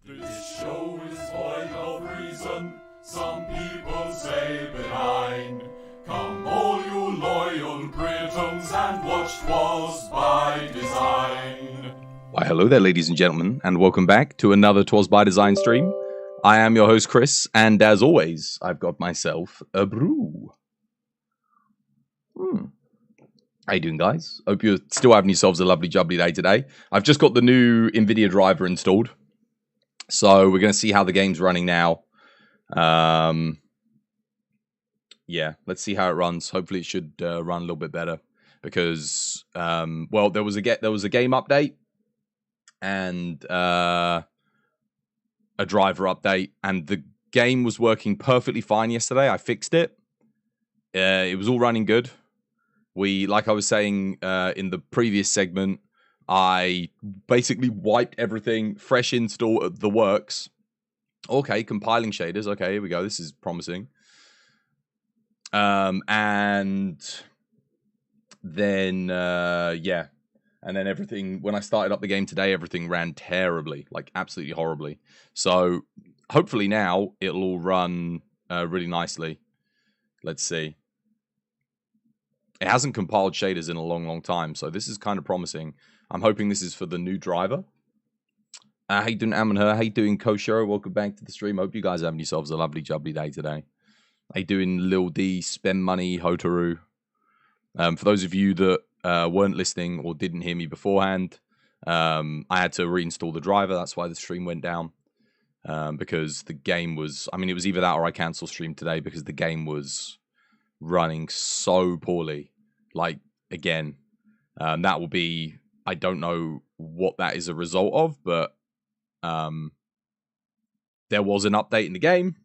This show is void of reason, some people say benign. Come all you loyal Britons and watch 'Twas by Design. Why, hello there, ladies and gentlemen, and welcome back to another 'Twas by Design stream. I am your host, Chris, and as always, I've got myself a brew. How you doing, guys? Hope you're still having yourselves a lovely jubbly day today. I've just got the new NVIDIA driver installed, so we're going to see how the game's running now. Yeah, let's see how it runs. Hopefully it should run a little bit better, because, well, there was a game update, and a driver update, and the game was working perfectly fine yesterday. I fixed it. It was all running good. Like I was saying in the previous segment, I basically wiped everything, fresh install the works. Okay, compiling shaders. Okay, here we go. This is promising. And then, yeah. And then everything, when I started up the game today, everything ran terribly, like absolutely horribly. So hopefully now it'll all run really nicely. Let's see. It hasn't compiled shaders in a long, long time, so this is kind of promising. I'm hoping this is for the new driver. How you doing, Amonher? How you doing, Koshiro? Welcome back to the stream. Hope you guys are having yourselves a lovely, jubbly day today. How you doing, Lil D, Spend Money, Hotaru? For those of you that weren't listening or didn't hear me beforehand, I had to reinstall the driver. That's why the stream went down. Because the game was... I mean, it was either that or I cancelled stream today because the game was running so poorly. Like, again, that will be... I don't know what that is a result of, but there was an update in the game.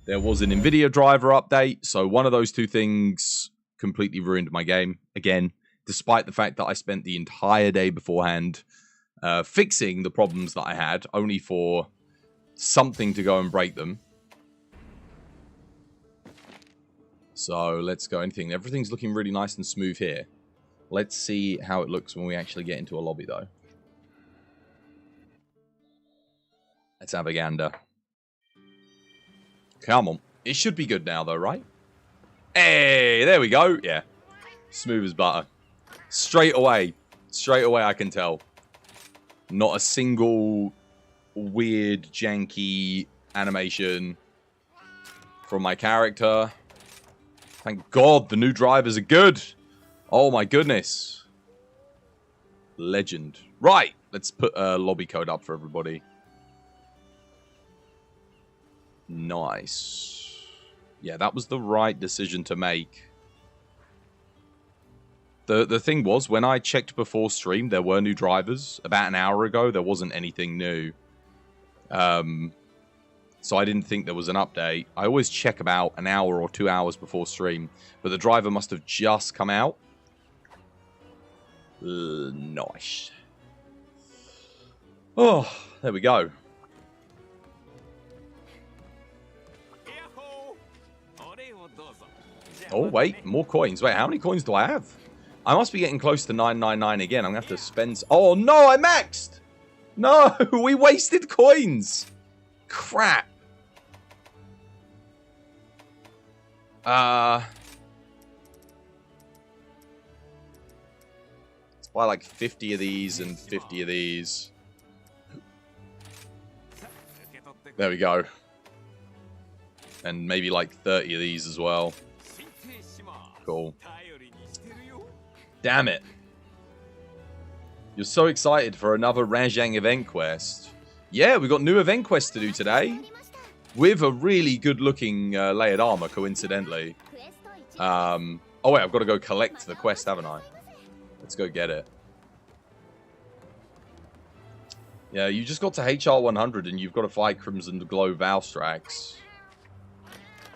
There was an NVIDIA driver update. So one of those two things completely ruined my game. Again, despite the fact that I spent the entire day beforehand fixing the problems that I had, only for something to go and break them. So let's go. Everything's looking really nice and smooth here. Let's see how it looks when we actually get into a lobby, though. Let's have a gander. Come on. It should be good now, though, right? Hey, there we go. Yeah. Smooth as butter. Straight away. Straight away, I can tell. Not a single weird, janky animation from my character. Thank God the new drivers are good. Oh my goodness. Legend. Right. Let's put a lobby code up for everybody. Nice. Yeah, that was the right decision to make. The thing was, when I checked before stream, there were new drivers. About an hour ago, there wasn't anything new. So I didn't think there was an update. I always check about an hour or 2 hours before stream. But the driver must have just come out. Nice. Oh, there we go. Oh, wait. More coins. Wait, how many coins do I have? I must be getting close to 999 again. I'm going to have to spend... Oh, no, I maxed! No, we wasted coins! Crap. Let's buy like 50 of these and 50 of these. There we go. And maybe like 30 of these as well. Cool. Damn it. You're so excited for another Rajang event quest. Yeah, we've got new event quests to do today. With a really good looking layered armor, coincidentally. Oh wait, I've got to go collect the quest, haven't I? Let's go get it. Yeah, you just got to HR 100 and you've got to fight Crimson Glow Valstrax.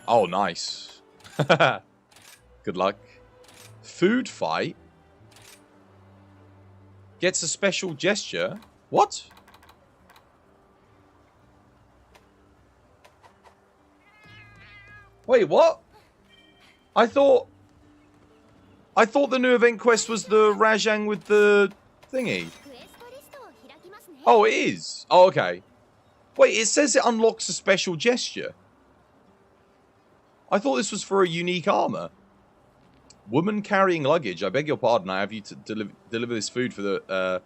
Oh, nice. Good luck. Food fight? Gets a special gesture? What? Wait, what? I thought the new event quest was the Rajang with the thingy. Oh, it is. Oh, okay. Wait, it says it unlocks a special gesture. I thought this was for a unique armor. Woman carrying luggage. I beg your pardon. I have you to deliver this food for the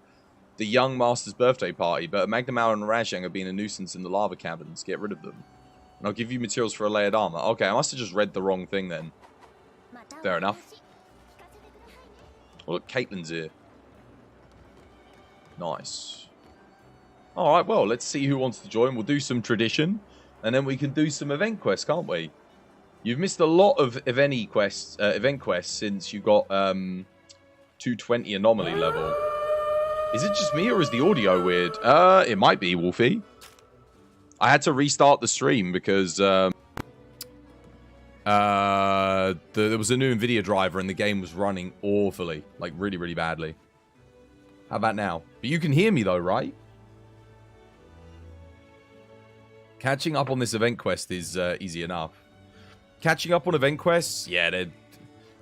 young master's birthday party, but Magdamal and Rajang have been a nuisance in the lava caverns. Get rid of them. And I'll give you materials for a layered armor. Okay, I must have just read the wrong thing then. Fair enough. Oh, look, Caitlin's here. Nice. Alright, well, let's see who wants to join. We'll do some tradition, and then we can do some event quests, can't we? You've missed a lot of event quests since you got 220 anomaly level. Is it just me, or is the audio weird? It might be, Wolfie. I had to restart the stream because there was a new NVIDIA driver and the game was running awfully. Like, really, really badly. How about now? But you can hear me, though, right? Catching up on this event quest is easy enough. Catching up on event quests, yeah,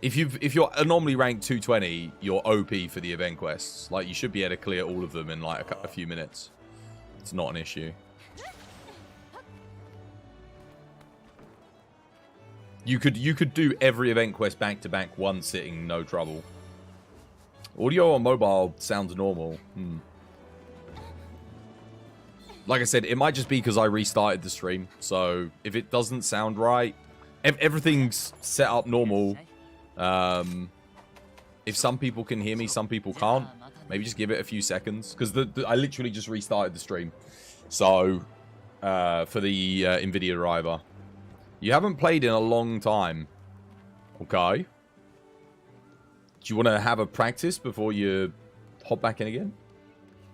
if you're anomaly ranked 220, you're OP for the event quests. Like, you should be able to clear all of them in like a few minutes. It's not an issue. You could do every event quest back to back, one sitting, no trouble. Audio on mobile sounds normal. Like I said, it might just be because I restarted the stream. So if it doesn't sound right, everything's set up normal. If some people can hear me, some people can't. Maybe just give it a few seconds, because I literally just restarted the stream. So for the NVIDIA driver, you haven't played in a long time. Okay. Do you want to have a practice before you hop back in again,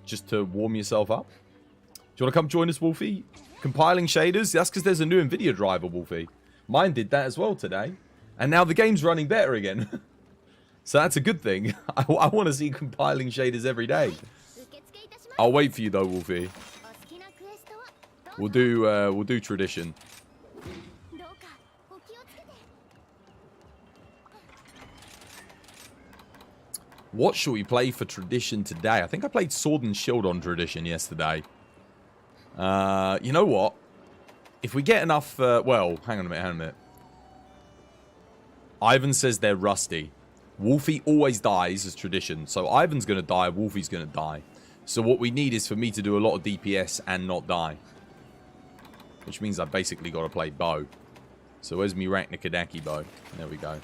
just to warm yourself up? Do you want to come join us, Wolfie? Compiling shaders? That's because there's a new NVIDIA driver, Wolfie. Mine did that as well today. And now the game's running better again. So that's a good thing. I want to see compiling shaders every day. I'll wait for you though, Wolfie. We'll do tradition. What shall we play for tradition today? I think I played Sword and Shield on tradition yesterday. You know what? If we get enough... well, hang on a minute. Ivan says they're rusty. Wolfie always dies as tradition. So Ivan's going to die, Wolfie's going to die. So what we need is for me to do a lot of DPS and not die. Which means I've basically got to play bow. So where's me Raknikadaki bow? There we go.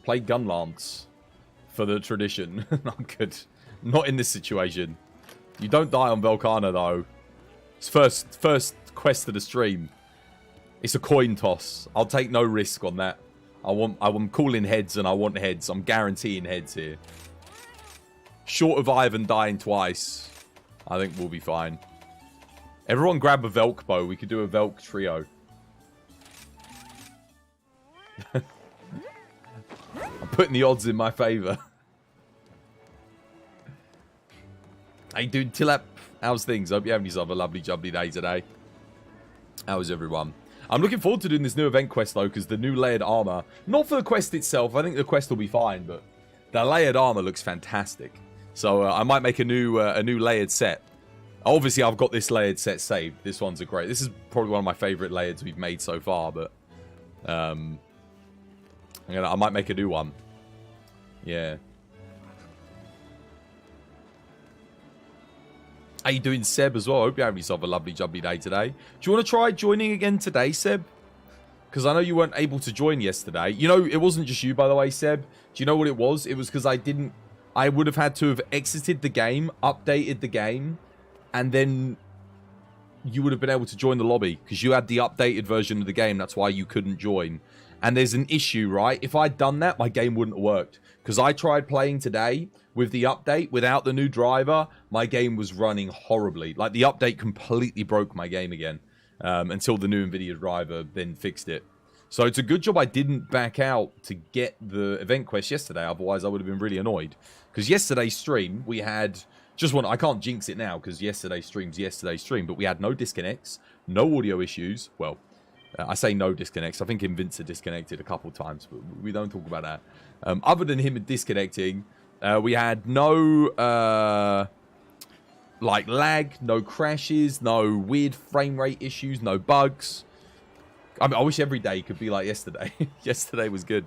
Play Gunlance for the tradition. Not good. Not in this situation. You don't die on Velkhana though. It's first quest of the stream. It's a coin toss. I'll take no risk on that. I'm calling heads and I want heads. I'm guaranteeing heads here. Short of Ivan dying twice, I think we'll be fine. Everyone grab a Velk bow. We could do a Velk trio. I'm putting the odds in my favour. How you doing, Tilap? How's things? Hope you're having yourself a lovely jubbly day today. How is everyone? I'm looking forward to doing this new event quest though, because the new layered armor, not for the quest itself, I think the quest will be fine, but the layered armor looks fantastic. So I might make a new layered set. Obviously I've got this layered set saved. This one's a great, this is probably one of my favorite layers we've made so far, but I might make a new one. Yeah. How you doing, Seb, as well? I hope you're having yourself a lovely jubbly day today. Do you want to try joining again today, Seb? Because I know you weren't able to join yesterday. You know, it wasn't just you, by the way, Seb. Do you know what it was? It was because I would have had to have exited the game, updated the game, and then you would have been able to join the lobby because you had the updated version of the game. That's why you couldn't join. And there's an issue, right? If I'd done that, my game wouldn't have worked. Because I tried playing today with the update, without the new driver, my game was running horribly. Like, the update completely broke my game again. Until the new NVIDIA driver then fixed it. So it's a good job I didn't back out to get the event quest yesterday. Otherwise, I would have been really annoyed. Because yesterday's stream, we had... I can't jinx it now, because yesterday's stream. But we had no disconnects, no audio issues. Well... I say no disconnects. I think Invincer disconnected a couple times, but we don't talk about that. Other than him disconnecting, we had no like lag, no crashes, no weird frame rate issues, no bugs. I mean, I wish every day could be like yesterday. Yesterday was good.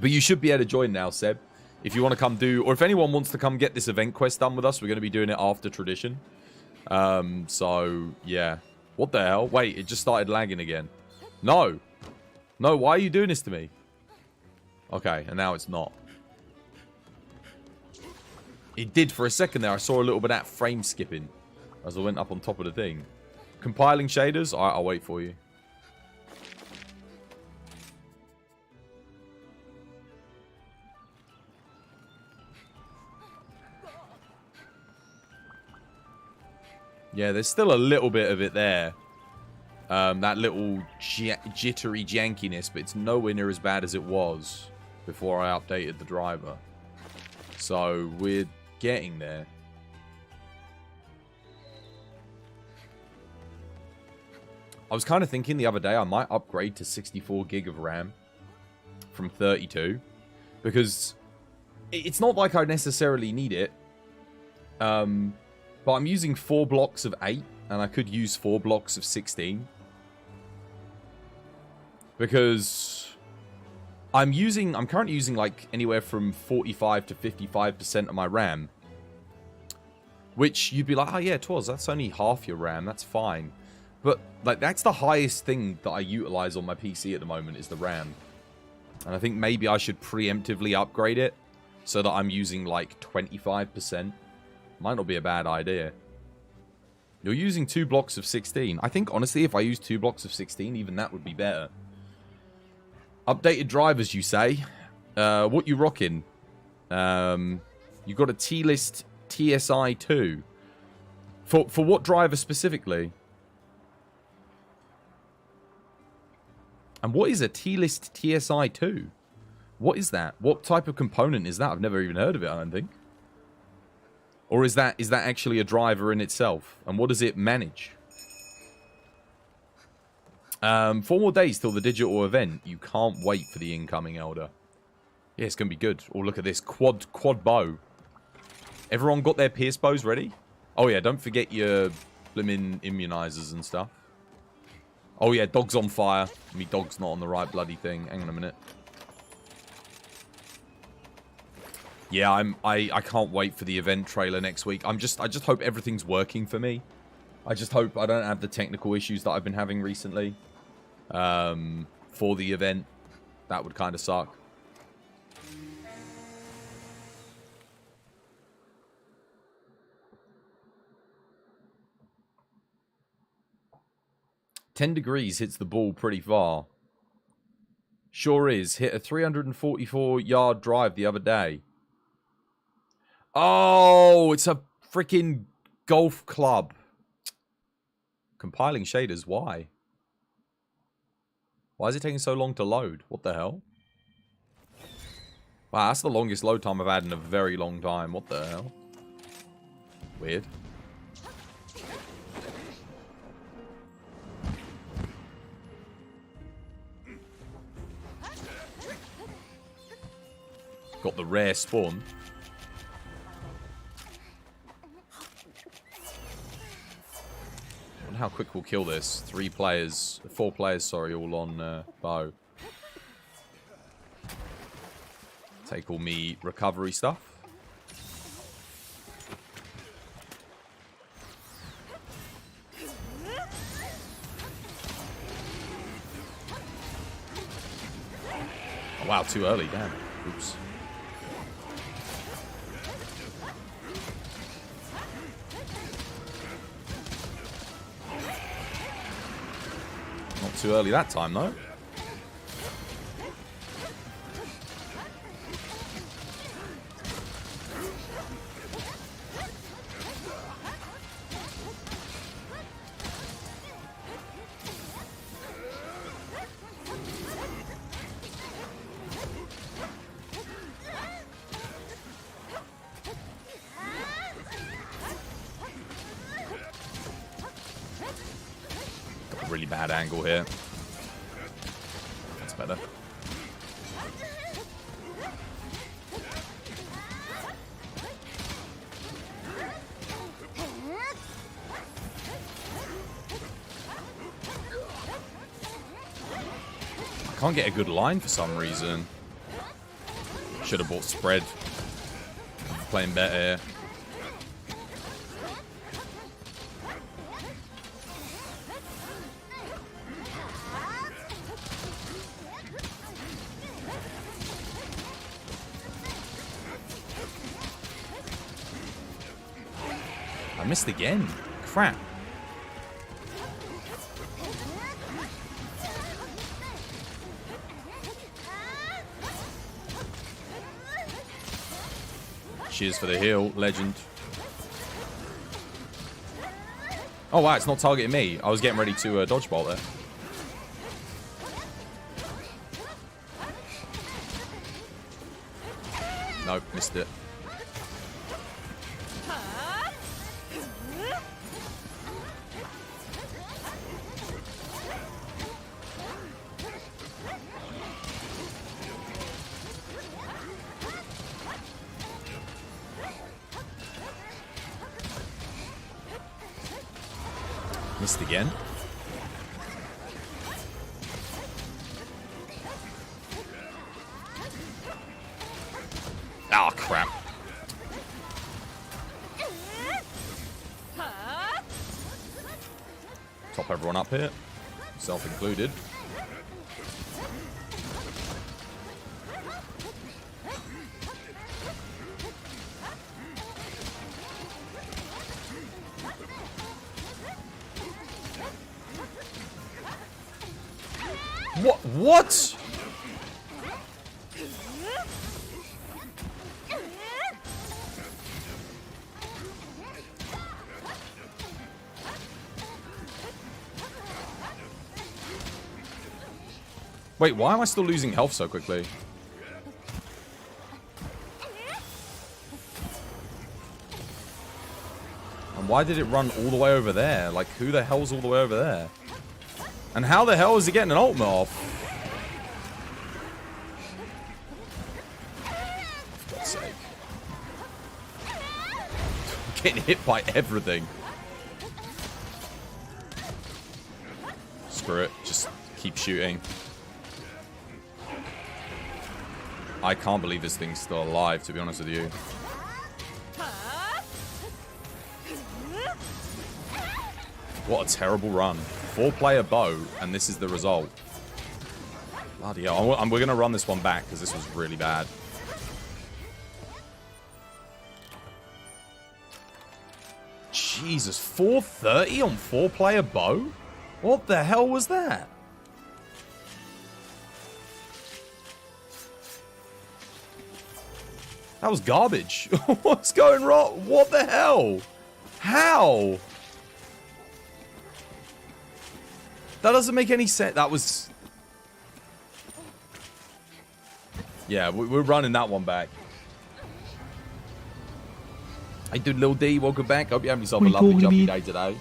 But you should be able to join now, Seb. If you want to come do, or if anyone wants to come get this event quest done with us, we're going to be doing it after Tradition. So, yeah. What the hell? Wait, it just started lagging again. No. No, why are you doing this to me? Okay, and now it's not. It did for a second there. I saw a little bit of that frame skipping as I went up on top of the thing. Compiling shaders? Alright, I'll wait for you. Yeah, there's still a little bit of it there. That little jittery jankiness, but it's nowhere near as bad as it was before I updated the driver. So, we're getting there. I was kind of thinking the other day I might upgrade to 64 gig of RAM from 32. Because it's not like I necessarily need it. But I'm using 4 blocks of 8, and I could use 4 blocks of 16. Because I'm currently using like anywhere from 45 to 55% of my RAM. Which you'd be like, oh yeah, Twas, that's only half your RAM, that's fine. But like that's the highest thing that I utilize on my PC at the moment is the RAM. And I think maybe I should preemptively upgrade it so that I'm using like 25%. Might not be a bad idea. You're using 2 blocks of 16. I think, honestly, if I use 2 blocks of 16, even that would be better. Updated drivers, you say? What you rocking? You got a T-List TSI 2. For what driver specifically? And what is a T-List TSI 2? What is that? What type of component is that? I've never even heard of it, I don't think. Or is that actually a driver in itself? And what does it manage? 4 more days till the digital event. You can't wait for the incoming Elder. Yeah, it's going to be good. Oh, look at this. Quad bow. Everyone got their pierce bows ready? Oh, yeah, don't forget your blimmin' immunizers and stuff. Oh, yeah, dog's on fire. Me dog's not on the right bloody thing. Hang on a minute. Yeah, I can't wait for the event trailer next week. I just hope everything's working for me. I just hope I don't have the technical issues that I've been having recently. For the event. That would kind of suck. "10 degrees hits the ball pretty far." Sure is. Hit a 344-yard drive the other day. Oh, it's a freaking golf club. Compiling shaders, why? Why is it taking so long to load? What the hell? Wow, that's the longest load time I've had in a very long time. What the hell? Weird. Got the rare spawn. How quick we'll kill this. 4 players, sorry, all on bow. Take all me recovery stuff. Oh, wow, too early, damn. Oops. Not too early that time, though. a really bad angle here. That's better. I can't get a good line for some reason. Should have bought spread. Playing better here. I missed again. Crap. Cheers for the heal, legend. Oh wow, it's not targeting me. I was getting ready to dodge bolt there. Nope, missed it. Missed again. Ah, oh, crap. Top everyone up here. Self included. What? Wait, why am I still losing health so quickly? And why did it run all the way over there? Like, who the hell's all the way over there? And how the hell is he getting an ultimate off? For God's sake. Getting hit by everything. Screw it. Just keep shooting. I can't believe this thing's still alive, to be honest with you. What a terrible run. 4-player bow, and this is the result. Bloody hell. We're going to run this one back, because this was really bad. Jesus, 430 on 4-player bow? What the hell was that? That was garbage. What's going wrong? What the hell? How? That doesn't make any sense. That was... Yeah, we're running that one back. Hey, dude, Lil D, welcome back. Hope you're having yourself a lovely, jumpy day today.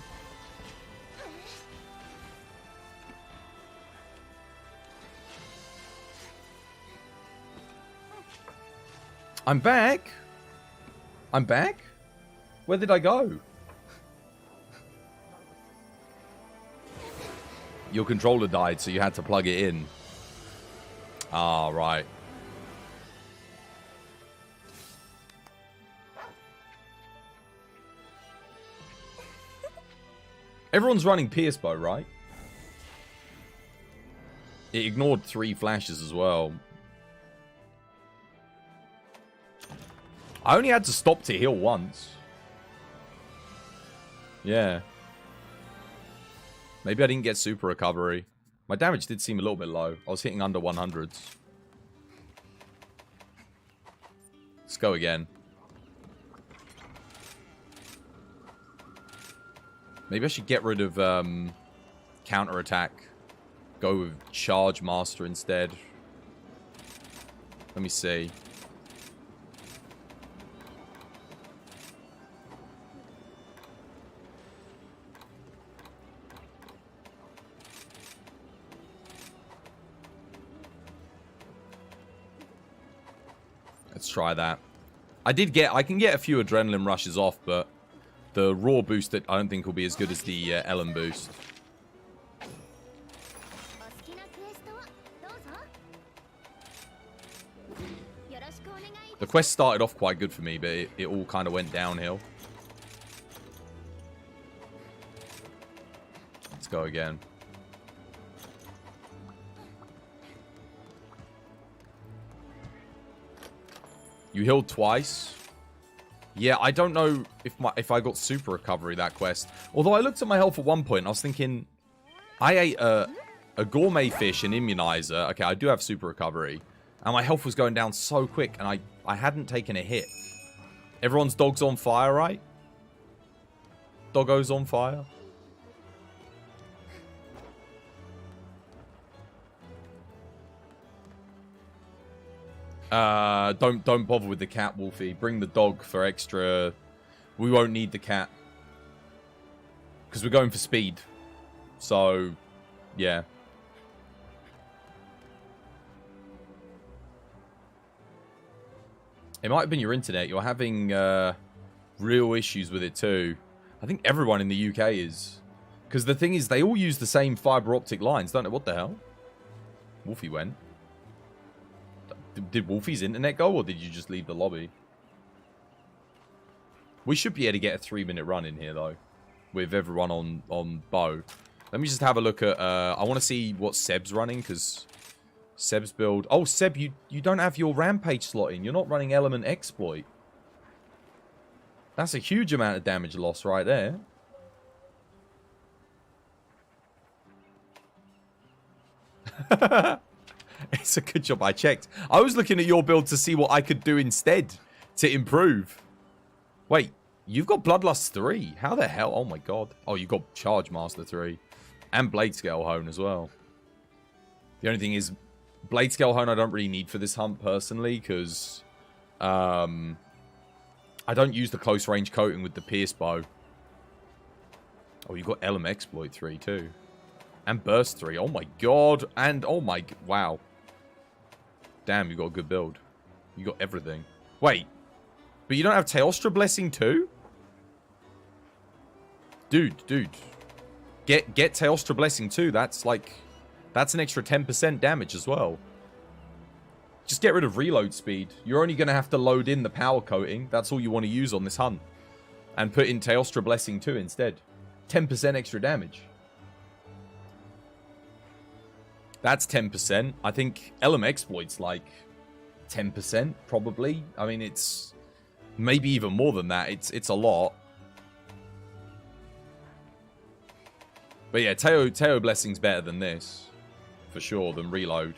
I'm back. I'm back? Where did I go? Your controller died, so you had to plug it in. Ah, right. Everyone's running Pierce Bow, right? It ignored 3 flashes as well. I only had to stop to heal once. Yeah. Maybe I didn't get super recovery. My damage did seem a little bit low. I was hitting under 100s. Let's go again. Maybe I should get rid of counter-attack. Go with Charge Master instead. Let me see. Let's try that. I can get a few adrenaline rushes off, but the raw boost, I don't think will be as good as the Ellen boost. The quest started off quite good for me, but it all kind of went downhill. Let's go again. You healed twice. Yeah, I don't know if I got super recovery that quest. Although I looked at my health at one point, and I was thinking, I ate a gourmet fish, an immunizer. Okay, I do have super recovery. And my health was going down so quick, and I hadn't taken a hit. Everyone's dog's on fire, right? Doggo's on fire. Don't bother with the cat, Wolfie. Bring the dog for extra. We won't need the cat. Because we're going for speed. So, yeah. It might have been your internet. You're having real issues with it too. I think everyone in the UK is. Because the thing is, they all use the same fiber optic lines, don't they? What the hell? Wolfie went. Did Wolfie's internet go, or did you just leave the lobby? We should be able to get a 3-minute run in here, though. With everyone on bow. Let me just have a look at... I want to see what Seb's running, because... Seb's build... Oh, Seb, you don't have your Rampage slot in. You're not running Element Exploit. That's a huge amount of damage loss right there. It's a good job I checked. I was looking at your build to see what I could do instead to improve. Wait, you've got Bloodlust 3. How the hell? Oh my god. Oh, you got Charge Master 3. And Blade Scale Hone as well. The only thing is, Blade Scale Hone I don't really need for this hunt personally, because I don't use the close range coating with the Pierce Bow. Oh, you got Element Exploit 3 too. And Burst 3. Oh my god. And oh my... Wow. Damn, you got a good build. You got everything. Wait. But you don't have Teostra Blessing too? Dude. Get Teostra Blessing too. That's like... That's an extra 10% damage as well. Just get rid of reload speed. You're only going to have to load in the power coating. That's all you want to use on this hunt. And put in Teostra Blessing too instead. 10% extra damage. That's 10%. I think Element Exploit's like 10%, probably. I mean, it's maybe even more than that. It's a lot. But yeah, Teo Blessing's better than this. For sure, than Reload.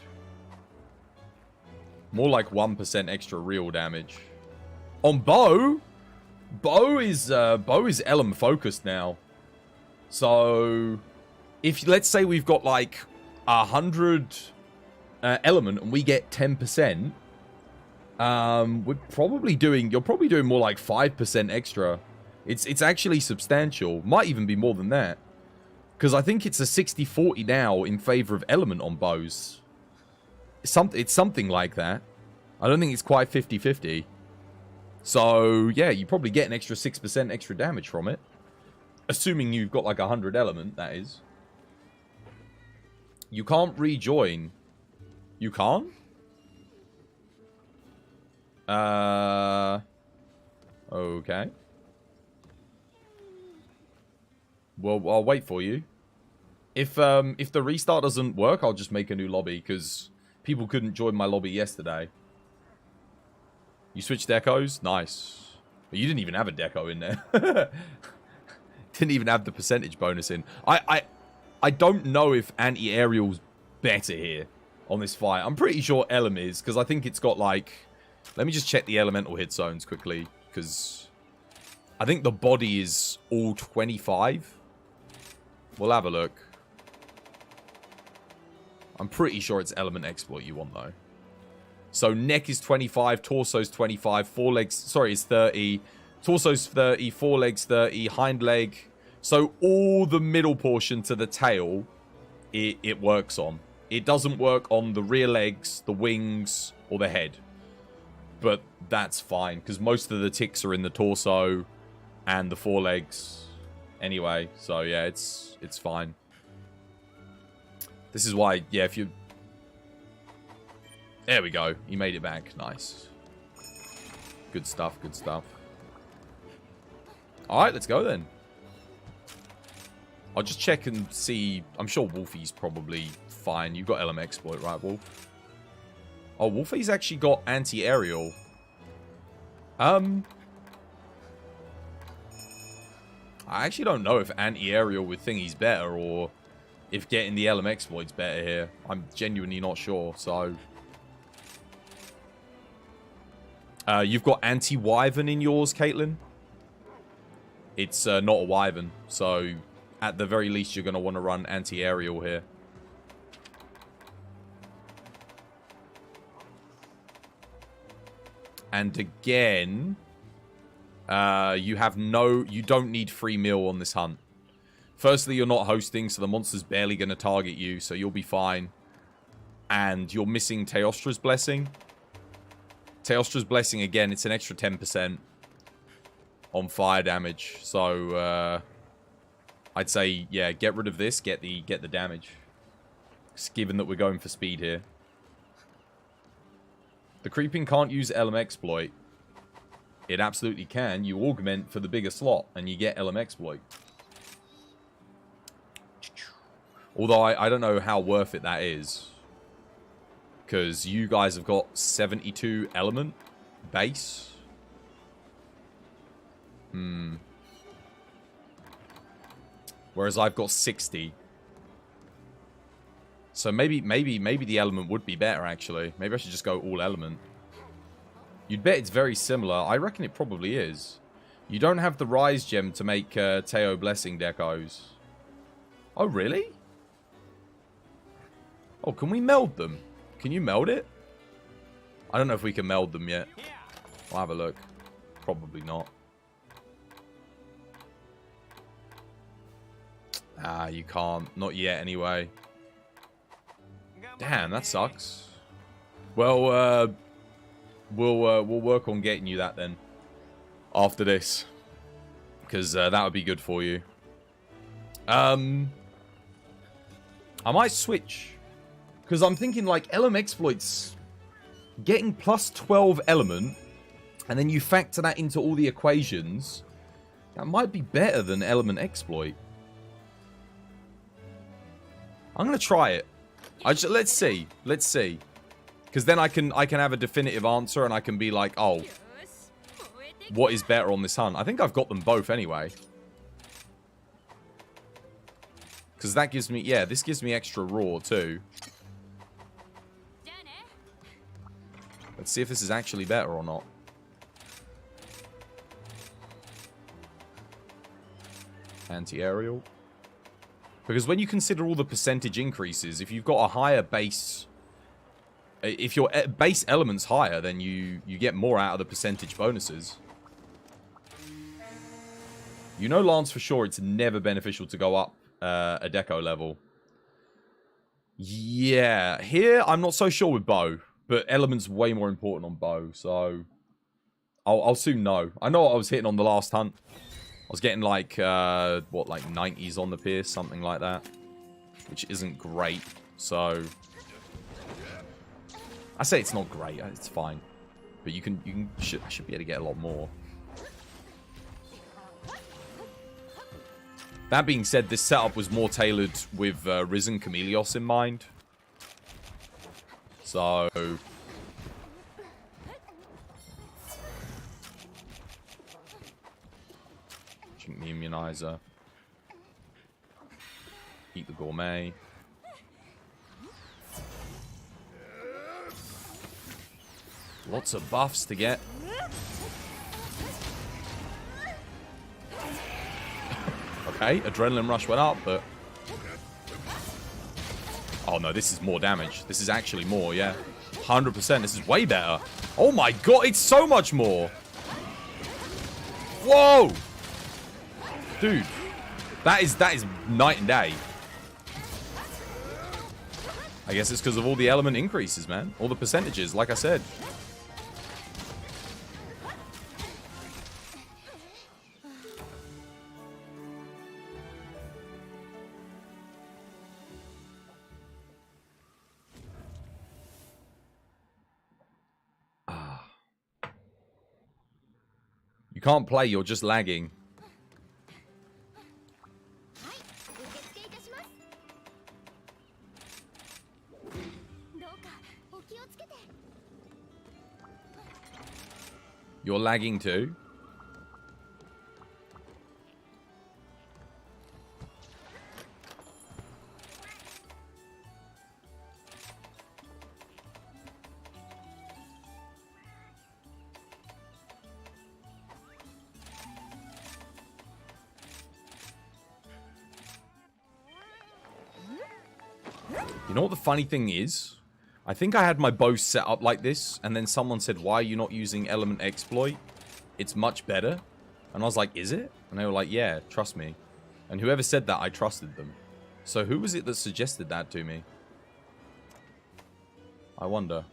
More like 1% extra real damage. On Bow? Bow is Element focused now. So, if let's say we've got like 100 element and we get 10%, you're probably doing more like 5% extra. It's actually substantial. Might even be more than that. Because I think it's a 60-40 now in favor of element on bows. It's something like that. I don't think it's quite 50-50. So, yeah, you probably get an extra 6% extra damage from it. Assuming you've got like 100 element, that is. You can't rejoin. You can't? Okay. Well, I'll wait for you. If the restart doesn't work, I'll just make a new lobby, because people couldn't join my lobby yesterday. You switched decos? Nice. But you didn't even have a deco in there. Didn't even have the percentage bonus in. I don't know if anti-aerial's better here on this fight. I'm pretty sure Elm is, because I think it's got like... Let me just check the elemental hit zones quickly, because I think the body is all 25. We'll have a look. I'm pretty sure it's element exploit you want, though. So neck is 25, torso's 25, forelegs... Sorry, it's 30. Torso's 30, forelegs 30, hind leg... So all the middle portion to the tail, it works on. It doesn't work on the rear legs, the wings, or the head. But that's fine, because most of the ticks are in the torso and the forelegs anyway. So, yeah, it's fine. This is why, yeah, if you... There we go. He made it back. Nice. Good stuff, good stuff. Alright, let's go then. I'll just check and see. I'm sure Wolfie's probably fine. You've got LM Exploit, right, Wolf? Oh, Wolfie's actually got anti-aerial. I actually don't know if anti-aerial with thingy's better or if getting the LM Exploit's better here. I'm genuinely not sure, so... you've got anti-Wyvern in yours, Caitlin? It's not a Wyvern, so at the very least you're going to want to run anti-aerial here. And again, you don't need free meal on this hunt. Firstly, you're not hosting, so the monster's barely going to target you, so you'll be fine. And you're missing Teostra's Blessing. Teostra's Blessing, again, it's an extra 10% on fire damage. So, I'd say, yeah, get rid of this, get the damage. Just given that we're going for speed here. The Creeping can't use LM Exploit. It absolutely can. You augment for the bigger slot, and you get LM Exploit. Although, I don't know how worth it that is. Because you guys have got 72 element base. Whereas I've got 60. So maybe the element would be better, actually. Maybe I should just go all element. You'd bet it's very similar. I reckon it probably is. You don't have the Rise Gem to make Teo Blessing decos. Oh, really? Oh, can we meld them? Can you meld it? I don't know if we can meld them yet. I'll have a look. Probably not. Ah, you can't. Not yet, anyway. Damn, that sucks. Well, we'll work on getting you that then. After this. Because that would be good for you. I might switch. Because I'm thinking, like, LM Exploits getting plus 12 element, and then you factor that into all the equations, that might be better than Element Exploit. I'm going to try it. Let's see. Let's see. Because then I can have a definitive answer, and I can be like, oh, what is better on this hunt? I think I've got them both anyway. Because that gives me, yeah, this gives me extra raw too. Let's see if this is actually better or not. Anti-aerial. Because when you consider all the percentage increases, if you've got a higher base... If your base element's higher, then you get more out of the percentage bonuses. You know, Lance, for sure, it's never beneficial to go up a deco level. Yeah, here, I'm not so sure with bow. But element's way more important on bow, so... I'll soon know. I know what I was hitting on the last hunt. I was getting like, what, like 90s on the Pierce, something like that. Which isn't great, so... I say it's not great, it's fine. But I should be able to get a lot more. That being said, this setup was more tailored with Risen Chameleos in mind. So... Drink the immunizer. Eat the gourmet. Lots of buffs to get. Okay, adrenaline rush went up, but... Oh no, this is more damage. This is actually more, yeah. 100%, this is way better. Oh my god, it's so much more! Whoa! Dude, that is night and day. I guess it's because of all the element increases, man. All the percentages, like I said. can't play, you're just lagging. You're lagging too? You know what the funny thing is? I think I had my bow set up like this, and then someone said, why are you not using Element Exploit? It's much better. And I was like, is it? And they were like, yeah, trust me. And whoever said that, I trusted them. So who was it that suggested that to me? I wonder.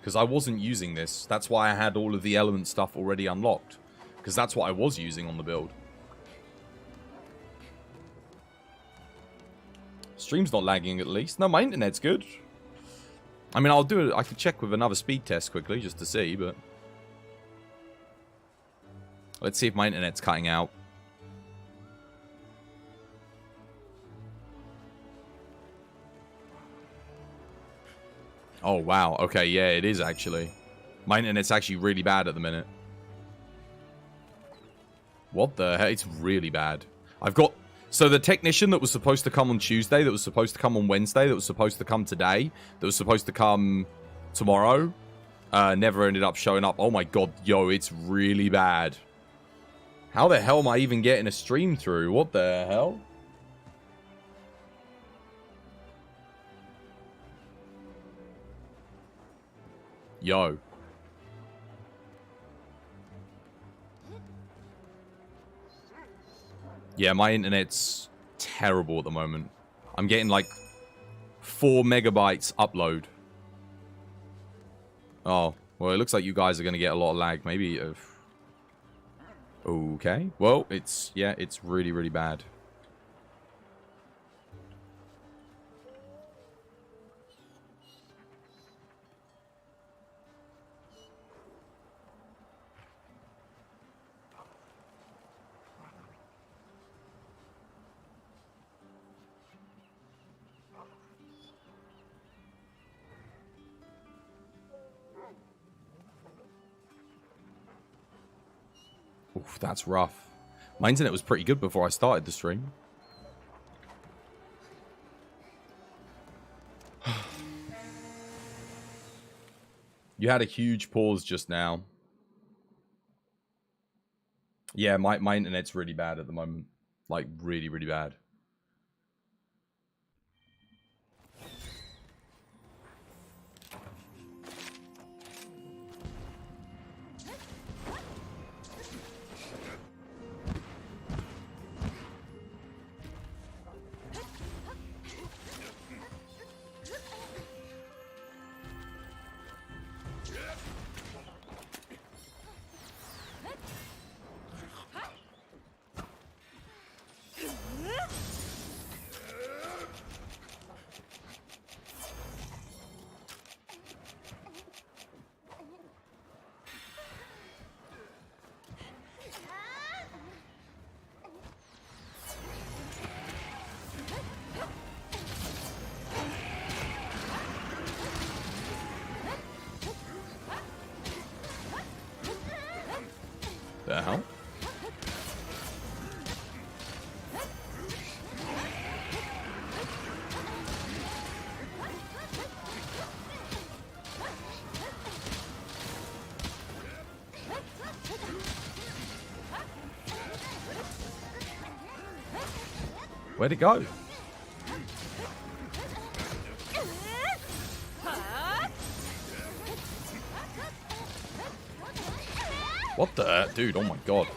Because I wasn't using this. That's why I had all of the element stuff already unlocked. Because that's what I was using on the build. Stream's not lagging at least. No, my internet's good. I mean, I'll do it. I could check with another speed test quickly just to see, but... Let's see if my internet's cutting out. Oh, wow. Okay, yeah, it is actually. My internet's actually really bad at the minute. What the heck? It's really bad. I've got... So the technician that was supposed to come on Tuesday, that was supposed to come on Wednesday, that was supposed to come today, that was supposed to come tomorrow, never ended up showing up. Oh my god, yo, it's really bad. How the hell am I even getting a stream through? What the hell? Yo. Yeah, my internet's terrible at the moment. I'm getting like 4 megabytes upload. Oh, well, it looks like you guys are going to get a lot of lag. Maybe... Okay. Well, it's... Yeah, it's really, really bad. Oof, that's rough. My internet was pretty good before I started the stream. You had a huge pause just now. Yeah, my internet's really bad at the moment. Like, really, really bad. The hell? Where'd it go? What the? Dude, oh my god.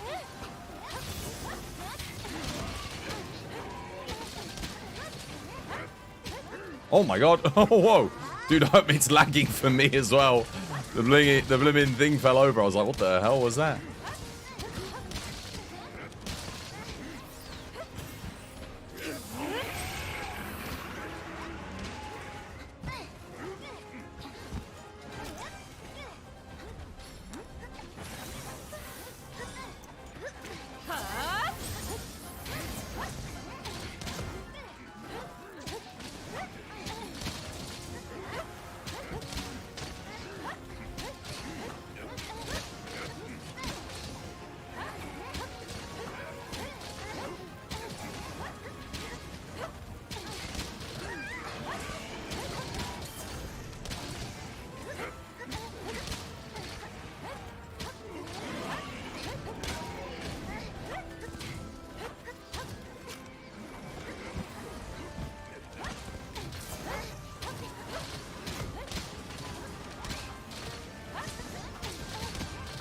Oh my god. Oh, whoa. Dude, I hope it's lagging for me as well. The blimmin' thing fell over. I was like, what the hell was that?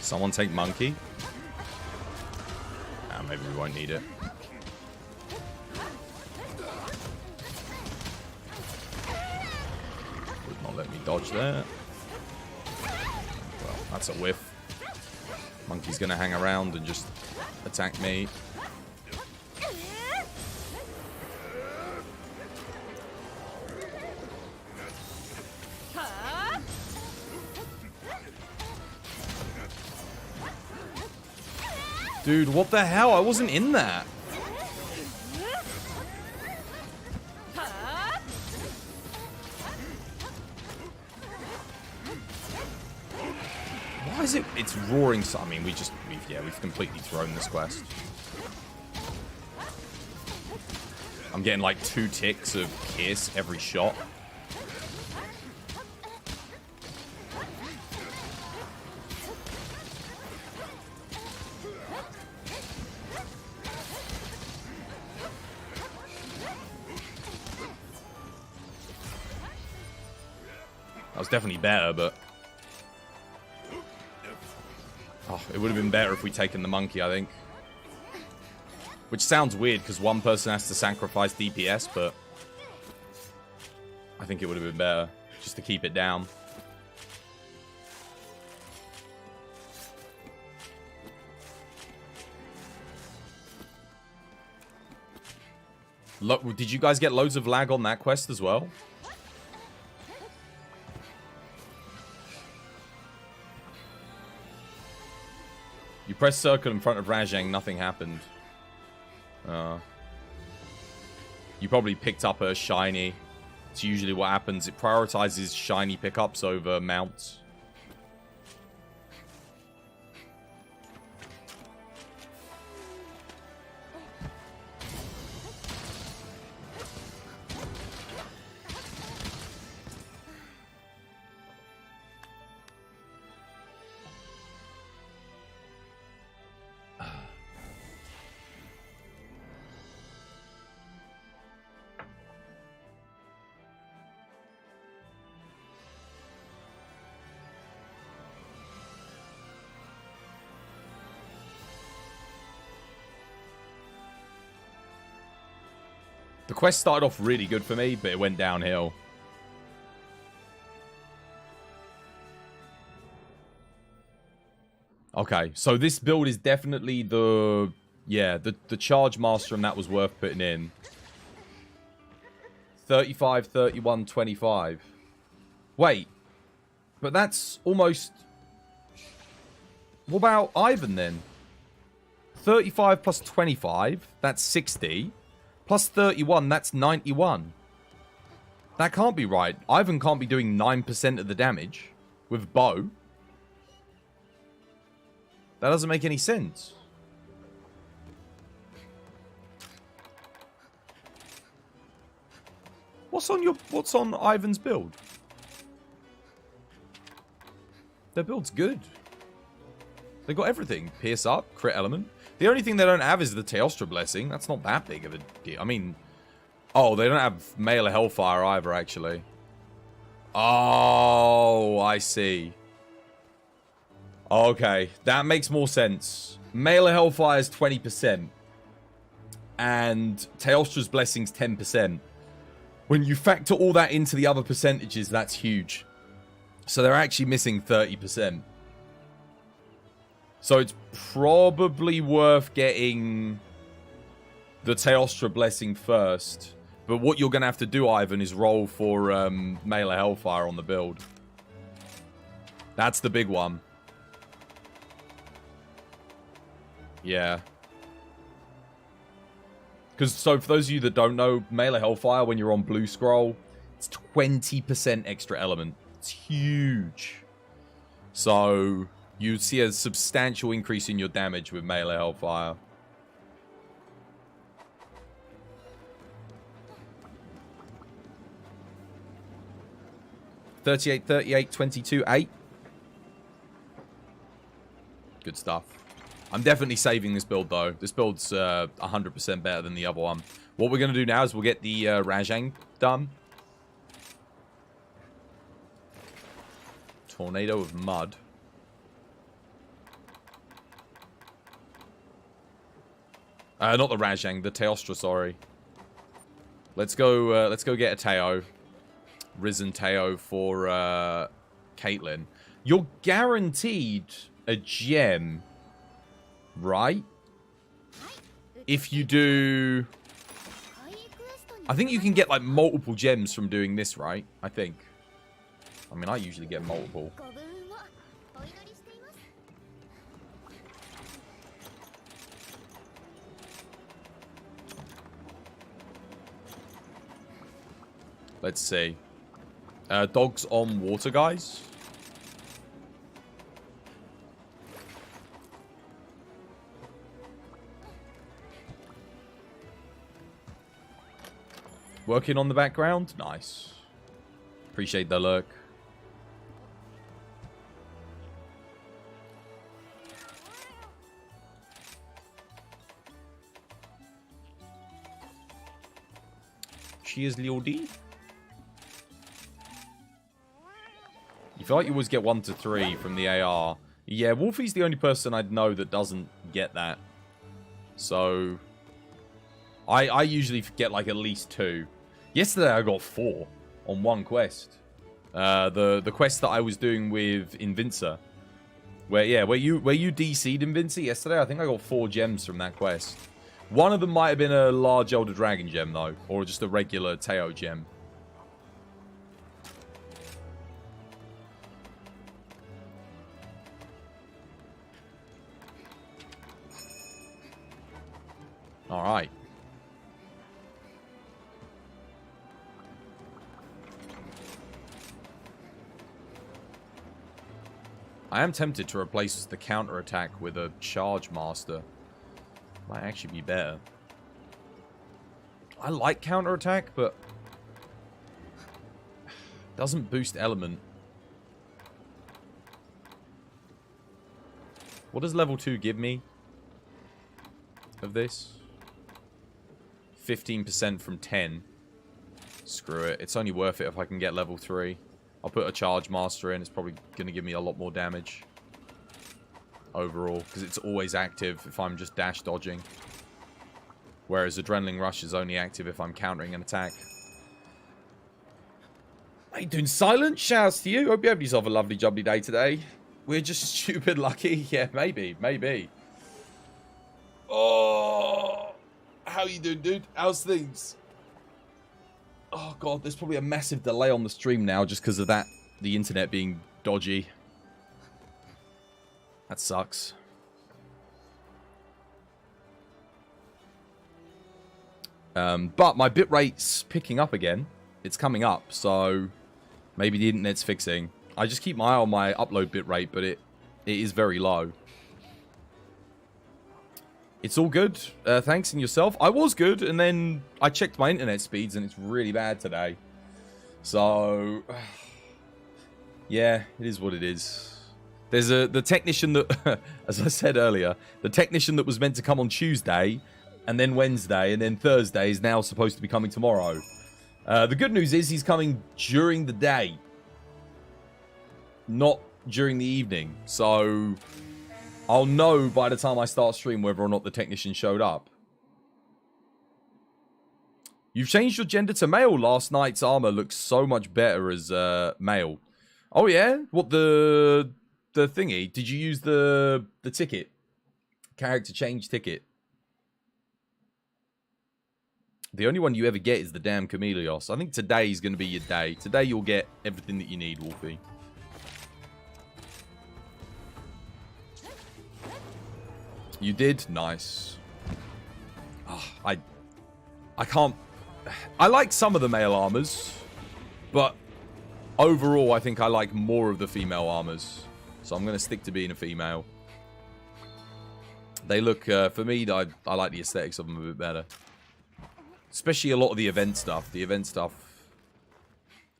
Someone take monkey. Maybe we won't need it. Would not let me dodge there. Well, that's a whiff. Monkey's gonna hang around and just attack me. Dude, what the hell? I wasn't in that. Why is it? It's roaring. So I mean, we've completely thrown this quest. I'm getting like 2 ticks of kiss every shot. That was definitely better, but... Oh, it would have been better if we'd taken the monkey, I think. Which sounds weird, because one person has to sacrifice DPS, but... I think it would have been better, just to keep it down. Did you guys get loads of lag on that quest as well? You press circle in front of Rajang, nothing happened. You probably picked up a shiny. It's usually what happens. It prioritizes shiny pickups over mounts. The quest started off really good for me, but it went downhill. Okay, so this build is definitely the charge master, and that was worth putting in. 35, 31, 25. Wait, but that's almost... What about Ivan then? 35 plus 25, that's 60. Plus 31, that's 91. That can't be right. Ivan can't be doing 9% of the damage with bow. That doesn't make any sense. What's on Ivan's build? Their build's good. They got everything. Pierce up, crit element. The only thing they don't have is the Teostra Blessing. That's not that big of a deal. I mean... Oh, they don't have Mail of Hellfire either, actually. Oh, I see. Okay, that makes more sense. Mail of Hellfire is 20%. And Teostra's Blessing's 10%. When you factor all that into the other percentages, that's huge. So they're actually missing 30%. So it's probably worth getting the Teostra Blessing first. But what you're going to have to do, Ivan, is roll for Mail of Hellfire on the build. That's the big one. Yeah. So for those of you that don't know, Mail of Hellfire, when you're on Blue Scroll, it's 20% extra element. It's huge. So... you see a substantial increase in your damage with Mail of Hellfire. $38, $38, $22, $8. Good stuff. I'm definitely saving this build, though. This build's 100% better than the other one. What we're going to do now is we'll get the Rajang done. Tornado of Mud. Not the Rajang, the Teostra, sorry. Let's go get a Teo. Risen Teo for Caitlyn. You're guaranteed a gem, right? If you do... I think you can get, like, multiple gems from doing this, right? I think. I mean, I usually get multiple. Let's see. Dogs on water, guys. Working on the background? Nice. Appreciate the lurk. Cheers, Lil D. You feel like you always get 1 to 3 from the AR. Yeah, Wolfie's the only person I'd know that doesn't get that. So... I usually get like at least 2. Yesterday I got 4 on one quest. The quest that I was doing with Invincer. Where you DC'd Invincer yesterday, I think I got 4 gems from that quest. One of them might have been a large Elder Dragon gem though, or just a regular Teo gem. Alright. I am tempted to replace the counter-attack with a Charge Master. Might actually be better. I like counter-attack, but... doesn't boost element. What does level 2 give me? Of this? 15% from 10. Screw it. It's only worth it if I can get level 3. I'll put a Charge Master in. It's probably going to give me a lot more damage. Overall. Because it's always active if I'm just dash dodging. Whereas Adrenaline Rush is only active if I'm countering an attack. How you doing, Silent? Shouts to you. Hope you have yourself a lovely jubbly day today. We're just stupid lucky. Yeah, maybe. Maybe. Oh... How you doing, dude? How's things? Oh, God, there's probably a massive delay on the stream now just because of that. The internet being dodgy. That sucks. But my bitrate's picking up again. It's coming up, so maybe the internet's fixing. I just keep my eye on my upload bitrate, but it is very low. It's all good. Thanks, and yourself? I was good, and then I checked my internet speeds, and it's really bad today. So, yeah, it is what it is. There's the technician that, as I said earlier, the technician that was meant to come on Tuesday, and then Wednesday, and then Thursday is now supposed to be coming tomorrow. The good news is he's coming during the day, not during the evening. So... I'll know by the time I start stream whether or not the technician showed up. You've changed your gender to male. Last night's armor looks so much better as male. Oh yeah? What, the thingy? Did you use the ticket? Character change ticket. The only one you ever get is the damn Chameleos. I think today's going to be your day. Today you'll get everything that you need, Wolfie. You did? Nice. Oh, I can't... I like some of the male armors, but overall I think I like more of the female armors. So I'm going to stick to being a female. They look, for me, I like the aesthetics of them a bit better. Especially a lot of the event stuff. The event stuff,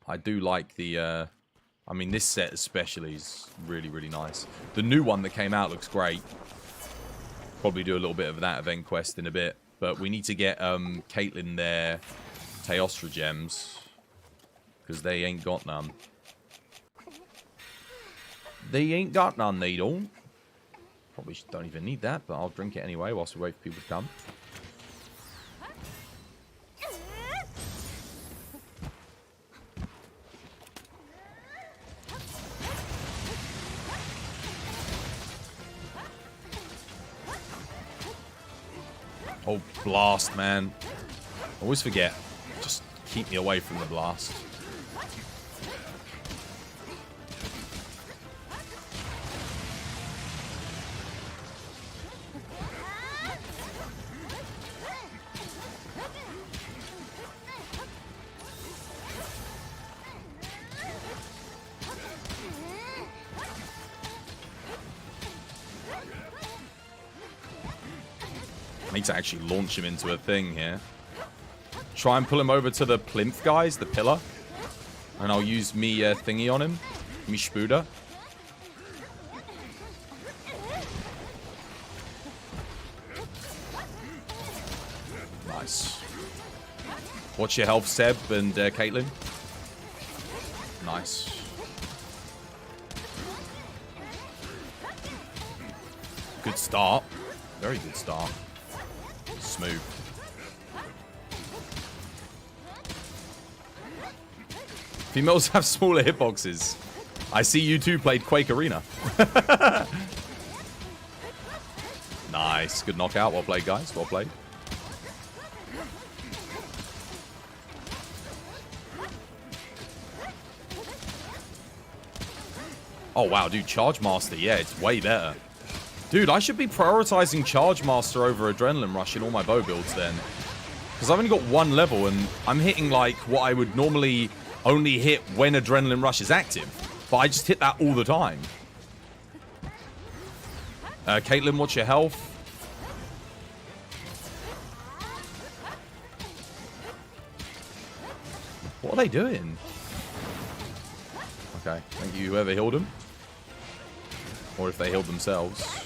I do like the... I mean, this set especially is really, really nice. The new one that came out looks great. Probably do a little bit of that event quest in a bit, but we need to get Caitlyn their Teostra gems because they ain't got none. They ain't got none, they don't. Probably don't even need that, but I'll drink it anyway whilst we wait for people to come. Blast, man. Always forget. Just keep me away from the blast. I need to actually launch him into a thing here. Try and pull him over to the plinth guys, the pillar. And I'll use me thingy on him. Me Spuda. Nice. Watch your health, Seb and Caitlyn. Nice. Good start. Very good start. Smooth. Females have smaller hitboxes. I see you two played Quake Arena. Nice. Good knockout. Well played, guys. Well played. Oh, wow, dude. Charge Master. Yeah, it's way better. Dude, I should be prioritizing Charge Master over Adrenaline Rush in all my bow builds then. Because I've only got one level and I'm hitting like what I would normally only hit when Adrenaline Rush is active. But I just hit that all the time. Caitlyn, what's your health? What are they doing? Okay, thank you whoever healed them. Or if they healed themselves.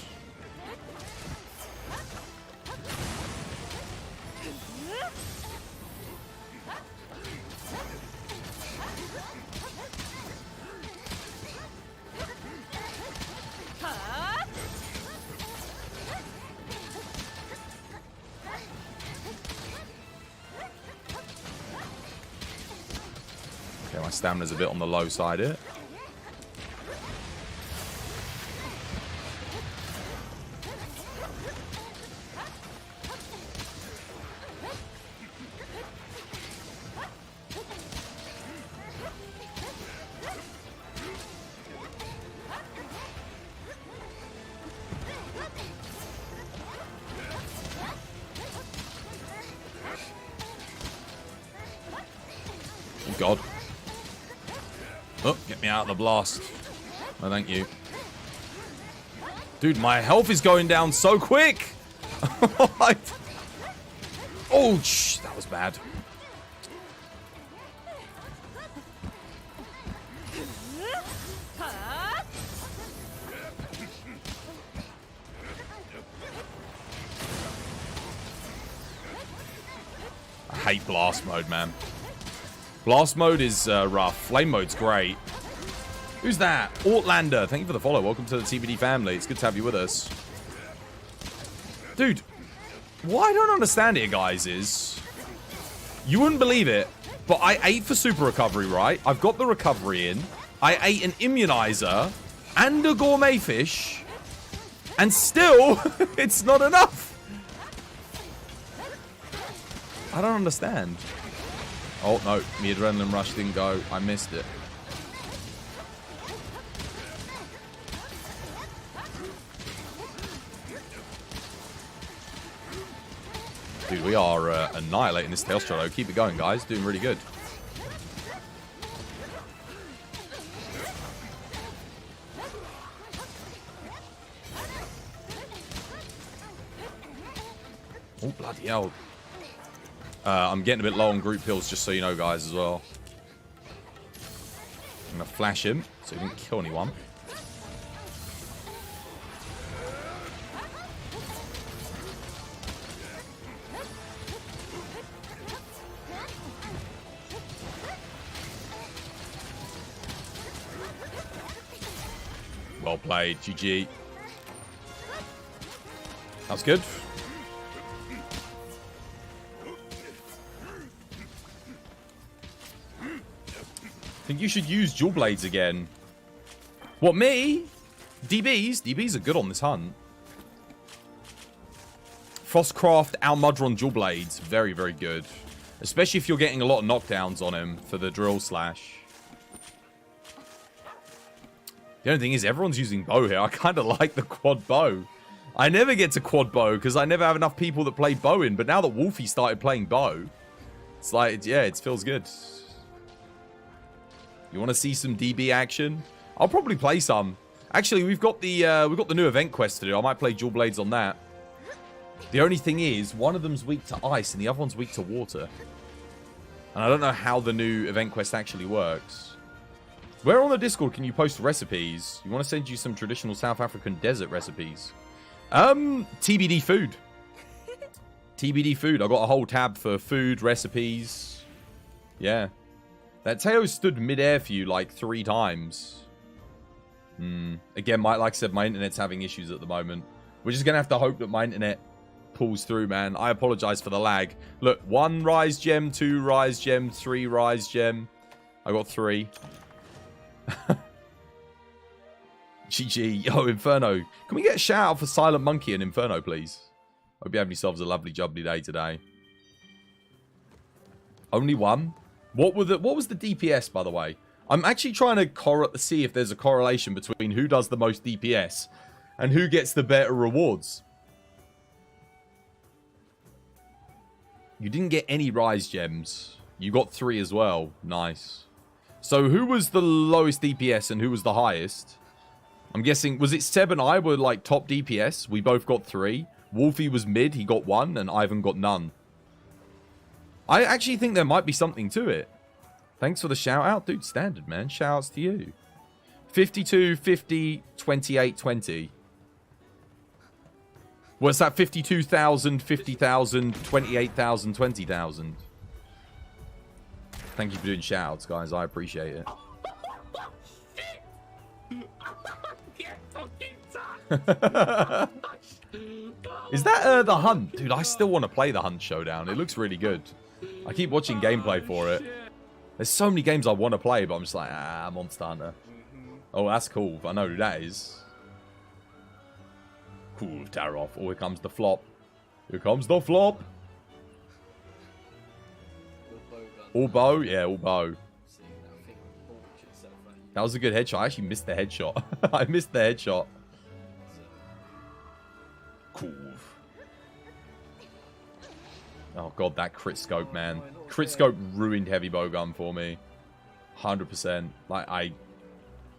Okay, my stamina's a bit on the low side here. God. Oh, get me out of the blast. No, thank you. Dude, my health is going down so quick. Oh, shh, that was bad. I hate blast mode, man. Blast mode is rough. Flame mode's great. Who's that? Ortlander. Thank you for the follow. Welcome to the TBD family. It's good to have you with us. Dude, what I don't understand here, guys, is... You wouldn't believe it, but I ate for super recovery, right? I've got the recovery in. I ate an immunizer and a gourmet fish. And still, it's not enough. I don't understand. Oh, no. Me Adrenaline Rush didn't go. I missed it. Dude, we are annihilating this Tail Strato. Keep it going, guys. Doing really good. Oh, bloody hell. I'm getting a bit low on group heals, just so you know, guys, as well. I'm going to flash him, so he didn't kill anyone. Well played, GG. That's good. I think you should use dual blades again. What, me? DBs? DBs are good on this hunt. Frostcraft Almudron Dual Blades. Very, very good. Especially if you're getting a lot of knockdowns on him for the Drill Slash. The only thing is, everyone's using bow here. I kind of like the quad bow. I never get to quad bow because I never have enough people that play bow in. But now that Wolfie started playing bow, it's like, yeah, it feels good. You want to see some DB action? I'll probably play some. Actually, we've got the new event quest to do. I might play Dual Blades on that. The only thing is, one of them's weak to ice and the other one's weak to water. And I don't know how the new event quest actually works. Where on the Discord can you post recipes? You want to send you some traditional South African desert recipes? TBD food. TBD food. I got a whole tab for food recipes. Yeah. That Teo stood mid-air for you like 3 times. Again, like I said, my internet's having issues at the moment. We're just going to have to hope that my internet pulls through, man. I apologize for the lag. Look, 1 Rise Gem, 2 Rise Gem, 3 Rise Gem. I got 3. GG. Yo, Inferno. Can we get a shout out for Silent Monkey and Inferno, please? Hope you have yourselves a lovely jubbly day today. Only 1? What was the DPS, by the way? I'm actually trying to see if there's a correlation between who does the most DPS and who gets the better rewards. You didn't get any Rise Gems. You got 3 as well. Nice. So who was the lowest DPS and who was the highest? I'm guessing, was it Seb and I were like top DPS? We both got 3. Wolfie was mid, he got 1, and Ivan got none. I actually think there might be something to it. Thanks for the shout out. Dude, standard, man. Shout outs to you. 52, 50, 28, 20. What's that? 52,000, 50,000, 28,000, 20,000. Thank you for doing shout outs, guys. I appreciate it. Is that the hunt? Dude, I still want to play the Hunt Showdown. It looks really good. I keep watching gameplay for it. There's so many games I want to play, but I'm just like, Monster Hunter. Oh, that's cool. I know who that is. Cool, Taroff. Oh, here comes the flop. Here comes the flop. All bow? Yeah, all bow. That was a good headshot. I actually missed the headshot. I missed the headshot. Cool. Oh god, that crit scope, man. Crit scope ruined heavy bowgun for me. 100%. Like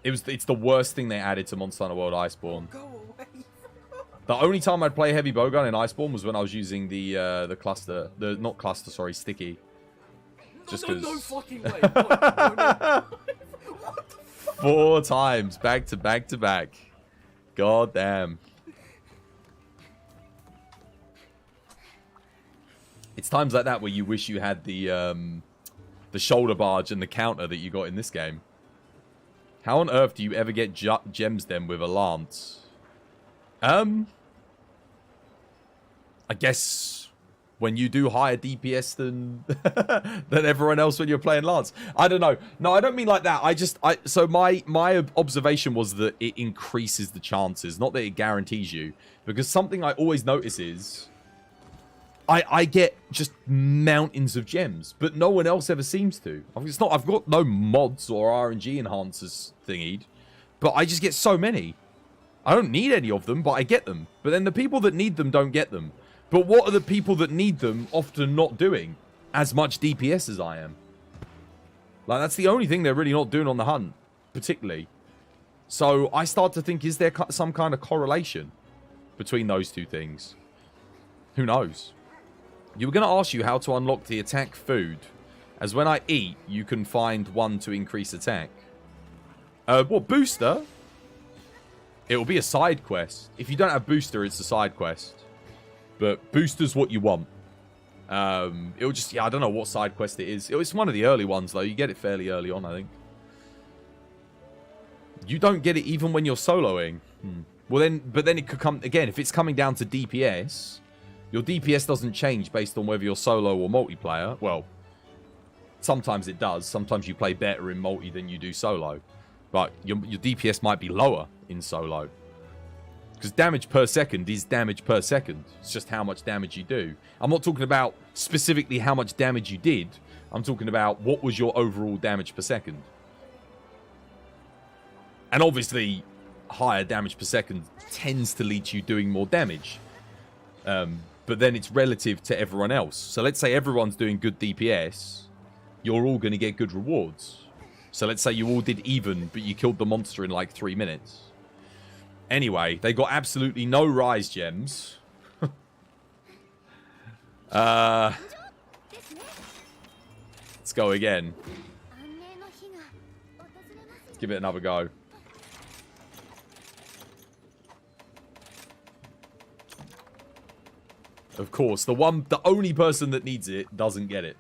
it's the worst thing they added to Monster Hunter World Iceborne. The only time I'd play heavy bowgun in Iceborne was when I was using the cluster, not cluster, sorry, sticky. Just because. No fucking way. No. 4 times back to back to back. God damn. It's times like that where you wish you had the shoulder barge and the counter that you got in this game. How on earth do you ever get gems then with a lance? I guess when you do higher DPS than than everyone else when you're playing lance. I don't know. No, I don't mean like that. So my observation was that it increases the chances, not that it guarantees you. Because something I always notice is I get just mountains of gems, but no one else ever seems to. I've got no mods or RNG enhancers thingied, but I just get so many. I don't need any of them, but I get them. But then the people that need them don't get them. But what are the people that need them often not doing? As much DPS as I am. Like, that's the only thing they're really not doing on the hunt, particularly. So I start to think, is there some kind of correlation between those two things? Who knows? You were going to ask you how to unlock the attack food. As when I eat, you can find one to increase attack. What, booster? It will be a side quest. If you don't have booster, it's a side quest. But booster's what you want. It'll just, yeah, I don't know what side quest it is. It's one of the early ones, though. You get it fairly early on, I think. You don't get it even when you're soloing. Well, but then it could come, again, if it's coming down to DPS, your DPS doesn't change based on whether you're solo or multiplayer. Well, sometimes it does. Sometimes you play better in multi than you do solo. But your DPS might be lower in solo. Because damage per second is damage per second. It's just how much damage you do. I'm not talking about specifically how much damage you did. I'm talking about what was your overall damage per second. And obviously, higher damage per second tends to lead to you doing more damage. But then it's relative to everyone else. So let's say everyone's doing good DPS. You're all going to get good rewards. So let's say you all did even, but you killed the monster in like 3 minutes. Anyway, they got absolutely no rise gems. Let's go again. Let's give it another go. Of course, the only person that needs it doesn't get it.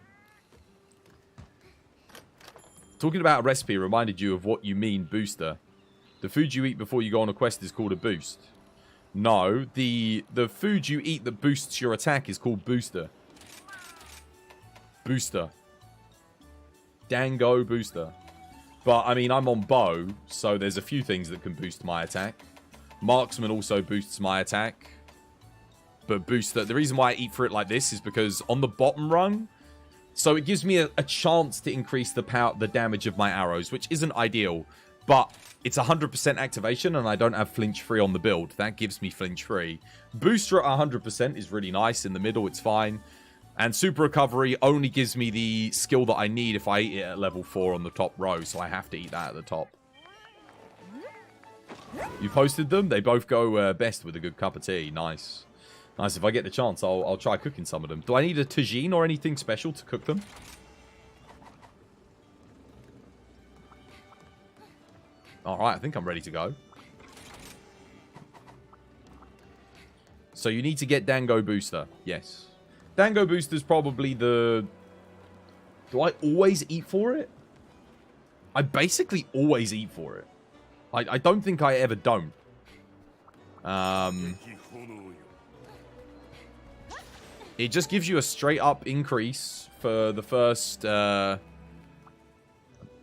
Talking about a recipe reminded you of what you mean, booster. The food you eat before you go on a quest is called a boost. No, the food you eat that boosts your attack is called booster. Booster. Dango booster. But, I mean, I'm on bow, so there's a few things that can boost my attack. Marksman also boosts my attack. But booster, the reason why I eat for it like this is because on the bottom rung, so it gives me a chance to increase the damage of my arrows, which isn't ideal. But it's 100% activation, and I don't have flinch free on the build. That gives me flinch free. Booster at 100% is really nice. In the middle, it's fine. And super recovery only gives me the skill that I need if I eat it at level 4 on the top row. So I have to eat that at the top. You posted them? They both go best with a good cup of tea. Nice. Nice. If I get the chance, I'll try cooking some of them. Do I need a tagine or anything special to cook them? Alright, I think I'm ready to go. So you need to get Dango Booster. Yes. Dango Booster is probably the... Do I always eat for it? I basically always eat for it. I don't think I ever don't. It just gives you a straight up increase for the first...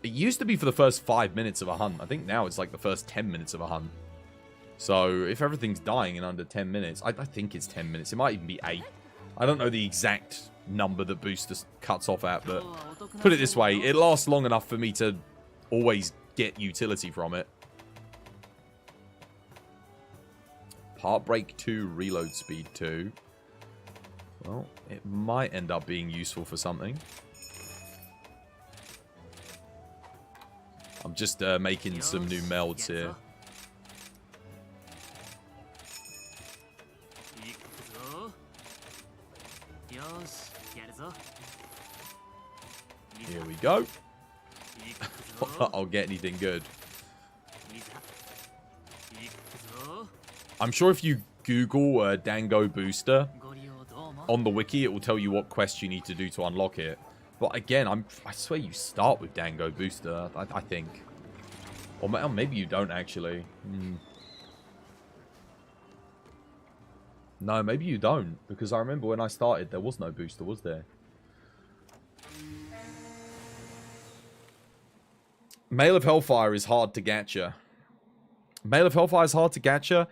It used to be for the first 5 minutes of a hunt. I think now it's like the first 10 minutes of a hunt. So if everything's dying in under 10 minutes... I think it's 10 minutes. It might even be 8. I don't know the exact number that Booster cuts off at, but... Put it this way, it lasts long enough for me to always get utility from it. Part break 2, reload speed 2. Well, it might end up being useful for something. I'm just making some new melds here. Here we go. I'll get anything good. I'm sure if you Google Dango Booster on the wiki, it will tell you what quest you need to do to unlock it. But again, I swear you start with Dango Booster, I think. Or maybe you don't actually. No, maybe you don't. Because I remember when I started, there was no booster, was there? Mail of Hellfire is hard to gacha. Mail of Hellfire is hard to gacha.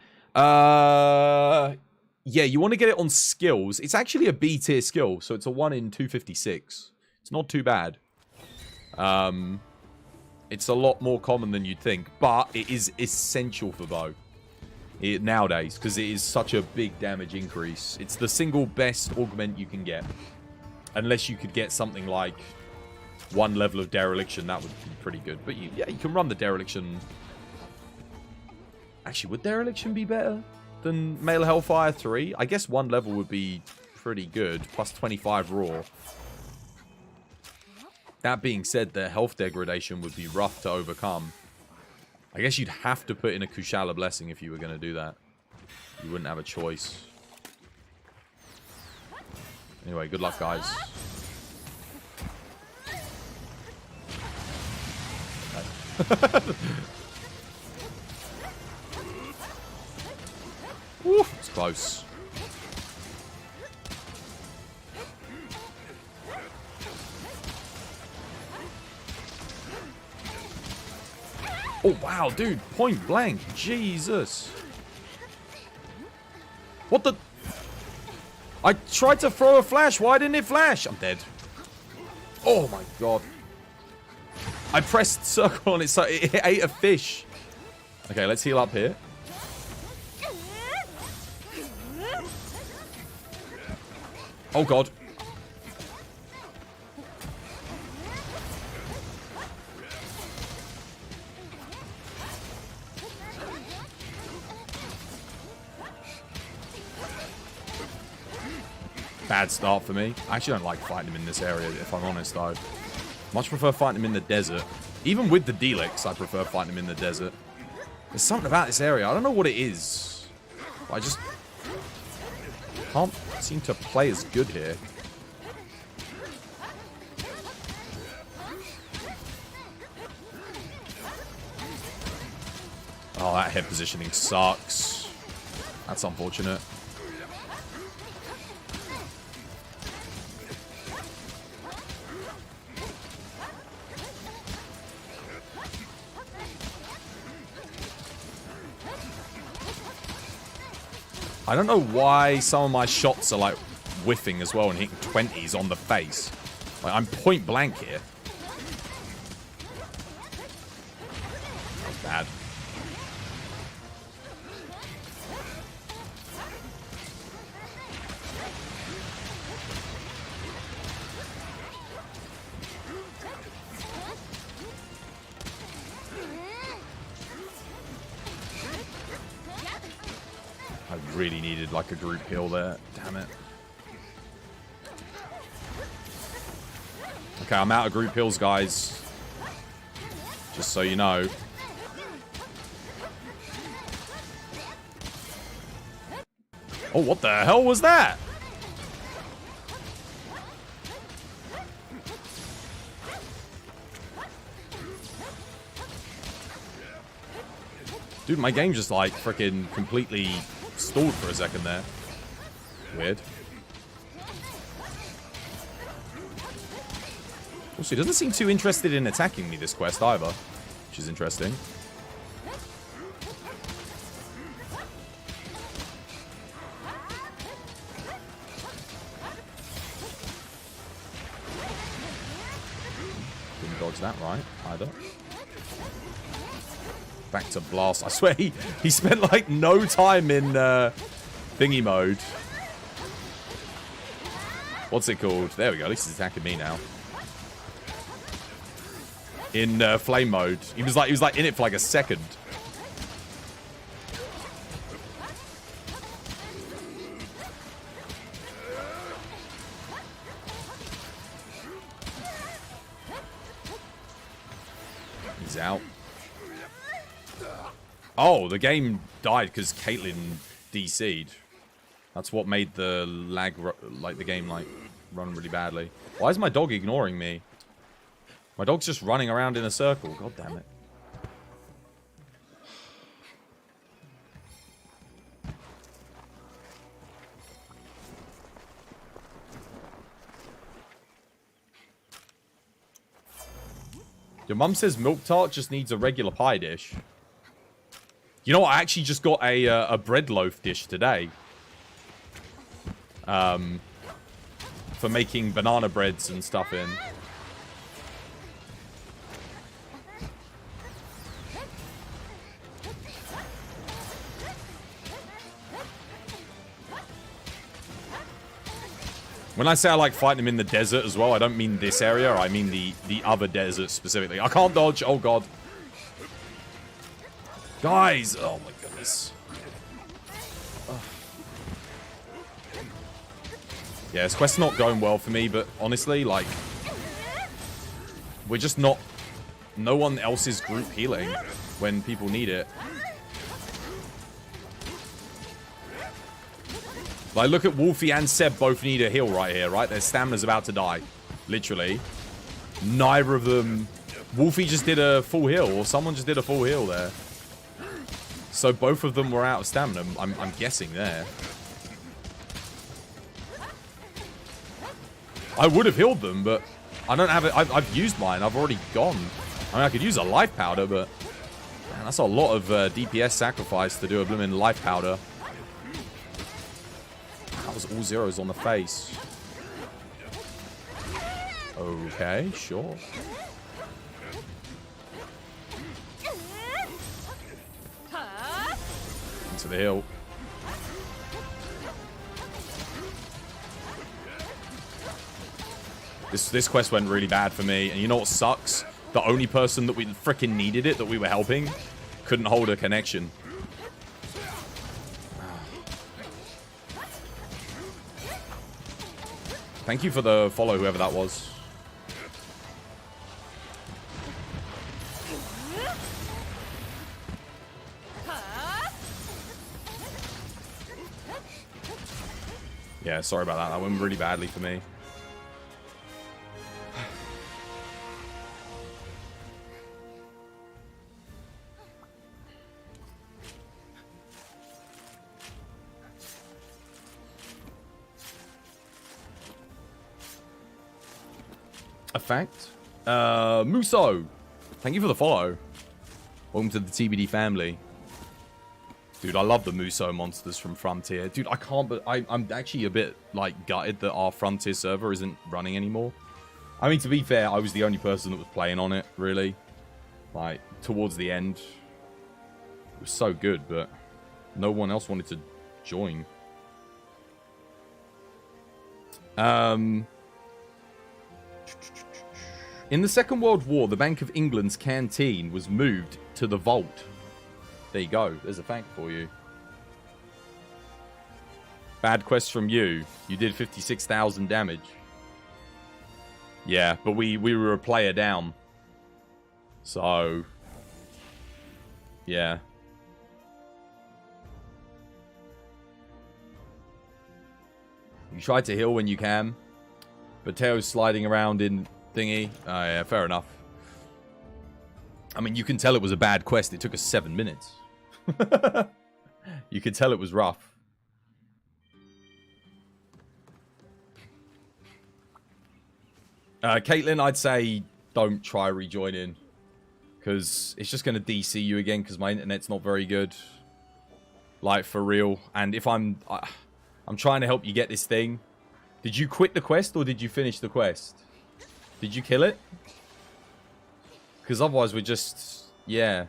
Yeah, you want to get it on skills. It's actually a B tier skill, so it's a 1 in 256. It's not too bad. It's a lot more common than you'd think, but it is essential for bow nowadays because it is such a big damage increase. It's the single best augment you can get, unless you could get something like 1 level of dereliction. That would be pretty good. But yeah, you can run the dereliction. Actually, would dereliction be better than Mail of Hellfire 3? I guess 1 level would be pretty good, plus 25 raw. That being said, the health degradation would be rough to overcome. I guess you'd have to put in a Kushala Blessing if you were going to do that. You wouldn't have a choice. Anyway, good luck, guys. Woo, it's close. Oh, wow, dude. Point blank. Jesus. What the? I tried to throw a flash. Why didn't it flash? I'm dead. Oh my god. I pressed circle on it so it ate a fish. Okay, let's heal up here. Oh god. Bad start for me. I actually don't like fighting him in this area, if I'm honest, though. Much prefer fighting him in the desert. Even with the Delix, I prefer fighting him in the desert. There's something about this area. I don't know what it is. I just can't seem to play as good here. Oh, that head positioning sucks. That's unfortunate. I don't know why some of my shots are like whiffing as well and hitting 20s on the face. Like, I'm point blank here. That's bad. I really needed like a group heal there. Damn it. Okay, I'm out of group heals, guys. Just so you know. Oh, what the hell was that? Dude, my game just like freaking completely stalled for a second there. Weird. Also, he doesn't seem too interested in attacking me this quest either, which is interesting. Didn't dodge that right, either. Back to blast. I swear he spent like no time in thingy mode. What's it called? There we go. At least he's attacking me now. In flame mode. He was like in it for like a second. He's out. Oh, the game died because Caitlyn DC'd. That's what made the lag, like the game, like run really badly. Why is my dog ignoring me? My dog's just running around in a circle. God damn it. Your mum says milk tart just needs a regular pie dish. You know what? I actually just got a bread loaf dish today. For making banana breads and stuff in. When I say I like fighting him in the desert as well, I don't mean this area. I mean the other desert specifically. I can't dodge. Oh, God. Guys. Oh, my goodness. Oh. Yeah, this quest's not going well for me, but honestly, like, we're just not... No one else is group healing when people need it. Like, look at Wolfie and Seb both need a heal right here, right? Their stamina's about to die. Literally. Neither of them... Wolfie just did a full heal, or someone just did a full heal there. So both of them were out of stamina, I'm guessing there. I would have healed them, but I don't have it. I've used mine. I've already gone. I mean, I could use a life powder, but... Man, that's a lot of DPS sacrifice to do a blooming life powder. has all zeros on the face. Okay, sure. Into the hill. This quest went really bad for me, and you know what sucks? The only person that we freaking needed it, that we were helping, couldn't hold a connection. Thank you for the follow, whoever that was. Yeah, sorry about that. That went really badly for me. A fact? Muso! Thank you for the follow. Welcome to the TBD family. Dude, I love the Muso monsters from Frontier. Dude, I can't, but I'm actually a bit, like, gutted that our Frontier server isn't running anymore. I mean, to be fair, I was the only person that was playing on it, really. Like, towards the end. It was so good, but no one else wanted to join. In the Second World War, the Bank of England's canteen was moved to the vault. There you go. There's a fact for you. Bad quest from you. You did 56,000 damage. Yeah, but we were a player down. So, yeah. You try to heal when you can. But Teo's sliding around in thingy. Oh, yeah, fair enough. I mean, you can tell it was a bad quest. It took us 7 minutes. You could tell it was rough. Caitlin, I'd say don't try rejoining. Because it's just going to DC you again because my internet's not very good. Like, for real. And if I'm trying to help you get this thing. Did you quit the quest or did you finish the quest? Did you kill it? Because otherwise we're just... Yeah.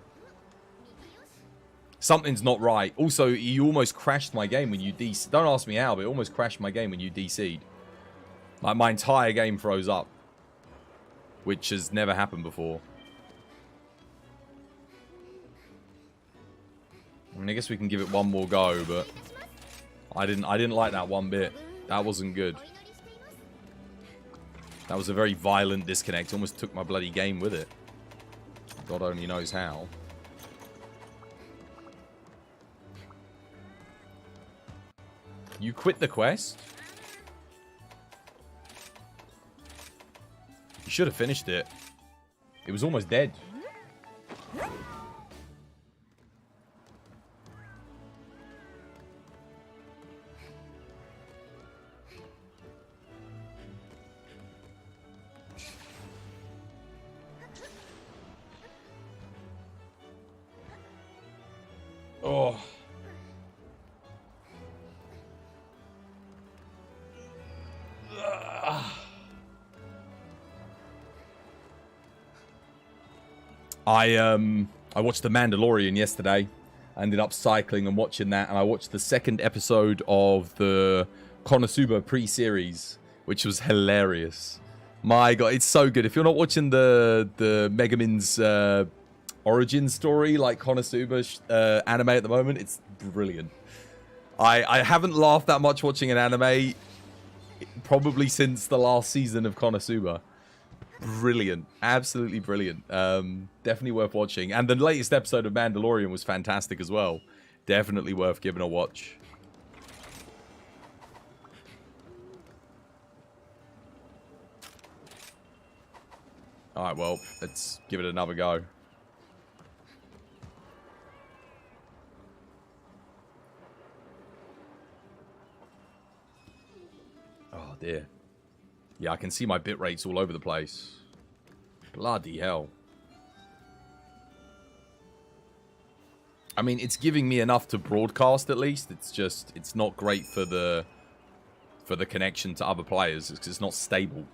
Something's not right. Also, you almost crashed my game when you DC'd. Don't ask me how, but it almost crashed my game when you DC'd. Like, my entire game froze up. Which has never happened before. I mean, I guess we can give it one more go, but... I didn't like that one bit. That wasn't good. That was a very violent disconnect. Almost took my bloody game with it. God only knows how. You quit the quest? You should have finished it. It was almost dead. Oh. I watched The Mandalorian yesterday. I ended up cycling and watching that, and I watched the second episode of the Konosuba pre-series, which was hilarious. My God, it's so good. If you're not watching the Megumin's origin story, like Konosuba anime at the moment, it's brilliant. I haven't laughed that much watching an anime probably since the last season of Konosuba. Brilliant. Absolutely brilliant. Definitely worth watching. And the latest episode of Mandalorian was fantastic as well. Definitely worth giving a watch. Alright, well, let's give it another go. Oh, dear. Yeah, I can see my bit rates all over the place. Bloody hell. I mean, it's giving me enough to broadcast at least. It's just, it's not great for the for the connection to other players because it's not stable.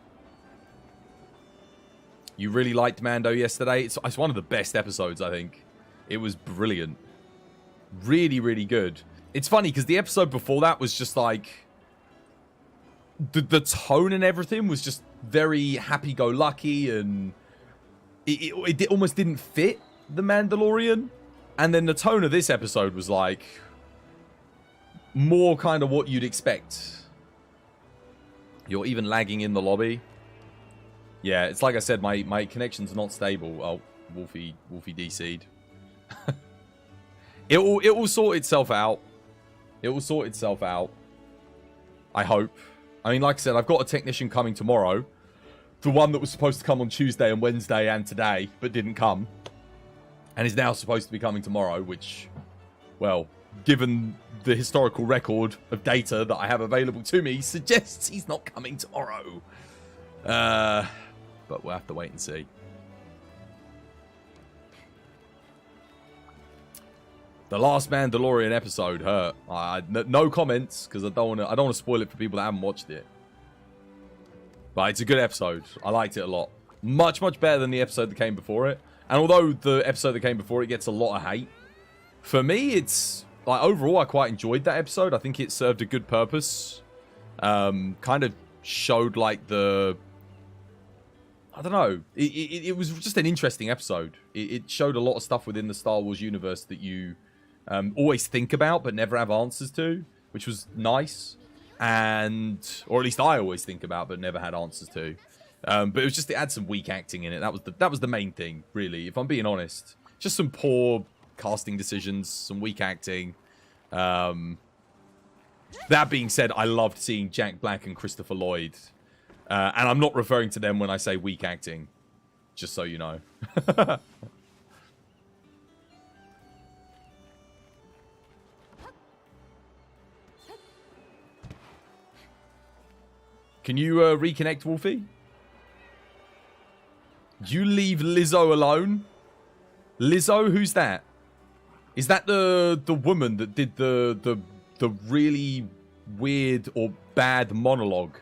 You really liked Mando yesterday? It's one of the best episodes, I think. It was brilliant. Really, really good. It's funny because the episode before that was just like... The tone and everything was just very happy-go-lucky, and it almost didn't fit The Mandalorian. And then the tone of this episode was like... more kind of what you'd expect. You're even lagging in the lobby. Yeah, it's like I said, my connection's not stable. Oh, Wolfie DC'd. It will sort itself out. It will sort itself out. I hope. I mean, like I said, I've got a technician coming tomorrow. The one that was supposed to come on Tuesday and Wednesday and today, but didn't come. And is now supposed to be coming tomorrow, which, well, given the historical record of data that I have available to me, suggests he's not coming tomorrow. But we'll have to wait and see. The last Mandalorian episode hurt. No comments because I don't want to spoil it for people that haven't watched it. But it's a good episode. I liked it a lot. Much better than the episode that came before it. And although the episode that came before it gets a lot of hate, for me it's like overall I quite enjoyed that episode. I think it served a good purpose. Kind of showed like the... I don't know. It was just an interesting episode. It showed a lot of stuff within the Star Wars universe that you always think about but never have answers to, which was nice. And, or at least I always think about but never had answers to. But it was just, it had some weak acting in it. That was the main thing, really, if I'm being honest. Just some poor casting decisions, some weak acting. That being said, I loved seeing Jack Black and Christopher Lloyd. And I'm not referring to them when I say weak acting. Just so you know. Can you reconnect, Wolfie? You leave Lizzo alone? Lizzo? Who's that? Is that the woman that did the really weird or bad monologue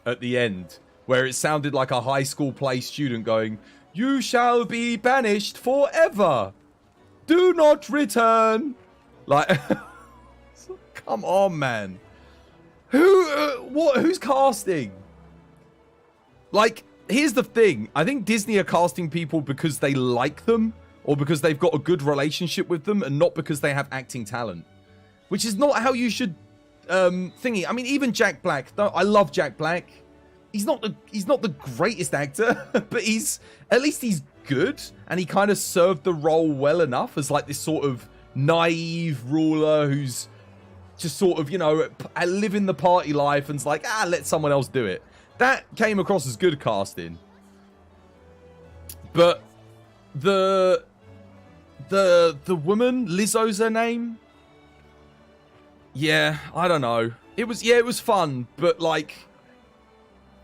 at the end, where it sounded like a high school play student going, "You shall be banished forever. Do not return." Like, come on, man. Who's casting? Like, here's the thing. I think Disney are casting people because they like them or because they've got a good relationship with them and not because they have acting talent, which is not how you should thingy. I mean, even Jack Black. I love Jack Black. He's not the greatest actor, but at least he's good, and he kind of served the role well enough as like this sort of naive ruler who's just sort of, you know, living the party life and's like, let someone else do it. That came across as good casting. But the woman, Lizzo's her name? Yeah, I don't know. It was fun, but like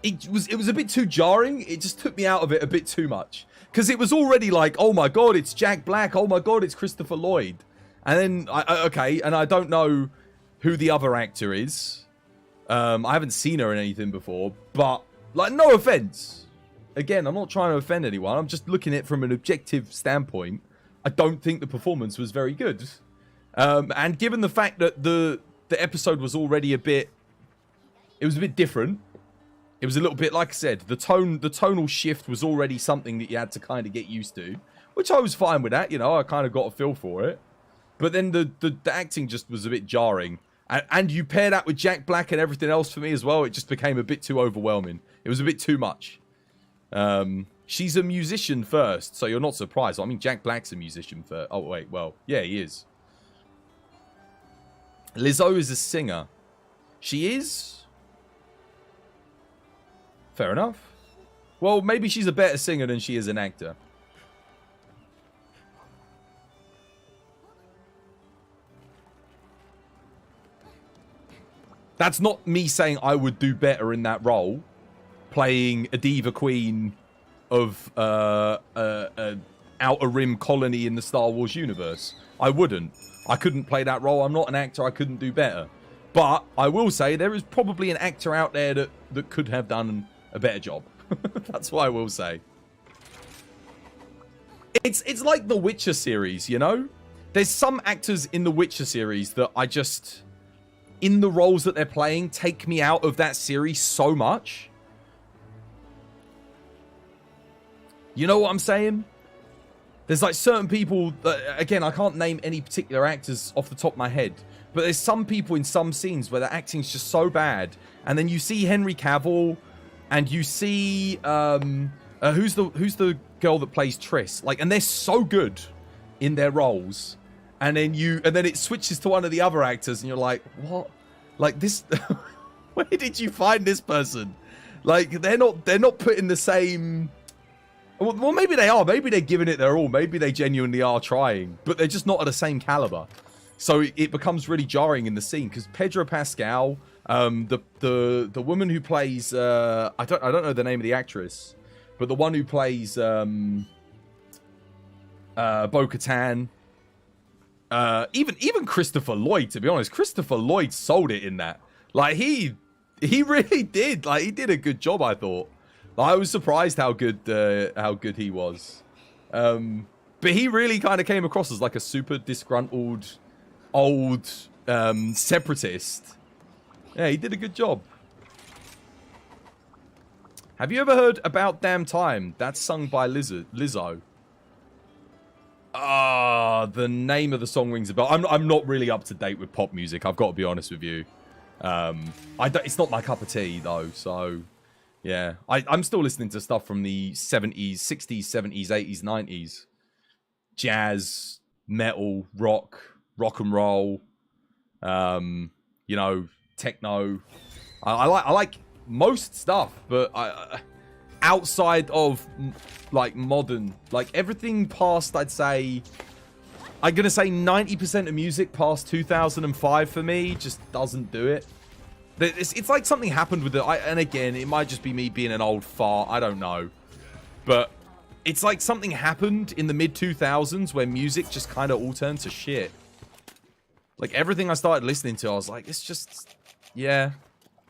it was a bit too jarring. It just took me out of it a bit too much. Because it was already like, oh my god, it's Jack Black. Oh my god, it's Christopher Lloyd. And then, okay, and I don't know who the other actor is. I haven't seen her in anything before. But, like, no offense. Again, I'm not trying to offend anyone. I'm just looking at it from an objective standpoint. I don't think the performance was very good. And given the fact that the episode was already it was a bit different. It was a little bit, like I said, the tonal shift was already something that you had to kind of get used to, which I was fine with that. You know, I kind of got a feel for it. But then the acting just was a bit jarring. And you pair that with Jack Black and everything else for me as well. It just became a bit too overwhelming. It was a bit too much. She's a musician first, so you're not surprised. I mean, Jack Black's a musician first. Oh, wait, well, yeah, he is. Lizzo is a singer. She is? Fair enough. Well, maybe she's a better singer than she is an actor. That's not me saying I would do better in that role, playing a diva queen of an Outer Rim colony in the Star Wars universe. I wouldn't. I couldn't play that role. I'm not an actor. I couldn't do better. But I will say there is probably an actor out there that could have done a better job. That's what I will say. It's like the Witcher series, you know? There's some actors in the Witcher series that I just, in the roles that they're playing, take me out of that series so much. You know what I'm saying? There's like certain people that, again, I can't name any particular actors off the top of my head, but there's some people in some scenes where the acting's just so bad. And then you see Henry Cavill and you see, who's the girl that plays Triss? Like, and they're so good in their roles. And then it switches to one of the other actors and you're like, what? Like this, where did you find this person? Like, they're not putting the same... Well, maybe they are. Maybe they're giving it their all. Maybe they genuinely are trying, but they're just not at the same caliber. So it becomes really jarring in the scene because Pedro Pascal, the woman who plays, I don't know the name of the actress, but the one who plays Bo-Katan, even Christopher Lloyd. To be honest, Christopher Lloyd sold it in that. Like he really did. Like he did a good job, I thought. I was surprised how good he was, but he really kind of came across as like a super disgruntled old separatist. Yeah, he did a good job. Have you ever heard About Damn Time? That's sung by Lizzo. The name of the song rings a bell. I'm not really up to date with pop music. I've got to be honest with you. It's not my cup of tea though, so. Yeah, I'm still listening to stuff from the 70s, 60s, 70s, 80s, 90s. Jazz, metal, rock and roll, you know, techno. I like most stuff, but outside of like modern, like everything past, I'm gonna say 90% of music past 2005 for me just doesn't do it. It's like something happened with it, and again, it might just be me being an old fart, I don't know. But it's like something happened in the mid-2000s where music just kind of all turned to shit. Like, everything I started listening to, I was like, it's just... Yeah.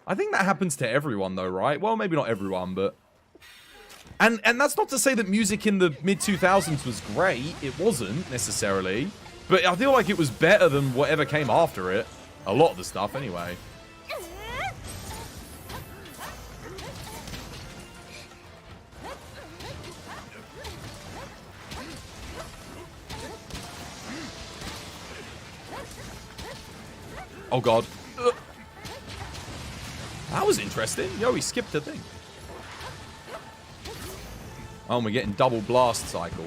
I think that happens to everyone, though, right? Well, maybe not everyone, but... And that's not to say that music in the mid-2000s was great. It wasn't, necessarily. But I feel like it was better than whatever came after it. A lot of the stuff, anyway. Oh, God. That was interesting. Yo, he skipped a thing. Oh, and we're getting double blast cycle.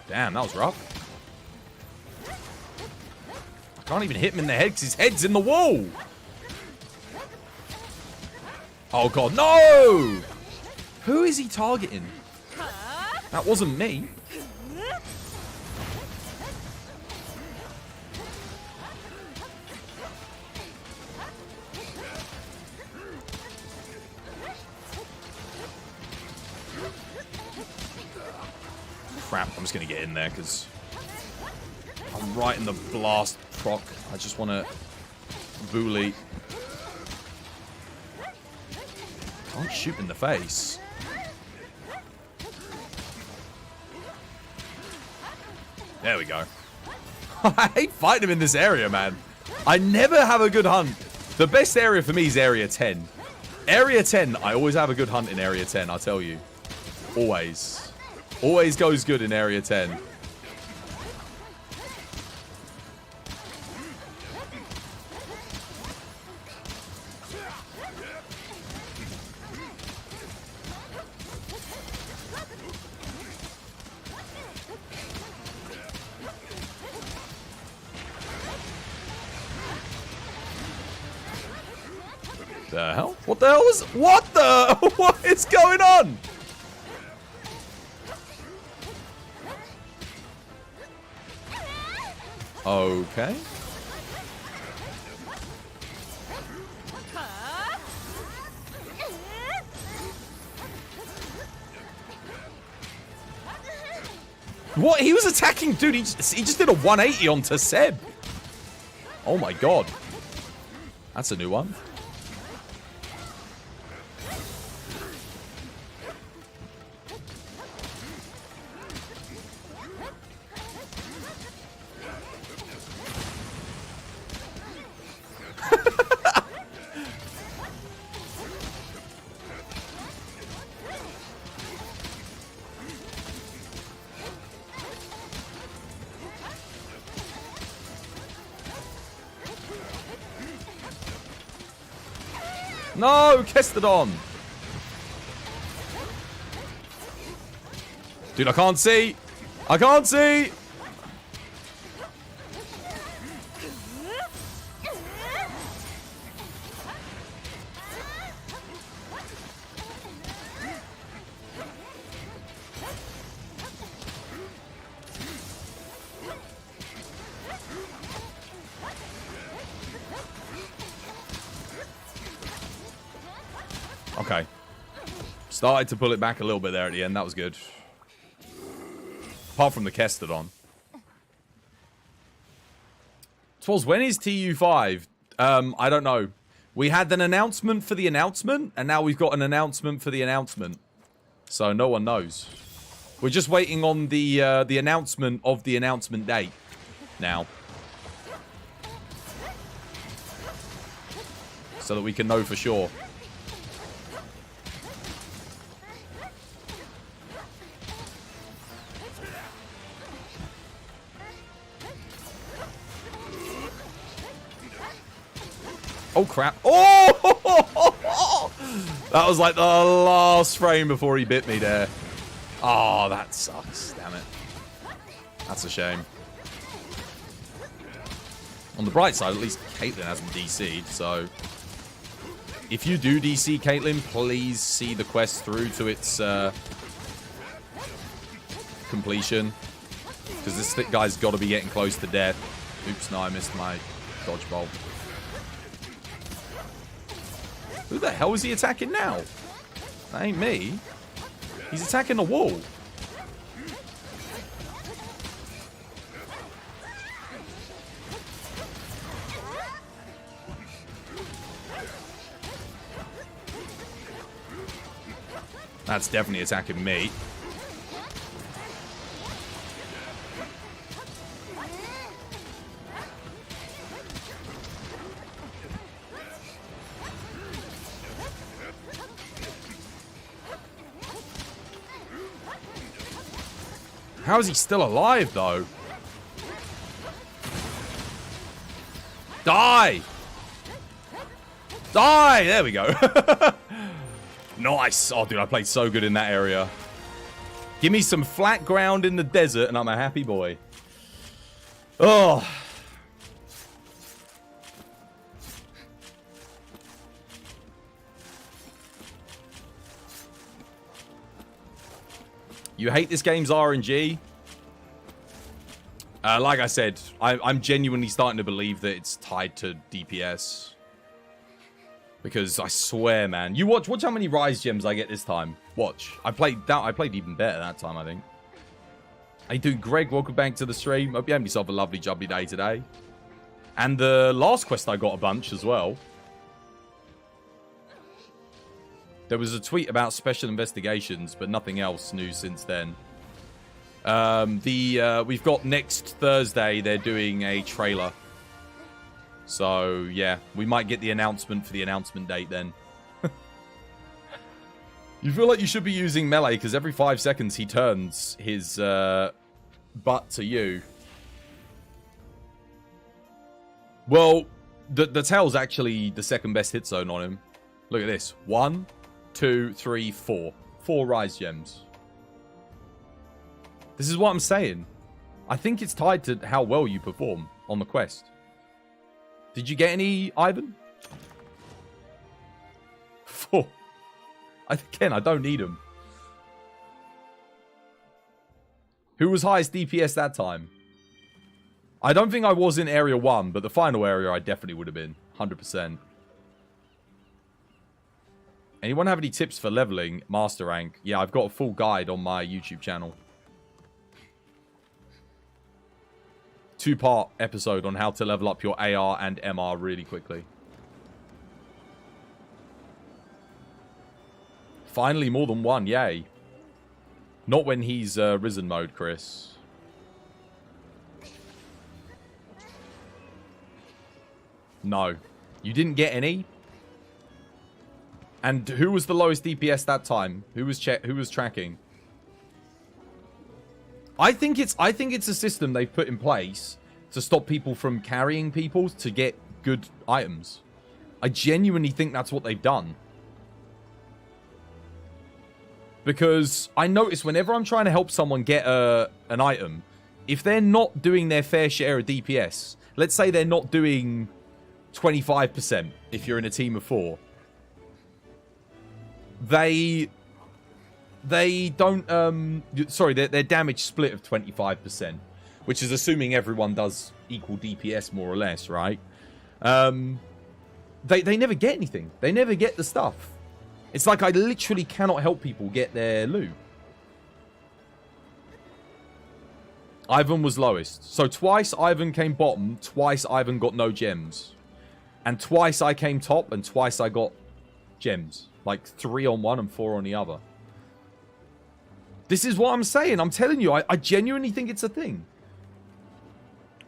Damn, that was rough. I can't even hit him in the head because his head's in the wall. Oh, God. No! Who is he targeting? That wasn't me. Crap, I'm just going to get in there because I'm right in the blast proc. I just want to bully. Can't shoot in the face. There we go. I hate fighting him in this area, man. I never have a good hunt. The best area for me is Area 10. Area 10, I always have a good hunt in Area 10, I'll tell you. Always. Always goes good in Area 10. The hell? What the hell was... What the... What is going on? Okay. What? He was attacking, dude. He just did a 180 onto Seb. Oh my god. That's a new one. No, Kestodon. Dude, I can't see. I can't see. Okay. Started to pull it back a little bit there at the end. That was good. Apart from the Kestodon. Twells, when is TU5? I don't know. We had an announcement for the announcement, and now we've got an announcement for the announcement. So no one knows. We're just waiting on the announcement of the announcement date now. So that we can know for sure. Oh, crap. Oh! That was like the last frame before he bit me there. Oh, that sucks. Damn it. That's a shame. On the bright side, at least Caitlyn hasn't DC'd, so... If you do DC Caitlyn, please see the quest through to its completion. Because this guy's got to be getting close to death. Oops, no, I missed my dodgeball. Who the hell is he attacking now? That ain't me. He's attacking the wall. That's definitely attacking me. How is he still alive, though? Die! Die! There we go. Nice. Oh, dude, I played so good in that area. Give me some flat ground in the desert, and I'm a happy boy. Oh. You hate this game's RNG? Like I said, I'm genuinely starting to believe that it's tied to DPS. Because I swear, man. You watch how many Rise gems I get this time. Watch. I played even better that time, I think. How you doing, Greg? Welcome back to the stream. Hope you have yourself a lovely, jubbly day today. And the last quest I got a bunch as well. There was a tweet about special investigations, but nothing else new since then. We've got next Thursday, they're doing a trailer. So, yeah, we might get the announcement for the announcement date then. You feel like you should be using melee, because every 5 seconds he turns his butt to you. Well, the tail's actually the second best hit zone on him. Look at this. 1, 2, 3, 4. 4 Rise gems. This is what I'm saying. I think it's tied to how well you perform on the quest. Did you get any, Ivan? 4. Again, I don't need them. Who was highest DPS that time? I don't think I was in Area 1, but the final area I definitely would have been. 100%. Anyone have any tips for leveling Master Rank? Yeah, I've got a full guide on my YouTube channel. 2-part episode on how to level up your AR and MR really quickly. Finally, more than one. Yay. Not when he's Risen mode, Chris. No. You didn't get any? And who was the lowest DPS that time? Who was tracking? I think it's a system they've put in place to stop people from carrying people to get good items. I genuinely think that's what they've done. Because I notice whenever I'm trying to help someone get an item, if they're not doing their fair share of DPS, let's say they're not doing 25% if you're in a team of 4, they don't, sorry, their damage split of 25%, which is assuming everyone does equal DPS more or less, right? They never get anything. They never get the stuff. It's like I literally cannot help people get their loot. Ivan was lowest. So twice Ivan came bottom, twice Ivan got no gems. And twice I came top, and twice I got gems. Like 3 on one and 4 on the other. This is what I'm saying. I'm telling you, I genuinely think it's a thing.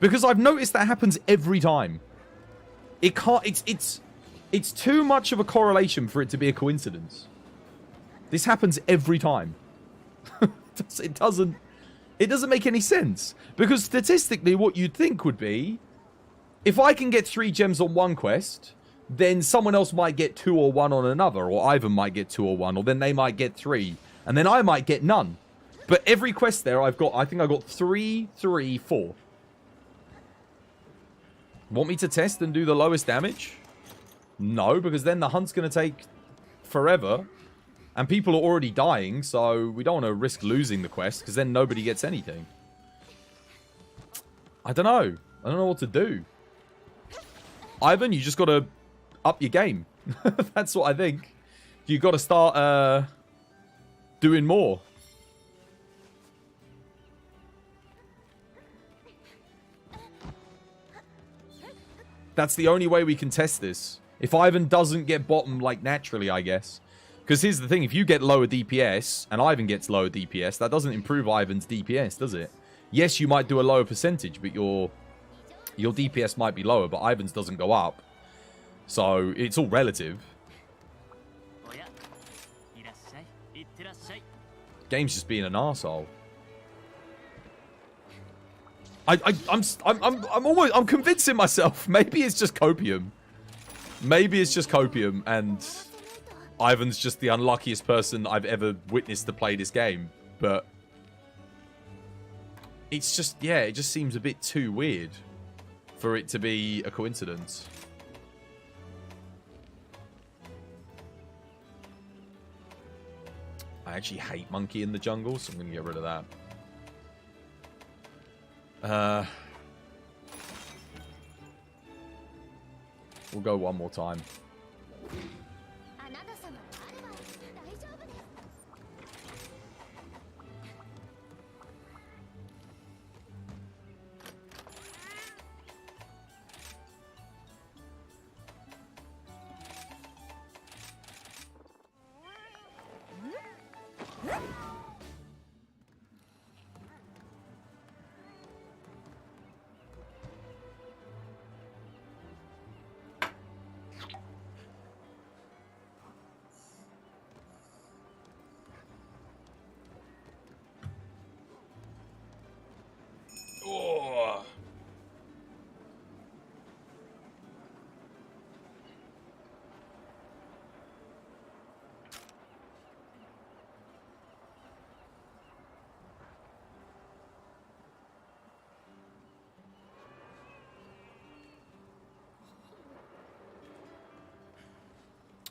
Because I've noticed that happens every time. It can't, it's too much of a correlation for it to be a coincidence. This happens every time. It doesn't make any sense. Because statistically, what you'd think would be, if I can get 3 gems on one quest, then someone else might get 2 or 1 on another, or Ivan might get 2 or 1, or then they might get 3, and then I might get none. But every quest there, I think I got 3, 3, 4. Want me to test and do the lowest damage? No, because then the hunt's going to take forever. And people are already dying, so we don't want to risk losing the quest, because then nobody gets anything. I don't know. I don't know what to do. Ivan, you just got to up your game. That's what I think. You got to start doing more. That's the only way we can test this. If Ivan doesn't get bottom, like, naturally, I guess. Because here's the thing. If you get lower DPS, and Ivan gets lower DPS, that doesn't improve Ivan's DPS, does it? Yes, you might do a lower percentage, but your DPS might be lower, but Ivan's doesn't go up. So, it's all relative. Game's just being an arsehole. I'm convincing myself. Maybe it's just copium. Maybe it's just copium, and Ivan's just the unluckiest person I've ever witnessed to play this game. But it's just, yeah, it just seems a bit too weird for it to be a coincidence. I actually hate Monkey in the Jungle, so I'm going to get rid of that. We'll go one more time.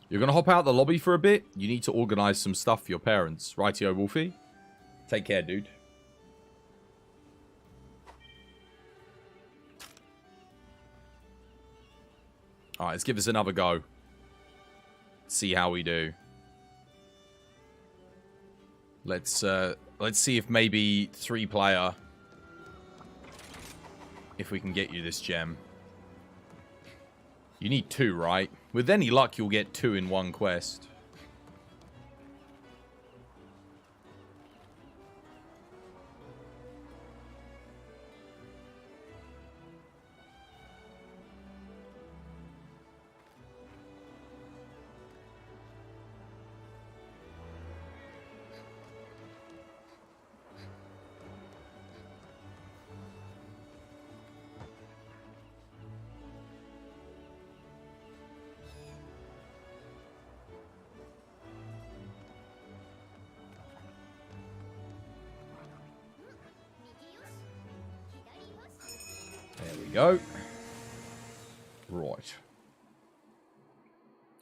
You're going to hop out the lobby for a bit? You need to organize some stuff for your parents. Rightio, Wolfie? Take care, dude. Alright, let's give this another go. See how we do. Let's see if maybe 3-player if we can get you this gem. You need 2, right? With any luck, you'll get 2 in one quest. There we go. Right.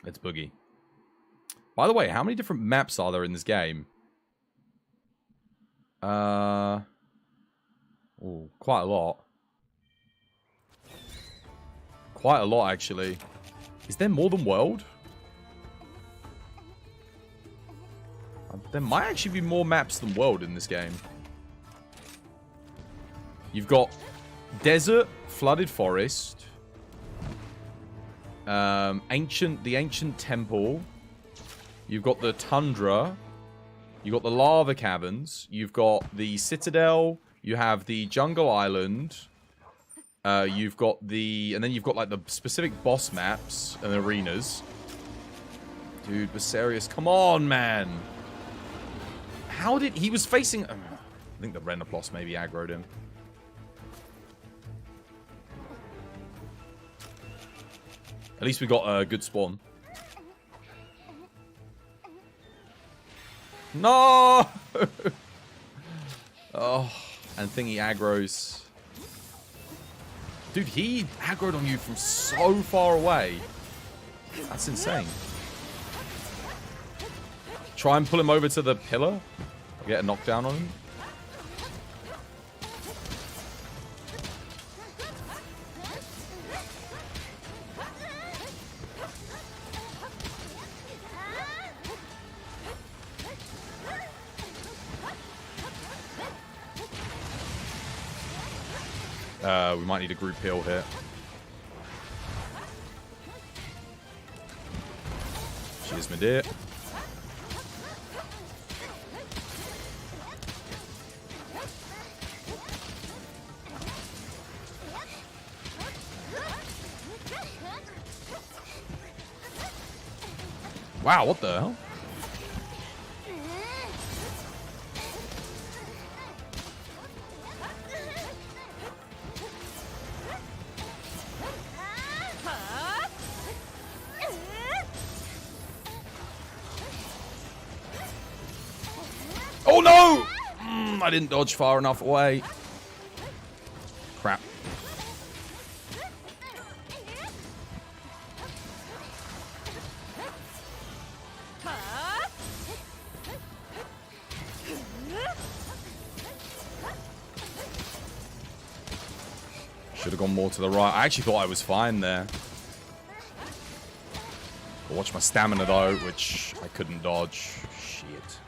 Let's boogie. By the way, how many different maps are there in this game? Oh, quite a lot. Quite a lot, actually. Is there more than World? There might actually be more maps than World in this game. You've got Desert, Flooded Forest, the Ancient Temple. You've got the Tundra. You've got the Lava Caverns. You've got the Citadel. You have the Jungle Island. You've got the... And then you've got, like, the specific boss maps and arenas. Dude, Viserius, come on, man. How did... He was facing... I think the Renoplos maybe aggroed him. At least we got a good spawn. No! Oh, and thingy aggroes. Dude, he aggroed on you from so far away. That's insane. Try and pull him over to the pillar. Get a knockdown on him. We might need a group heal here. Cheers, my dear. Wow, what the hell? Oh no! I didn't dodge far enough away. Crap. Should have gone more to the right. I actually thought I was fine there. But watch my stamina though, which I couldn't dodge. Shit.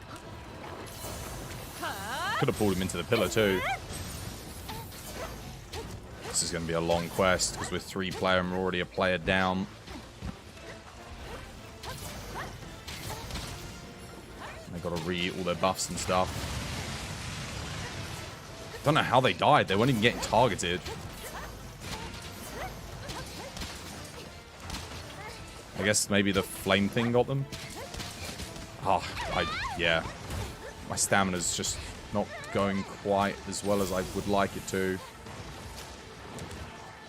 Could have pulled him into the pillar too. This is going to be a long quest because we're 3-player and we're already a player down. They got to re-eat all their buffs and stuff. Don't know how they died. They weren't even getting targeted. I guess maybe the flame thing got them. Oh, yeah. My stamina's just not going quite as well as I would like it to.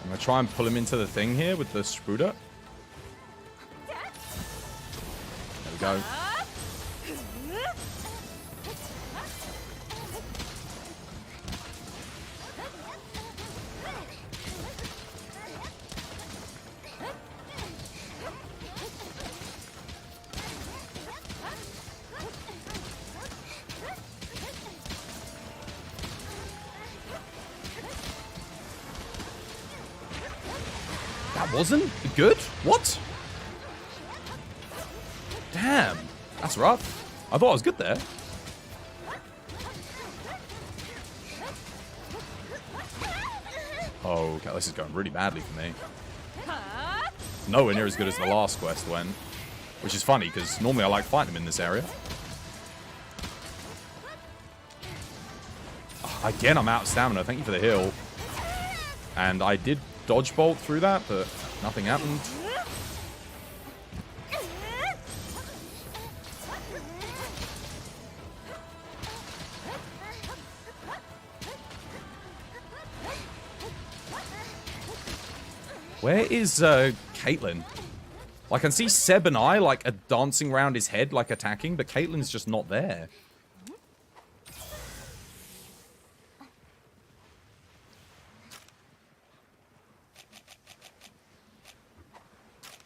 I'm going to try and pull him into the thing here with the Spruder. There we go. That wasn't good? What? Damn. That's rough. I thought I was good there. Oh, okay, this is going really badly for me. Nowhere near as good as the last quest went. Which is funny, because normally I like fighting them in this area. Again, I'm out of stamina. Thank you for the heal. And I did dodge bolt through that, but nothing happened. Where is Caitlyn? Like, I can see Seb and I, like, are dancing around his head, like, attacking, but Caitlyn's just not there.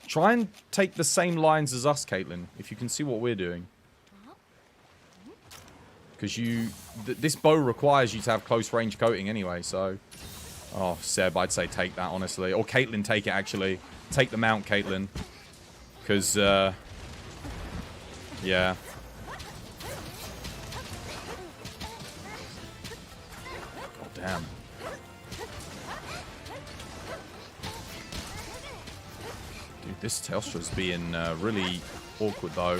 Try and take the same lines as us, Caitlyn, if you can see what we're doing. Because this bow requires you to have close range coating anyway, so... Oh, Seb, I'd say take that, honestly. Or Caitlyn, take it, actually. Take the mount, Caitlyn. Because, yeah. God damn. Dude, this Telstra's being really awkward, though.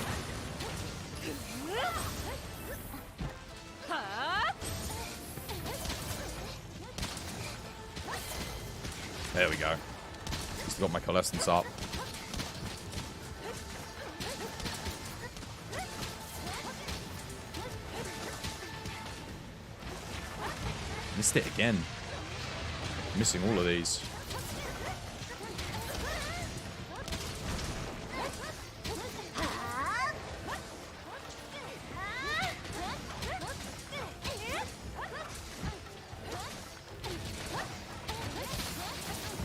There we go. Just got my coalescence up. Missed it again. Missing all of these.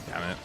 Damn it.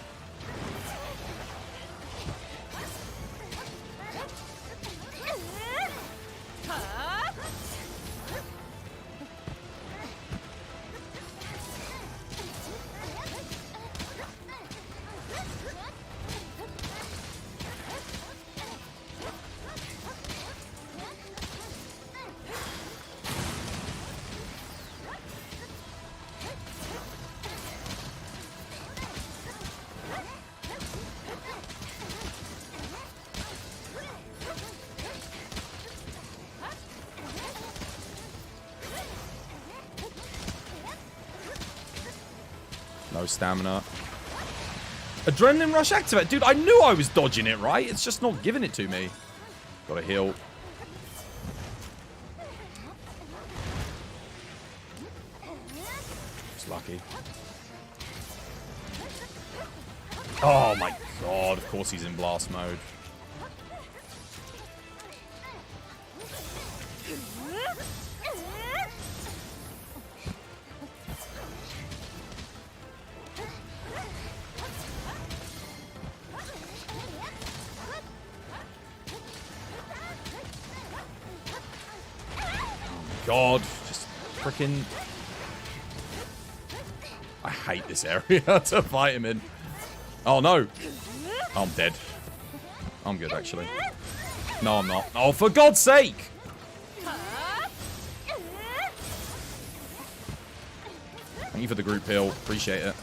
No stamina. Adrenaline rush activate. Dude, I knew I was dodging it, right? It's just not giving it to me. Gotta heal. It's lucky. Oh my god. Of course he's in blast mode. God, just freaking... I hate this area to fight him in. Oh, no. I'm dead. I'm good, actually. No, I'm not. Oh, for God's sake! Thank you for the group heal. Appreciate it.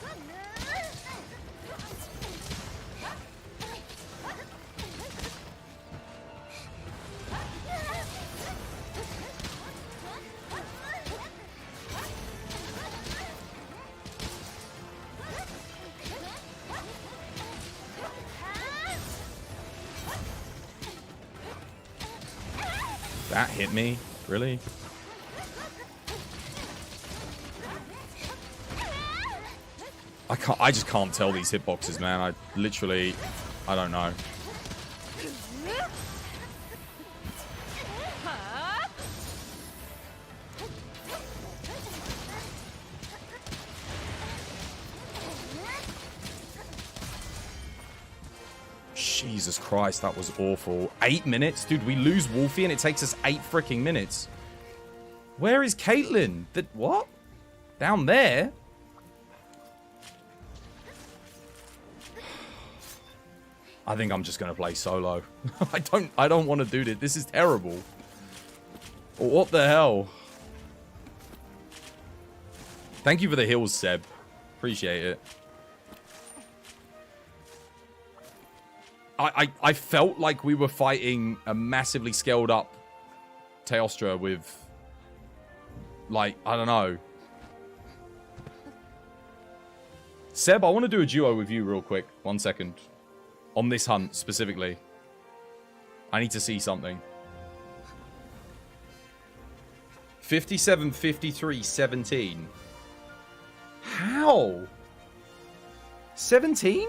That hit me? Really? I just can't tell these hitboxes, man. I don't know. Jesus Christ, that was awful. 8 minutes? Dude, we lose Wolfie and it takes us 8 freaking minutes. Where is Caitlyn? What? Down there? I think I'm just gonna play solo. I don't want to do this. This is terrible. What the hell? Thank you for the heals, Seb. Appreciate it. I felt like we were fighting a massively scaled up Teostra with, like, I don't know. Seb, I want to do a duo with you real quick. 1 second. On this hunt, specifically. I need to see something. 57, 53, 17. How? 17?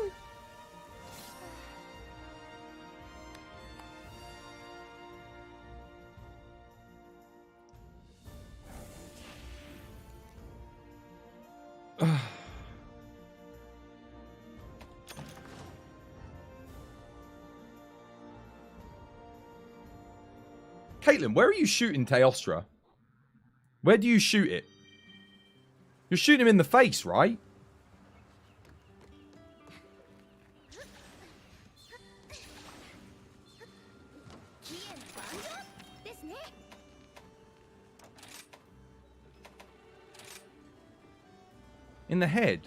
Caitlin, where are you shooting Teostra? Where do you shoot it? You're shooting him in the face, right? In the head.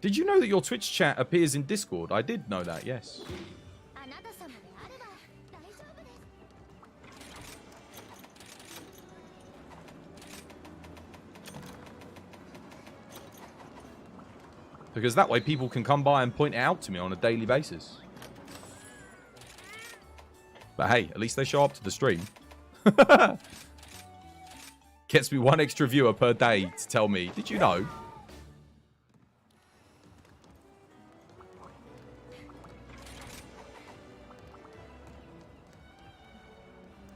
Did you know that your Twitch chat appears in Discord? I did know that, yes. Because that way people can come by and point it out to me on a daily basis. But hey, at least they show up to the stream. Gets me 1 extra viewer per day to tell me, did you know?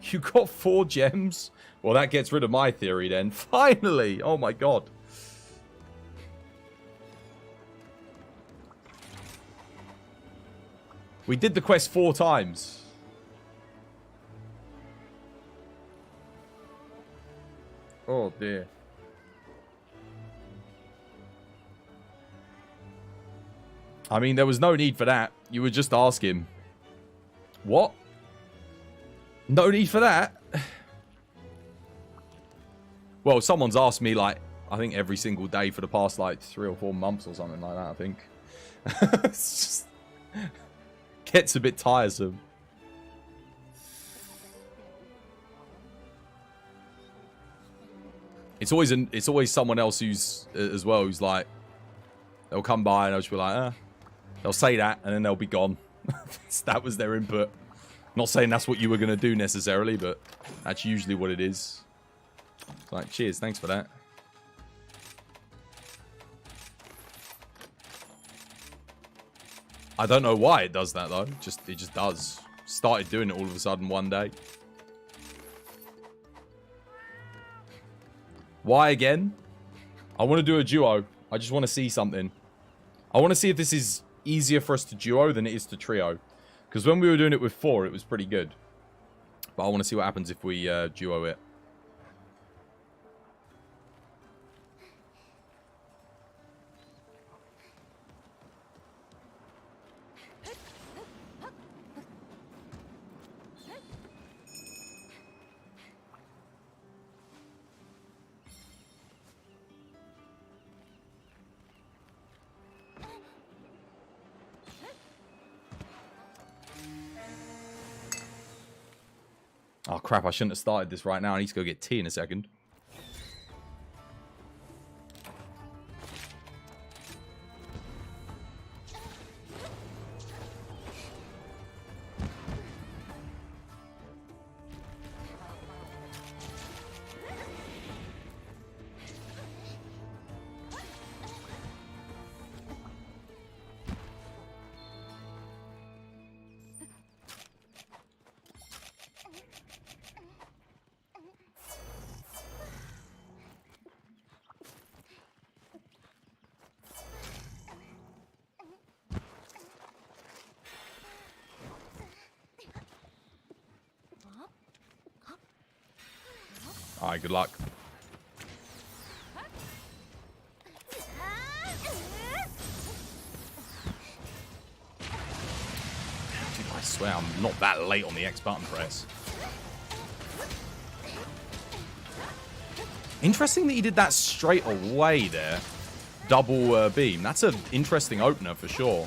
You got 4 gems? Well, that gets rid of my theory then. Finally! Oh my god. We did the quest 4 times. Oh dear. I mean, there was no need for that. You would just ask him. What? No need for that? Well, someone's asked me, like, I think every single day for the past, like, 3 or 4 months or something like that, I think. It's just... gets a bit tiresome. It's always someone else who's as well who's like, they'll come by and they'll just be like, they'll say that and then they'll be gone. That was their input. Not saying that's what you were gonna do necessarily, but that's usually what it is. It's like, cheers, thanks for that. I don't know why it does that though. It just does. Started doing it all of a sudden one day. Why again? I want to do a duo. I just want to see something. I want to see if this is easier for us to duo than it is to trio. Because when we were doing it with 4, it was pretty good. But I want to see what happens if we duo it. Oh crap, I shouldn't have started this right now. I need to go get tea in a second. Alright, good luck. Dude, I swear I'm not that late on the X button press. Interesting that he did that straight away there. Double beam. That's an interesting opener for sure.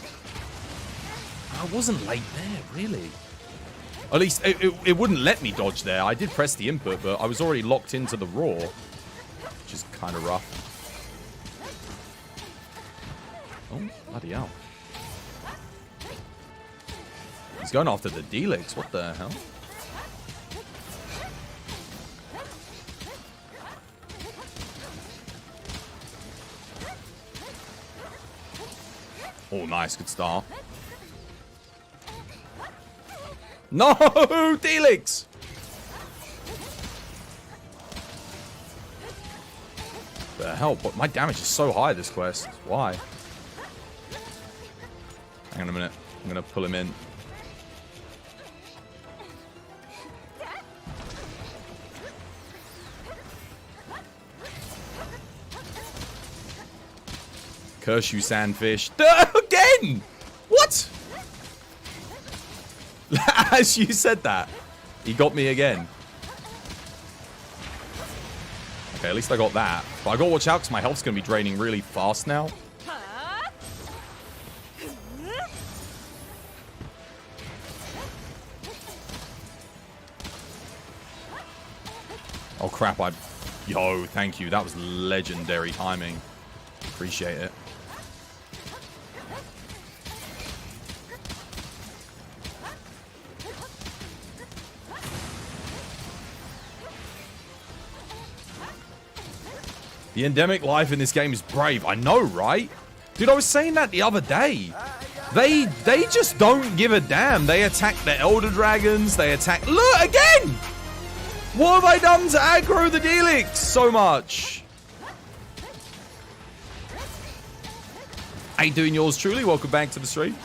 I wasn't late there, really. At least it wouldn't let me dodge there. I did press the input, but I was already locked into the raw, which is kind of rough. Oh, bloody hell. He's going after the Delix. What the hell? Oh, nice. Good start. No! Delix! The hell? But my damage is so high this quest. Why? Hang on a minute. I'm going to pull him in. Curse you, Sandfish. Again! What? As you said that, he got me again. Okay, at least I got that. But I gotta watch out because my health's gonna be draining really fast now. Oh crap, Yo, thank you. That was legendary timing. Appreciate it. The endemic life in this game is brave. I know, right? Dude, I was saying that the other day. They just don't give a damn. They attack the Elder Dragons. They attack... Look, again! What have I done to aggro the Delix so much? How you doing, yours truly? Welcome back to the stream.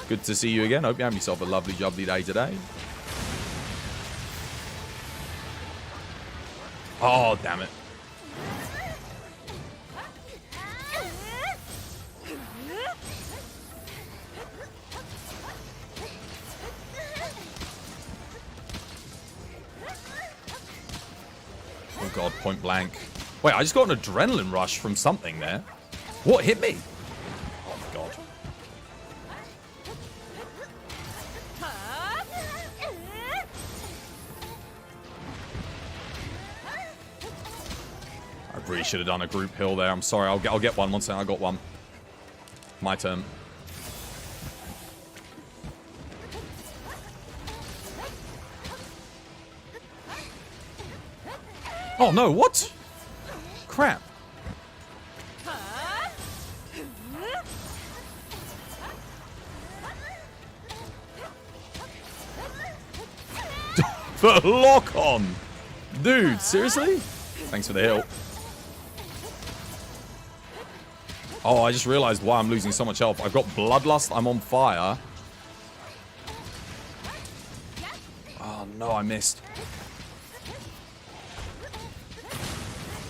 Good to see you again. Hope you have yourself a lovely, jubbly day today. Oh, damn it. Oh god, point blank. Wait, I just got an adrenaline rush from something there. What hit me? Oh my god. I really should have done a group heal there. I'm sorry. I'll get one. One second. I got one. My turn. Oh no! What? Crap. The lock on, dude. Seriously? Thanks for the heal. Oh, I just realized why I'm losing so much health. I've got Bloodlust. I'm on fire. Oh no, I missed.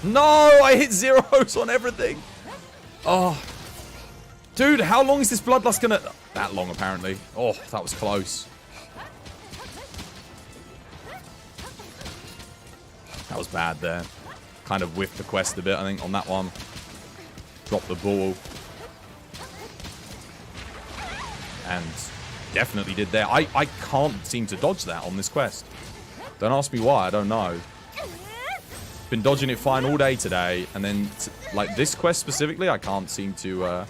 No, I hit zeros on everything. Oh. Dude, how long is this Bloodlust gonna... That long, apparently. Oh, that was close. That was bad there. Kind of whiffed the quest a bit, I think, on that one. Dropped the ball. And definitely did there. I can't seem to dodge that on this quest. Don't ask me why, I don't know. Been dodging it fine all day today, and then like this quest specifically, I can't seem to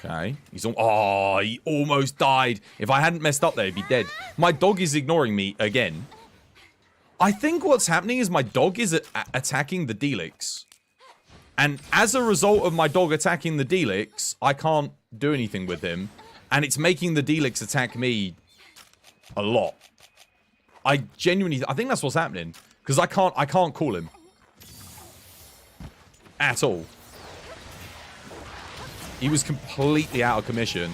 Okay. He's on. Oh, he almost died. If I hadn't messed up there, he'd be dead. My dog is ignoring me again. I think what's happening is my dog is attacking the Delix. And as a result of my dog attacking the Delix, I can't do anything with him. And it's making the Delix attack me a lot. I think that's what's happening. Because I can't call him. At all. He was completely out of commission.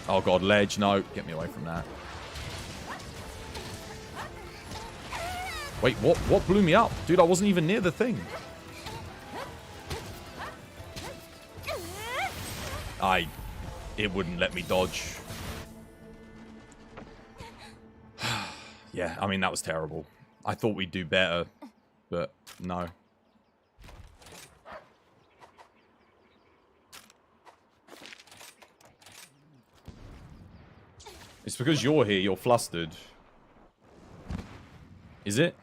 Oh god, ledge, no. Get me away from that. Wait, what blew me up? Dude, I wasn't even near the thing. It wouldn't let me dodge. Yeah, I mean, that was terrible. I thought we'd do better, but no. It's because you're here, you're flustered. Is it?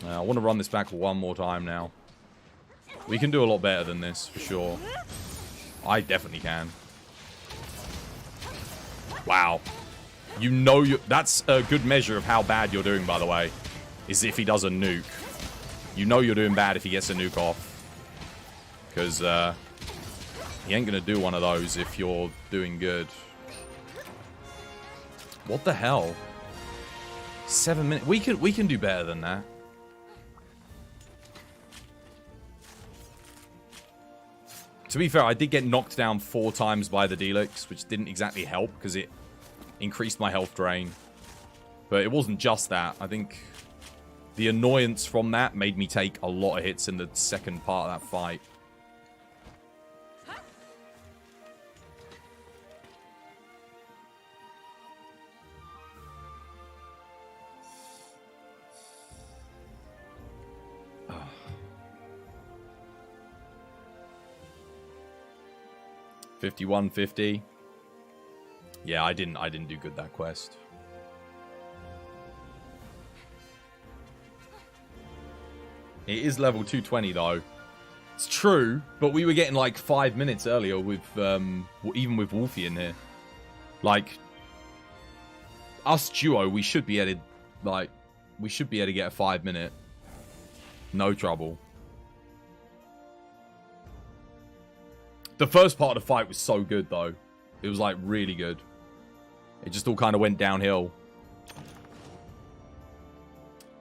I want to run this back one more time now. We can do a lot better than this, for sure. I definitely can. Wow. You know, that's a good measure of how bad you're doing, by the way. Is if he does a nuke. You know you're doing bad if he gets a nuke off. Because, he ain't gonna do one of those if you're doing good. What the hell? 7 minutes. We can do better than that. To be fair, I did get knocked down 4 times by the Delix, which didn't exactly help because it increased my health drain. But it wasn't just that. I think the annoyance from that made me take a lot of hits in the second part of that fight. $51.50. Yeah, I didn't do good that quest. It is level 220 though. It's true, but we were getting like 5 minutes earlier with even with Wolfie in here. Like us duo, we should be able to get a 5 minute. No trouble. The first part of the fight was so good, though. It was, like, really good. It just all kind of went downhill.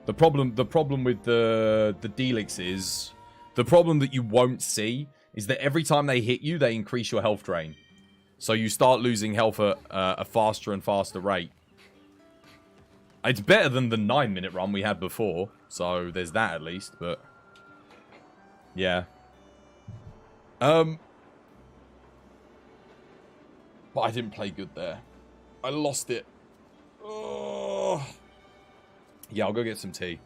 The problem with the Delix is... The problem that you won't see is that every time they hit you, they increase your health drain. So you start losing health at a faster and faster rate. It's better than the 9-minute run we had before. So there's that, at least, but... Yeah. But I didn't play good there. I lost it. Oh. Yeah, I'll go get some tea.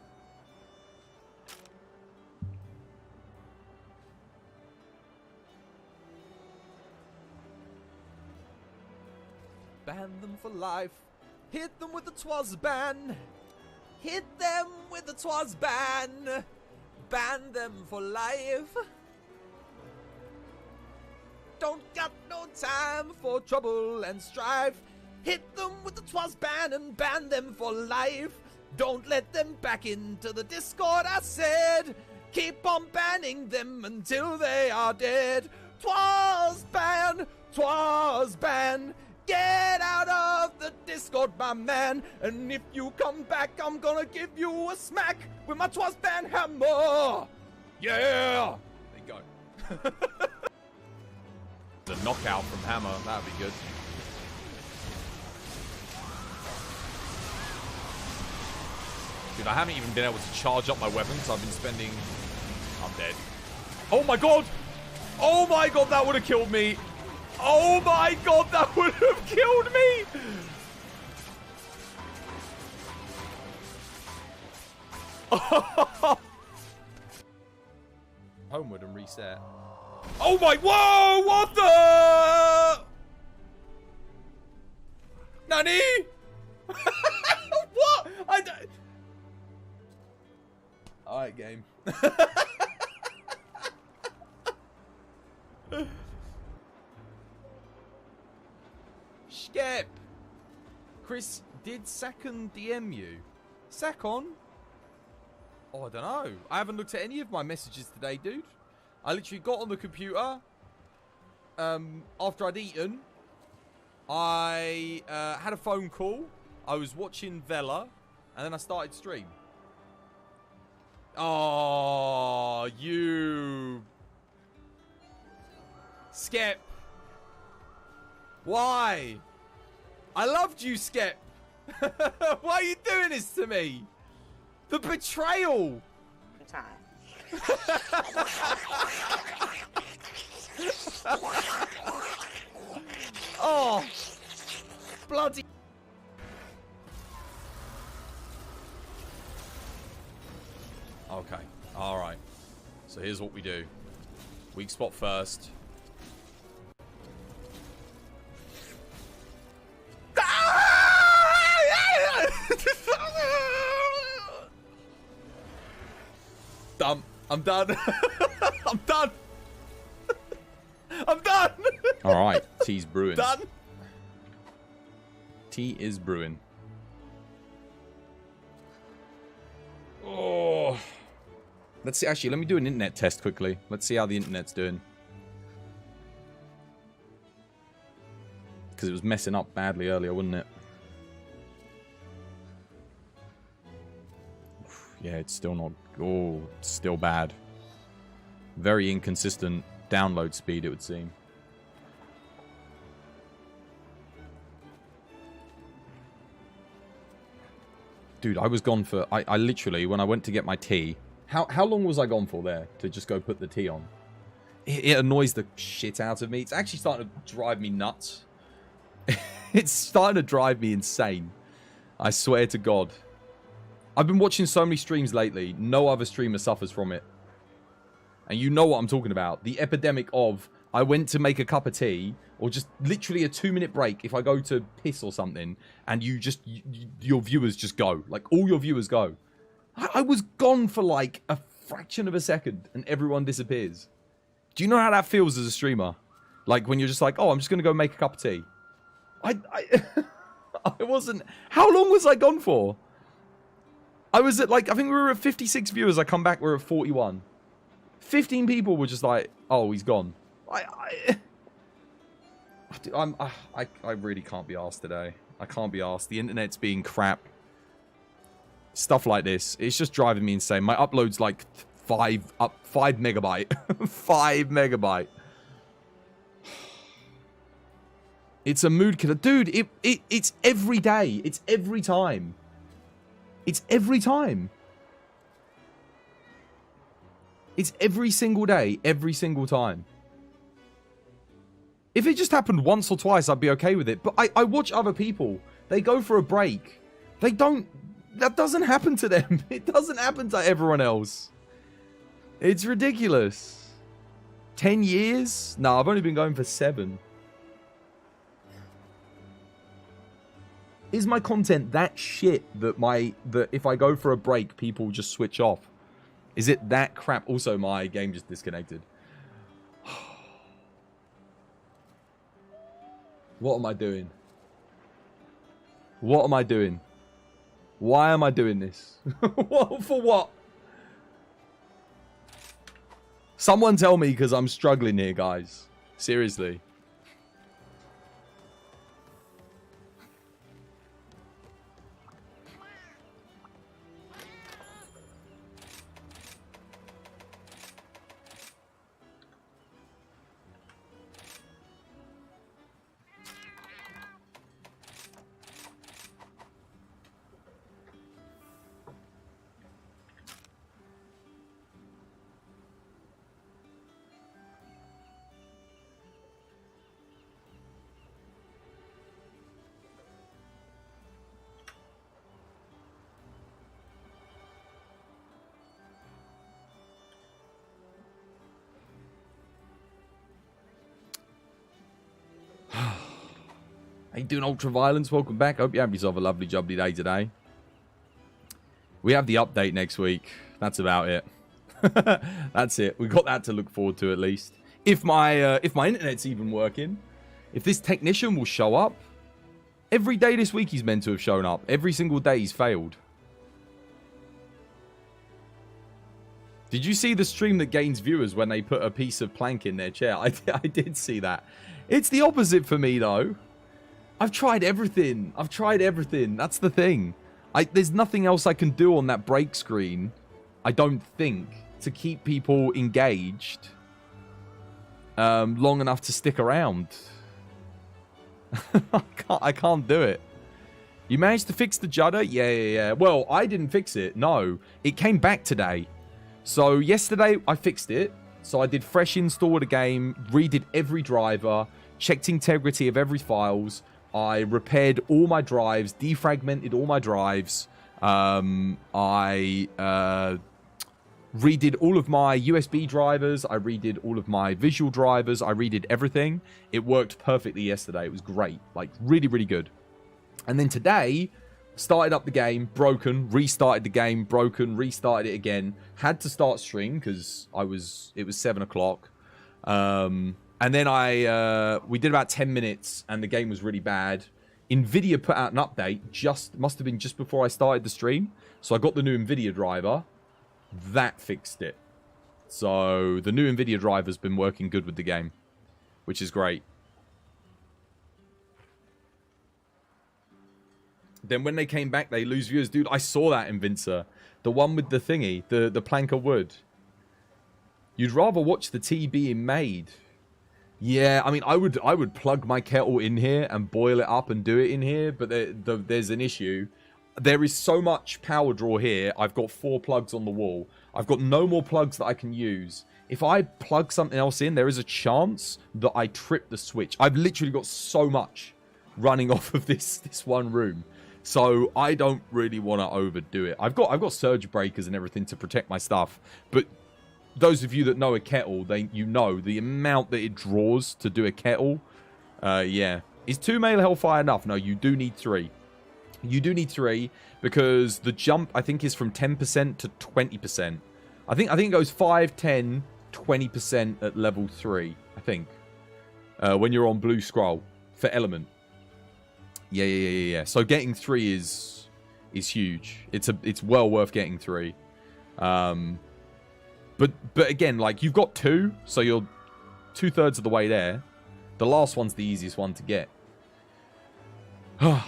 Ban them for life. Hit them with the twas ban. Hit them with the twas ban. Ban them for life. Don't got no time for trouble and strife. Hit them with the twas ban and ban them for life. Don't let them back into the Discord, I said. Keep on banning them until they are dead. Twas ban, twas ban. Get out of the Discord, my man. And if you come back, I'm gonna give you a smack with my twas ban hammer. Yeah! There you go. The knockout from Hammer, that'd be good. Dude, I haven't even been able to charge up my weapons. I've been spending... I'm dead. Oh my god! Oh my god, that would have killed me! Oh my god, that would have killed me! Homeward and reset. Oh my, whoa, what the? Nani? What? I don't. Alright, game. Skep. Chris, did Sakon DM you? Sakon? Oh, I don't know. I haven't looked at any of my messages today, dude. I literally got on the computer after I'd eaten. I had a phone call. I was watching Vela, and then I started stream. Oh, you... Skep. Why? I loved you, Skep. Why are you doing this to me? The betrayal. Oh, bloody. Okay, alright. So here's what we do. Weak spot first. Done. I'm done. I'm done. I'm done. Alright, tea's brewing. Done. Tea is brewing. Oh. Let's see. Actually, let me do an internet test quickly. Let's see how the internet's doing. Because it was messing up badly earlier, wasn't it? Yeah, it's still not... Oh, it's still bad. Very inconsistent download speed, it would seem. Dude, I was gone for... I literally, when I went to get my tea... How long was I gone for there to just go put the tea on? It annoys the shit out of me. It's actually starting to drive me nuts. It's starting to drive me insane. I swear to God. I've been watching so many streams lately. No other streamer suffers from it. And you know what I'm talking about. The epidemic of... I went to make a cup of tea, or just literally a 2-minute break if I go to piss or something, and you just... your viewers just go. Like, all your viewers go. I was gone for like a fraction of a second, and everyone disappears. Do you know how that feels as a streamer? Like, when you're just like, oh, I'm just going to go make a cup of tea. I wasn't... How long was I gone for? I was at like... I think we were at 56 viewers. I come back, we're at 41. 15 people were just like, oh, he's gone. I really can't be arsed today. I can't be arsed. The internet's being crap. Stuff like this. It's just driving me insane. My upload's like 5 megabyte. 5 megabyte. It's a mood killer. Dude, it's every day. It's every time. It's every time. It's every single day, every single time. If it just happened once or twice, I'd be okay with it. But I watch other people. They go for a break. They don't... That doesn't happen to them. It doesn't happen to everyone else. It's ridiculous. 10 years? No, I've only been going for 7. Is my content that shit that if I go for a break, people just switch off? Is it that crap? Also, my game just disconnected. What am I doing? What am I doing? Why am I doing this? For what? Someone tell me, because I'm struggling here, guys. Seriously. How you doing, Ultraviolence? Welcome back. Hope you have yourself a lovely jubbly day today. We have the update next week. That's about it. That's it. We've got that to look forward to at least. If my internet's even working. If this technician will show up. Every day this week he's meant to have shown up. Every single day he's failed. Did you see the stream that gains viewers when they put a piece of plank in their chair? I did see that. It's the opposite for me, though. I've tried everything. I've tried everything. That's the thing. There's nothing else I can do on that break screen, I don't think, to keep people engaged long enough to stick around. I can't do it. You managed to fix the judder? Yeah. Well, I didn't fix it. No. It came back today. So yesterday I fixed it. So I did fresh install of the game, redid every driver, checked integrity of every files. I repaired all my drives, defragmented all my drives. I redid all of my USB drivers. I redid all of my visual drivers. I redid everything. It worked perfectly yesterday. It was great. Like, really, really good. And then today, started up the game, broken, restarted the game, broken, restarted it again. Had to start stream because it was 7 o'clock. And then we did about 10 minutes and the game was really bad. Nvidia put out an update must have been just before I started the stream. So I got the new Nvidia driver. That fixed it. So the new Nvidia driver's been working good with the game, which is great. Then when they came back, they lose viewers. Dude, I saw that in Vincer. The one with the thingy, the plank of wood. You'd rather watch the tea being made. Yeah, I mean, I would plug my kettle in here and boil it up and do it in here, but there's an issue. There is so much power draw here. I've got 4 plugs on the wall. I've got no more plugs that I can use. If I plug something else in, there is a chance that I trip the switch. I've literally got so much running off of this one room. So I don't really want to overdo it. I've got surge breakers and everything to protect my stuff. But those of you that know a kettle, you know the amount that it draws to do a kettle. Yeah. Is 2 male hellfire enough? No, you do need 3. You do need 3 because the jump, I think, is from 10% to 20%. I think it goes 5, 10, 20% at level 3, I think. When you're on blue scroll for element. Yeah. So getting 3 is huge. It's well worth getting 3. But again, like, you've got 2, so you're 2/3 of the way there. The last one's the easiest one to get. The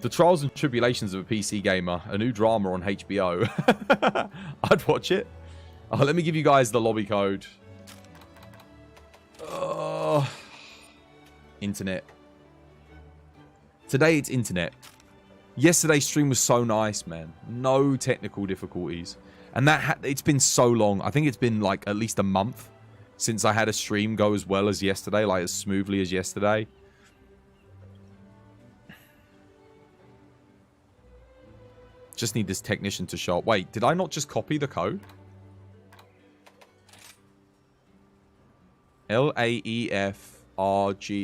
Trials and Tribulations of a PC Gamer, a new drama on HBO. I'd watch it. Let me give you guys the lobby code. Internet. Today it's internet. Yesterday's stream was so nice, man. No technical difficulties. And it's been so long. I think it's been like at least a month since I had a stream go as well as yesterday, like as smoothly as yesterday. Just need this technician to show up. Wait, did I not just copy the code? LAEFRG.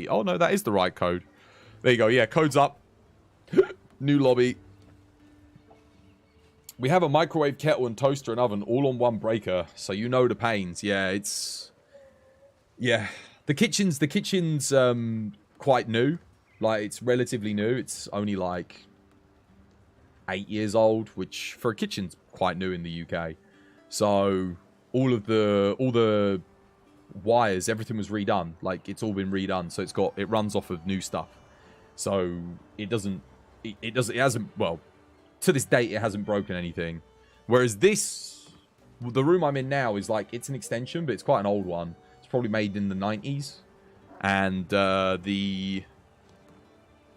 Oh, no, that is the right code. There you go. Yeah, code's up. New lobby. We have a microwave, kettle, and toaster and oven all on one breaker, so you know the pains. Yeah, it's... Yeah. The kitchen's quite new. Like, it's relatively new. It's only, like, 8 years old, which for a kitchen's quite new in the UK. So all the wires, everything was redone. Like, it's all been redone, so it runs off of new stuff. So it hasn't, well, to this date it hasn't broken anything. Whereas the room I'm in now is like, it's an extension, but it's quite an old one. It's probably made in the 90s, and the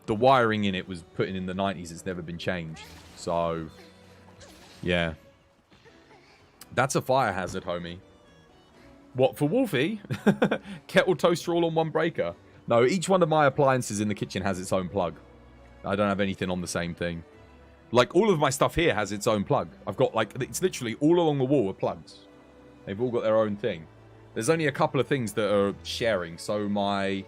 wiring in it was put in the 90s. It's never been changed. So, yeah. That's a fire hazard, homie. What, for Wolfie? Kettle, toaster all on one breaker? No, each one of my appliances in the kitchen has its own plug. I don't have anything on the same thing. Like, all of my stuff here has its own plug. I've got, like, it's literally all along the wall are plugs. They've all got their own thing. There's only a couple of things that are sharing. So my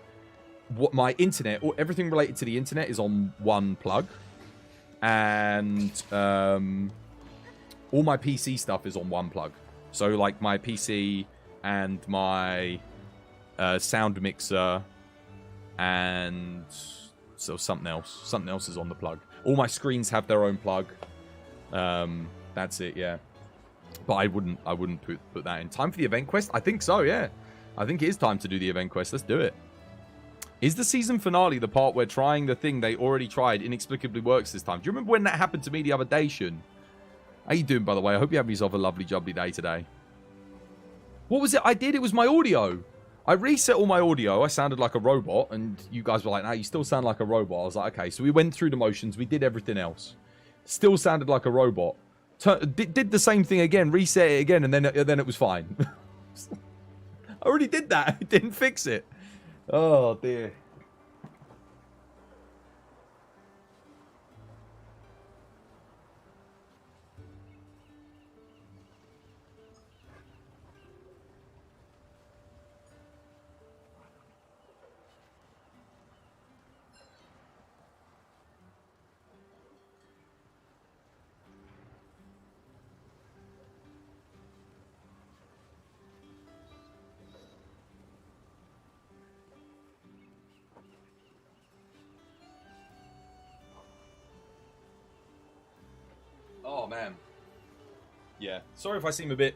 internet, or everything related to the internet is on one plug. And all my PC stuff is on one plug. So, like, my PC and my sound mixer and so something else is on the plug. All my screens have their own plug. That's it, yeah. But I wouldn't put that in. Time for the event quest? I think so, yeah. I think it is time to do the event quest. Let's do it. Is the season finale the part where trying the thing they already tried inexplicably works this time? Do you remember when that happened to me the other day, Shun? How you doing, by the way? I hope you have yourself a lovely, jubbly day today. What was it I did? It was my audio. I reset all my audio. I sounded like a robot, and you guys were like, "No, you still sound like a robot." I was like, "Okay." So we went through the motions. We did everything else. Still sounded like a robot. did the same thing again, reset it again, and then it was fine. I already did that. It didn't fix it. Oh dear. Oh, man. Yeah. Sorry if I seem a bit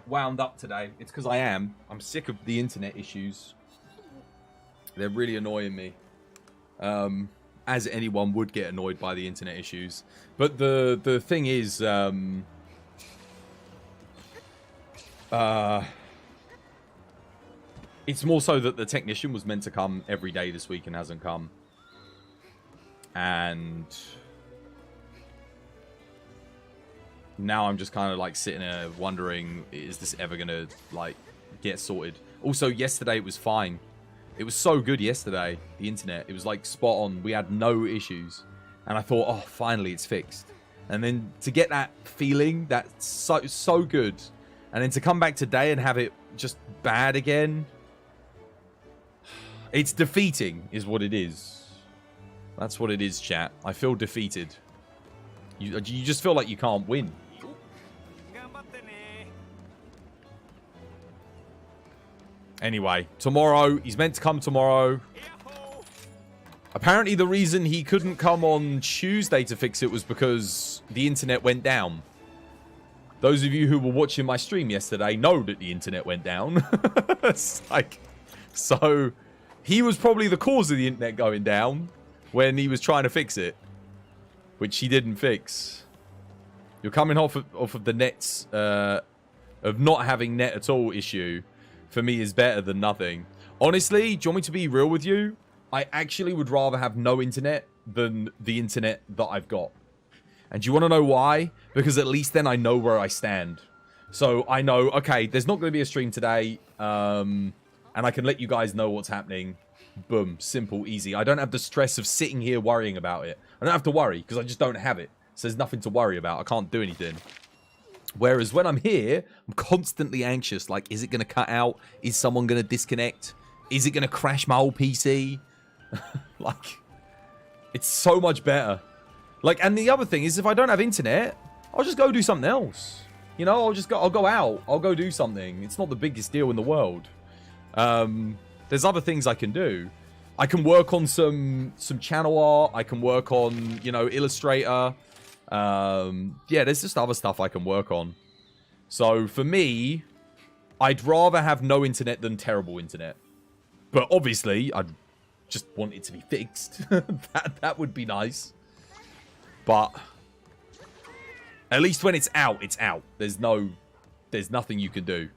wound up today. It's because I am. I'm sick of the internet issues. They're really annoying me. As anyone would get annoyed by the internet issues. But the thing is... it's more so that the technician was meant to come every day this week and hasn't come. And... now I'm just kind of like sitting there wondering, is this ever gonna like get sorted? Also, yesterday it was fine. It was so good yesterday, the internet. It was like spot on. We had no issues. And I thought, oh, finally it's fixed. And then to get that feeling, that's so good. And then to come back today and have it just bad again. It's defeating, is what it is. That's what it is, chat. I feel defeated. You just feel like you can't win. Anyway, tomorrow. He's meant to come tomorrow. Apparently the reason he couldn't come on Tuesday to fix it was because the internet went down. Those of you who were watching my stream yesterday know that the internet went down. It's like, so he was probably the cause of the internet going down when he was trying to fix it, which he didn't fix. You're coming off of the nets of not having net at all issue. For me, is better than nothing. Honestly, do you want me to be real with you? I actually would rather have no internet than the internet that I've got. And do you want to know why? Because at least then I know where I stand. So I know, okay, there's not going to be a stream today. And I can let you guys know what's happening. Boom. Simple, easy. I don't have the stress of sitting here worrying about it. I don't have to worry because I just don't have it. So there's nothing to worry about. I can't do anything. Whereas when I'm here, I'm constantly anxious. Like, is it going to cut out? Is someone going to disconnect? Is it going to crash my whole PC? Like, it's so much better. Like, and the other thing is, if I don't have internet, I'll just go do something else. You know, I'll go out. I'll go do something. It's not the biggest deal in the world. There's other things I can do. I can work on some channel art. I can work on, you know, Illustrator. Yeah, there's just other stuff I can work on. So for me, I'd rather have no internet than terrible internet. But obviously, I'd just want it to be fixed. that would be nice. But at least when it's out, it's out. There's nothing you can do.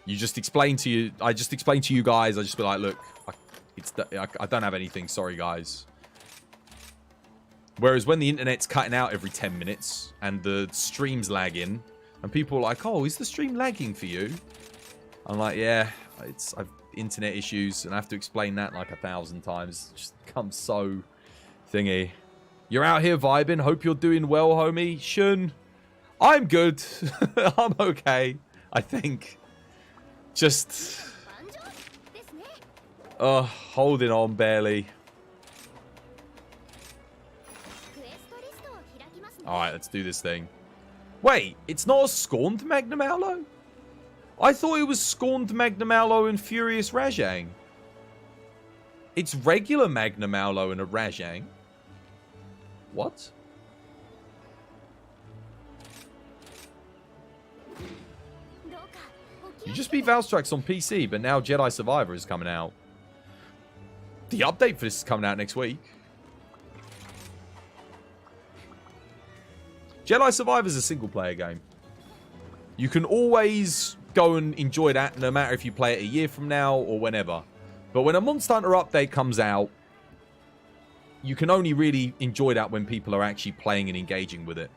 You just explain to you. I just explain to you guys. I just be like, look, I don't have anything. Sorry, guys. Whereas when the internet's cutting out every 10 minutes and the stream's lagging, and people are like, oh, is the stream lagging for you? I'm like, yeah, I've internet issues, and I have to explain that like 1,000 times. It just becomes so thingy. You're out here vibing. Hope you're doing well, homie. Shun, I'm good. I'm okay, I think. Just... holding on barely. Alright, let's do this thing. Wait, it's not a Scorned Magnum Aloe? I thought it was Scorned Magnum Aloe and Furious Rajang. It's regular Magnum Aloe and a Rajang. What? You just beat Valstrax on PC, but now Jedi Survivor is coming out. The update for this is coming out next week. Jedi Survivor is a single-player game. You can always go and enjoy that, no matter if you play it a year from now or whenever. But when a Monster Hunter update comes out, you can only really enjoy that when people are actually playing and engaging with it.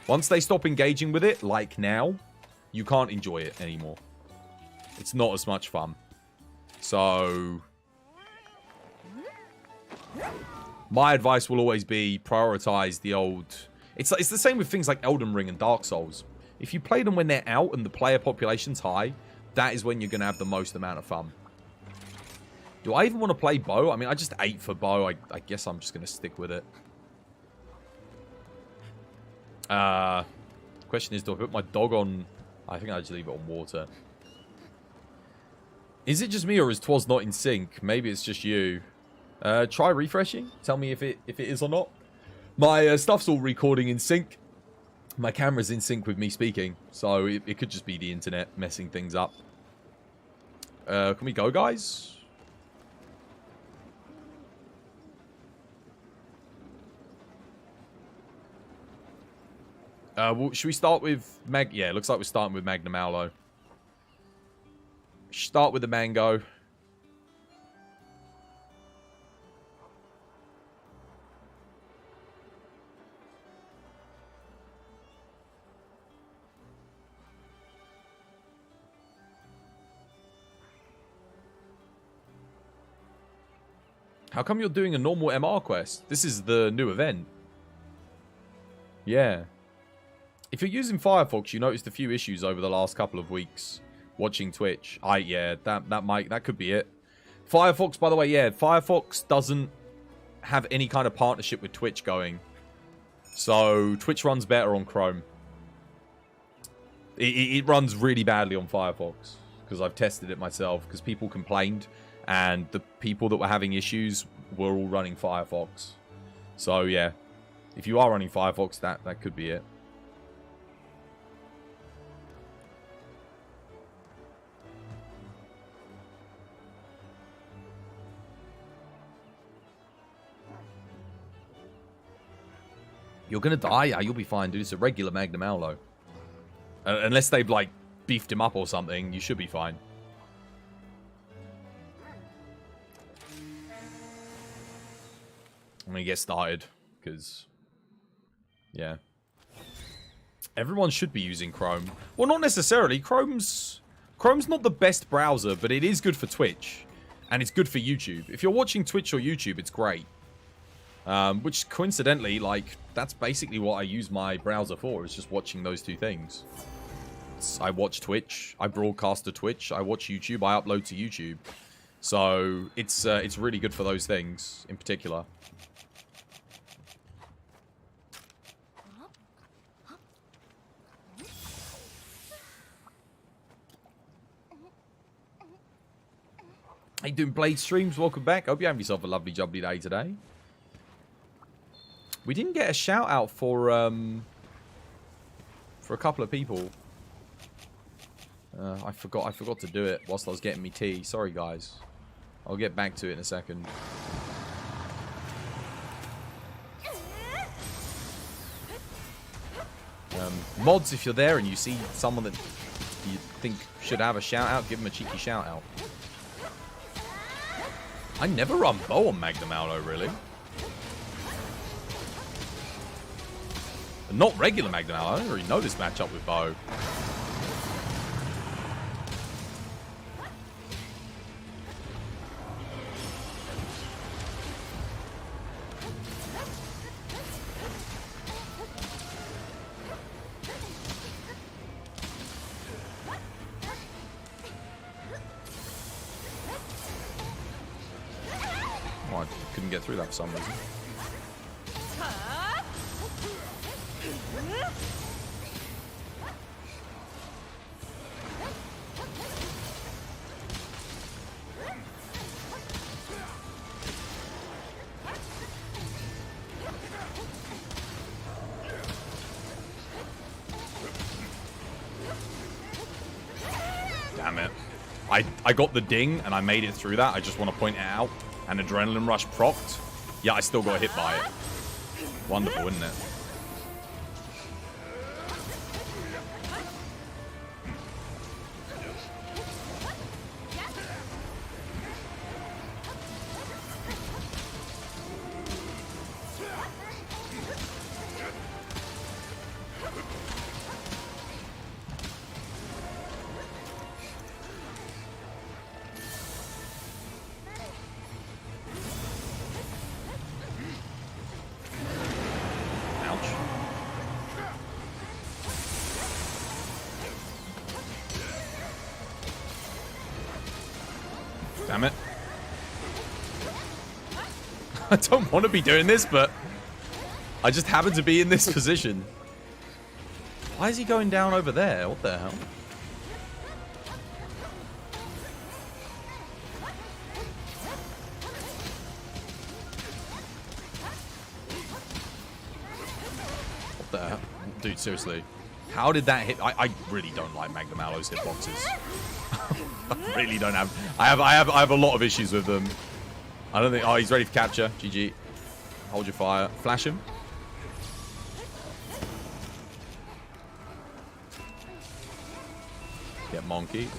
Once they stop engaging with it, like now, you can't enjoy it anymore. It's not as much fun. So, my advice will always be prioritize the old... It's the same with things like Elden Ring and Dark Souls. If you play them when they're out and the player population's high, that is when you're going to have the most amount of fun. Do I even want to play bow? I mean, I just ate for bow. I guess I'm just going to stick with it. Question is, do I put my dog on... I think I just leave it on water. Is it just me or is Twas not in sync? Maybe it's just you. Try refreshing. Tell me if it is or not. My stuff's all recording in sync. My camera's in sync with me speaking. So it could just be the internet messing things up. Can we go, guys? Well, should we start with Yeah, it looks like we're starting with Magnum Aulo. Start with the mango. How come you're doing a normal MR quest? This is the new event. Yeah. If you're using Firefox, you noticed a few issues over the last couple of weeks watching Twitch. Yeah, that could be it. Firefox, by the way, yeah, Firefox doesn't have any kind of partnership with Twitch going. So Twitch runs better on Chrome. It runs really badly on Firefox because I've tested it myself because people complained and the people that were having issues were all running Firefox. So yeah, if you are running Firefox, that could be it. You're gonna die? Yeah, you'll be fine, dude. It's a regular Magnum Aulo. Unless they've, like, beefed him up or something, you should be fine. I'm gonna get started, because... yeah. Everyone should be using Chrome. Well, not necessarily. Chrome's not the best browser, but it is good for Twitch. And it's good for YouTube. If you're watching Twitch or YouTube, it's great. Which, coincidentally, like, that's basically what I use my browser for, is just watching those two things. I watch Twitch, I broadcast to Twitch, I watch YouTube, I upload to YouTube. So, it's really good for those things, in particular. How you doing, Blade Streams? Welcome back. Hope you have yourself a lovely, jubbly day today. We didn't get a shout out for a couple of people. I forgot to do it whilst I was getting me tea. Sorry, guys. I'll get back to it in a second. Mods, if you're there and you see someone that you think should have a shout out, give them a cheeky shout out. I never run bow on Magnum Aulo, really. Not regular Magnum Aulo. I don't really know this matchup with bow. Oh, I couldn't get through that for some reason. Damn it. I got the ding and I made it through that. I just want to point it out. And Adrenaline Rush procced. Yeah, I still got hit by it. Wonderful, isn't it? Damn it. I don't want to be doing this, but I just happen to be in this position. Why is he going down over there? What the hell? What the hell? Dude, seriously. How did that hit? I really don't like Magnum Aloe's hitboxes. I really don't have. I have a lot of issues with them. I don't think. Oh, he's ready for capture. GG. Hold your fire. Flash him. Get Monkey.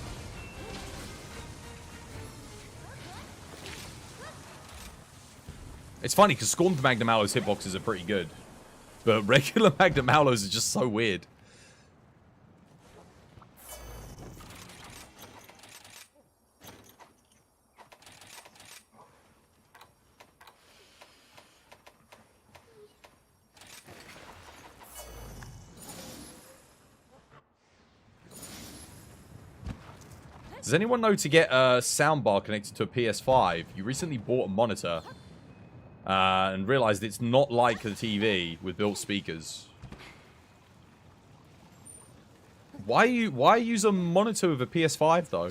It's funny because Scorned Magnum Aloe's hitboxes are pretty good, but regular Magnum Aloe's are just so weird. Does anyone know to get a soundbar connected to a PS5? You recently bought a monitor and realized it's not like the TV with built speakers. Why use a monitor with a PS5 though?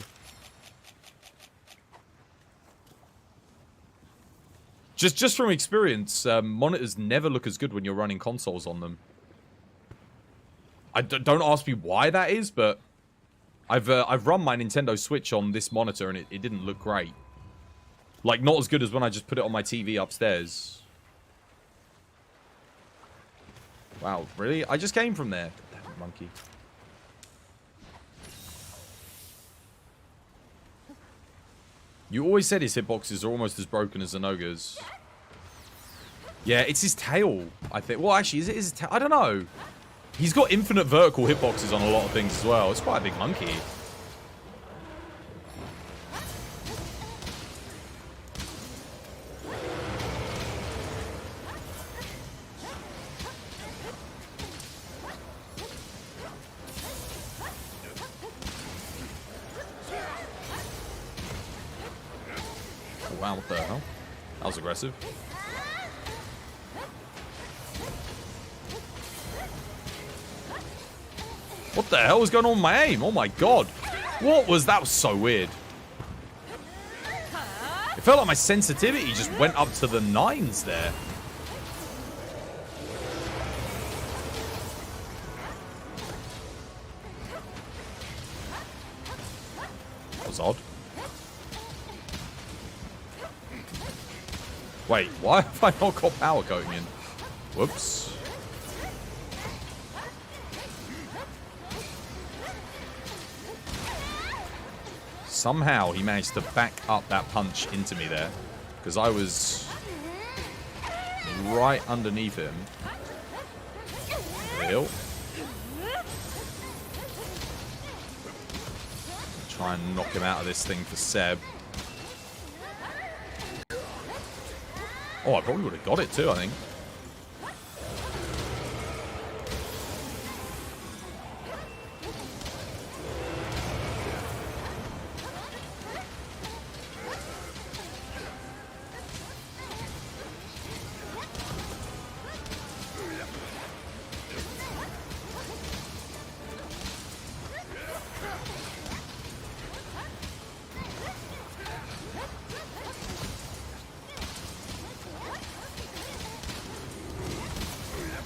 Just from experience, monitors never look as good when you're running consoles on them. Don't ask me why that is, but I've run my Nintendo Switch on this monitor and it didn't look great. Like, not as good as when I just put it on my TV upstairs. Wow, really? I just came from there. Damn monkey. You always said his hitboxes are almost as broken as Zenoga's. Yeah, it's his tail, I think. Well, actually, is it his tail? I don't know. He's got infinite vertical hitboxes on a lot of things as well. It's quite a big monkey. Oh, wow, what the hell? That was aggressive. What the hell was going on with my aim? Oh my god. What was that? Was so weird. It felt like my sensitivity just went up to the 9s there. That was odd. Wait, why have I not got power coating in? Whoops. Somehow he managed to back up that punch into me there. Because I was right underneath him. The hill. Try and knock him out of this thing for Seb. Oh, I probably would have got it too, I think.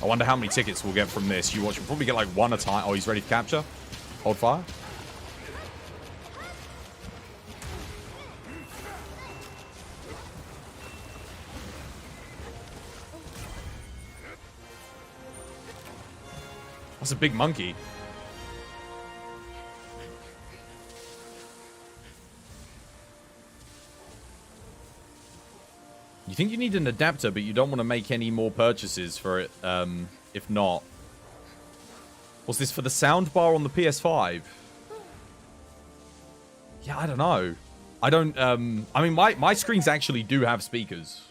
I wonder how many tickets we'll get from this. You watch, we'll probably get like one a time. Oh, he's ready to capture. Hold fire. That's a big monkey. You think you need an adapter, but you don't want to make any more purchases for it, if not. Was this for the soundbar on the PS5? Yeah, I don't know. I don't, I mean, my screens actually do have speakers.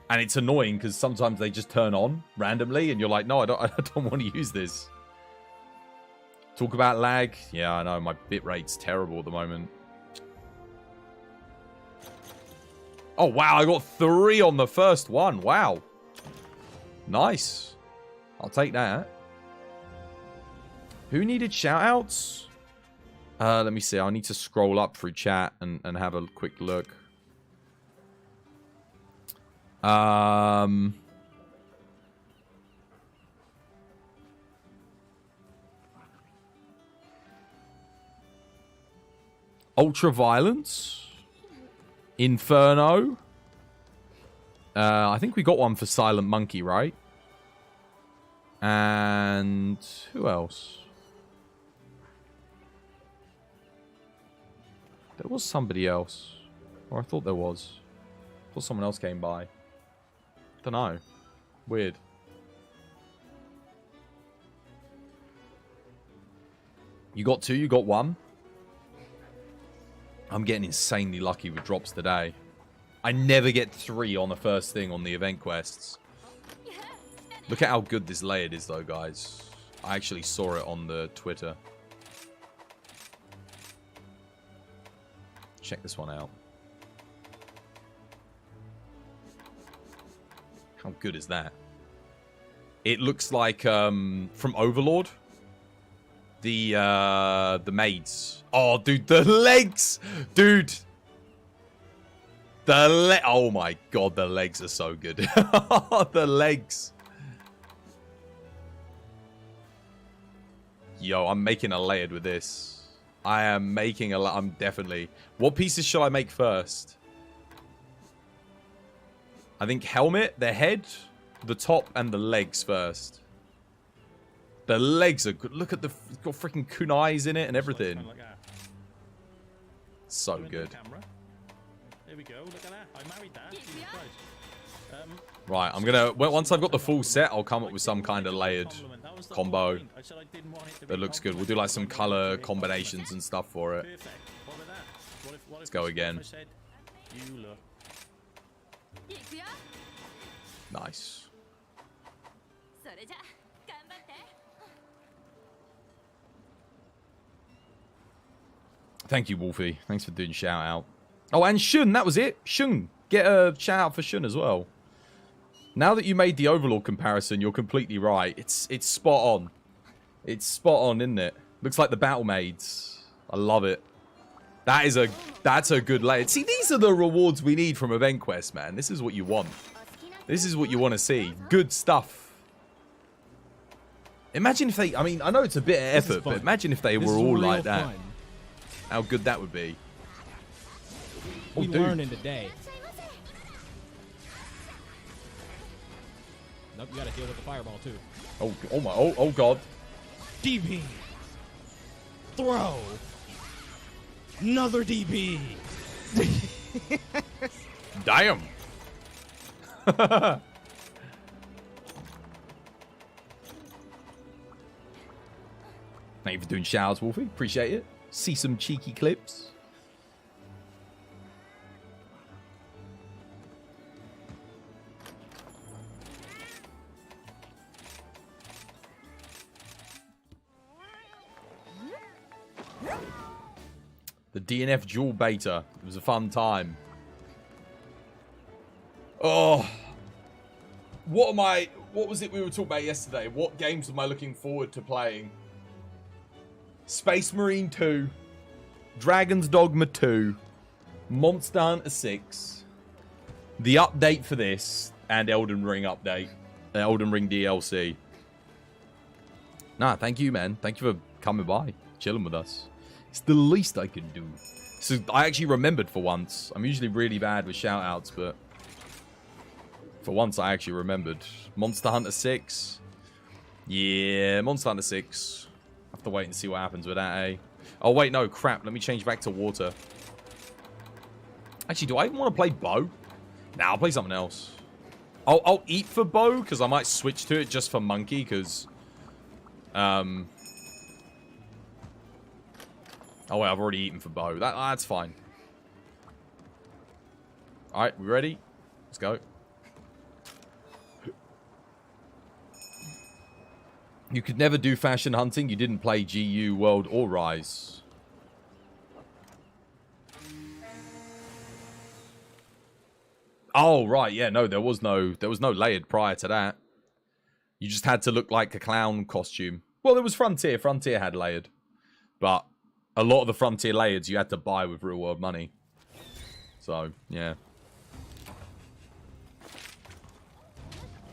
And it's annoying, because sometimes they just turn on randomly, and you're like, no, I don't want to use this. Talk about lag. Yeah, I know, my bitrate's terrible at the moment. Oh, wow. I got 3 on the first one. Wow. Nice. I'll take that. Who needed shoutouts? Let me see. I need to scroll up through chat and have a quick look. Ultraviolence. Inferno. I think we got one for Silent Monkey, right? And who else? There was somebody else. Or I thought there was. I thought someone else came by. Don't know. Weird. You got 2, you got 1. I'm getting insanely lucky with drops today. I never get 3 on the first thing on the event quests. Look at how good this layered is though, guys. I actually saw it on the Twitter. Check this one out. How good is that? It looks like from Overlord. The maids. Oh, dude, the legs, dude. Oh my god, the legs are so good. The legs. Yo, I'm making a layered with this. I am making I'm definitely. What pieces shall I make first? I think helmet, the head, the top, and the legs first. The legs are good. Look at the... It's got freaking kunais in it and everything. So good. There we go. Look at that. I married that. Right, I'm gonna... Once I've got the full set, I'll come up with some kind of layered combo that looks good. We'll do like some color combinations and stuff for it. Let's go again. Nice. Thank you, Wolfie. Thanks for doing shout out. Oh, and Shun, that was it. Shun. Get a shout out for Shun as well. Now that you made the Overlord comparison, you're completely right. It's spot on. It's spot on, isn't it? Looks like the Battle Maids. I love it. That's a good layer. See, these are the rewards we need from Event Quest, man. This is what you want. This is what you want to see. Good stuff. Imagine if they... I mean, I know it's a bit of effort, but imagine if they were all like that. Fun. How good that would be. Oh, we learning today. Nope, you gotta deal with the fireball too. Oh my, oh god. DB. Throw. Another DB. Damn. Thank you for doing showers, Wolfie. Appreciate it. See some cheeky clips. The DNF dual beta. It was a fun time. Oh. What was it we were talking about yesterday? What games am I looking forward to playing? Space Marine 2, Dragon's Dogma 2, Monster Hunter 6, the update for this, and Elden Ring update. The Elden Ring DLC. Nah, thank you, man. Thank you for coming by, chilling with us. It's the least I can do. So I actually remembered for once. I'm usually really bad with shout-outs, but for once I actually remembered. Monster Hunter 6. Yeah, Monster Hunter 6. Have to wait and see what happens with that, eh? Oh, wait, no, crap. Let me change back to water. Actually, do I even want to play bow? Nah, I'll play something else. I'll eat for bow, because I might switch to it just for monkey, because... Oh, wait, I've already eaten for bow. That's fine. Alright, we ready? Let's go. You could never do fashion hunting. You didn't play GU, World, or Rise. Oh, right. Yeah, no, there was no layered prior to that. You just had to look like a clown costume. Well, there was Frontier. Frontier had layered. But a lot of the Frontier layers you had to buy with real world money. So, yeah.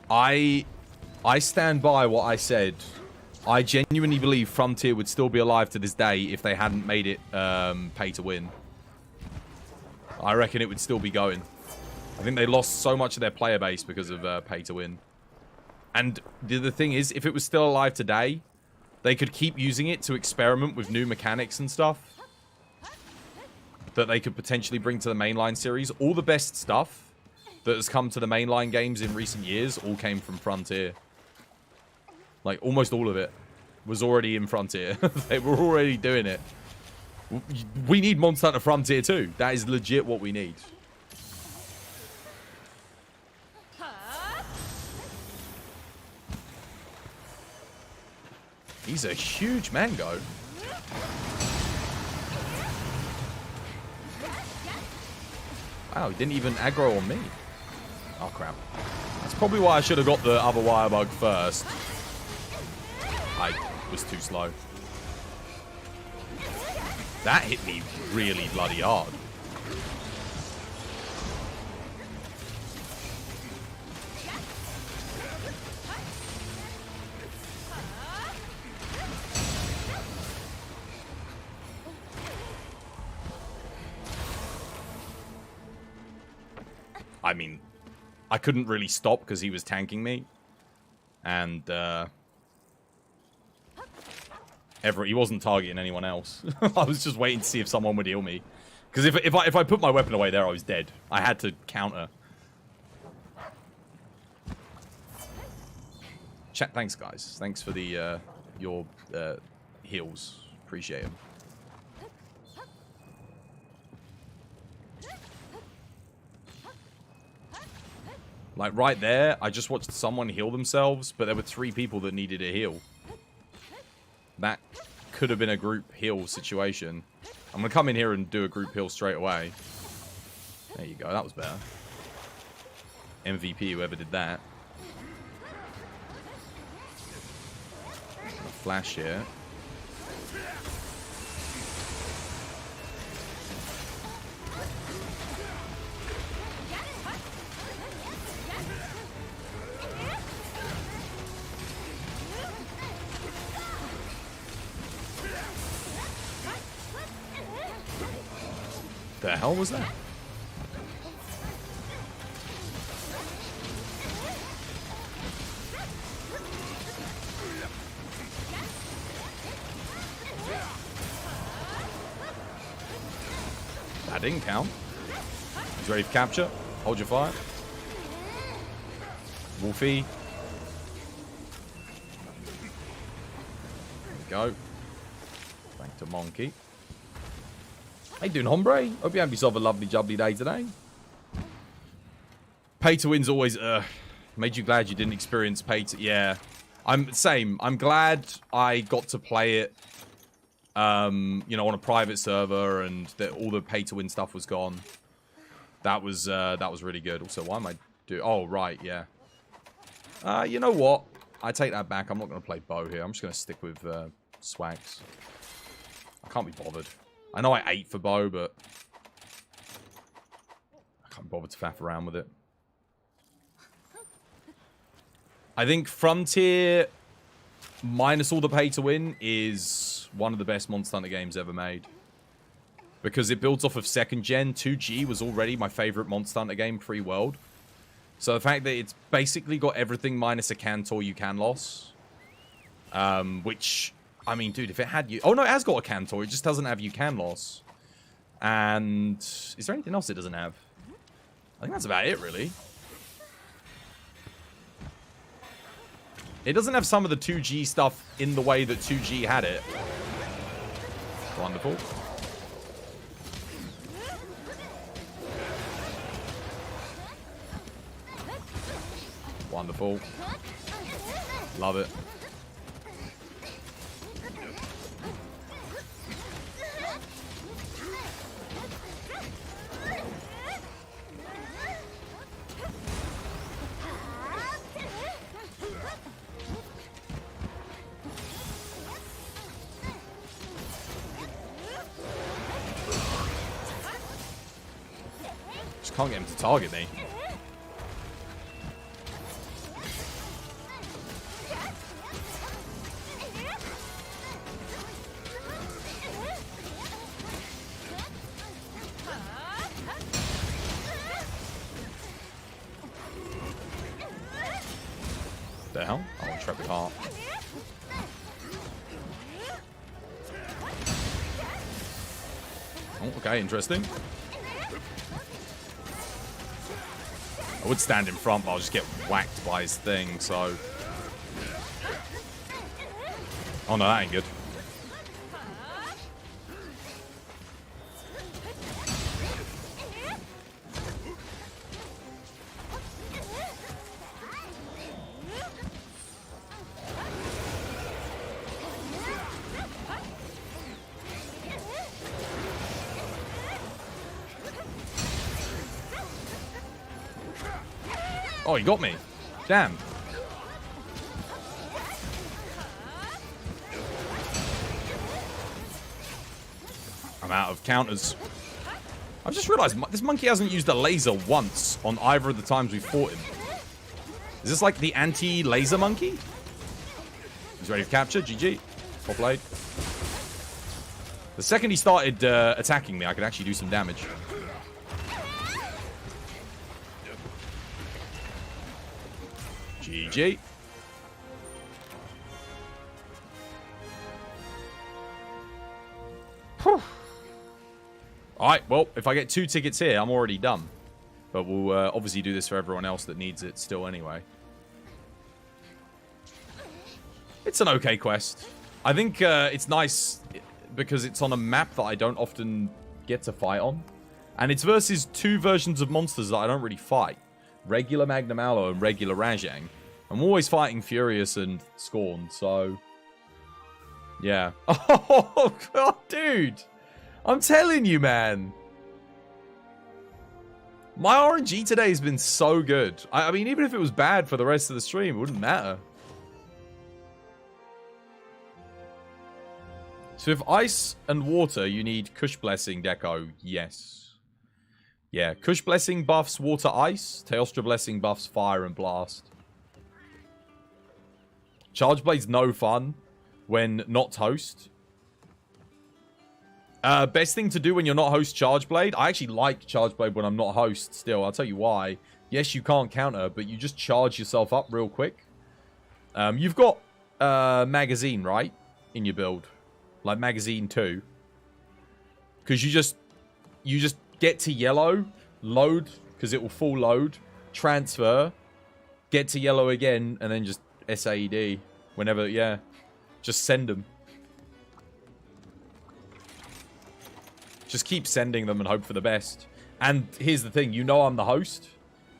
I stand by what I said. I genuinely believe Frontier would still be alive to this day if they hadn't made it pay to win. I reckon it would still be going. I think they lost so much of their player base because of pay to win. And the thing is, if it was still alive today, they could keep using it to experiment with new mechanics and stuff that they could potentially bring to the mainline series. All the best stuff that has come to the mainline games in recent years all came from Frontier. Like, almost all of it was already in Frontier. They were already doing it. We need Monster Hunter Frontier 2. That is legit what we need. He's a huge mango. Wow, he didn't even aggro on me. Oh, crap. That's probably why I should have got the other wire bug first. I was too slow. That hit me really bloody hard. I mean, I couldn't really stop because he was tanking me. And, he wasn't targeting anyone else. I was just waiting to see if someone would heal me. Because if I put my weapon away there, I was dead. I had to counter. Chat, thanks, guys. Thanks for the, your, heals. Appreciate them. Like, right there, I just watched someone heal themselves, but there were 3 people that needed a heal. That could have been a group heal situation. I'm going to come in here and do a group heal straight away. There you go, that was better. MVP, whoever did that. Flash here. The hell was that? That didn't count. He's ready for capture. Hold your fire. Wolfie. There we go. Back to Monkey. How you doing, hombre? Hope you have yourself a lovely jubbly day today. Pay to win's always made you glad you didn't experience pay to. Yeah, I'm glad I got to play it. You know, on a private server, and that all the pay to win stuff was gone. That was really good. Also, why am I do? Oh right, yeah. You know what? I take that back. I'm not going to play Bo here. I'm just going to stick with Swags. I can't be bothered. I know I ate for Bo, but I can't bother to faff around with it. I think Frontier, minus all the pay to win, is one of the best Monster Hunter games ever made. Because it builds off of 2nd gen. 2G was already my favorite Monster Hunter game pre-world. So the fact that it's basically got everything minus a Cantor you can loss. Which... I mean, dude, if it had you... Oh, no, it has got a Cantor. It just doesn't have you can loss. And... Is there anything else it doesn't have? I think that's about it, really. It doesn't have some of the 2G stuff in the way that 2G had it. Wonderful. Wonderful. Love it. Just can't get him to target me. The hell? Oh, Intrepid Heart. Oh, okay, interesting. I would stand in front, but I'll just get whacked by his thing, so... Oh no, that ain't good. Oh, he got me. Damn. I'm out of counters. I've just realized this monkey hasn't used a laser once on either of the times we've fought him. Is this like the anti-laser monkey? He's ready for capture. GG. Top played. The second he started attacking me, I could actually do some damage. GG. Alright, well, if I get 2 tickets here, I'm already done. But we'll obviously do this for everyone else that needs it still anyway. It's an okay quest. I think it's nice because it's on a map that I don't often get to fight on. And it's versus 2 versions of monsters that I don't really fight. Regular Magna Malo and regular Rajang. I'm always fighting Furious and Scorn, so... Yeah. Oh, God, dude! I'm telling you, man! My RNG today has been so good. I mean, even if it was bad for the rest of the stream, it wouldn't matter. So if ice and water, you need Kush Blessing, Deco. Yes. Yeah, Kush Blessing buffs water, ice. Teostra Blessing buffs fire and blast. Charge Blade's no fun when not host. Best thing to do when you're not host Charge Blade. I actually like Charge Blade when I'm not host still. I'll tell you why. Yes, you can't counter, but you just charge yourself up real quick. You've got Magazine, right? In your build. Like Magazine 2. Because you just get to yellow, load, because it will full load, transfer, get to yellow again, and then just SAED. Whenever, yeah. Just send them. Just keep sending them and hope for the best. And here's the thing, you know I'm the host.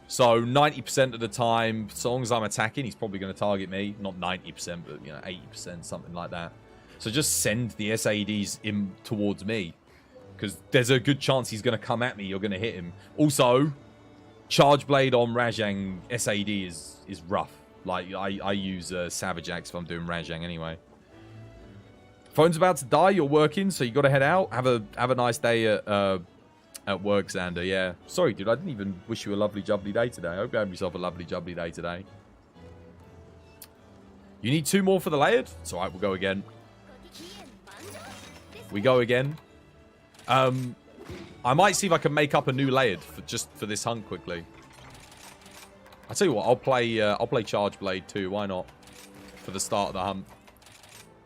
So 90% of the time, as long as I'm attacking, he's probably going to target me. Not 90%, but 80%, something like that. So just send the SAEDs in towards me. Because there's a good chance he's going to come at me, you're going to hit him. Also, Charge Blade on Rajang SAED is rough. Like, I use Savage Axe if I'm doing Rajang anyway. Phone's about to die, you're working, so you got to head out. Have a nice day at work, Xander, yeah. Sorry, dude, I didn't even wish you a lovely, jubbly day today. I hope you have yourself a lovely, jubbly day today. You need 2 more for the layered? It's alright, we'll go again. We go again. I might see if I can make up a new layered for this hunt quickly. I'll tell you what, I'll play Charge Blade too, why not? For the start of the hunt.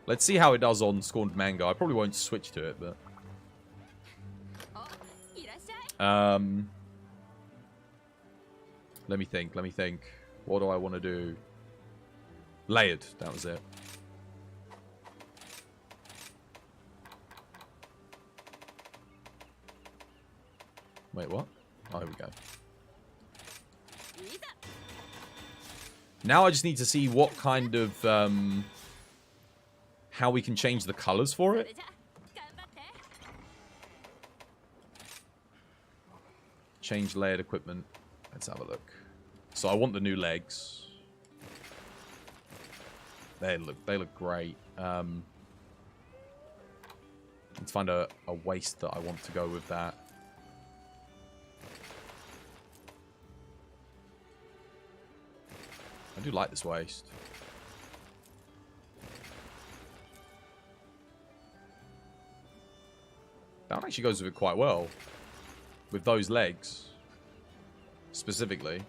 Let's see how it does on Scorned Mango. I probably won't switch to it, but... Let me think. What do I want to do? Layered, that was it. Wait, what? Oh, here we go. Now I just need to see what kind of, how we can change the colors for it. Change layered equipment. Let's have a look. So I want the new legs. They look great. Let's find a waist that I want to go with that. I do like this waist. That actually goes with it quite well. With those legs. Specifically.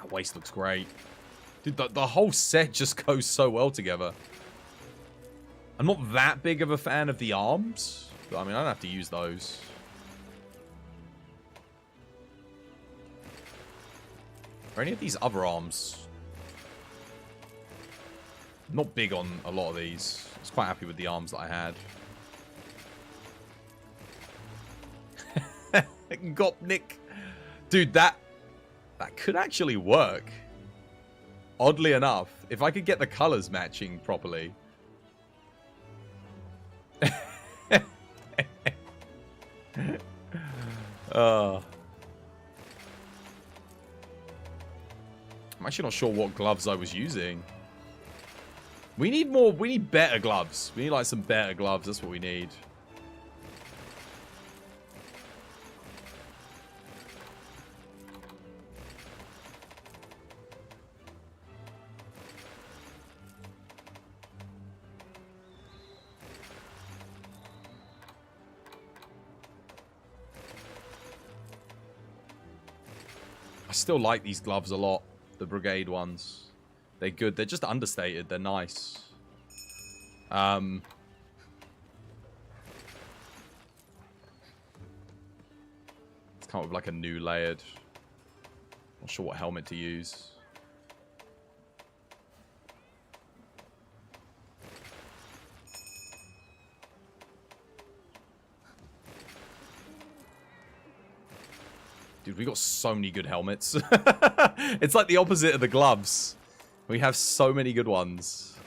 That waist looks great. Dude, the whole set just goes so well together. I'm not that big of a fan of the arms. But I mean, I don't have to use those. Are any of these other arms? I'm not big on a lot of these. I was quite happy with the arms that I had. Gopnik. Dude, that could actually work. Oddly enough, if I could get the colors matching properly. I'm actually not sure what gloves I was using. We need better gloves. We need like some better gloves. That's what we need. I still like these gloves a lot. The Brigade ones. They're good. They're just understated. They're nice. Let's come up with like a new layered. Not sure what helmet to use. Dude, we got so many good helmets. It's like the opposite of the gloves. We have so many good ones.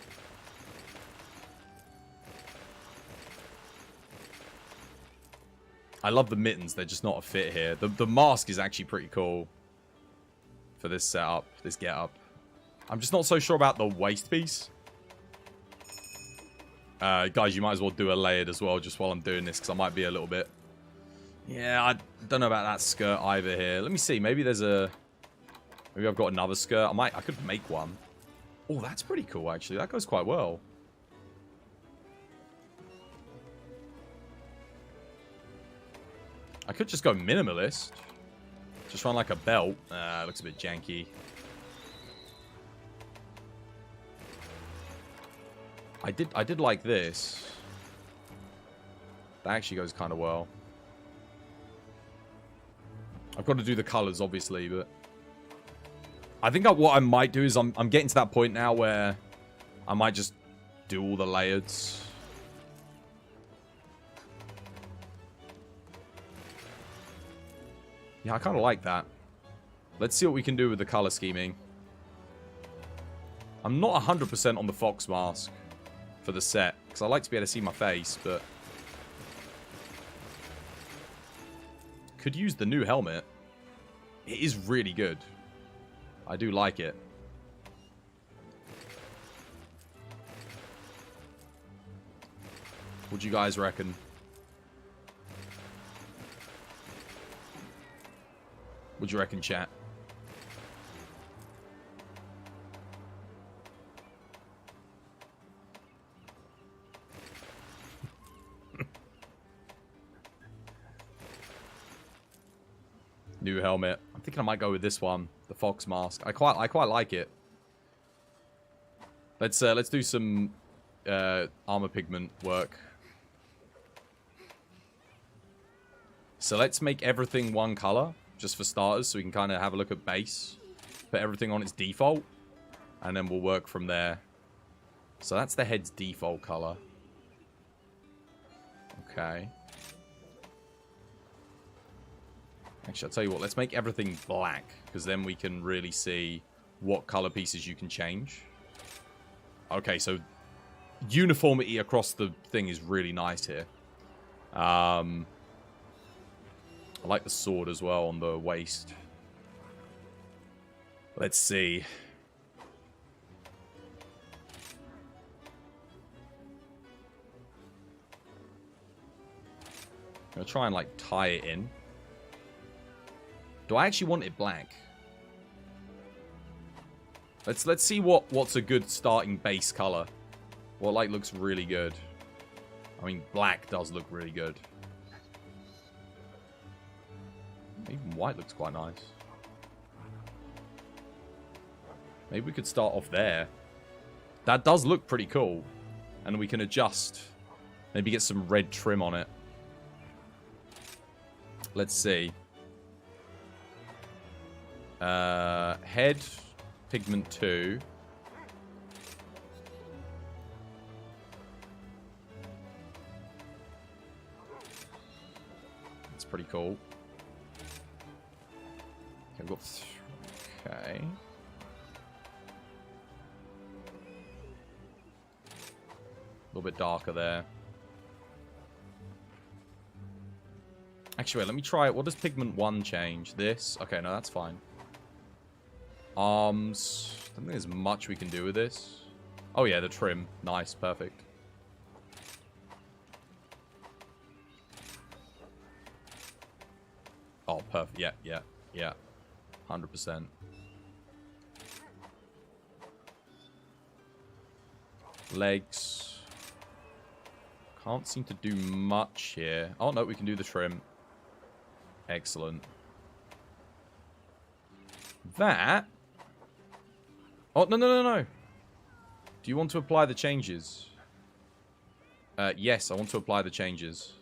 I love the mittens. They're just not a fit here. The mask is actually pretty cool for this setup, this getup. I'm just not so sure about the waist piece. Guys, you might as well do a layered as well just while I'm doing this because I might be a little bit... Yeah, I don't know about that skirt either here. Let me see. Maybe there's a... Maybe I've got another skirt. I could make one. Oh, that's pretty cool, actually. That goes quite well. I could just go minimalist. Just run like a belt. Looks a bit janky. I did like this. That actually goes kind of well. I've got to do the colors, obviously, but... I think what I might do is I'm getting to that point now where I might just do all the layers. Yeah, I kind of like that. Let's see what we can do with the color scheming. I'm not 100% on the Fox mask for the set, because I like to be able to see my face, but... Could use the new helmet. It is really good. I do like it. What do you guys reckon? What do you reckon, chat? New helmet. I'm thinking I might go with this one, the Fox mask. I quite like it. Let's do some armor pigment work. So let's make everything one color, just for starters, so we can kind of have a look at base. Put everything on its default, and then we'll work from there. So that's the head's default color. Okay. Actually, I'll tell you what, let's make everything black, because then we can really see what color pieces you can change. Okay, so uniformity across the thing is really nice here. I like the sword as well on the waist. Let's see. gonna try and like tie it in. Do I actually want it black? Let's see what's a good starting base color. What like looks really good. I mean, black does look really good. Even white looks quite nice. Maybe we could start off there. That does look pretty cool. And we can adjust. Maybe get some red trim on it. Let's see. Head, pigment 2. That's pretty cool. Okay, we've got... Okay. A little bit darker there. Actually, wait, let me try it. What does pigment 1 change? This? Okay, no, that's fine. Arms. I don't think there's much we can do with this. Oh, yeah, the trim. Nice, perfect. Oh, perfect. Yeah. 100%. Legs. Can't seem to do much here. Oh, no, we can do the trim. Excellent. That... Oh, no. Do you want to apply the changes? Yes, I want to apply the changes.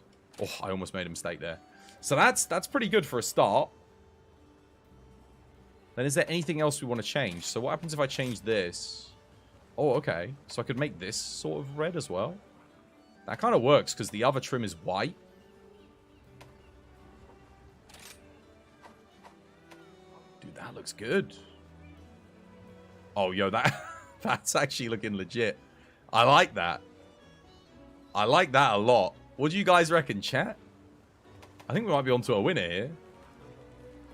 Oh, I almost made a mistake there. So that's pretty good for a start. Then is there anything else we want to change? So what happens if I change this? Oh, okay. So I could make this sort of red as well. That kind of works because the other trim is white. Dude, that looks good. Oh, yo, that's actually looking legit. I like that. I like that a lot. What do you guys reckon, chat? I think we might be onto a winner here.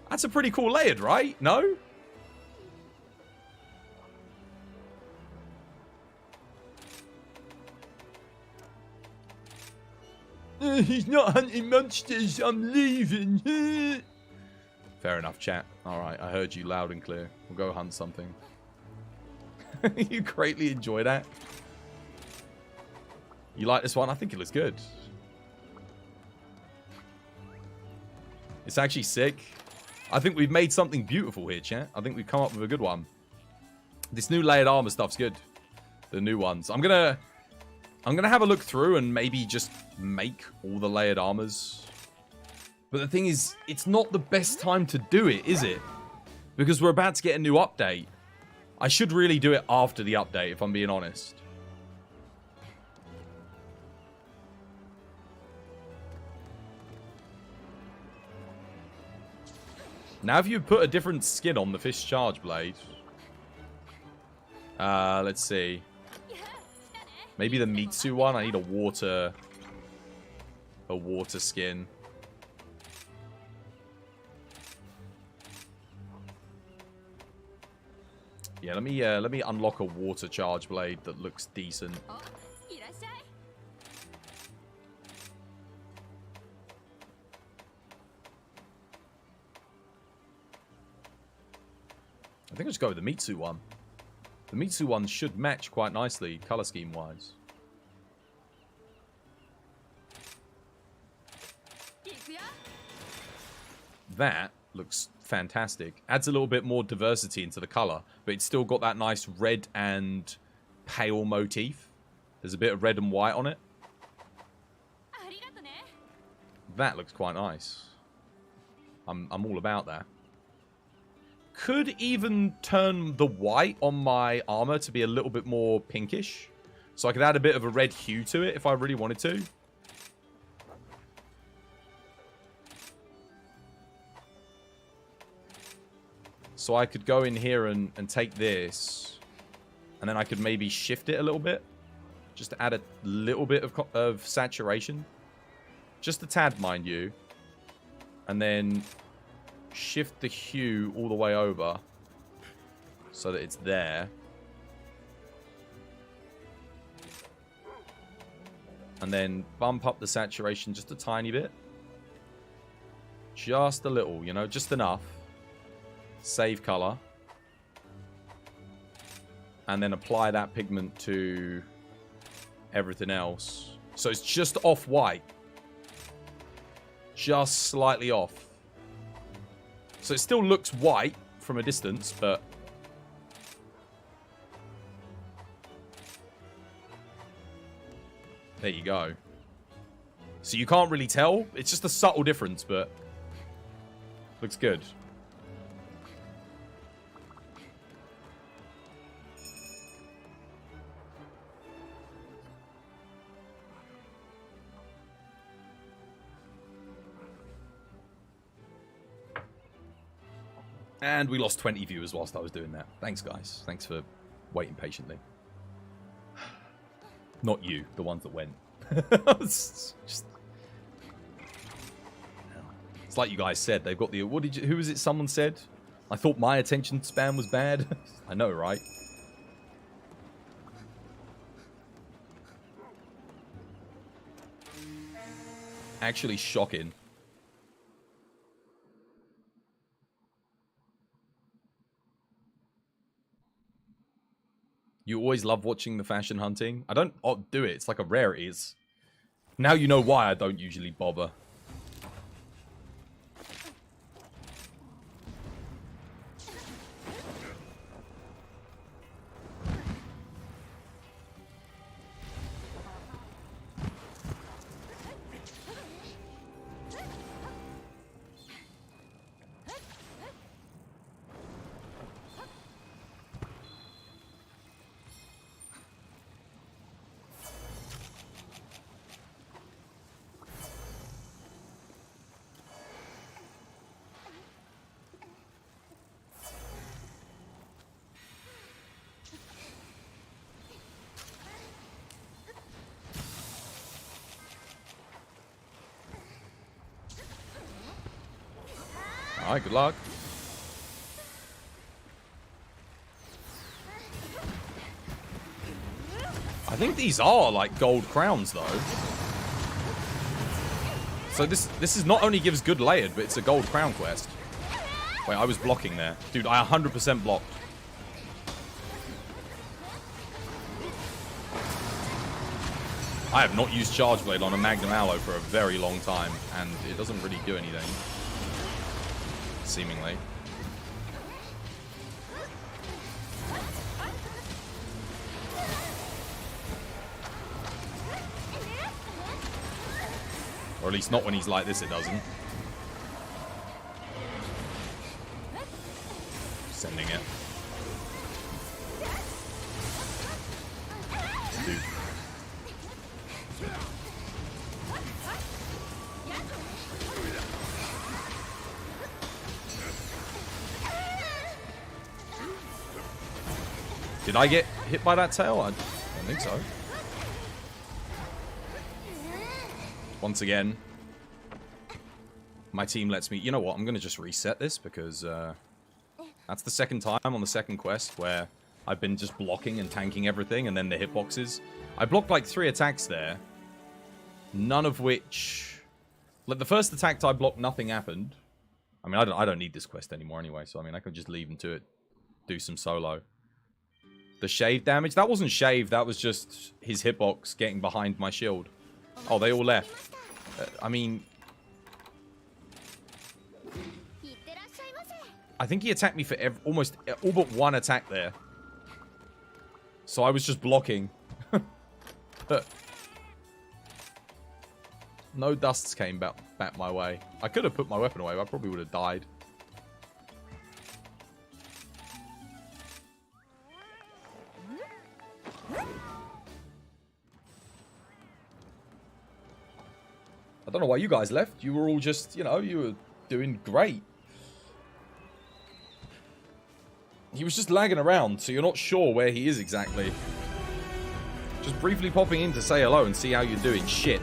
That's a pretty cool layered, right? No? He's not hunting monsters. I'm leaving. Fair enough, chat. Alright, I heard you loud and clear. We'll go hunt something. You greatly enjoy that? You like this one? I think it looks good. It's actually sick. I think we've made something beautiful here, chat. I think we've come up with a good one. This new layered armor stuff's good. The new ones. I'm gonna have a look through and maybe just make all the layered armors. But the thing is, it's not the best time to do it, is it? Because we're about to get a new update. I should really do it after the update, if I'm being honest. Now, if you put a different skin on the fish charge blade. Let's see. Maybe the Mitsu one. I need a water skin. Yeah, let me unlock a water charge blade that looks decent. I think I'll just go with the Mitsu one. The Mitsu one should match quite nicely, color scheme wise. That looks fantastic. Adds a little bit more diversity into the color, but it's still got that nice red and pale motif. There's a bit of red and white on it. That looks quite nice. I'm all about that. Could even turn the white on my armor to be a little bit more pinkish. So I could add a bit of a red hue to it if I really wanted to. So I could go in here and take this. And then I could maybe shift it a little bit. Just to add a little bit of saturation. Just a tad, mind you. And then shift the hue all the way over. So that it's there. And then bump up the saturation just a tiny bit. Just a little, you know, just enough. Save color. And then apply that pigment to everything else. So it's just off-white. Just slightly off. So it still looks white from a distance, but... There you go. So you can't really tell. It's just a subtle difference, but... Looks good. And we lost 20 viewers whilst I was doing that. Thanks, guys. Thanks for waiting patiently. Not you, the ones that went. It's like you guys said. They've got the... What did you... Who was it someone said? I thought my attention span was bad. I know, right? Actually shocking. You always love watching the fashion hunting. I don't do it. It's like a rarity. It's... Now you know why I don't usually bother. Alright, good luck. I think these are like gold crowns though. So this is not only gives good layered, but it's a gold crown quest. Wait, I was blocking there. Dude, I 100% blocked. I have not used Charge Blade on a Magnum Aloe for a very long time, and it doesn't really do anything. Seemingly. Or at least not when he's like this, it doesn't. Sending it. Dude. Did I get hit by that tail? I don't think so. Once again, my team lets me... You know what? I'm going to just reset this because that's the second time on the second quest where I've been just blocking and tanking everything and then the hitboxes. I blocked like 3 attacks there. None of which... Like the first attack I blocked, nothing happened. I mean, I don't need this quest anymore anyway, so I mean, I can just leave him to it. Do some solo. The shave damage? That wasn't shave, that was just his hitbox getting behind my shield. Oh, they all left. I mean... I think he attacked me for almost all but one attack there. So I was just blocking. No dusts came back my way. I could have put my weapon away, but I probably would have died. I don't know why you guys left. You were all just, you know, you were doing great. He was just lagging around, so you're not sure where he is exactly. Just briefly popping in to say hello and see how you're doing. Shit.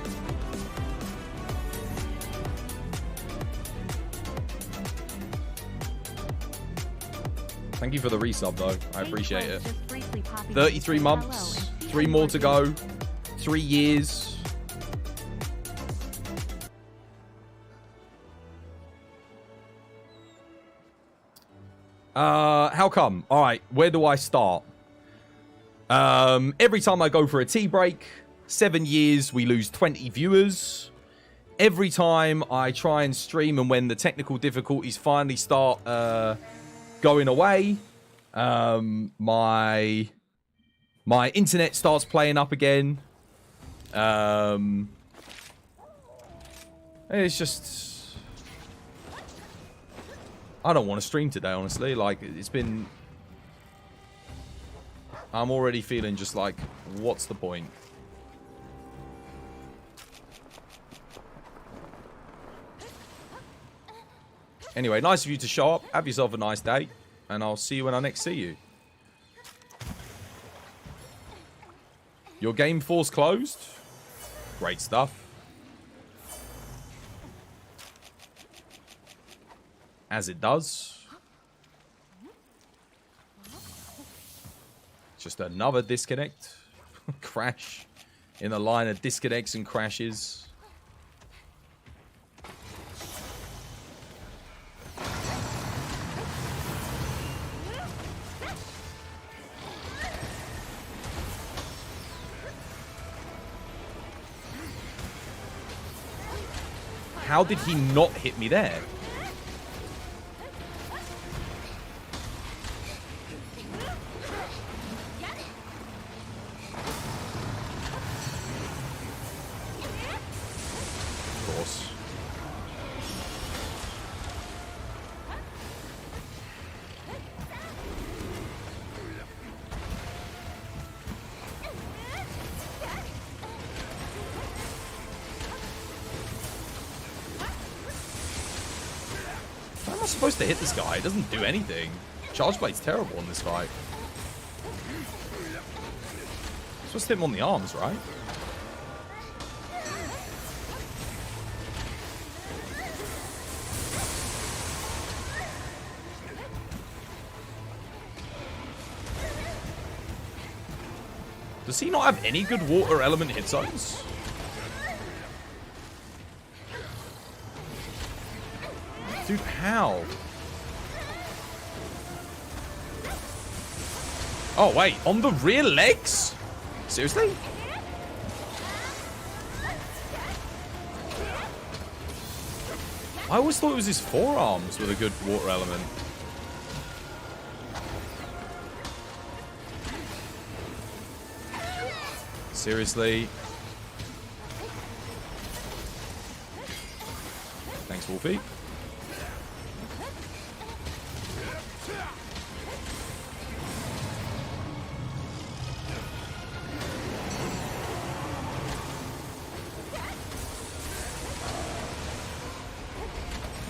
Thank you for the resub, though. I appreciate it. 33 months. 3 more to go. 3 years. How come? All right, where do I start? Every time I go for a tea break, 7 years, we lose 20 viewers. Every time I try and stream and when the technical difficulties finally start going away, my internet starts playing up again. It's just... I don't want to stream today, honestly. Like, it's been... I'm already feeling just like, what's the point? Anyway, nice of you to show up. Have yourself a nice day. And I'll see you when I next see you. Your game force closed? Great stuff. As it does. Just another disconnect. Crash. In a line of disconnects and crashes. How did he not hit me there? Of course. How am I supposed to hit this guy? He doesn't do anything. Charge Blade's terrible in this fight. I'm supposed to hit him on the arms, right? Does he not have any good water element hit zones? Dude, how? Oh, wait. On the rear legs? Seriously? I always thought it was his forearms with a good water element. Seriously? Thanks, Wolfie.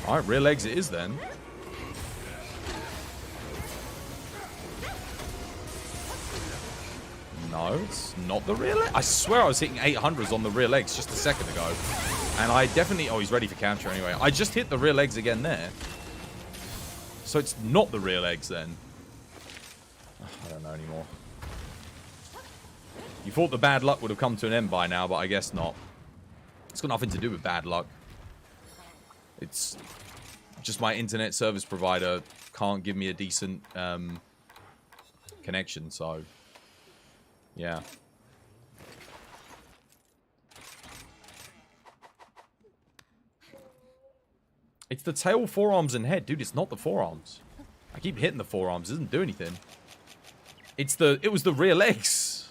Alright, rear legs it is then. No, it's not the rear leg. I swear I was hitting 800s on the rear legs just a second ago. And I definitely... Oh, he's ready for counter anyway. I just hit the rear legs again there. So it's not the rear legs then. I don't know anymore. You thought the bad luck would have come to an end by now, but I guess not. It's got nothing to do with bad luck. It's just my internet service provider can't give me a decent connection, so yeah. It's the tail, forearms, and head. Dude, it's not the forearms. I keep hitting the forearms. It doesn't do anything. It was the rear legs.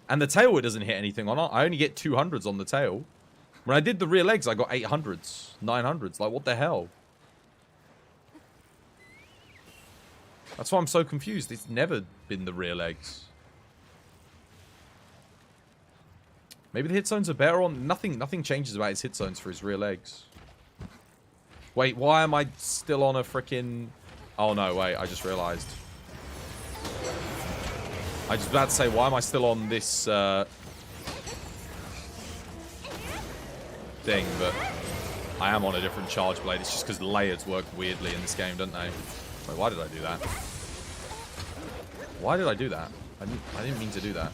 And the tail, it doesn't hit anything on. I only get 200s on the tail. When I did the rear legs, I got 800s, 900s. Like, what the hell? That's why I'm so confused. It's never been the rear legs. Maybe the hit zones are better on... Nothing changes about his hit zones for his rear legs. Wait, why am I still on a freaking... Oh, no, wait. I just realized. I was about to say, why am I still on this... thing, but I am on a different charge blade. It's just because layers work weirdly in this game, don't they? Wait, why did I do that? Why did I do that? I didn't mean to do that.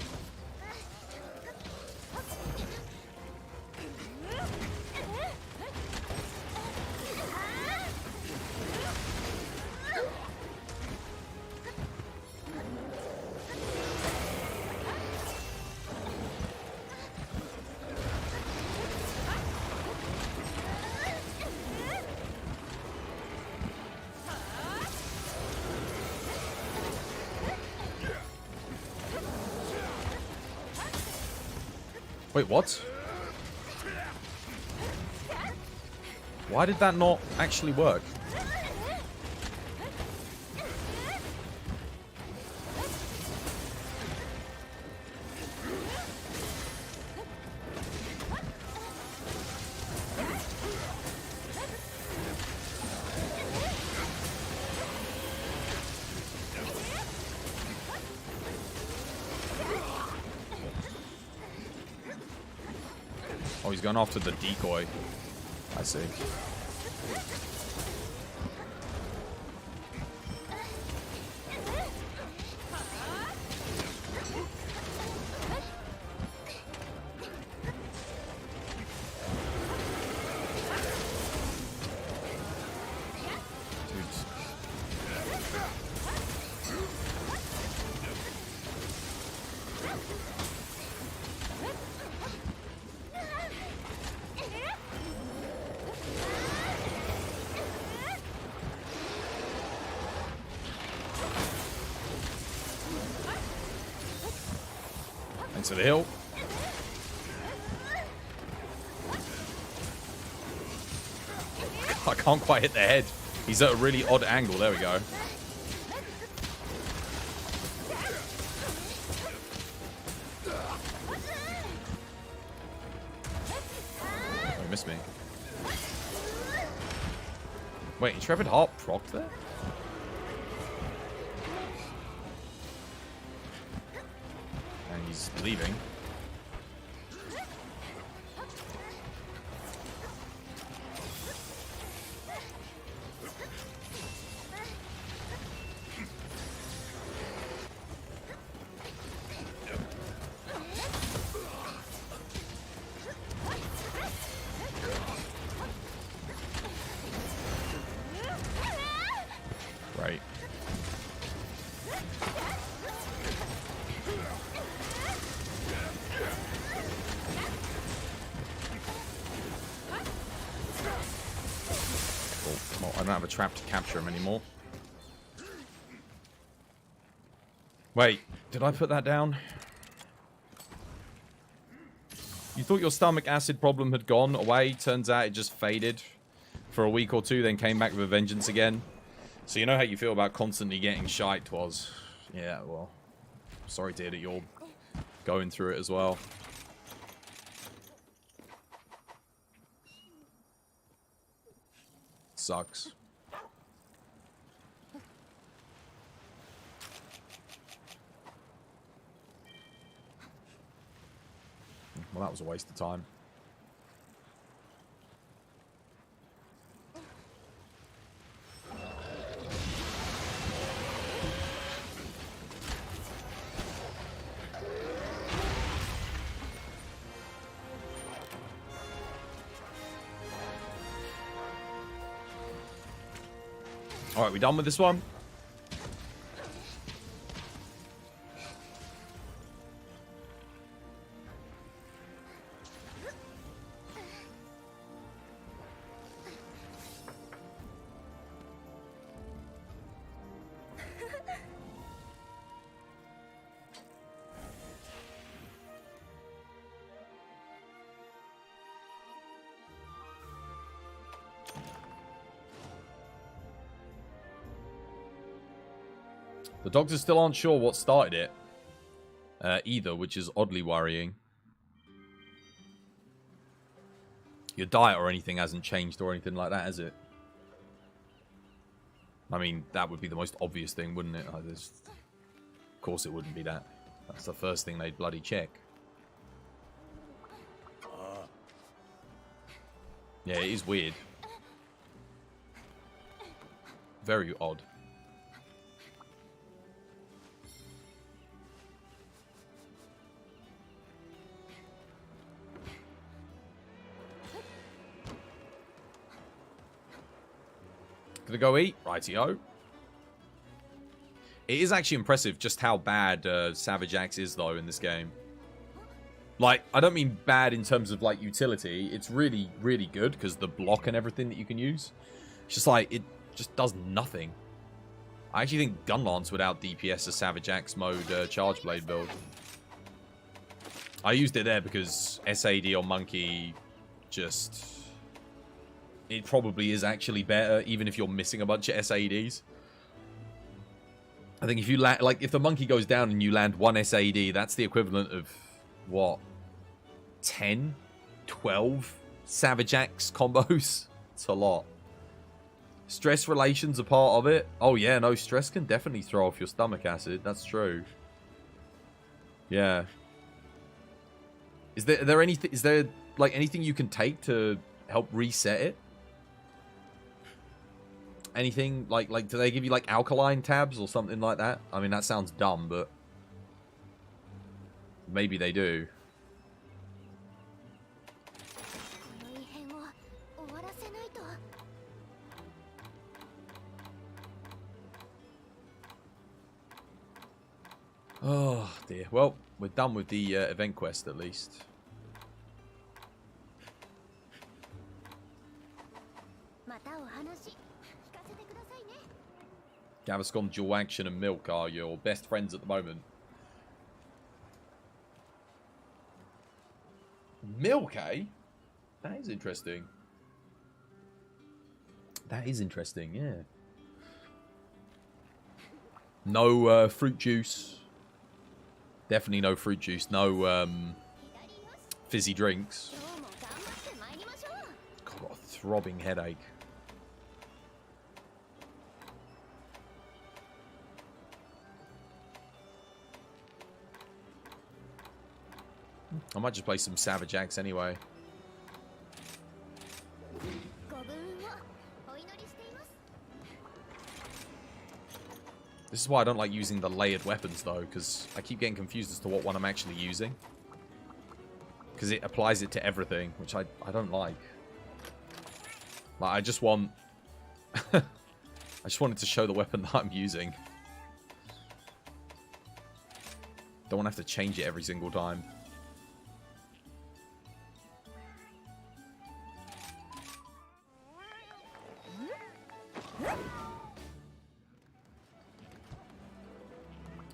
Wait, what? Why did that not actually work? Oh, he's going after the decoy. I see. Thanks for the hill. I can't quite hit the head. He's at a really odd angle. There we go. Oh, he missed me. Wait, Intrepid Heart procced there? And he's leaving. Right. Cool. Well, I don't have a trap to capture him anymore. Wait, did I put that down? You thought your stomach acid problem had gone away. Turns out it just faded for a week or two, then came back with a vengeance again. So you know how you feel about constantly getting shite, was? Yeah, well, sorry to hear that you're going through it as well. Sucks. Well, that was a waste of time. Alright, we done with this one? The doctors still aren't sure what started it either, which is oddly worrying. Your diet or anything hasn't changed or anything like that, has it? I mean, that would be the most obvious thing, wouldn't it? Of course it wouldn't be that. That's the first thing they'd bloody check. Yeah, it is weird. Very odd. Gonna go eat? Rightio. It is actually impressive just how bad Savage Axe is, though, in this game. Like, I don't mean bad in terms of, like, utility. It's really, really good because the block and everything that you can use. It's just like, it just does nothing. I actually think Gunlance would out DPS a Savage Axe mode Charge Blade build. I used it there because SAD on Monkey just... It probably is actually better, even if you're missing a bunch of SADs. I think if you land... Like, if the Monkey goes down and you land one SAD, that's the equivalent of, what? 10? 12 Savage Axe combos? It's a lot. Stress relations are part of it. Oh, yeah, no, stress can definitely throw off your stomach acid. That's true. Yeah. Is there anything? Is there like anything you can take to help reset it? Anything like do they give you like alkaline tabs or something like that? I mean, that sounds dumb, but maybe they do. Oh dear. Well, we're done with the event quest at least. Gaviscon, Dual Action, and Milk are your best friends at the moment. Milk, eh? That is interesting. That is interesting, yeah. No fruit juice. Definitely no fruit juice. No fizzy drinks. God, I've got a throbbing headache. I might just play some Savage Axe anyway. This is why I don't like using the layered weapons, though, because I keep getting confused as to what one I'm actually using. Because it applies it to everything, which I don't like. Like, I just want... I just wanted to show the weapon that I'm using. Don't want to have to change it every single time.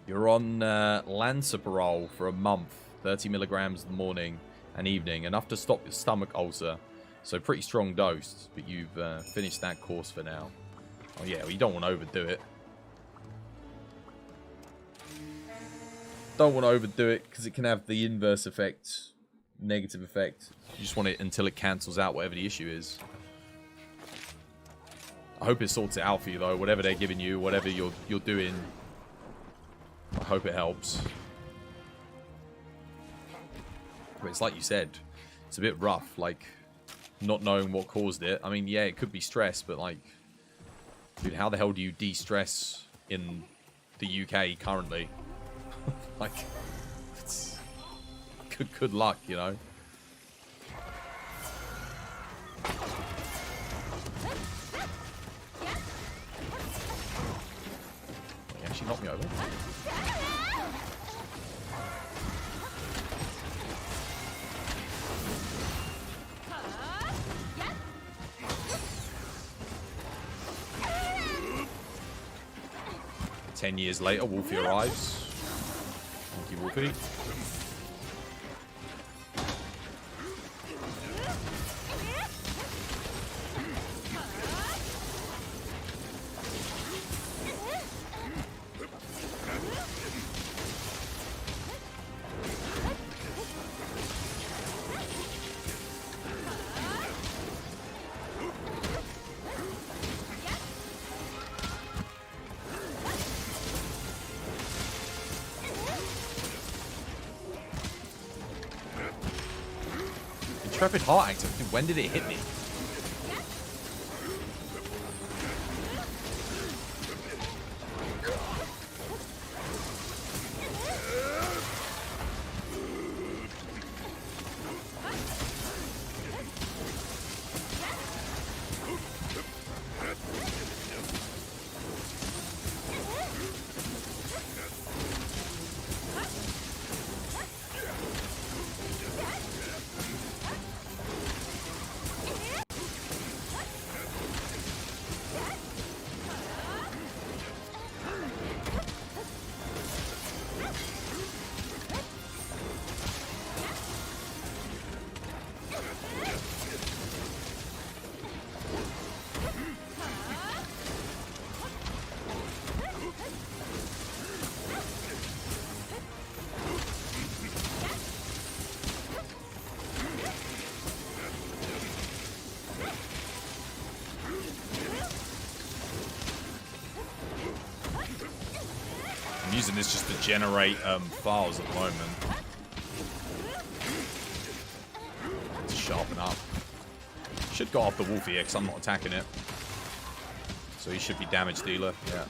You're on Lancer parole for a month. 30 milligrams in the morning and evening. Enough to stop your stomach ulcer. So pretty strong dose. But you've finished that course for now. Oh yeah, well, you don't want to overdo it. Don't want to overdo it because it can have the inverse effect. Negative effect. You just want it until it cancels out whatever the issue is. I hope it sorts it out for you though. Whatever they're giving you, whatever you're doing... I hope it helps. But it's like you said, it's a bit rough, like, not knowing what caused it. I mean, yeah, it could be stress, but, like, dude, how the hell do you de-stress in the UK currently? Like, it's... Good luck, you know? He actually knocked me over. 10 years later, Wolfie arrives. Thank you, Wolfie. Intrepid Heart active. When did it hit me? using this just to generate files at the moment. To sharpen up. Should go off the wolf here because I'm not attacking it. So he should be damage dealer. Yeah.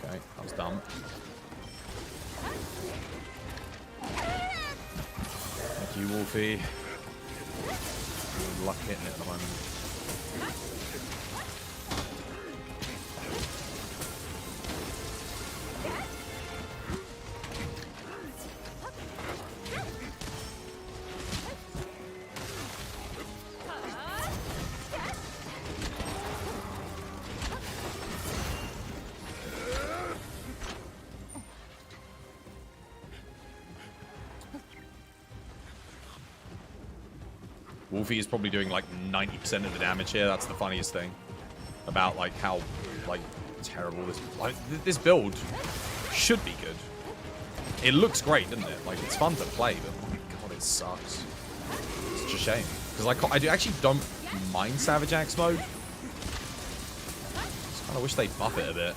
Okay, that was dumb. Thank you, Wolfie. Good luck hitting it at the moment. Wolfie is probably doing like 90% of the damage here. That's the funniest thing about like how like terrible this build should be good. It looks great, doesn't it? Like it's fun to play, but my god, it sucks. It's such a shame because I actually don't mind Savage Axe mode. Just kind of wish they buff it a bit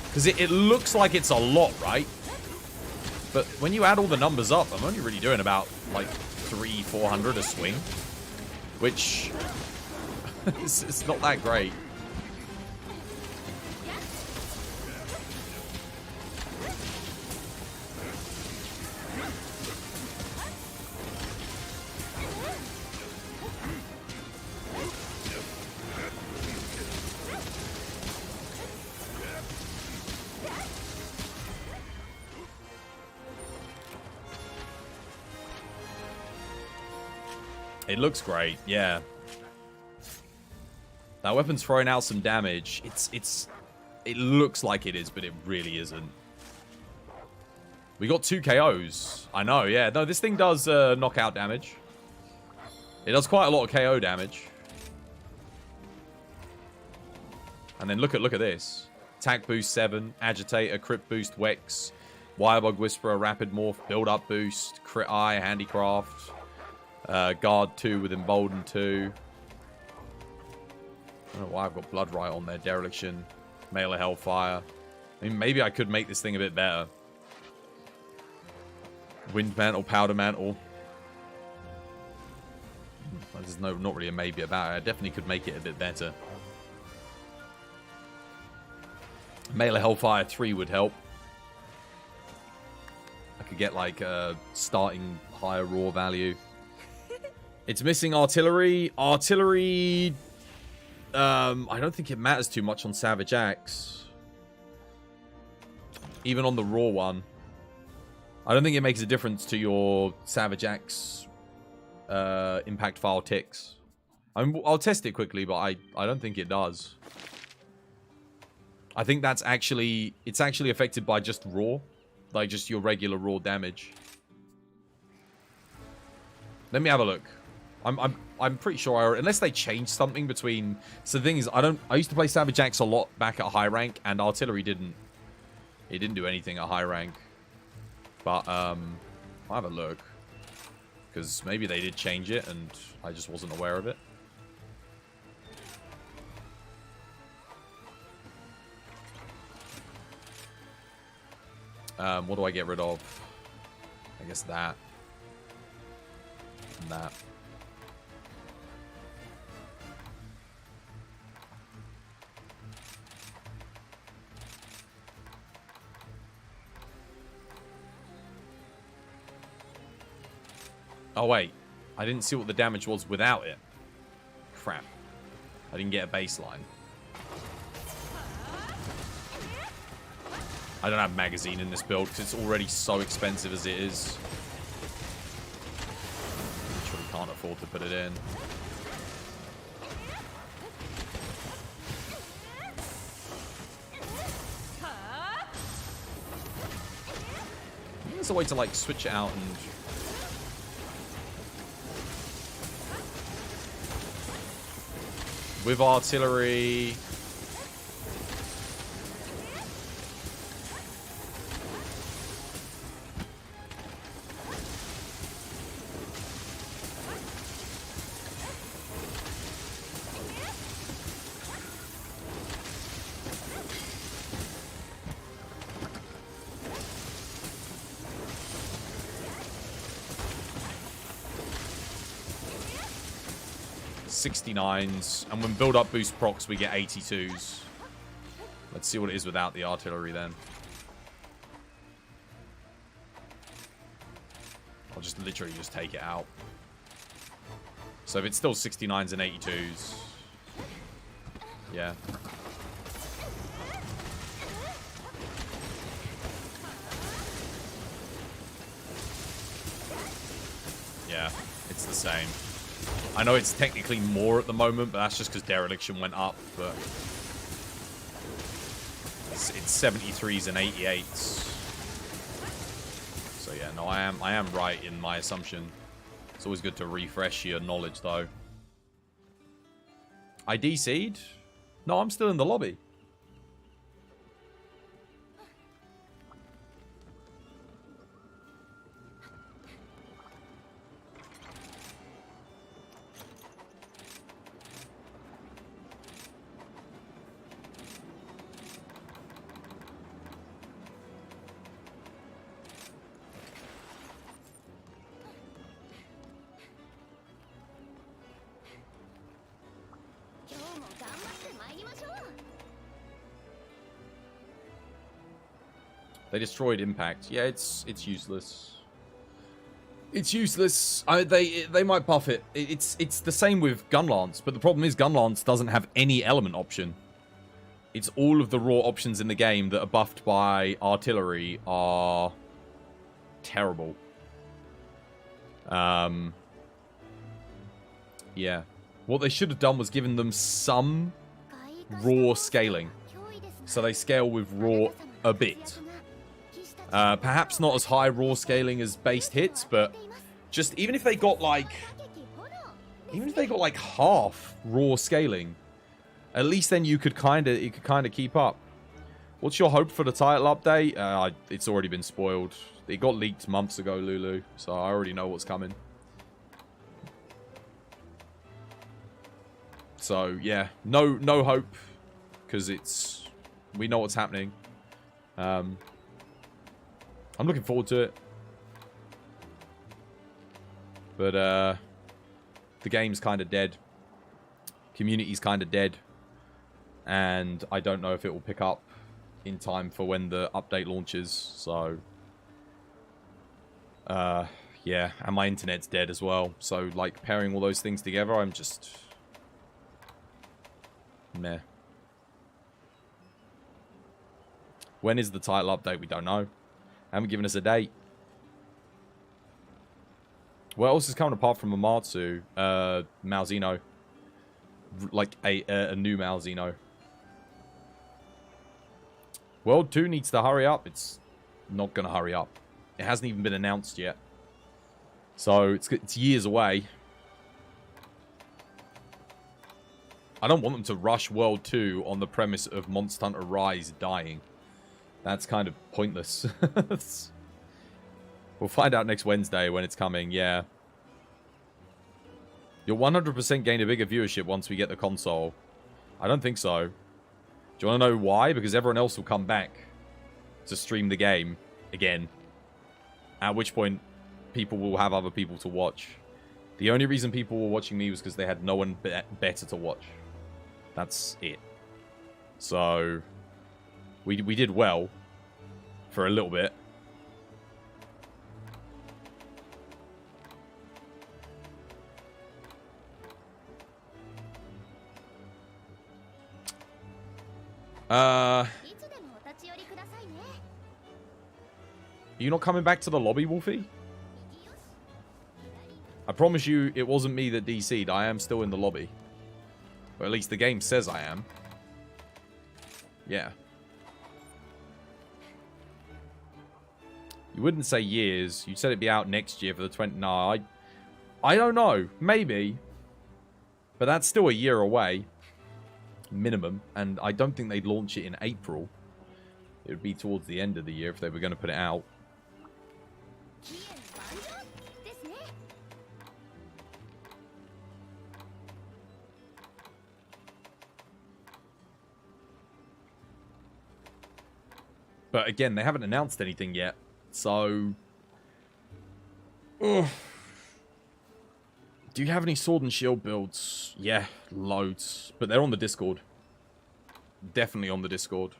because it looks like it's a lot, right? But when you add all the numbers up, I'm only really doing about, like, 300-400 a swing. Which, it's not that great. It looks great, yeah. That weapon's throwing out some damage. It looks like it is, but it really isn't. We got 2 KOs. I know, yeah. No, this thing does knockout damage. It does quite a lot of KO damage. And then look at this. Attack boost 7, Agitator, crit boost, Wex, Wirebug Whisperer, Rapid Morph, build up boost, crit eye, Handicraft. Guard 2 with Embolden 2. I don't know why I've got Blood Right on there. Dereliction. Mail of Hellfire. I mean, maybe I could make this thing a bit better. Wind Mantle, Powder Mantle. There's not really a maybe about it. I definitely could make it a bit better. Mail of Hellfire 3 would help. I could get like a starting higher raw value. It's missing artillery. Artillery, I don't think it matters too much on Savage Axe. Even on the raw one. I don't think it makes a difference to your Savage Axe impact file ticks. I'll test it quickly, but I don't think it does. I think it's actually affected by just raw. Like just your regular raw damage. Let me have a look. I'm pretty sure unless they changed something between. So the thing is, I used to play Savage Axe a lot back at high rank, and artillery didn't do anything at high rank. But I'll have a look because maybe they did change it and I just wasn't aware of it. What do I get rid of? I guess that and that. Oh, wait. I didn't see what the damage was without it. Crap. I didn't get a baseline. I don't have magazine in this build because it's already so expensive as it is. Literally can't afford to put it in. There's a way to, like, switch it out and... With artillery... 69s, and when build-up boost procs, we get 82s. Let's see what it is without the artillery then. I'll just literally just take it out. So if it's still 69s and 82s, yeah. Yeah, it's the same. I know it's technically more at the moment, but that's just because dereliction went up, but it's 73s and 88s. So yeah, no, I am right in my assumption. It's always good to refresh your knowledge though. I DC'd? No, I'm still in the lobby. They destroyed Impact. Yeah, it's useless. It's useless. They might buff it. It's the same with Gunlance, but the problem is Gunlance doesn't have any element option. It's all of the raw options in the game that are buffed by artillery are terrible. Yeah. What they should have done was given them some raw scaling. So they scale with raw a bit. Perhaps not as high raw scaling as based hits, but just even if they got like half raw scaling, at least then you could kind of keep up. What's your hope for the title update? It's already been spoiled. It got leaked months ago, Lulu, so I already know what's coming. So yeah, no hope, because we know what's happening. I'm looking forward to it. But the game's kind of dead. Community's kind of dead. And I don't know if it will pick up in time for when the update launches. So yeah, and my internet's dead as well. So like pairing all those things together, I'm just meh. When is the title update? We don't know. Haven't given us a date. What else is coming apart from Amatsu? Malzeno. Like a new Malzeno. World 2 needs to hurry up. It's not going to hurry up. It hasn't even been announced yet. So it's years away. I don't want them to rush World 2 on the premise of Monster Hunter Rise dying. That's kind of pointless. We'll find out next Wednesday when it's coming, yeah. You'll 100% gain a bigger viewership once we get the console. I don't think so. Do you want to know why? Because everyone else will come back to stream the game again. At which point, people will have other people to watch. The only reason people were watching me was because they had no one better to watch. That's it. So we did well for a little bit. Are you not coming back to the lobby, Wolfie? I promise you it wasn't me that DC'd. I am still in the lobby. Or at least the game says I am. Yeah. You wouldn't say years. You said it'd be out next year for the 20... No, I don't know. Maybe. But that's still a year away. Minimum. And I don't think they'd launch it in April. It would be towards the end of the year if they were going to put it out. But again, they haven't announced anything yet. So... Ugh. Do you have any sword and shield builds? Yeah, loads. But they're on the Discord. Definitely on the Discord.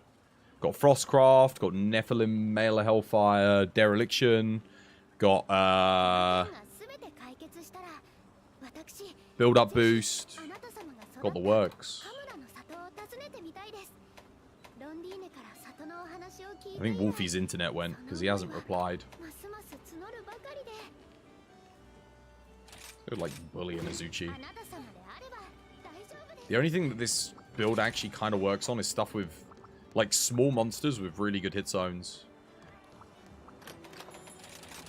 Got Frostcraft, got Nephilim, Mail of Hellfire, Dereliction, got Build Up Boost, got the works. I think Wolfie's internet went because he hasn't replied. They're like bullying Azuchi. The only thing that this build actually kind of works on is stuff with like small monsters with really good hit zones.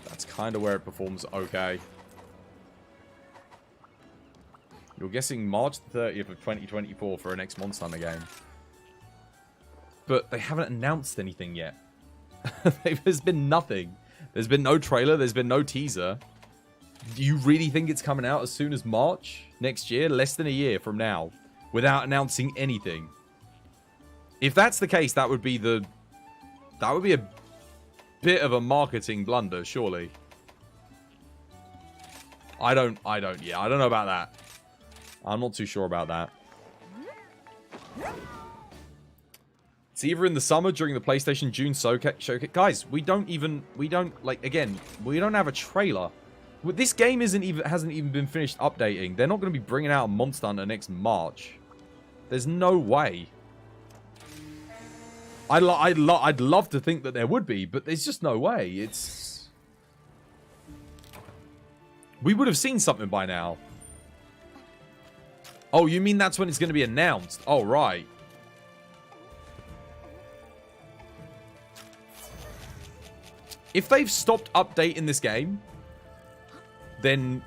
That's kind of where it performs okay. You're guessing March the 30th of 2024 for an next Monster Hunter game. But they haven't announced anything yet. There's been nothing. There's been no trailer. There's been no teaser. Do you really think it's coming out as soon as March next year? Less than a year from now. Without announcing anything. If that's the case, that would be a bit of a marketing blunder, surely. I don't know about that. I'm not too sure about that. It's either in the summer during the PlayStation June showcase. Guys, we don't have a trailer. This game hasn't even been finished updating. They're not going to be bringing out a Monster Hunter next March. There's no way. I'd love to think that there would be, but there's just no way. We would have seen something by now. Oh, you mean that's when it's going to be announced? Oh, right. If they've stopped updating this game, then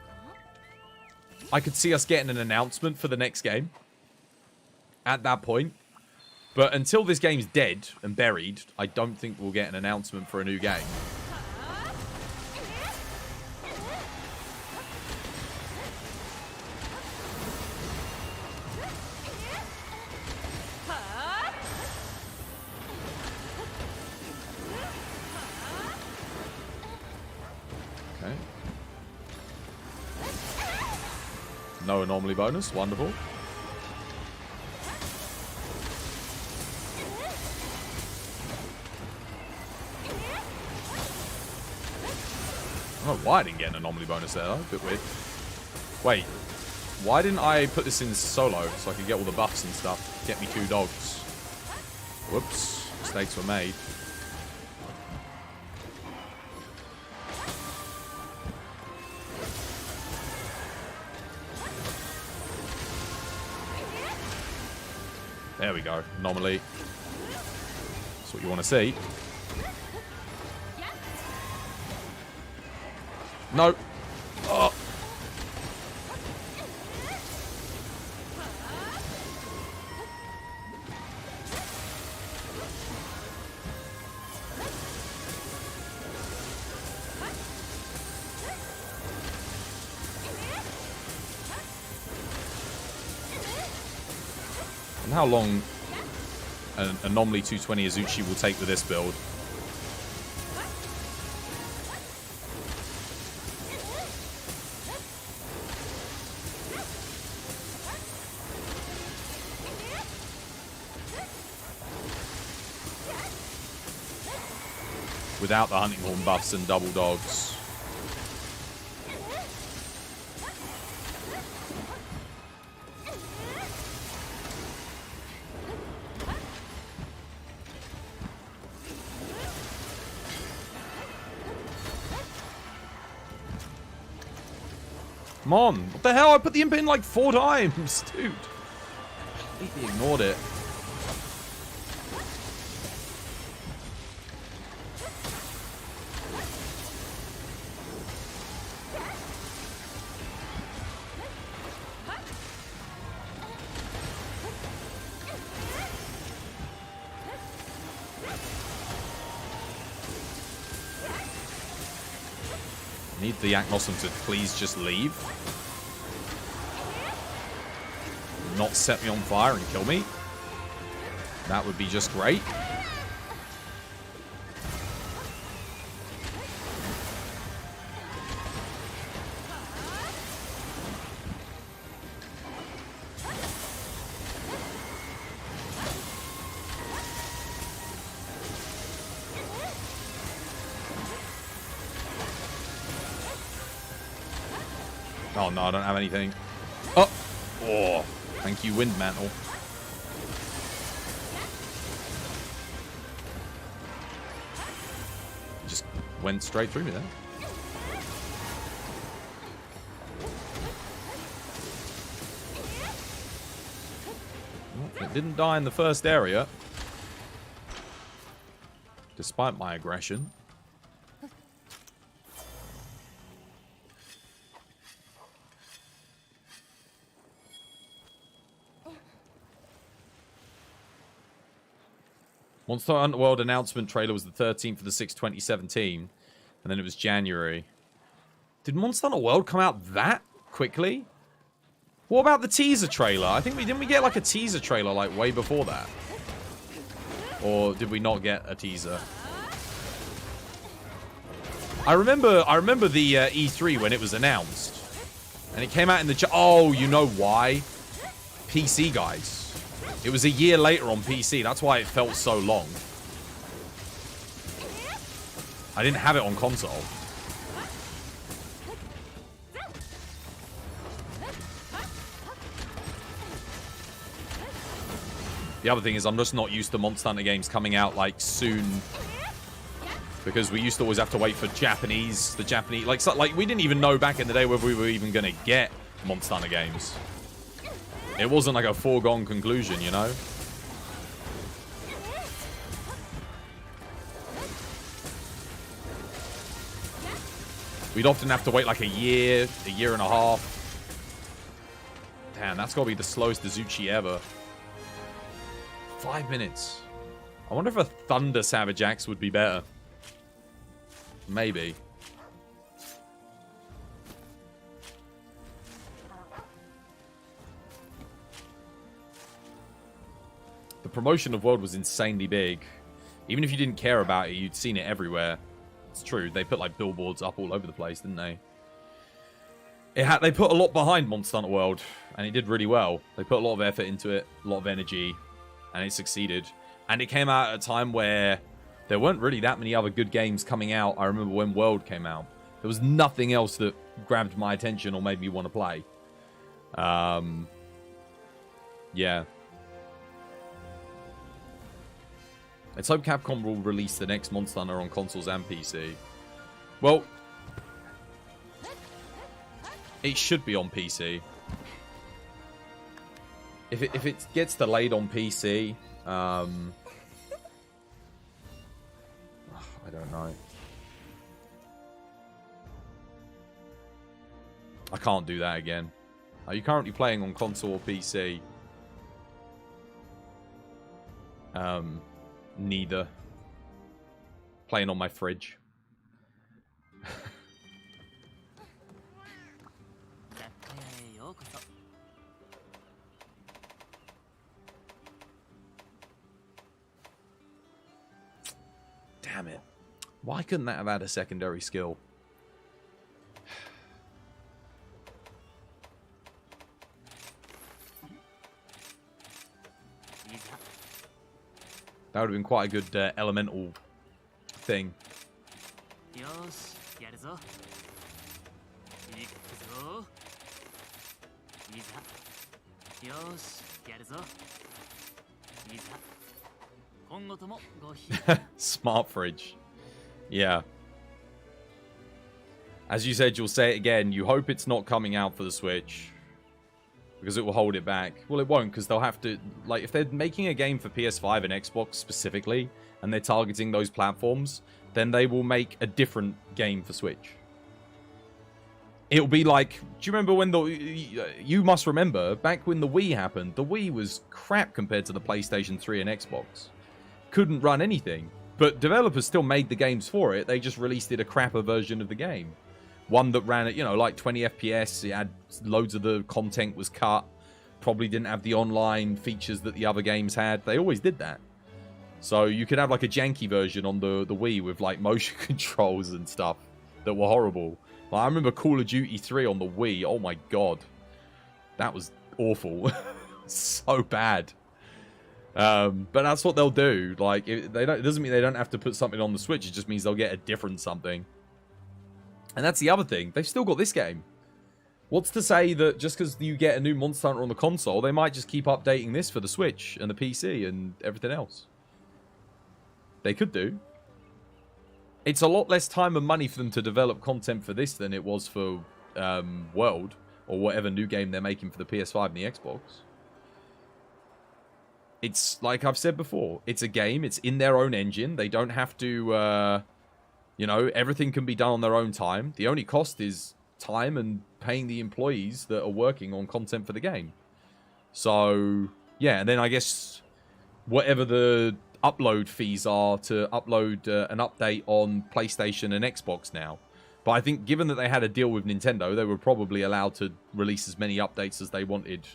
I could see us getting an announcement for the next game at that point. But until this game's dead and buried, I don't think we'll get an announcement for a new game. Okay. No anomaly bonus. Wonderful. I don't know why I didn't get an anomaly bonus there, though. A bit weird. Wait. Why didn't I put this in solo so I could get all the buffs and stuff? Get me 2 dogs. Whoops. Mistakes were made. There we go. Anomaly. That's what you want to see. No. Oh. And how long an Anomaly 220 Azuchi will take with this build? Without the Hunting Horn buffs and double dogs. Come on. What the hell? I put the imp in like 4 times, dude. Completely ignored it. Need the Aknosum to please just leave. Not set me on fire and kill me. That would be just great. Oh, no, I don't have anything. Oh! Oh, thank you, Wind Mantle. Just went straight through me there. Well, it didn't die in the first area. Despite my aggression. Monster Hunter World announcement trailer was the 13th of the 6th, 2017. And then it was January. Did Monster Hunter World come out that quickly? What about the teaser trailer? I think didn't we get like a teaser trailer like way before that? Or did we not get a teaser? I remember the E3 when it was announced. And it came out in the... Oh, you know why? PC, guys. It was a year later on PC. That's why it felt so long. I didn't have it on console. The other thing is I'm just not used to Monster Hunter games coming out like soon. Because we used to always have to wait for the Japanese, like we didn't even know back in the day whether we were even going to get Monster Hunter games. It wasn't like a foregone conclusion, you know? We'd often have to wait like a year and a half. Damn, that's got to be the slowest Azuchi ever. 5 minutes. I wonder if a Thunder Savage Axe would be better. Maybe. The promotion of World was insanely big. Even if you didn't care about it, you'd seen it everywhere. It's true. They put like billboards up all over the place, didn't they? They put a lot behind Monster Hunter World, and it did really well. They put a lot of effort into it, a lot of energy, and it succeeded. And it came out at a time where there weren't really that many other good games coming out. I remember when World came out. There was nothing else that grabbed my attention or made me want to play. Yeah. Let's hope Capcom will release the next Monster Hunter on consoles and PC. Well, it should be on PC. If it gets delayed on PC, I don't know. I can't do that again. Are you currently playing on console or PC? Neither. Playing on my fridge. Damn it. Why couldn't that have had a secondary skill? That would have been quite a good elemental thing. Smart fridge. Yeah. As you said, you'll say it again. You hope it's not coming out for the Switch. Because it will hold it back. Well, it won't, because they'll have to... Like, if they're making a game for PS5 and Xbox specifically, and they're targeting those platforms, then they will make a different game for Switch. It'll be like... Do you remember when the... You must remember, back when the Wii happened, the Wii was crap compared to the PlayStation 3 and Xbox. Couldn't run anything. But developers still made the games for it. They just released it a crapper version of the game. One that ran at, like 20 FPS. It had loads of the content was cut. Probably didn't have the online features that the other games had. They always did that. So you could have like a janky version on the Wii with like motion controls and stuff that were horrible. Like, I remember Call of Duty 3 on the Wii. Oh my god. That was awful. So bad. But that's what they'll do. Like, it doesn't mean they don't have to put something on the Switch. It just means they'll get a different something. And that's the other thing. They've still got this game. What's to say that just because you get a new Monster Hunter on the console, they might just keep updating this for the Switch and the PC and everything else? They could do. It's a lot less time and money for them to develop content for this than it was for World or whatever new game they're making for the PS5 and the Xbox. It's like I've said before, it's a game, it's in their own engine. They don't have to, you know, everything can be done on their own time. The only cost is time and paying the employees that are working on content for the game. So, yeah, and then I guess whatever the upload fees are to upload an update on PlayStation and Xbox now. But I think given that they had a deal with Nintendo, they were probably allowed to release as many updates as they wanted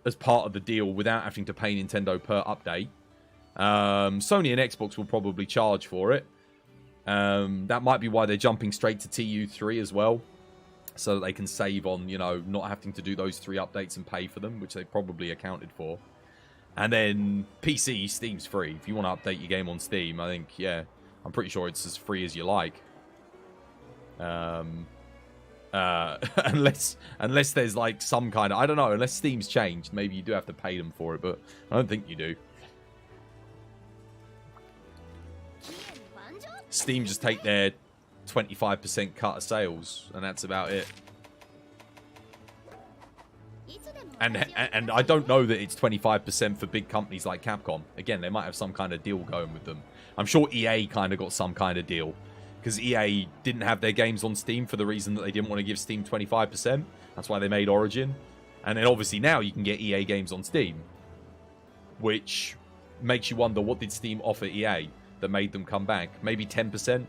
as part of the deal without having to pay Nintendo per update. Sony and Xbox will probably charge for it. That might be why they're jumping straight to TU3 as well, so that they can save on, you know, not having to do those 3 updates and pay for them, which they probably accounted for. And then PC, Steam's free. If you want to update your game on Steam, I think, yeah, I'm pretty sure it's as free as you like. Unless there's like some kind of, I don't know, unless Steam's changed, maybe you do have to pay them for it, but I don't think you do. Steam just take their 25% cut of sales, and that's about it. And I don't know that it's 25% for big companies like Capcom. Again, they might have some kind of deal going with them. I'm sure EA kind of got some kind of deal, because EA didn't have their games on Steam for the reason that they didn't want to give Steam 25%. That's why they made Origin. And then obviously now you can get EA games on Steam, which makes you wonder, what did Steam offer EA that made them come back? Maybe 10%?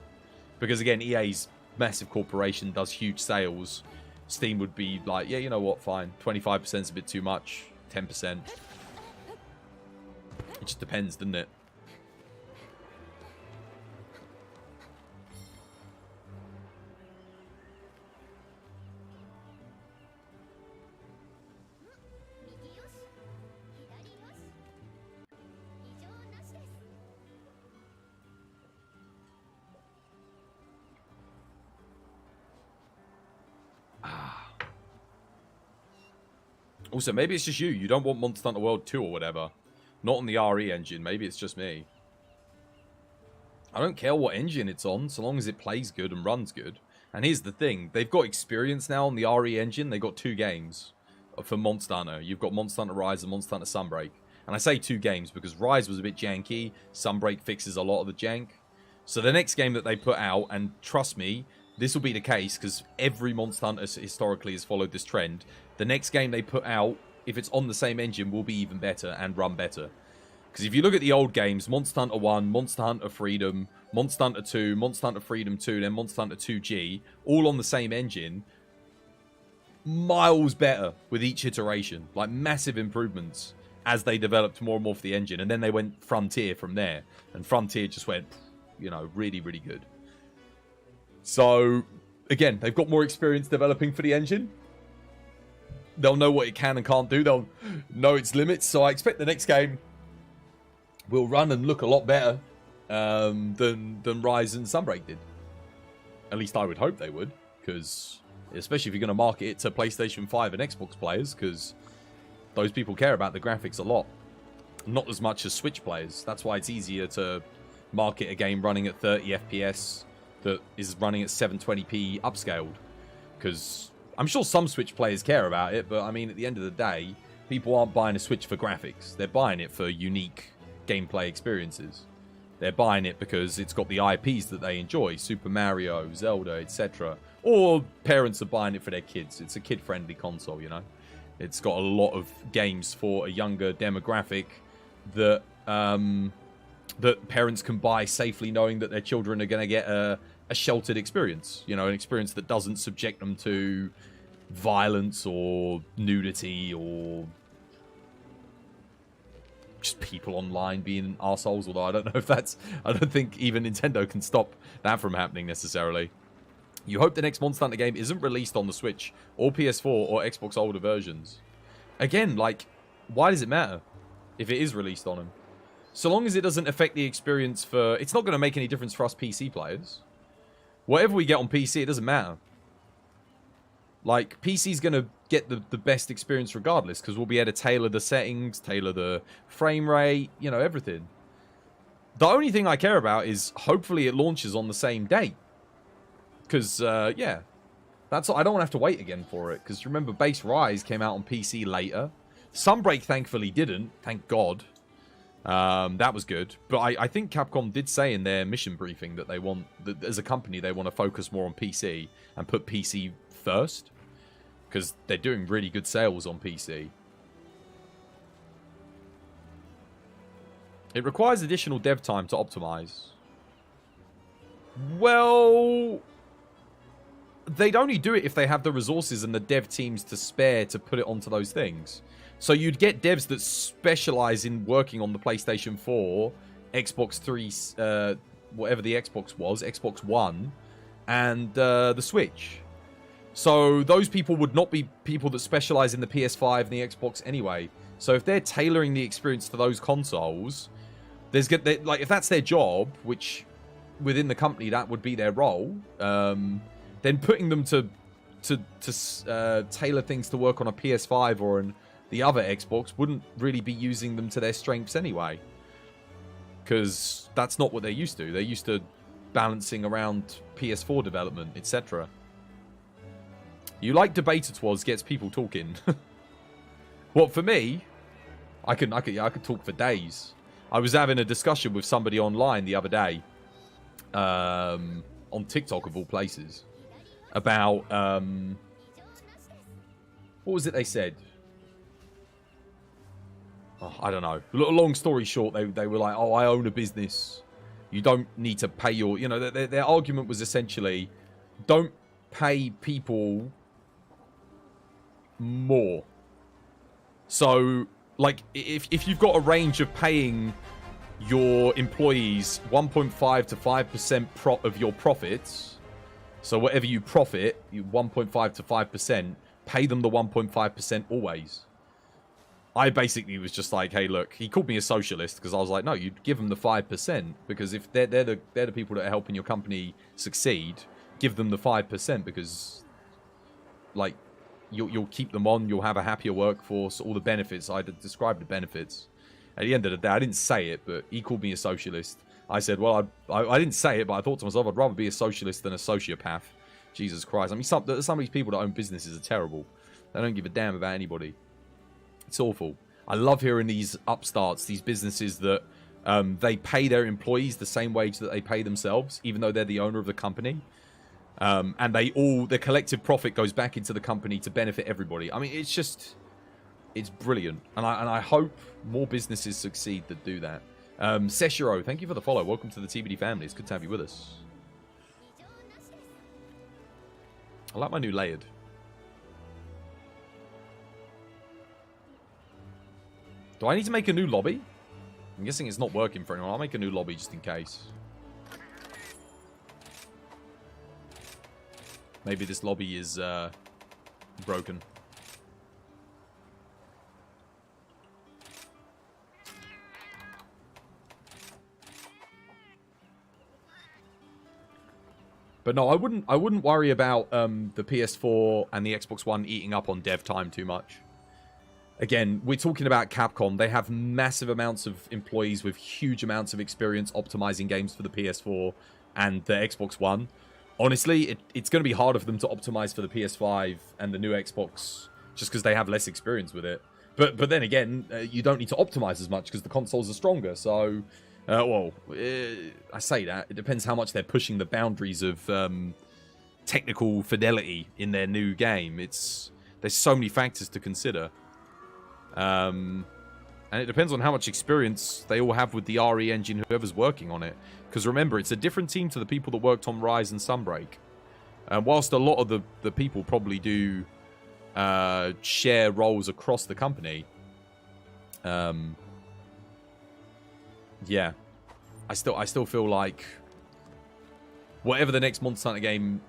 Because again, EA's massive corporation, does huge sales. Steam would be like, yeah, you know what, fine. 25% is a bit too much. 10%. It just depends, doesn't it? Also, maybe it's just you. You don't want Monster Hunter World 2 or whatever. Not on the RE engine. Maybe it's just me. I don't care what engine it's on, so long as it plays good and runs good. And here's the thing. They've got experience now on the RE engine. They've got 2 games for Monster Hunter. You've got Monster Hunter Rise and Monster Hunter Sunbreak. And I say 2 games because Rise was a bit janky. Sunbreak fixes a lot of the jank. So the next game that they put out, and trust me, this will be the case because every Monster Hunter historically has followed this trend. The next game they put out, if it's on the same engine, will be even better and run better. Because if you look at the old games, Monster Hunter 1, Monster Hunter Freedom, Monster Hunter 2, Monster Hunter Freedom 2, then Monster Hunter 2G, all on the same engine, miles better with each iteration. Like massive improvements as they developed more and more for the engine. And then they went Frontier from there. And Frontier just went, you know, really, really good. So, again, they've got more experience developing for the engine. They'll know what it can and can't do. They'll know its limits. So I expect the next game will run and look a lot better than Rise and Sunbreak did. At least I would hope they would. Because, especially if you're going to market it to PlayStation 5 and Xbox players, because those people care about the graphics a lot. Not as much as Switch players. That's why it's easier to market a game running at 30 FPS that is running at 720p upscaled. Because I'm sure some Switch players care about it, but I mean, at the end of the day, people aren't buying a Switch for graphics. They're buying it for unique gameplay experiences. They're buying it because it's got the IPs that they enjoy. Super Mario, Zelda, etc. Or parents are buying it for their kids. It's a kid-friendly console, you know? It's got a lot of games for a younger demographic that that parents can buy safely, knowing that their children are going to get a sheltered experience. You know, an experience that doesn't subject them to violence or nudity or just people online being arseholes. Although I don't know if that's... I don't think even Nintendo can stop that from happening necessarily. You hope the next Monster Hunter game isn't released on the Switch or PS4 or Xbox older versions. Again, like, why does it matter if it is released on them? So long as it doesn't affect the experience for... It's not going to make any difference for us PC players. Whatever we get on PC, it doesn't matter. Like, PC's going to get the best experience regardless, because we'll be able to tailor the settings, tailor the frame rate, you know, everything. The only thing I care about is hopefully it launches on the same date. Because, yeah, that's I don't want to have to wait again for it. Because remember, Base Rise came out on PC later. Sunbreak thankfully didn't, thank God. That was good. But I think Capcom did say in their mission briefing that they want, that as a company, they want to focus more on PC and put PC first. Because they're doing really good sales on PC. It requires additional dev time to optimize. Well, they'd only do it if they have the resources and the dev teams to spare to put it onto those things. So you'd get devs that specialize in working on the PlayStation 4, Xbox 3, whatever the Xbox was, Xbox One, and the Switch. So those people would not be people that specialize in the PS5 and the Xbox anyway. So if they're tailoring the experience to those consoles, like if that's their job, which within the company that would be their role, then putting them to tailor things to work on a PS5 or the other Xbox wouldn't really be using them to their strengths anyway. Because that's not what they're used to. They're used to balancing around PS4 development, etc. You like debatators gets people talking. Well, for me, I could talk for days. I was having a discussion with somebody online the other day, on TikTok of all places, about what was it they said? Oh, I don't know. Long story short, they were like, "Oh, I own a business. You don't need to pay your." You know, their argument was essentially, don't pay people more. So, like, if you've got a range of paying your employees 1.5 to 5% of your profits, so whatever you profit, 1.5 to 5%, pay them the 1.5% always. I basically was just like, hey, look, he called me a socialist because I was like, no, you'd give them the 5% because if they're the people that are helping your company succeed, give them the 5% because, like, you'll keep them on, you'll have a happier workforce, all the benefits. I described the benefits. At the end of the day, I didn't say it, but he called me a socialist. I said, well, I didn't say it, but I thought to myself, I'd rather be a socialist than a sociopath. Jesus Christ. I mean, some of these people that own businesses are terrible. They don't give a damn about anybody. It's awful. I love hearing these upstarts, these businesses that they pay their employees the same wage that they pay themselves, even though they're the owner of the company. And their collective profit goes back into the company to benefit everybody. I mean, it's brilliant. And I hope more businesses succeed that do that. Seshiro, thank you for the follow. Welcome to the TBD family. It's good to have you with us. I like my new layered. Do I need to make a new lobby? I'm guessing it's not working for anyone. I'll make a new lobby just in case. Maybe this lobby is broken. But no, I wouldn't worry about the PS4 and the Xbox One eating up on dev time too much. Again, we're talking about Capcom. They have massive amounts of employees with huge amounts of experience optimizing games for the PS4 and the Xbox One. Honestly, it's going to be harder for them to optimize for the PS5 and the new Xbox just because they have less experience with it. But then again, you don't need to optimize as much because the consoles are stronger. So, I say that. It depends how much they're pushing the boundaries of technical fidelity in their new game. There's so many factors to consider. And it depends on how much experience they all have with the RE engine, whoever's working on it. Because remember, it's a different team to the people that worked on Rise and Sunbreak. Whilst a lot of the people probably do share roles across the company, yeah, I still feel like whatever the next Monster Hunter game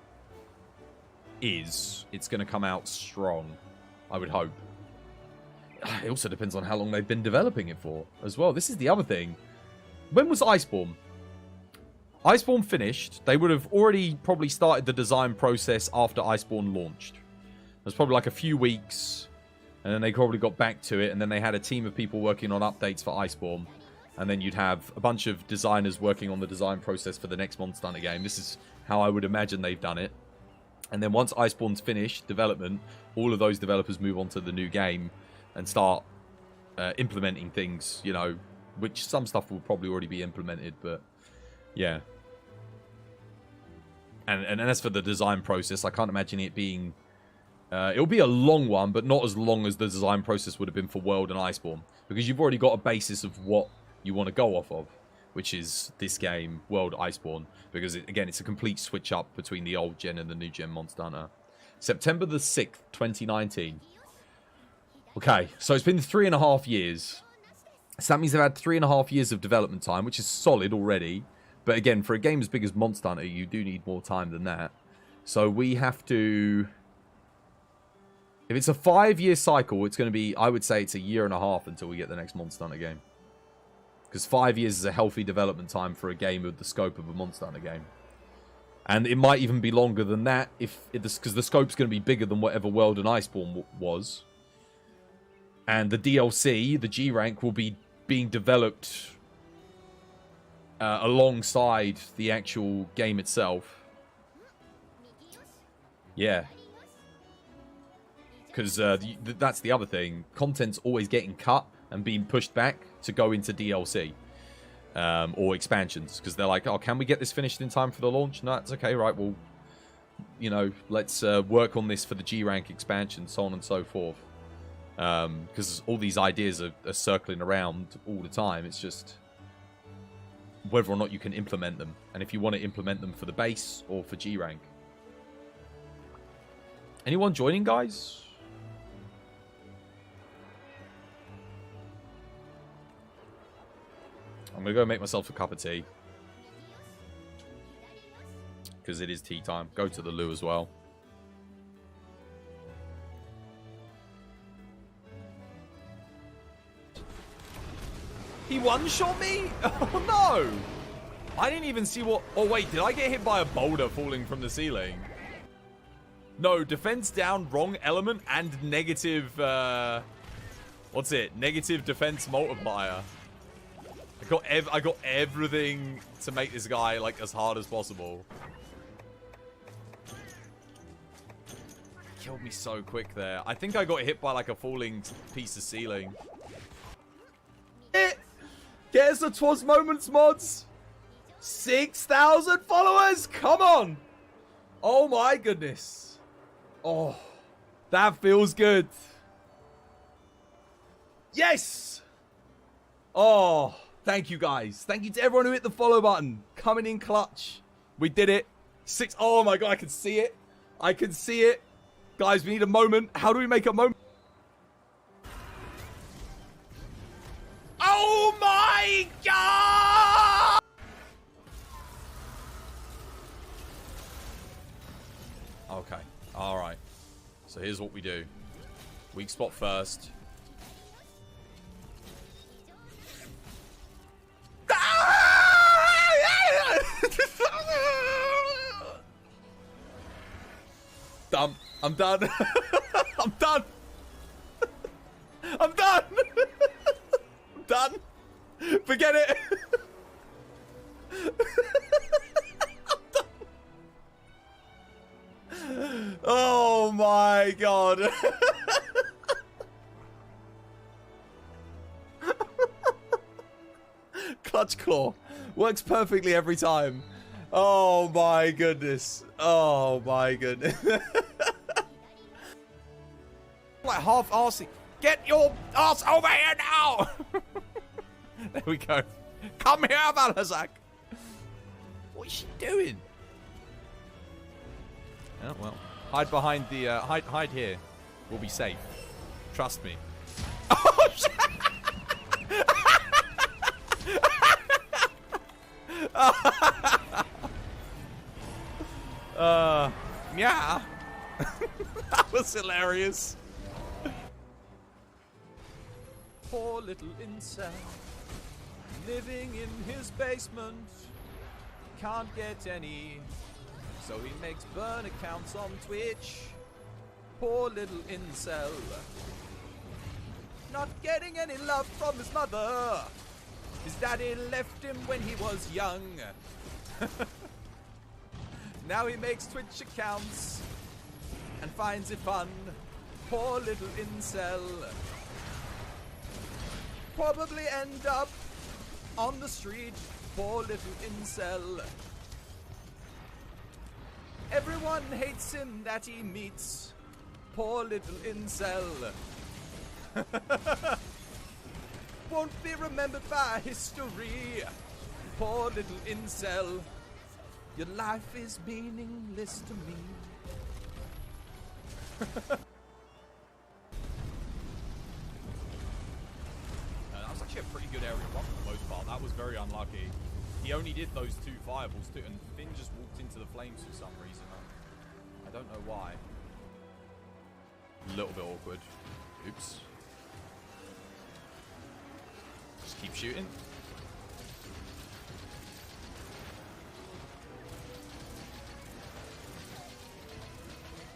is, it's going to come out strong, I would hope. It also depends on how long they've been developing it for as well. This is the other thing. When was Iceborne? Iceborne finished. They would have already probably started the design process after Iceborne launched. was probably like a few weeks, and then they probably got back to it, and then they had a team of people working on updates for Iceborne, and then you'd have a bunch of designers working on the design process for the next Monster Hunter game. This is how I would imagine they've done it. And then once Iceborne's finished development, all of those developers move on to the new game and start implementing things, you know, which some stuff will probably already be implemented, but yeah. And as for the design process, I can't imagine it being... it'll be a long one, but not as long as the design process would have been for World and Iceborne. Because you've already got a basis of what you want to go off of, which is this game, World Iceborne. Because, again, it's a complete switch up between the old gen and the new gen Monster Hunter. September the 6th, 2019. Okay, so it's been 3.5 years. So that means they've had 3.5 years of development time, which is solid already. But again, for a game as big as Monster Hunter, you do need more time than that. So we have to... If it's a 5-year cycle, it's going to be... I would say it's a 1.5 years until we get the next Monster Hunter game. Because 5 years is a healthy development time for a game of the scope of a Monster Hunter game. And it might even be longer than that, because the scope's going to be bigger than whatever World and Iceborne was. And the DLC, the G rank, will be being developed alongside the actual game itself. Yeah. Because that's the other thing. Content's always getting cut and being pushed back to go into DLC. Or expansions. Because they're like, oh, can we get this finished in time for the launch? No, it's okay, right, well, you know, let's work on this for the G rank expansion, so on and so forth. Because all these ideas are circling around all the time. It's just whether or not you can implement them. And if you want to implement them for the base or for G rank. Anyone joining, guys? I'm going to go make myself a cup of tea. Because it is tea time. Go to the loo as well. He one-shot me? Oh, no! I didn't even see what... Oh, wait, did I get hit by a boulder falling from the ceiling? No, defense down, wrong element, and negative... what's it? Negative defense multiplier. I got everything to make this guy, like, as hard as possible. Killed me so quick there. I think I got hit by, like, a falling piece of ceiling. Get us a Twas Moments mods. 6,000 followers. Come on. Oh my goodness. Oh, that feels good. Yes. Oh, thank you guys. Thank you to everyone who hit the follow button. Coming in clutch. We did it. Oh my god, I can see it. I can see it. Guys, we need a moment. How do we make a moment? Oh my god! Okay, alright. So here's what we do. Weak spot first. Done. I'm done. I'm done. I'm done. I'm done. Forget it. I'm done. Oh my god. Clutch claw. Works perfectly every time. Oh my goodness. Oh my goodness. Like half arsey. Get your ass over here now. There we go. Come here, Valazak. What is she doing? Oh well. Hide behind the hide here. We'll be safe. Trust me. Oh shit. Yeah. That was hilarious. Poor little incel, living in his basement, can't get any, so he makes burn accounts on Twitch. Poor little incel. Not getting any love from his mother. His daddy left him when he was young. Now he makes Twitch accounts and finds it fun. Poor little incel. Probably end up on the street. Poor little incel. Everyone hates him that he meets. Poor little incel. Won't be remembered by history. Poor little incel. Your life is meaningless to me. That was actually a pretty good area one for the most part. That was very unlucky. He only did those 2 fireballs too, and Finn just walked into the flames for some reason. I don't know why. A little bit awkward. Oops. Just keep shooting.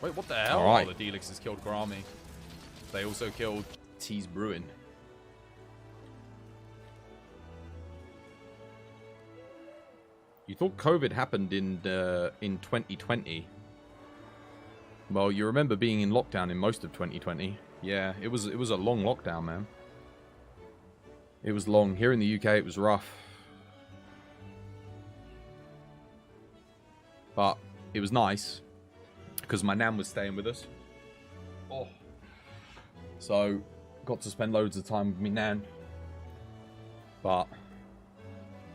Wait, what the hell? All right. Oh, the Delix has killed Grami. They also killed... Tease Bruin. You thought COVID happened in 2020. Well, you remember being in lockdown in most of 2020. Yeah, it was a long lockdown, man. It was long. Here in the UK, it was rough. But it was nice because my nan was staying with us. Oh. So, got to spend loads of time with me nan. But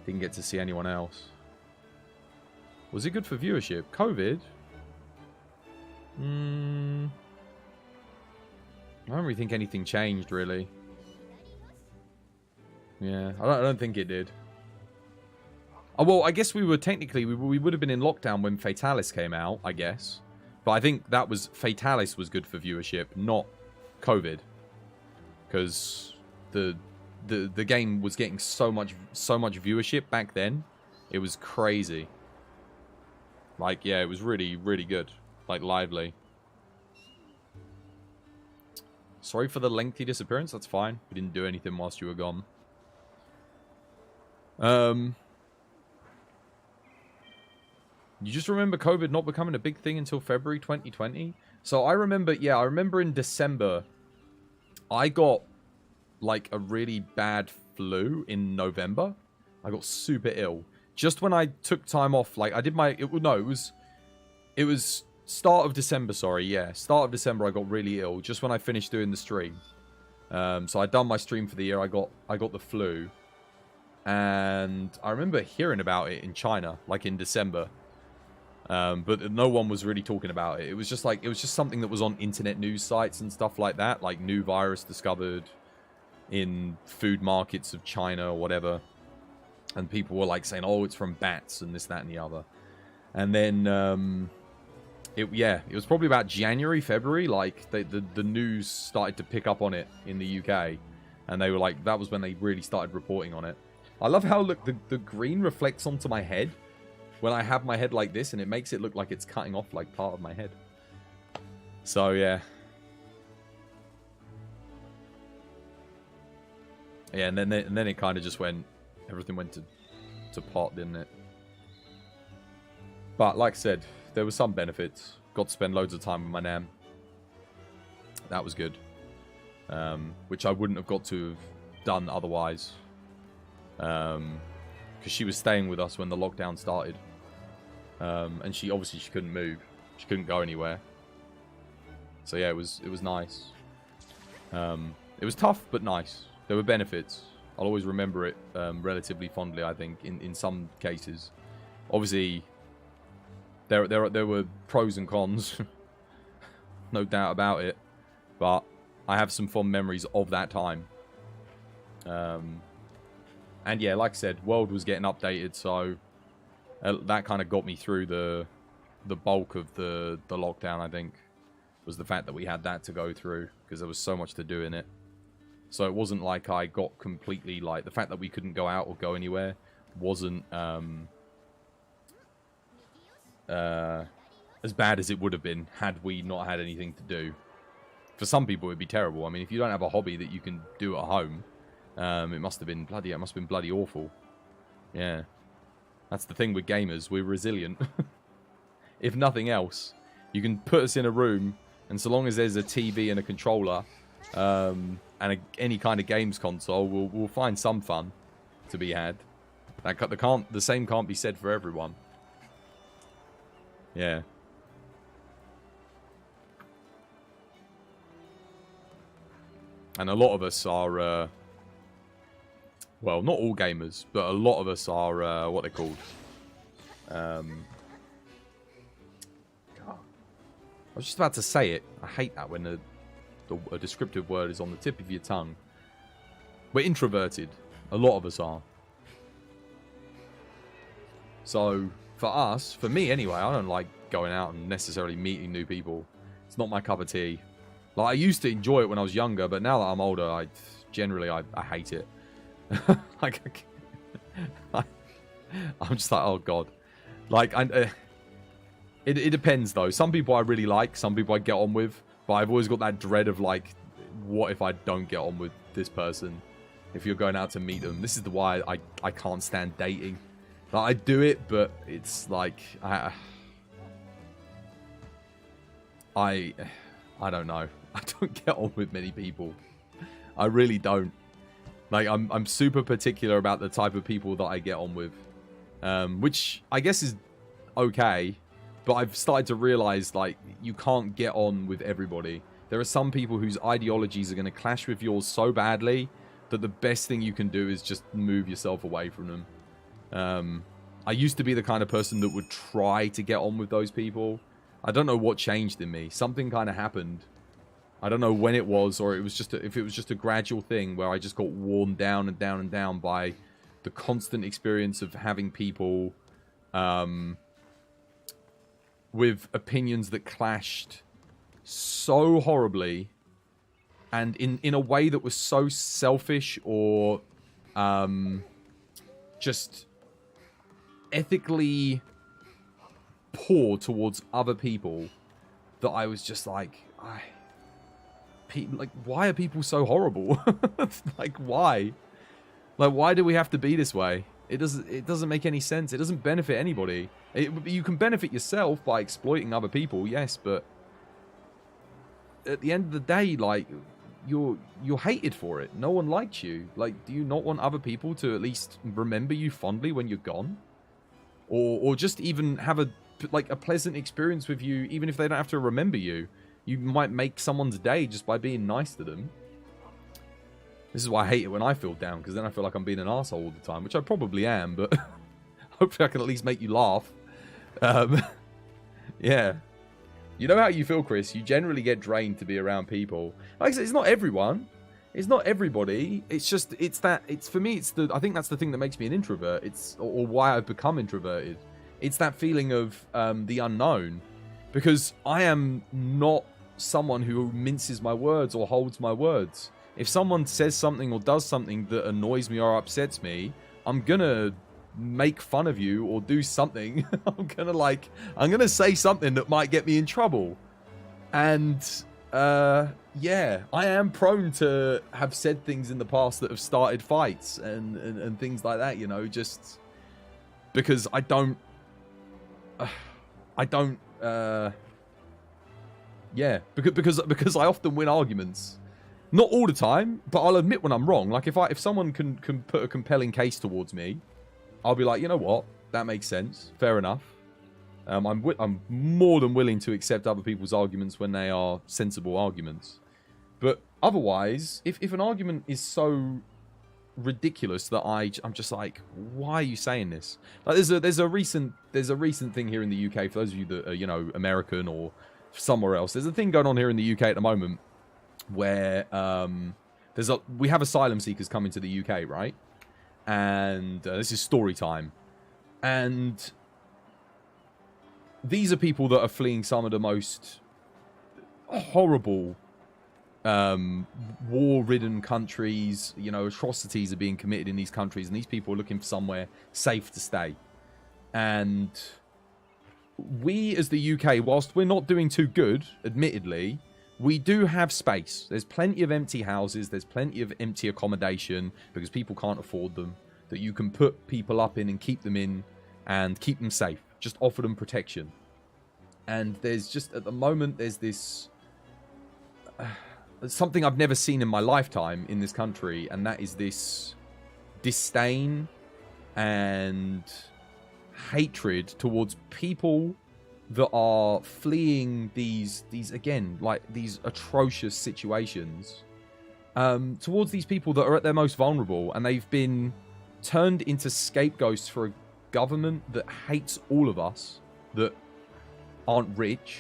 didn't get to see anyone else. Was it good for viewership? COVID? I don't really think anything changed, really. Yeah, I don't think it did. Oh, well, I guess we were technically... We would have been in lockdown when Fatalis came out, I guess. But I think that was... Fatalis was good for viewership, not COVID. Because the game was getting so much viewership back then. It was crazy. Like, yeah, it was really, really good. Like, lively. Sorry for the lengthy disappearance. That's fine. We didn't do anything whilst you were gone. You just remember COVID not becoming a big thing until February 2020? So I remember, yeah, I remember in December, I got, like, a really bad flu in November. I got super ill. Just when I took time off, like, I did my... it was start of December, sorry, yeah. Start of December, I got really ill, just when I finished doing the stream. So I'd done my stream for the year, I got the flu. And I remember hearing about it in China, like in December. But no one was really talking about it. It was just like, it was just something that was on internet news sites and stuff like that. Like, new virus discovered in food markets of China or whatever. And people were like saying, oh, it's from bats and this, that, and the other. And then, it was probably about January, February. Like, the news started to pick up on it in the UK. And they were like, that was when they really started reporting on it. I love how, look, the green reflects onto my head when I have my head like this, and it makes it look like it's cutting off, like, part of my head. So, yeah. Yeah, and then it kind of just went... Everything went to pot, didn't it? But, like I said, there were some benefits. Got to spend loads of time with my nan. That was good. Which I wouldn't have got to have done otherwise. Because she was staying with us when the lockdown started. And she couldn't move. She couldn't go anywhere. So yeah, it was nice. It was tough, but nice. There were benefits. I'll always remember it relatively fondly, I think, in some cases. Obviously, there were pros and cons. No doubt about it. But I have some fond memories of that time. And yeah, like I said, world was getting updated, so that kind of got me through the bulk of the lockdown, I think. Was the fact that we had that to go through, because there was so much to do in it. So it wasn't like I got completely, like, the fact that we couldn't go out or go anywhere wasn't a as bad as it would have been had we not had anything to do. For some people, it'd be terrible. I mean, if you don't have a hobby that you can do at home, it must have been bloody awful. Yeah. That's the thing with gamers. We're resilient. If nothing else, you can put us in a room, and so long as there's a TV and a controller, and any kind of games console, we'll find some fun to be had. The same can't be said for everyone. Yeah. And a lot of us are, well, not all gamers, but a lot of us are, what they're called. I was just about to say it. I hate that when a descriptive word is on the tip of your tongue. We're introverted. A lot of us are. So, for us, for me anyway, I don't like going out and necessarily meeting new people. It's not my cup of tea. Like, I used to enjoy it when I was younger, but now that I'm older, I hate it. Like, I'm just like, oh god. Like, it depends though. Some people I really like, some people I get on with, but I've always got that dread of like, what if I don't get on with this person? If you're going out to meet them, this is why I can't stand dating. Like, I do it, but it's like I don't know. I don't get on with many people. I really don't. Like, I'm super particular about the type of people that I get on with, which I guess is okay. But I've started to realize, like, you can't get on with everybody. There are some people whose ideologies are going to clash with yours so badly that the best thing you can do is just move yourself away from them. I used to be the kind of person that would try to get on with those people. I don't know what changed in me. Something kind of happened. I don't know when it was, or it was just if it was just a gradual thing where I just got worn down and down and down by the constant experience of having people with opinions that clashed so horribly and in a way that was so selfish or just ethically poor towards other people that I was just like, why are people so horrible? Like, why? Like, why do we have to be this way? It doesn't make any sense. It doesn't benefit anybody. You can benefit yourself by exploiting other people, yes, but at the end of the day, like, you're hated for it. No one likes you. Like, do you not want other people to at least remember you fondly when you're gone? Or just even have a pleasant experience with you, even if they don't have to remember you. You might make someone's day just by being nice to them. This is why I hate it when I feel down, because then I feel like I'm being an arsehole all the time, which I probably am, but hopefully I can at least make you laugh. Yeah. You know how you feel, Chris? You generally get drained to be around people. Like I said, it's not everyone. It's not everybody. It's just, for me, I think that's the thing that makes me an introvert. Or why I've become introverted. It's that feeling of the unknown. Because I am not someone who minces my words or holds my words. If someone says something or does something that annoys me or upsets me, I'm gonna make fun of you or do something. I'm gonna say something that might get me in trouble. And yeah, I am prone to have said things in the past that have started fights and things like that, you know, just because I don't yeah, because I often win arguments. Not all the time, but I'll admit when I'm wrong. Like, if someone can put a compelling case towards me, I'll be like, you know what? That makes sense. Fair enough. I'm more than willing to accept other people's arguments when they are sensible arguments. But otherwise, if an argument is so ridiculous that I'm just like, why are you saying this? Like, there's a recent thing here in the UK, for those of you that are, you know, American or somewhere else. There's a thing going on here in the UK at the moment where we have asylum seekers coming to the UK, right? And this is story time. And these are people that are fleeing some of the most horrible war-ridden countries. You know, atrocities are being committed in these countries, and these people are looking for somewhere safe to stay. And we as the UK, whilst we're not doing too good, admittedly, we do have space. There's plenty of empty houses. There's plenty of empty accommodation because people can't afford them, that you can put people up in and keep them in and keep them safe. Just offer them protection. And there's just, at the moment, there's this... something I've never seen in my lifetime in this country, and that is this disdain and hatred towards people that are fleeing these again, like these atrocious situations, towards these people that are at their most vulnerable, and they've been turned into scapegoats for a government that hates all of us that aren't rich,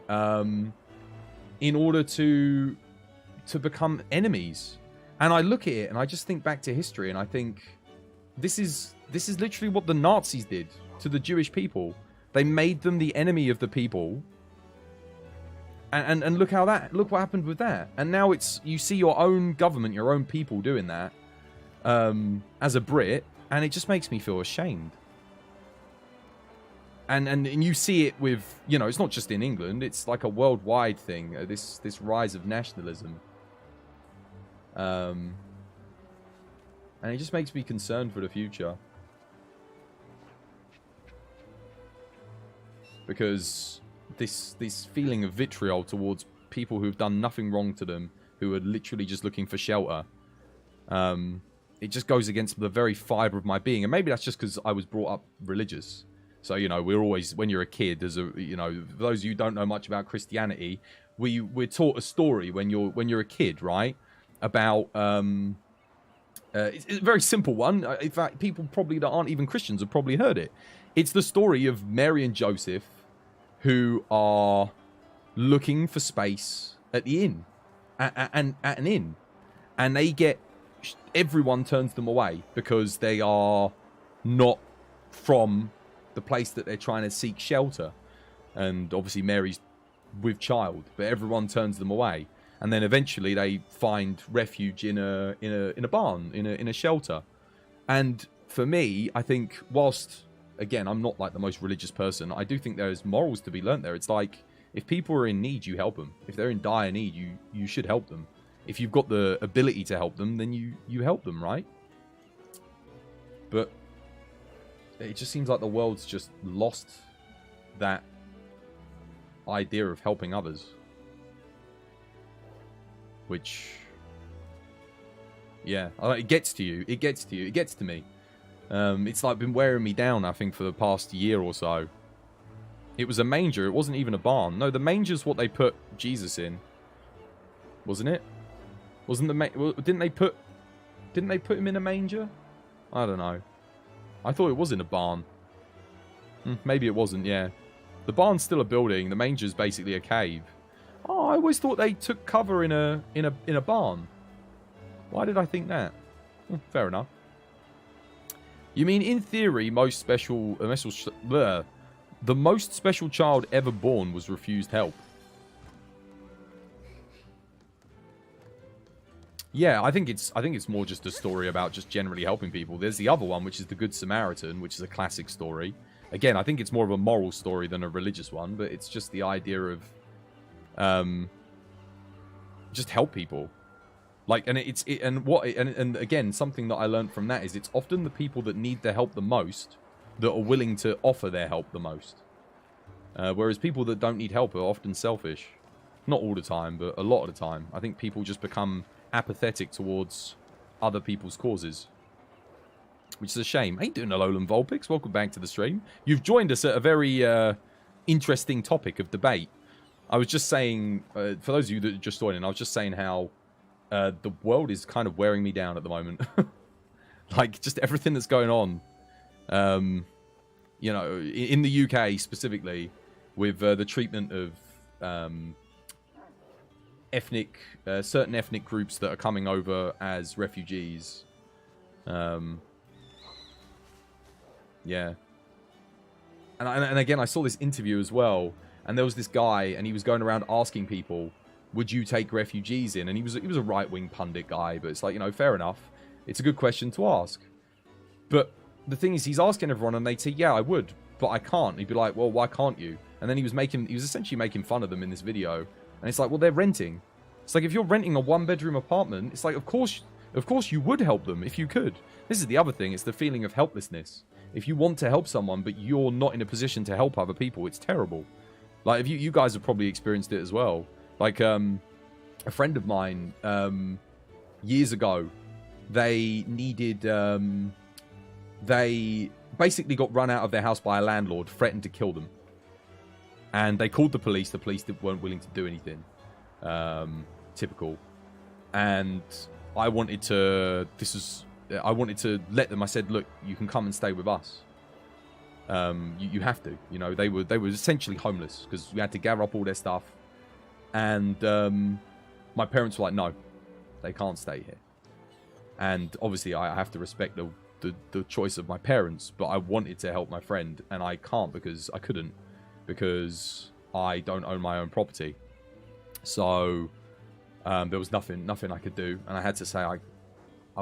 in order to become enemies. And I look at it and I just think back to history, and I think this is literally what the Nazis did to the Jewish people. They made them the enemy of the people. And look what happened with that. And now you see your own government, your own people doing that, as a Brit, and it just makes me feel ashamed. And you see it with, you know, it's not just in England, it's like a worldwide thing, this rise of nationalism. And it just makes me concerned for the future. Because this feeling of vitriol towards people who've done nothing wrong to them, who are literally just looking for shelter, it just goes against the very fibre of my being. And maybe that's just because I was brought up religious. So, you know, we're always, when you're a kid, you know, for those of you who don't know much about Christianity, we're taught a story when you're a kid, right? About, it's a very simple one. In fact, people probably that aren't even Christians have probably heard it. It's the story of Mary and Joseph, who are looking for space at the inn, at an inn, and everyone turns them away because they are not from the place that they're trying to seek shelter. And obviously Mary's with child, but everyone turns them away. And then eventually they find refuge in a barn, in a shelter. And for me, I think, whilst again I'm not like the most religious person, I do think there's morals to be learnt there. It's like, if people are in need, you help them. If they're in dire need, you should help them. If you've got the ability to help them, then you help them, right? But it just seems like the world's just lost that idea of helping others. Which, yeah, it gets to you. It gets to you. It gets to me. It's like been wearing me down, I think, for the past year or so. It was a manger. It wasn't even a barn. No, the manger's what they put Jesus in. Wasn't it? Wasn't didn't they put him in a manger? I don't know. I thought it was in a barn. Maybe it wasn't, yeah. The barn's still a building. The manger's basically a cave. Oh, I always thought they took cover in a barn. Why did I think that? Fair enough. You mean, in theory, the most special child ever born was refused help? Yeah, I think it's more just a story about just generally helping people. There's the other one, which is the Good Samaritan, which is a classic story. Again, I think it's more of a moral story than a religious one, but it's just the idea of just help people. Like, and and again, something that I learned from that is it's often the people that need the help the most that are willing to offer their help the most. Whereas people that don't need help are often selfish. Not all the time, but a lot of the time. I think people just become apathetic towards other people's causes, which is a shame. How you doing, Alolan Vulpix? Welcome back to the stream. You've joined us at a very interesting topic of debate. I was just saying, for those of you that are just joining, I was just saying how the world is kind of wearing me down at the moment. Like, just everything that's going on, you know, in the UK specifically, with the treatment of certain ethnic groups that are coming over as refugees. Yeah. And again, I saw this interview as well, and there was this guy, and he was going around asking people, would you take refugees in? And he was a right-wing pundit guy, but it's like, you know, fair enough. It's a good question to ask. But the thing is, he's asking everyone, and they say, yeah, I would. but I can't. He'd be like, well, why can't you? And then he was essentially making fun of them in this video. And it's like, well, they're renting. It's like, if you're renting a 1-bedroom apartment, it's like, of course you would help them if you could. This is the other thing. It's the feeling of helplessness. If you want to help someone, but you're not in a position to help other people, it's terrible. Like, if you guys have probably experienced it as well. Like, a friend of mine, years ago, they needed, they basically got run out of their house by a landlord, threatened to kill them. And they called the police. The police weren't willing to do anything. Typical. And I wanted to let them. I said, look, you can come and stay with us. You have to. You know, they were essentially homeless because we had to gather up all their stuff. And my parents were like, no, they can't stay here. And obviously, I have to respect the choice of my parents. But I wanted to help my friend, and I can't because I couldn't, because I don't own my own property. So there was nothing I could do, and I had to say, I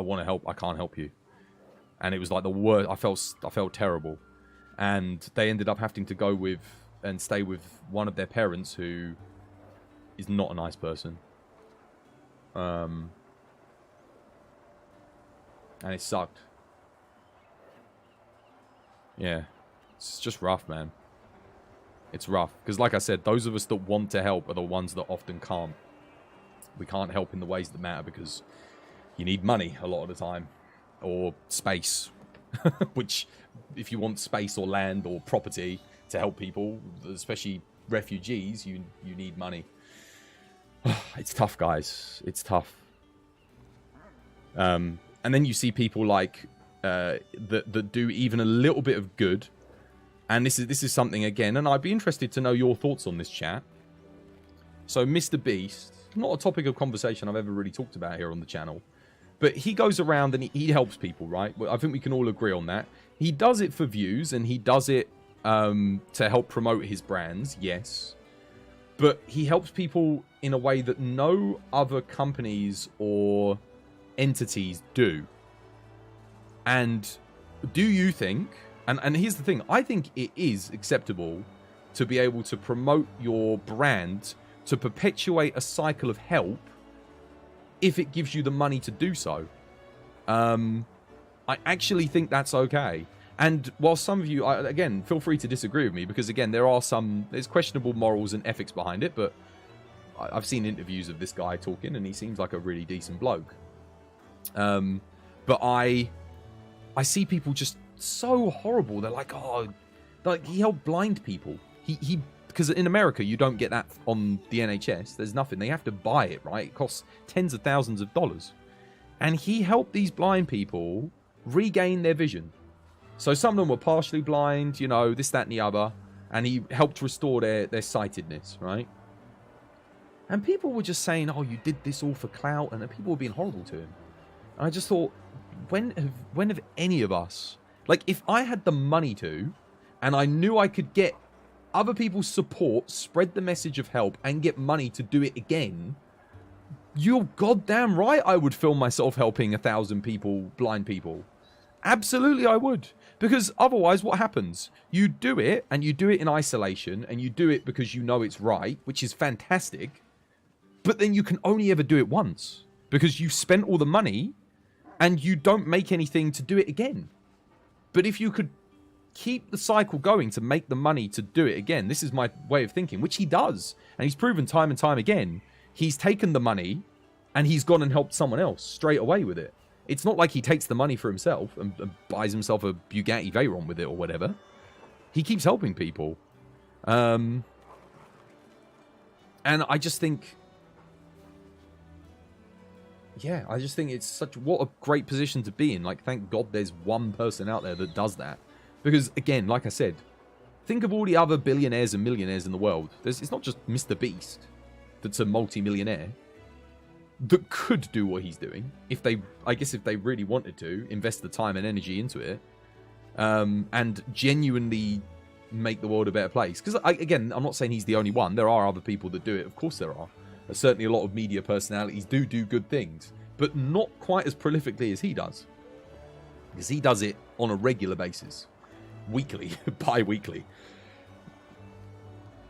want to help. I can't help you. And it was like the worst. I felt terrible. And they ended up having to go with and stay with one of their parents who is not a nice person. And it sucked. Yeah. It's just rough, man. It's rough. Because like I said, those of us that want to help are the ones that often can't. We can't help in the ways that matter because you need money a lot of the time. Or space. Which, if you want space or land or property to help people, especially refugees, you need money. It's tough, guys. It's tough. And then you see people like that do even a little bit of good. And this is something, again, and I'd be interested to know your thoughts on this, chat. So, Mr. Beast, not a topic of conversation I've ever really talked about here on the channel. But he goes around and he helps people, right? I think we can all agree on that. He does it for views, and he does it to help promote his brands, yes. But he helps people in a way that no other companies or entities do. And do you think... And here's the thing, I think it is acceptable to be able to promote your brand to perpetuate a cycle of help if it gives you the money to do so. I actually think that's okay. And while some of you, again, feel free to disagree with me because, again, there's questionable morals and ethics behind it, but I've seen interviews of this guy talking and he seems like a really decent bloke. But I see people just so horrible. They're like, oh, like he helped blind people. He because in America you don't get that on the NHS. There's nothing. They have to buy it, right? It costs tens of thousands of dollars. And he helped these blind people regain their vision. So some of them were partially blind, you know, this, that, and the other. And he helped restore their sightedness, right? And people were just saying, oh, you did this all for clout. And people were being horrible to him. And I just thought, when have any of us... Like, if I had the money to, and I knew I could get other people's support, spread the message of help, and get money to do it again, you're goddamn right I would film myself helping 1,000 people, blind people. Absolutely I would. Because otherwise, what happens? You do it, and you do it in isolation, and you do it because you know it's right, which is fantastic, but then you can only ever do it once. Because you've spent all the money, and you don't make anything to do it again. But if you could keep the cycle going to make the money to do it again, this is my way of thinking, which he does. And he's proven time and time again. He's taken the money and he's gone and helped someone else straight away with it. It's not like he takes the money for himself and buys himself a Bugatti Veyron with it or whatever. He keeps helping people. And I just think... Yeah, I just think it's what a great position to be in. Like, thank God there's one person out there that does that. Because, again, like I said, think of all the other billionaires and millionaires in the world. It's not just Mr. Beast that's a multi-millionaire that could do what he's doing. If they really wanted to, invest the time and energy into it, and genuinely make the world a better place. Because, again, I'm not saying he's the only one. There are other people that do it. Of course there are. Certainly a lot of media personalities do good things, but not quite as prolifically as he does. Because he does it on a regular basis. weekly, bi-weekly.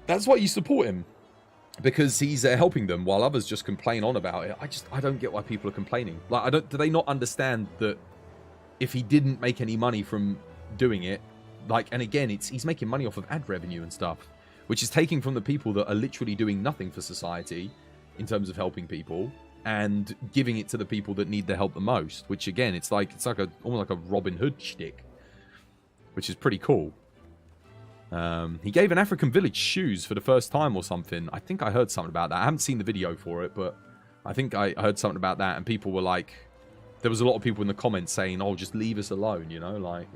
That's why you support him, because he's helping them while others just complain on about it. I don't get why people are complaining. Like, do they not understand that if he didn't make any money from doing it, like, and again, he's making money off of ad revenue and stuff, which is taking from the people that are literally doing nothing for society in terms of helping people and giving it to the people that need the help the most. Which again, it's like almost like a Robin Hood shtick, which is pretty cool. He gave an African village shoes for the first time or something. I think I heard something about that. I haven't seen the video for it, but I think I heard something about that. And people were like, there was a lot of people in the comments saying, "Oh, just leave us alone," you know, like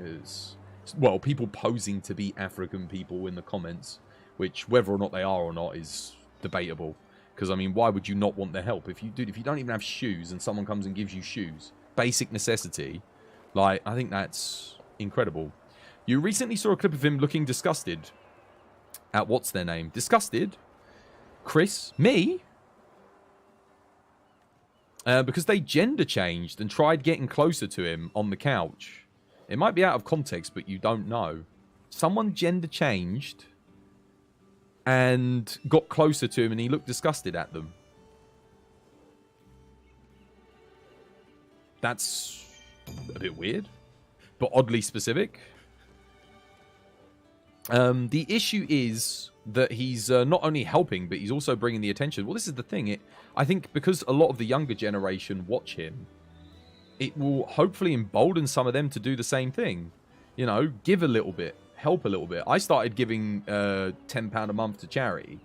well, people posing to be African people in the comments, which whether or not they are or not is debatable. Because I mean, why would you not want their help if you don't even have shoes and someone comes and gives you shoes, basic necessity? Like, I think that's incredible. You recently saw a clip of him looking disgusted at what's their name? Disgusted? Chris? Me? Because they gender changed and tried getting closer to him on the couch. It might be out of context, but you don't know. Someone gender changed and got closer to him and he looked disgusted at them. That's a bit weird, but oddly specific. The issue is that he's not only helping, but he's also bringing the attention. Well, this is the thing. I think because a lot of the younger generation watch him, it will hopefully embolden some of them to do the same thing. You know, give a little bit, help a little bit. I started giving £10 a month to charity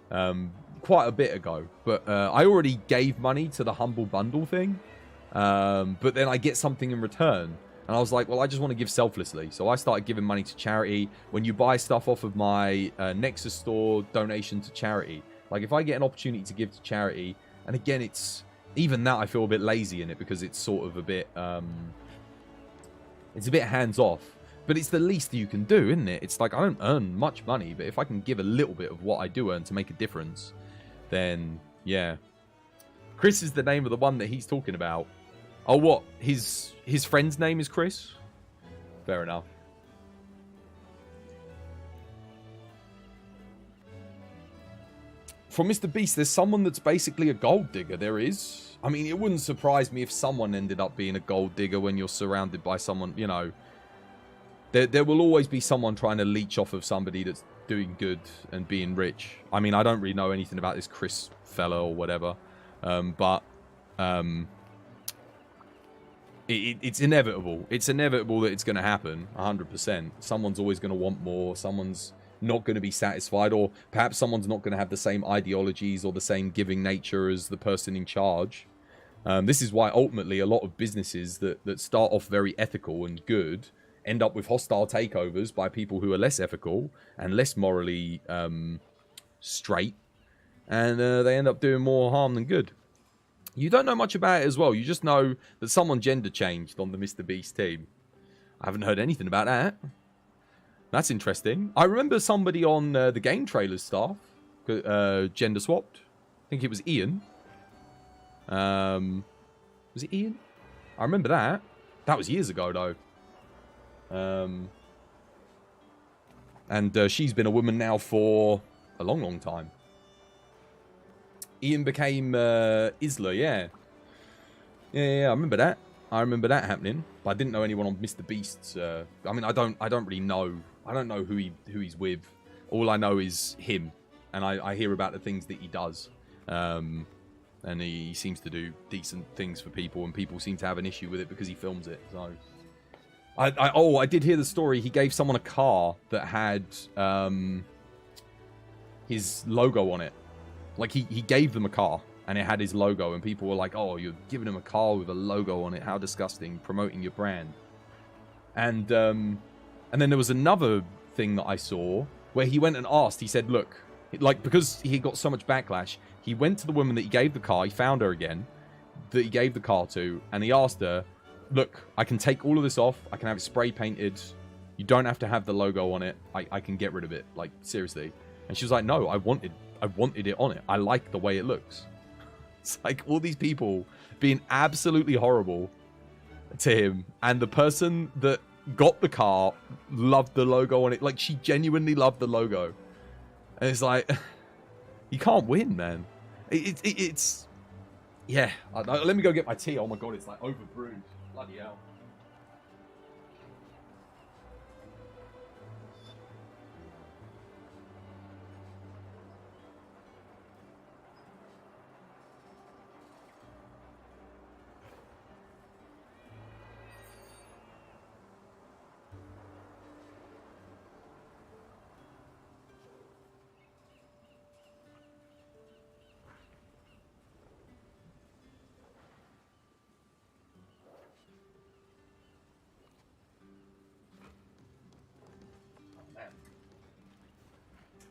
quite a bit ago, but I already gave money to the Humble Bundle thing, but then I get something in return. And I was like, well, I just want to give selflessly. So I started giving money to charity. When you buy stuff off of my Nexus store, donation to charity. Like, if I get an opportunity to give to charity, and again, it's even that I feel a bit lazy in it because it's sort of a bit, it's a bit hands off. But it's the least you can do, isn't it? It's like, I don't earn much money, but if I can give a little bit of what I do earn to make a difference, then yeah. Chris is the name of the one that he's talking about. Oh, what? His friend's name is Chris? Fair enough. From Mr. Beast, there's someone that's basically a gold digger. There is. I mean, it wouldn't surprise me if someone ended up being a gold digger when you're surrounded by someone, you know. There will always be someone trying to leech off of somebody that's doing good and being rich. I mean, I don't really know anything about this Chris fella or whatever. It's inevitable. It's inevitable that it's going to happen, 100%. Someone's always going to want more. Someone's not going to be satisfied, or perhaps someone's not going to have the same ideologies or the same giving nature as the person in charge. This is why ultimately a lot of businesses that start off very ethical and good end up with hostile takeovers by people who are less ethical and less morally straight, and they end up doing more harm than good. You don't know much about it as well. You just know that someone gender changed on the Mr. Beast team. I haven't heard anything about that. That's interesting. I remember somebody on the game trailers staff gender swapped. I think it was Ian. Was it Ian? I remember that. That was years ago, though. And she's been a woman now for a long, long time. Ian became Isla, yeah. Yeah, I remember that. I remember that happening. But I didn't know anyone on Mr. Beast's. I mean, I don't really know. I don't know who he's with. All I know is him, and I hear about the things that he does. And he seems to do decent things for people, and people seem to have an issue with it because he films it. So, I did hear the story. He gave someone a car that had his logo on it. Like, he gave them a car, and it had his logo, and people were like, oh, you're giving him a car with a logo on it. How disgusting, promoting your brand. And then there was another thing that I saw where he went and asked, he said, look, like, because he got so much backlash, he went to the woman that he gave the car, he found her again, that he gave the car to, and he asked her, look, I can take all of this off, I can have it spray painted, you don't have to have the logo on it, I can get rid of it, like, seriously. And she was like, no, I wanted it on it. I like the way it looks. It's like all these people being absolutely horrible to him, and the person that got the car, loved the logo on it. Like, she genuinely loved the logo. And it's like, you can't win, man. It's... Yeah. Let me go get my tea. Oh my god, it's like overbrewed. Bloody hell.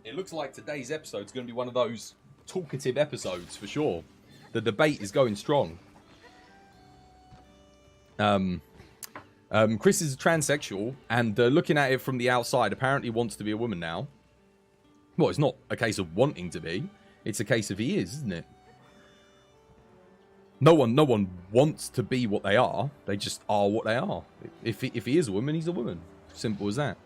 It looks like today's episode is going to be one of those talkative episodes for sure. The debate is going strong. Chris is a transsexual, and looking at it from the outside, apparently wants to be a woman now. Well, it's not a case of wanting to be; it's a case of he is, isn't it? No one wants to be what they are. They just are what they are. If he is a woman, he's a woman. Simple as that.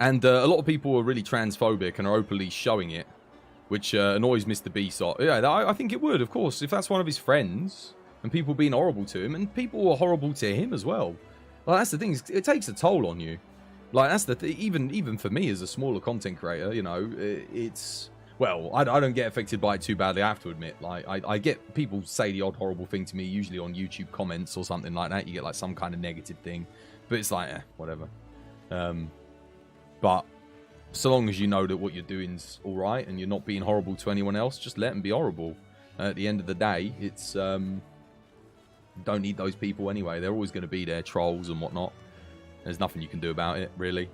And a lot of people are really transphobic and are openly showing it, which annoys Mr. Beast. Yeah, I think it would, of course, if that's one of his friends and people being horrible to him, and people were horrible to him as well. Like, that's the thing; it takes a toll on you. Like, that's the even for me as a smaller content creator, you know, it's. Well, I don't get affected by it too badly, I have to admit. Like, I get people say the odd horrible thing to me, usually on YouTube comments or something like that. You get, like, some kind of negative thing. But it's like, whatever. But so long as you know that what you're doing's alright and you're not being horrible to anyone else, just let them be horrible. At the end of the day, it's... don't need those people anyway. They're always going to be there, trolls and whatnot. There's nothing you can do about it, really.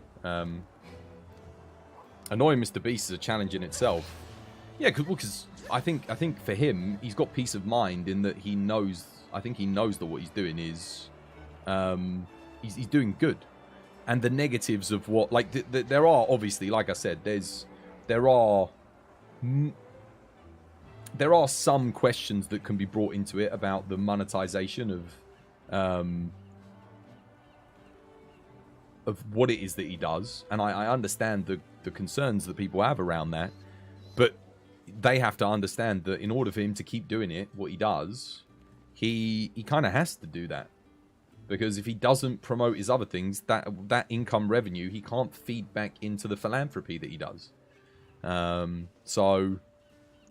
Annoying Mr. Beast is a challenge in itself. Yeah, because I think for him, he's got peace of mind in that he knows. I think he knows that what he's doing is, he's doing good. And the negatives of what, like, there are obviously, like I said, there are some questions that can be brought into it about the monetization of what it is that he does, and I understand the concerns that people have around that, but they have to understand that in order for him to keep doing it, what he does, he kind of has to do that, because if he doesn't promote his other things, that income revenue, he can't feed back into the philanthropy that he does. So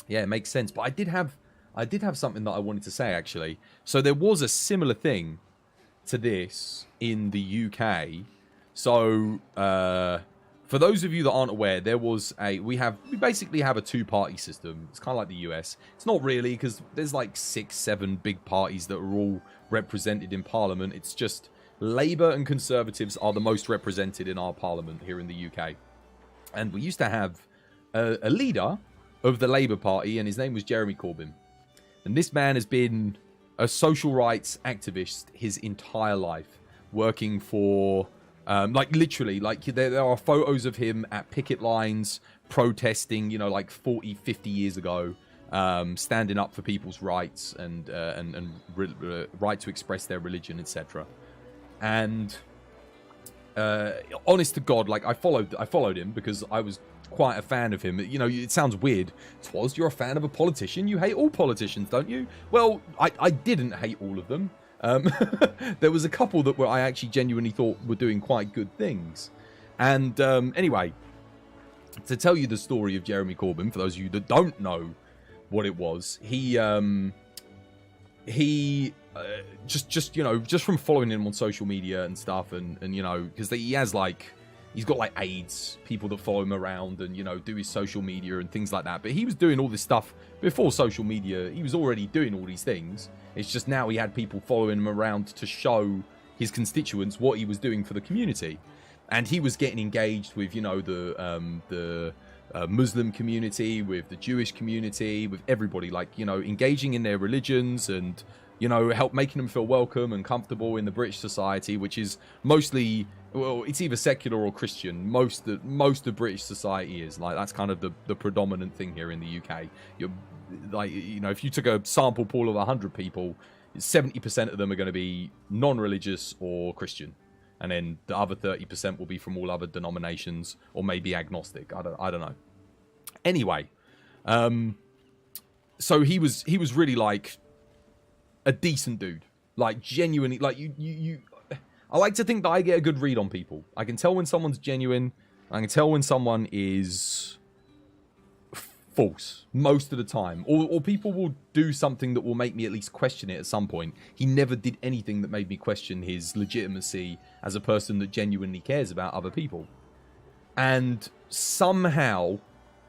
yeah, it makes sense. But I did have something that I wanted to say, actually. So there was a similar thing to this in the UK. So, for those of you that aren't aware, we basically have a two-party system. It's kind of like the US. It's not really, because there's like 6, 7 big parties that are all represented in Parliament. It's just Labour and Conservatives are the most represented in our Parliament here in the UK. And we used to have a leader of the Labour Party, and his name was Jeremy Corbyn. And this man has been a social rights activist his entire life, working for... like, literally, like, there are photos of him at picket lines, protesting, you know, like 40, 50 years ago, standing up for people's rights and right to express their religion, etc. And, honest to God, like, I followed him because I was quite a fan of him. You know, it sounds weird. You're a fan of a politician? You hate all politicians, don't you? Well, I didn't hate all of them. There was a couple that I actually genuinely thought were doing quite good things. And anyway, to tell you the story of Jeremy Corbyn, for those of you that don't know what it was, he just you know, just from following him on social media and stuff, and you know, because he has like, he's got like aides, people that follow him around and, you know, do his social media and things like that. But he was doing all this stuff before social media. He was already doing all these things. It's just now he had people following him around to show his constituents what he was doing for the community. And he was getting engaged with, you know, the Muslim community, with the Jewish community, with everybody, like, you know, engaging in their religions and, you know, making them feel welcome and comfortable in the British society, which is mostly, well, it's either secular or Christian. Most of British society is like, that's kind of the predominant thing here in the UK. You're like, you know, if you took a sample pool of 100 people, 70% of them are going to be non-religious or Christian. And then the other 30% will be from all other denominations or maybe agnostic. I don't know. Anyway, so he was really like a decent dude, like genuinely, like you. I like to think that I get a good read on people. I can tell when someone's genuine. I can tell when someone is false most of the time, or people will do something that will make me at least question it at some point. He never did anything that made me question his legitimacy as a person that genuinely cares about other people. And somehow,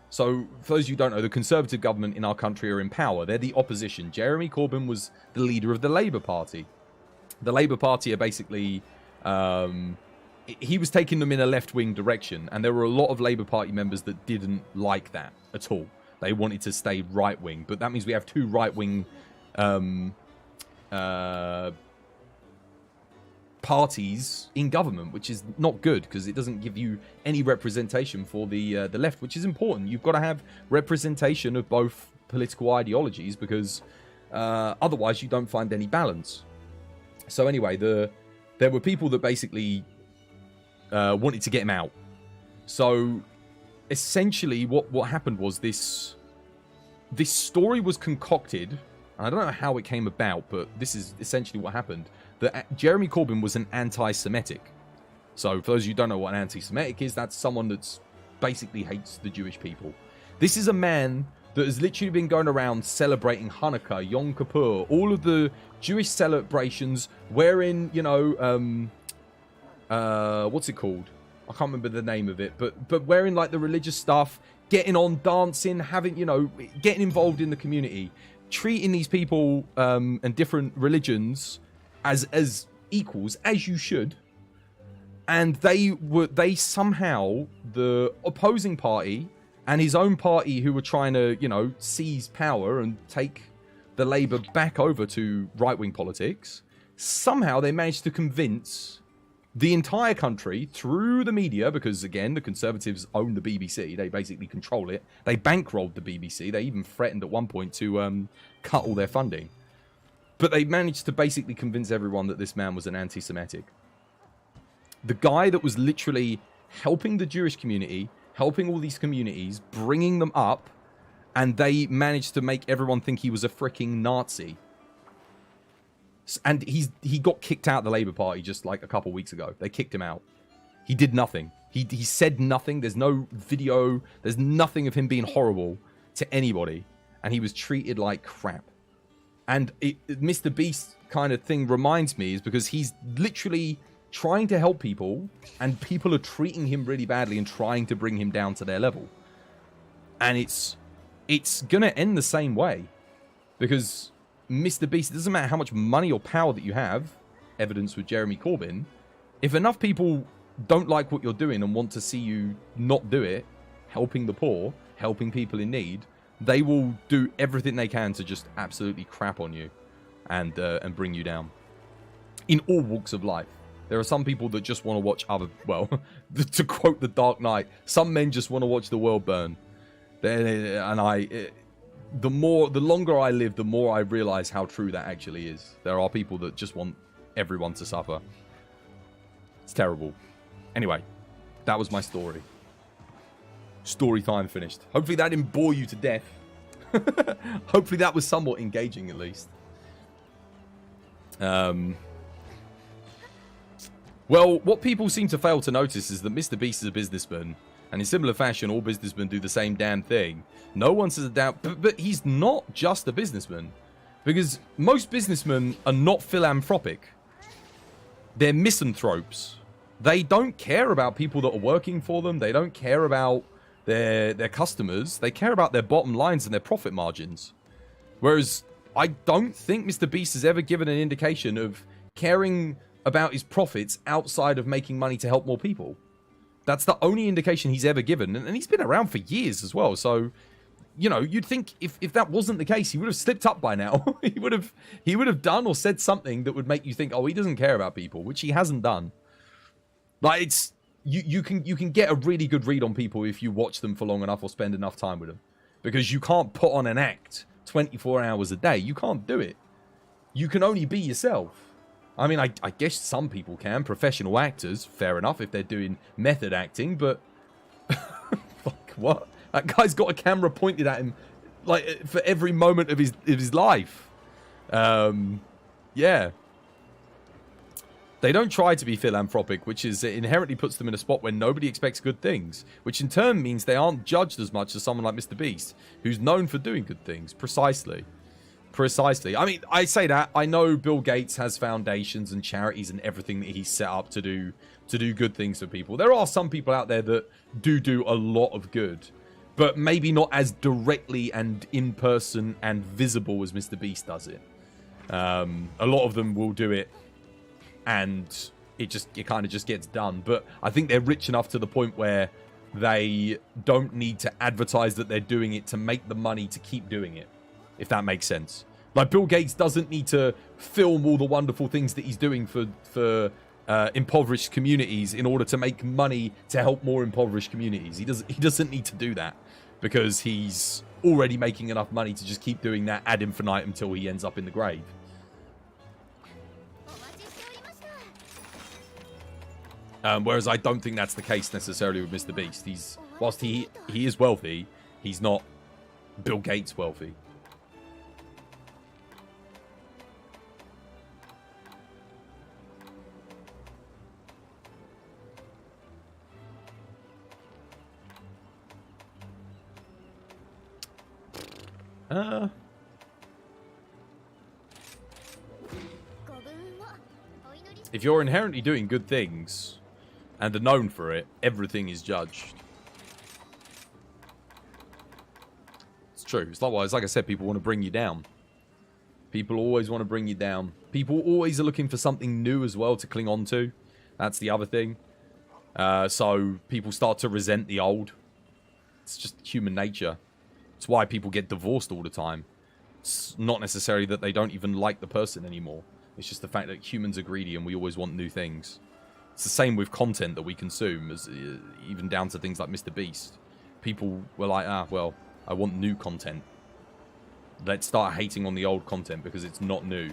so for those of you who don't know, the Conservative government in our country are in power. They're the opposition. Jeremy Corbyn was the leader of the Labour Party. The Labour Party are basically he was taking them in a left-wing direction, and there were a lot of Labour Party members that didn't like that at all. They wanted to stay right-wing, but that means we have two right-wing parties in government, which is not good because it doesn't give you any representation for the left, which is important. You've got to have representation of both political ideologies because otherwise you don't find any balance. So anyway, there were people that basically wanted to get him out. So essentially what happened was this story was concocted. I don't know how it came about, but this is essentially what happened. That Jeremy Corbyn was an anti-Semitic. So for those of you who don't know what an anti-Semitic is, that's someone that's basically hates the Jewish people. This is a man that has literally been going around celebrating Hanukkah, Yom Kippur, all of the Jewish celebrations, wearing, you know, what's it called? I can't remember the name of it, but wearing like the religious stuff, getting on, dancing, having, you know, getting involved in the community, treating these people and different religions as equals, as you should. And they somehow, the opposing party and his own party who were trying to, you know, seize power and take the Labour back over to right-wing politics, somehow they managed to convince the entire country through the media, because again, the Conservatives own the BBC. They basically control it. They bankrolled the BBC. They even threatened at one point to cut all their funding. But they managed to basically convince everyone that this man was an anti-Semitic. The guy that was literally helping the Jewish community, helping all these communities, bringing them up, and they managed to make everyone think he was a freaking Nazi. And he got kicked out of the Labour Party just like a couple weeks ago. They kicked him out. He did nothing. He said nothing. There's no video. There's nothing of him being horrible to anybody. And he was treated like crap. And Mr. Beast kind of thing reminds me is because he's literally trying to help people and people are treating him really badly and trying to bring him down to their level. And it's going to end the same way. Because Mr. Beast, it doesn't matter how much money or power that you have, evidence with Jeremy Corbyn, if enough people don't like what you're doing and want to see you not do it, helping the poor, helping people in need, they will do everything they can to just absolutely crap on you and bring you down. In all walks of life. There are some people that just want to watch other, well, to quote The Dark Knight, some men just want to watch the world burn. The longer I live, the more I realize how true that actually is. There are people that just want everyone to suffer. It's terrible. Anyway, that was my story. Story time finished. Hopefully that didn't bore you to death. Hopefully that was somewhat engaging at least. Well, what people seem to fail to notice is that Mr. Beast is a businessman. And in similar fashion, all businessmen do the same damn thing. No one says a damn... But he's not just a businessman. Because most businessmen are not philanthropic. They're misanthropes. They don't care about people that are working for them. They don't care about their customers. They care about their bottom lines and their profit margins. Whereas I don't think Mr. Beast has ever given an indication of caring about his profits outside of making money to help more people. That's the only indication he's ever given. And he's been around for years as well. So, you know, you'd think if that wasn't the case, he would have slipped up by now. he would have done or said something that would make you think, oh, he doesn't care about people, which he hasn't done. Like, it's... You can get a really good read on people if you watch them for long enough or spend enough time with them. Because you can't put on an act 24 hours a day. You can't do it. you can only be yourself. I mean, I guess some people can. Professional actors, fair enough, if they're doing method acting, but... Fuck, what? That guy's got a camera pointed at him, like, for every moment of his life. Yeah. They don't try to be philanthropic, which is inherently puts them in a spot where nobody expects good things, which in turn means they aren't judged as much as someone like Mr. Beast, who's known for doing good things. Precisely. I mean, I say that. I know Bill Gates has foundations and charities and everything that he's set up to do good things for people. There are some people out there that do a lot of good, but maybe not as directly and in person and visible as Mr. Beast does it. A lot of them will do it, and it kind of just gets done. But I think they're rich enough to the point where they don't need to advertise that they're doing it to make the money to keep doing it, if that makes sense. Like, Bill Gates doesn't need to film all the wonderful things that he's doing for impoverished communities in order to make money to help more impoverished communities. He doesn't need to do that, because he's already making enough money to just keep doing that ad infinitum until he ends up in the grave. Whereas I don't think that's the case necessarily with Mr. Beast. Whilst he is wealthy, he's not Bill Gates wealthy. If you're inherently doing good things and are known for it, everything is judged. It's true. It's like I said, people want to bring you down. People always want to bring you down. People always are looking for something new as well to cling on to. That's the other thing. So people start to resent the old. It's just human nature. It's why people get divorced all the time. It's not necessarily that they don't even like the person anymore. It's just the fact that humans are greedy and we always want new things. It's the same with content that we consume, as even down to things like Mr. Beast. People were like, well, I want new content. Let's start hating on the old content because it's not new.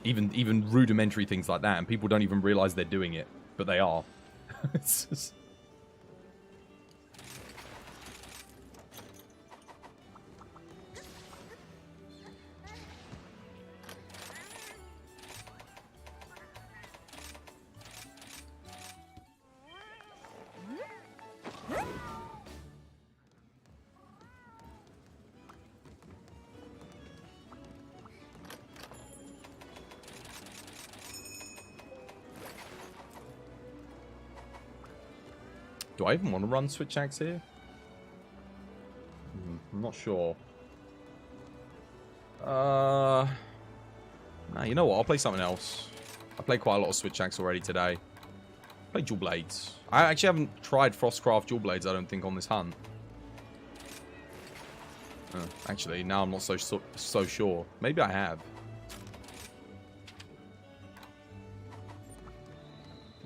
Even rudimentary things like that, and people don't even realize they're doing it, but they are. It's just... Do I even want to run Switch Axe here? I'm not sure. Nah, you know what? I'll play something else. I played quite a lot of Switch Axe already today. Play Dual Blades. I actually haven't tried Frostcraft Dual Blades, I don't think, on this hunt. Actually, now I'm not so sure. Maybe I have.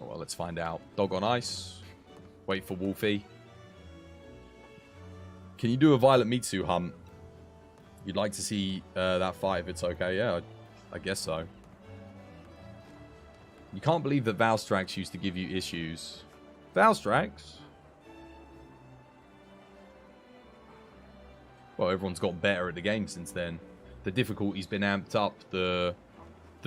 Oh, well, let's find out. Dog on Ice. Wait for Wolfie. Can you do a Violet Mitsu hunt? You'd like to see that fight if it's okay? Yeah, I guess so. You can't believe that Valstrax used to give you issues. Valstrax? Well, everyone's got better at the game since then. The difficulty's been amped up. The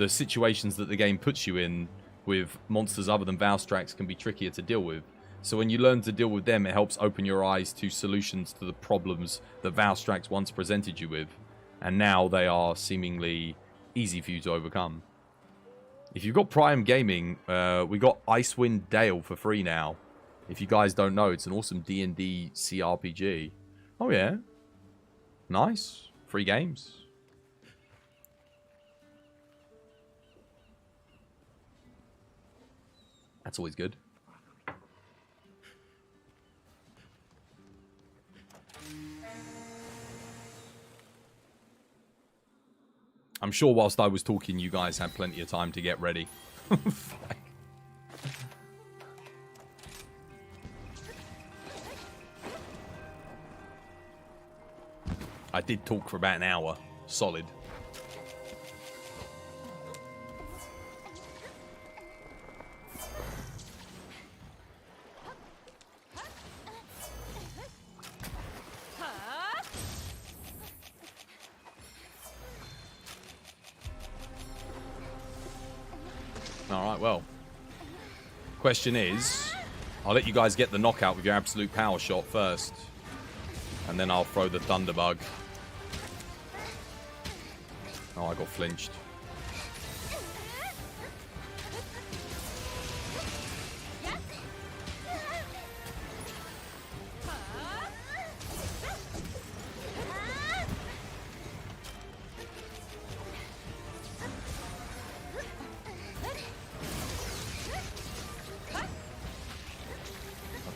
situations that the game puts you in with monsters other than Valstrax can be trickier to deal with. So when you learn to deal with them, it helps open your eyes to solutions to the problems that Valstrax once presented you with. And now they are seemingly easy for you to overcome. If you've got Prime Gaming, we got Icewind Dale for free now. If you guys don't know, it's an awesome D&D CRPG. Oh yeah. Nice. Free games. That's always good. I'm sure whilst I was talking, you guys had plenty of time to get ready. I did talk for about an hour. Solid. Alright, well. Question is, I'll let you guys get the knockout with your absolute power shot first. And then I'll throw the Thunderbug. Oh, I got flinched.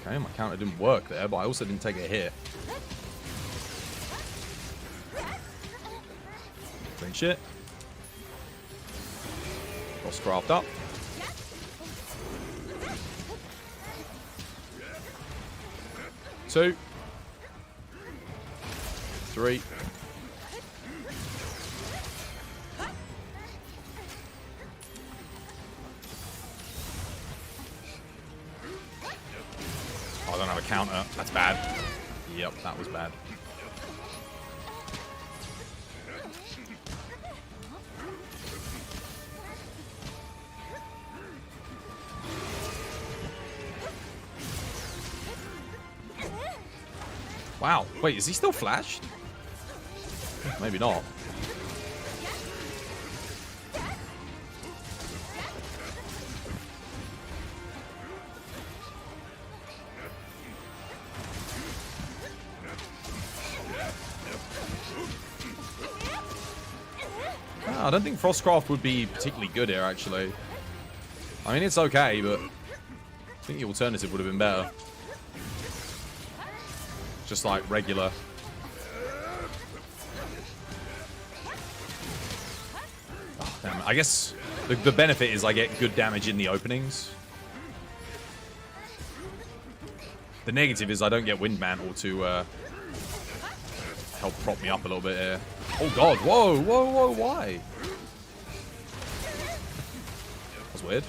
Okay, my counter didn't work there, but I also didn't take a hit. Flinch it. Frostcraft up. Two. Three. Oh, I don't have a counter. That's bad. Yep, that was bad. Wow. Wait, is he still flashed? Maybe not. I don't think Frostcraft would be particularly good here, actually. I mean, it's okay, but I think the alternative would have been better. Just like regular. Oh, damn it. I guess the benefit is I get good damage in the openings. The negative is I don't get Wind Mantle to help prop me up a little bit here. Oh god, whoa, whoa, whoa, why? That's weird.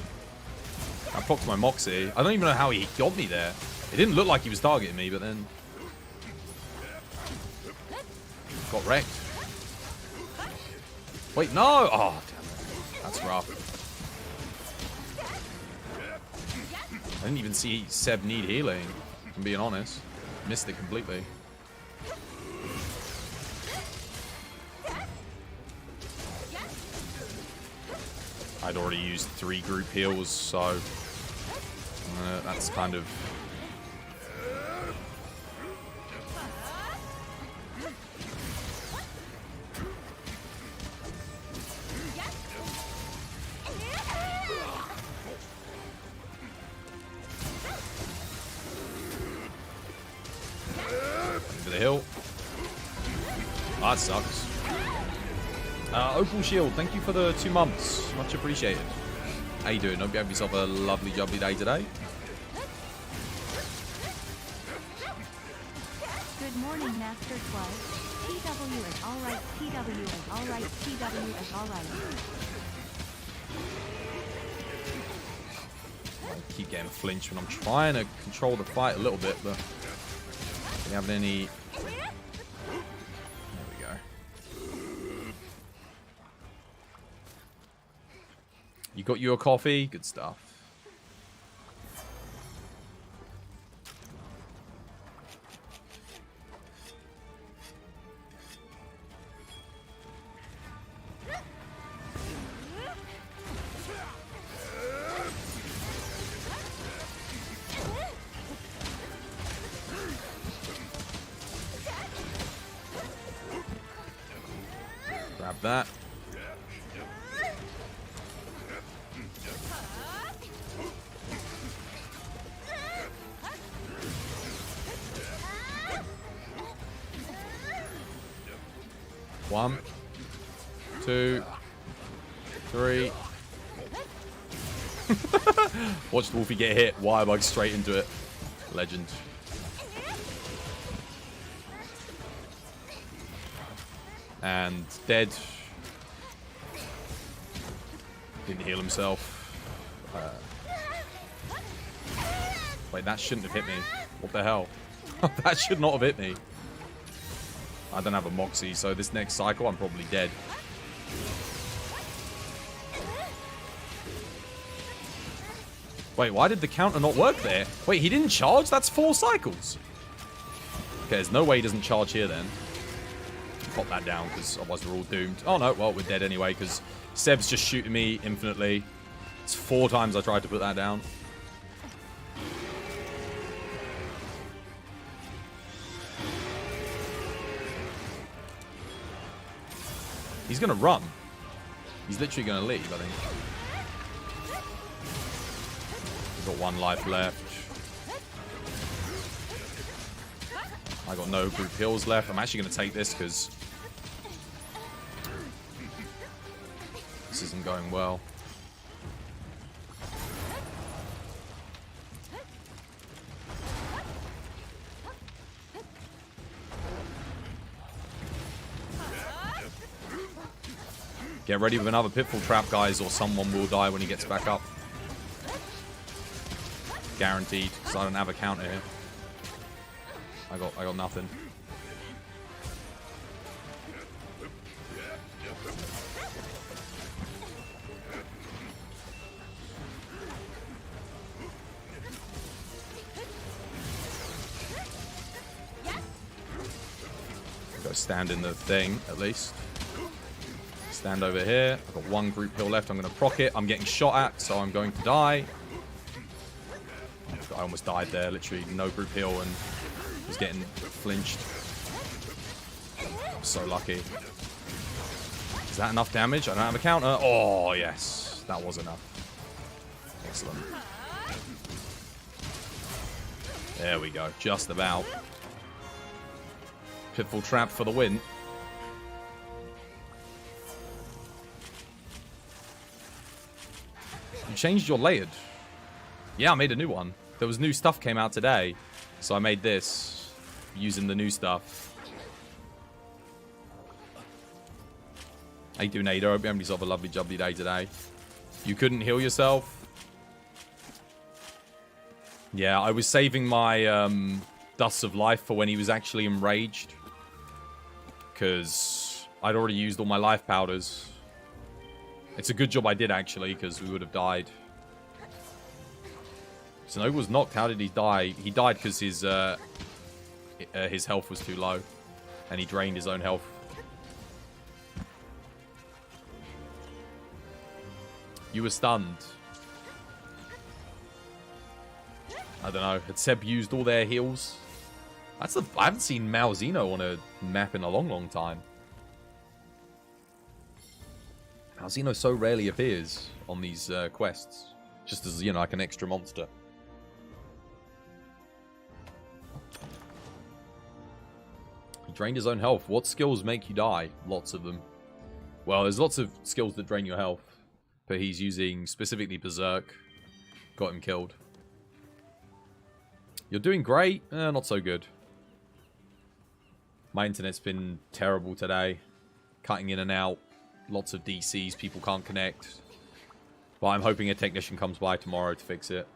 I procced my Moxie. I don't even know how he got me there. It didn't look like he was targeting me, but then... got wrecked. Wait, no! Oh, damn it. That's rough. I didn't even see Seb need healing, if I'm being honest. Missed it completely. I'd already used 3 group heals, so that's kind of... Into the hill. Oh, that sucks. Opal Shield, thank you for the 2 months. Much appreciated. How you doing? Hope you have yourself a lovely, jubbly day today. Good morning, Master 12. TW is alright, TW is alright, TW is alright. I keep getting flinched when I'm trying to control the fight a little bit, but don't have any... There we go. You got your coffee? Good stuff. Grab that. One, 2, 3. Watch the Wolfie get hit. Wirebug straight into it. Legend. And dead. Didn't heal himself. Wait, that shouldn't have hit me. What the hell? That should not have hit me. I don't have a Moxie, so this next cycle I'm probably dead. Wait, why did the counter not work there? Wait, he didn't charge? That's 4 cycles. Okay, there's no way he doesn't charge here then. Pop that down, because otherwise we're all doomed. Oh no, well, we're dead anyway, because Seb's just shooting me infinitely. It's 4 times I tried to put that down. He's going to run. He's literally going to leave, I think. We've got 1 life left. I got no group heals left. I'm actually going to take this because this isn't going well. Get ready with another Pitfall Trap, guys, or someone will die when he gets back up. Guaranteed, because I don't have a counter here. I got nothing. Go stand in the thing, at least. Stand over here. I've got 1 group heal left. I'm going to proc it. I'm getting shot at, so I'm going to die. I almost died there. Literally no group heal and was getting flinched. I'm so lucky. Is that enough damage? I don't have a counter. Oh, yes. That was enough. Excellent. There we go. Just about. Pitfall Trap for the win. You changed your layered. Yeah, I made a new one. There was new stuff came out today. So I made this using the new stuff. How you doing, Ada? I hope you have yourself a lovely jubbly day today. You couldn't heal yourself? Yeah, I was saving my Dusts of Life for when he was actually enraged. Because I'd already used all my life powders. It's a good job I did, actually, because we would have died. Sonoga was knocked. How did he die? He died because his health was too low. And he drained his own health. You were stunned. I don't know. Had Seb used all their heals? I haven't seen Malzeno on a map in a long, long time. Malzeno so rarely appears on these quests. Just as, you know, like an extra monster. He drained his own health. What skills make you die? Lots of them. Well, there's lots of skills that drain your health. But he's using specifically Berserk. Got him killed. You're doing great. Not so good. My internet's been terrible today. Cutting in and out. Lots of DCs. People can't connect. But I'm hoping a technician comes by tomorrow to fix it.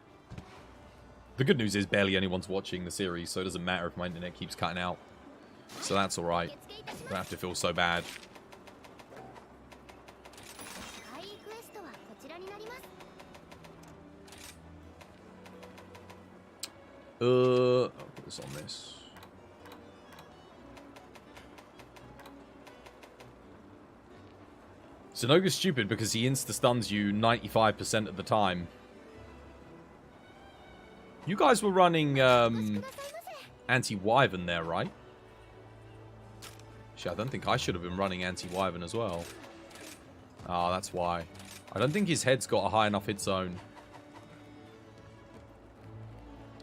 The good news is barely anyone's watching the series, so it doesn't matter if my internet keeps cutting out. So that's alright. Don't have to feel so bad. I'll put this on this. Sonoga's stupid because he insta-stuns you 95% of the time. You guys were running anti-Wyvern there, right? Actually, I don't think I should have been running anti-Wyvern as well. Ah, that's why. I don't think his head's got a high enough hit zone.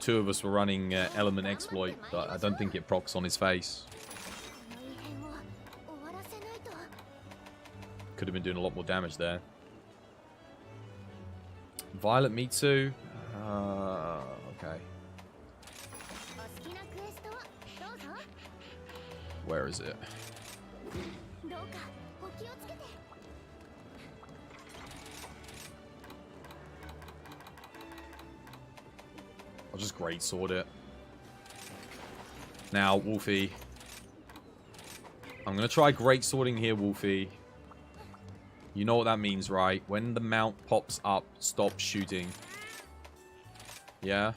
2 of us were running Element Exploit, but I don't think it procs on his face. Could have been doing a lot more damage there. Violet Mitsu. Okay. Where is it? I'll just greatsword it. Now, Wolfie. I'm going to try greatswording here, Wolfie. You know what that means, right? When the mount pops up, stop shooting. Yeah.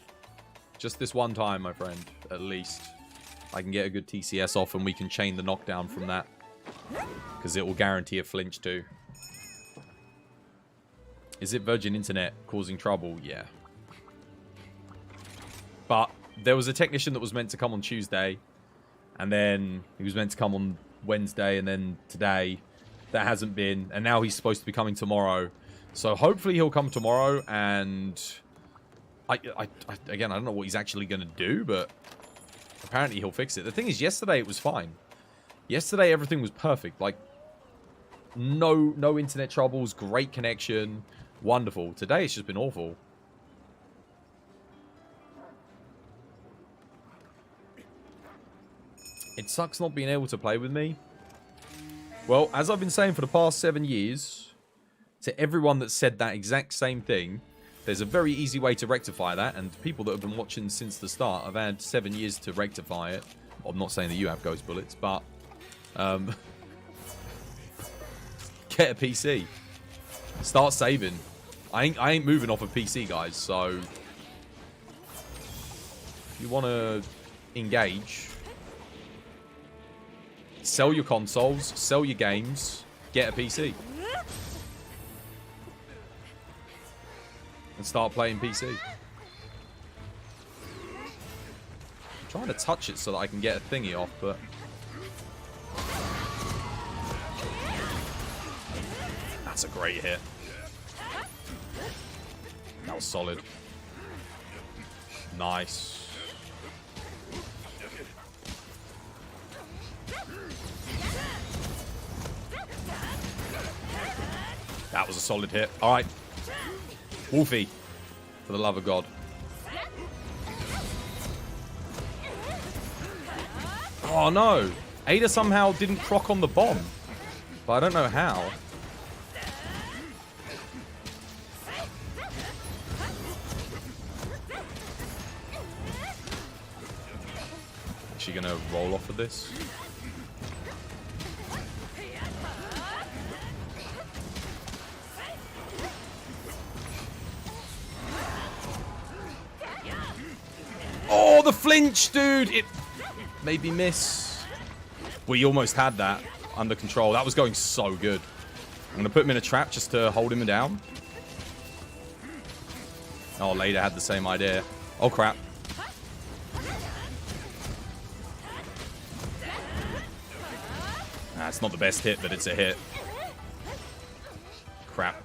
Just this one time, my friend, at least. I can get a good TCS off and we can chain the knockdown from that. Because it will guarantee a flinch too. Is it Virgin Internet causing trouble? Yeah. But there was a technician that was meant to come on Tuesday. And then he was meant to come on Wednesday and then today. That hasn't been. And now he's supposed to be coming tomorrow. So hopefully he'll come tomorrow and... Again, I don't know what he's actually going to do, but apparently he'll fix it. The thing is, yesterday it was fine. Yesterday everything was perfect. Like, no internet troubles, great connection, wonderful. Today it's just been awful. It sucks not being able to play with me. Well, as I've been saying for the past 7 years, to everyone that said that exact same thing, there's a very easy way to rectify that, and people that have been watching since the start have had 7 years to rectify it. Well, I'm not saying that you have Ghost Bullets, but get a PC. Start saving. I ain't moving off of PC, guys, so if you want to engage, sell your consoles, sell your games, get a PC. And start playing PC. I'm trying to touch it so that I can get a thingy off, but... That's a great hit. That was solid. Nice. That was a solid hit. Alright. Wolfie, for the love of God. Oh no! Ada somehow didn't proc on the bomb. But I don't know how. Is she gonna roll off of this? Oh, the flinch, dude! It made me miss. We almost had that under control. That was going so good. I'm going to put him in a trap just to hold him down. Oh, Leda had the same idea. Oh, crap. It's not the best hit, but it's a hit. Crap.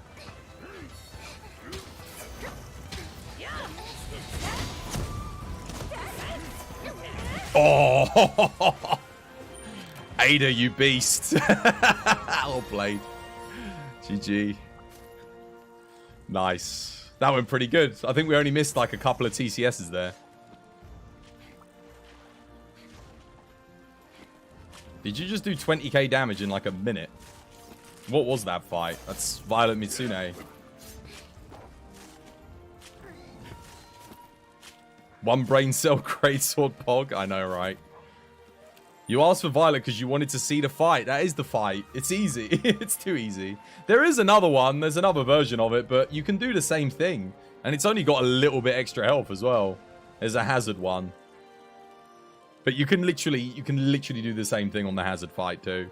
Oh, Ada, you beast. Well played. GG. Nice. That went pretty good. I think we only missed like a couple of TCSs there. Did you just do 20k damage in like a minute? What was that fight? That's Violet Mitsune. One brain cell, greatsword pog. I know, right? You asked for Violet because you wanted to see the fight. That is the fight. It's easy. It's too easy. There is another one. There's another version of it, but you can do the same thing. And it's only got a little bit extra health as well. There's a hazard one. But you can literally do the same thing on the hazard fight too.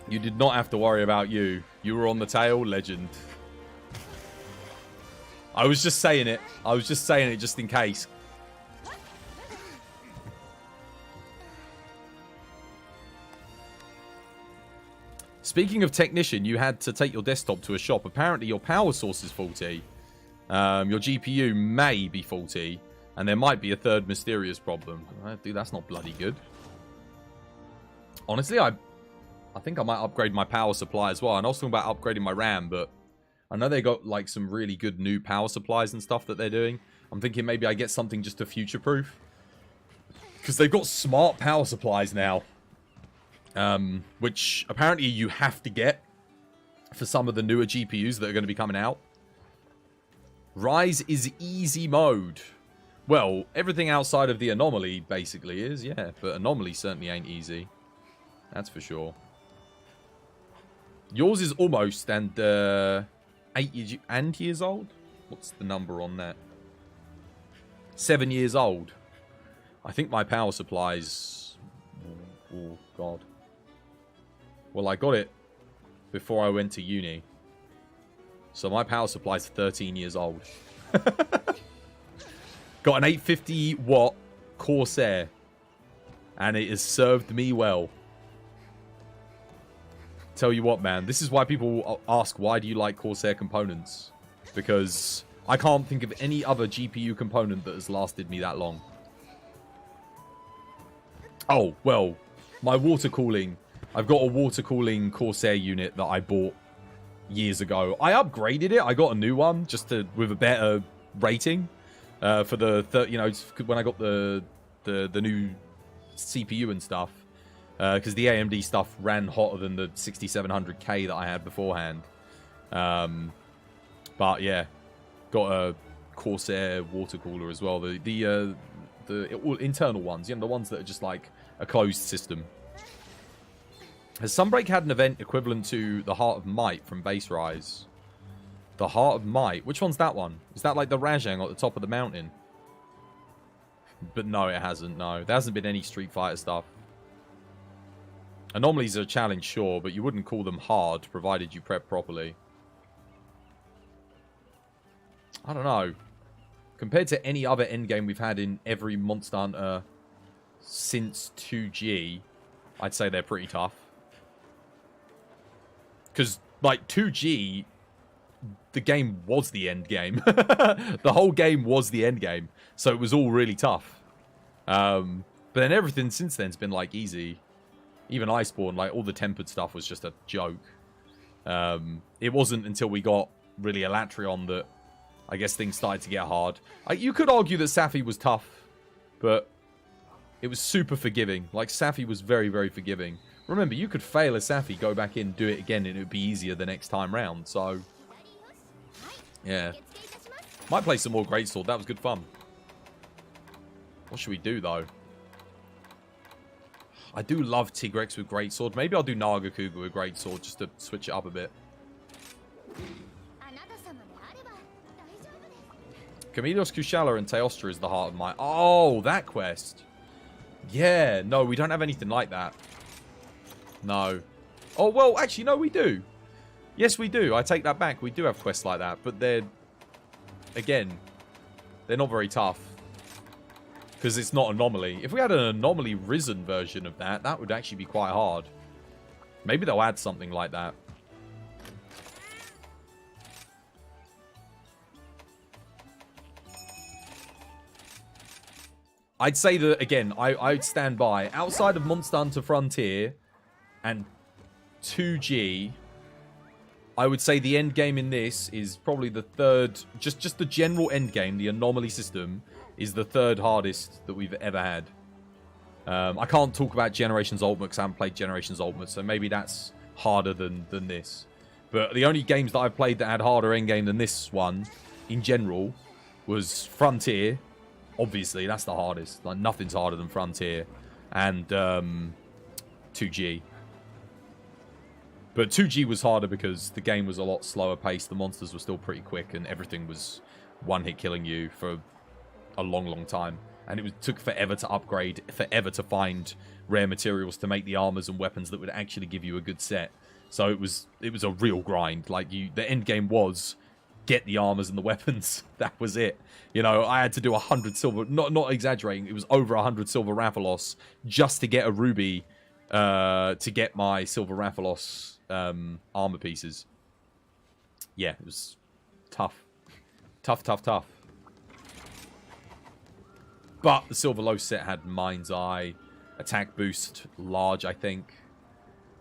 You did not have to worry about you. You were on the tail, legend. I was just saying it. I was just saying it just in case. Speaking of technician, you had to take your desktop to a shop. Apparently your power source is faulty. Your GPU may be faulty. And there might be a third mysterious problem. Dude, that's not bloody good. Honestly, I think I might upgrade my power supply as well. And I was talking about upgrading my RAM, but I know they got like some really good new power supplies and stuff that they're doing. I'm thinking maybe I get something just to future-proof. Because they've got smart power supplies now. Which apparently you have to get for some of the newer GPUs that are going to be coming out. Rise is easy mode. Well, everything outside of the Anomaly basically is, yeah. But Anomaly certainly ain't easy. That's for sure. Yours is almost 8 years old? What's the number on that? 7 years old. I think my power supply's... Oh, God. Well, I got it before I went to uni. So my power supply's 13 years old. Got an 850 watt Corsair. And it has served me well. Tell you what, man. This is why people ask, why do you like Corsair components? Because I can't think of any other GPU component that has lasted me that long. Oh, well, my water cooling. I've got a water cooling Corsair unit that I bought years ago. I upgraded it. I got a new one just with a better rating for when I got the new CPU and stuff. Because the AMD stuff ran hotter than the 6700K that I had beforehand. But yeah, got a Corsair water cooler as well. The internal ones, the ones that are just like a closed system. Has Sunbreak had an event equivalent to the Heart of Might from Base Rise? The Heart of Might? Which one's that one? Is that like the Rajang at the top of the mountain? But no, it hasn't, no. There hasn't been any Street Fighter stuff. Anomalies are a challenge, sure, but you wouldn't call them hard, provided you prep properly. I don't know. Compared to any other endgame we've had in every Monster Hunter since 2G, I'd say they're pretty tough. Because, like, 2G, the game was the end game. The whole game was the end game. So it was all really tough. But then everything since then's been, like, easy. Even Iceborne, like, all the tempered stuff was just a joke. It wasn't until we got really Elatrion that I guess things started to get hard. You could argue that Safi was tough, but it was super forgiving. Like, Safi was very, very forgiving. Remember, you could fail a Safi, go back in, do it again, and it would be easier the next time round. So, yeah. Might play some more Greatsword. That was good fun. What should we do, though? I do love Tigrex with Greatsword. Maybe I'll do Nagakuga with Greatsword just to switch it up a bit. Camillus Kushala and Teostra is the Heart of Might. Oh, that quest. Yeah, no, we don't have anything like that. No. Oh, well, actually, no, we do. Yes, we do. I take that back. We do have quests like that, but they're... Again, they're not very tough. Because it's not Anomaly. If we had an Anomaly Risen version of that, that would actually be quite hard. Maybe they'll add something like that. I'd say that, again, I'd stand by. Outside of Monster Hunter Frontier and 2G, I would say the end game in this is probably the third... Just the general end game, the Anomaly system, is the third hardest that we've ever had. I can't talk about Generations Ultimate because I haven't played Generations Ultimate, so maybe that's harder than this. But the only games that I've played that had harder endgame than this one, in general, was Frontier. Obviously, that's the hardest. Like, nothing's harder than Frontier. And 2G. But 2G was harder because the game was a lot slower paced. The monsters were still pretty quick, and everything was one-hit killing you for a long, long time. And it took forever to upgrade, forever to find rare materials to make the armors and weapons that would actually give you a good set. So it was a real grind. Like, the end game was get the armors and the weapons. That was it. You know, I had to do 100 silver, not exaggerating, it was over 100 silver Rathalos just to get a ruby to get my silver Rathalos armor pieces. Yeah, it was tough. Tough, tough, tough. But the Silver Low set had Mind's Eye, attack boost, large, I think.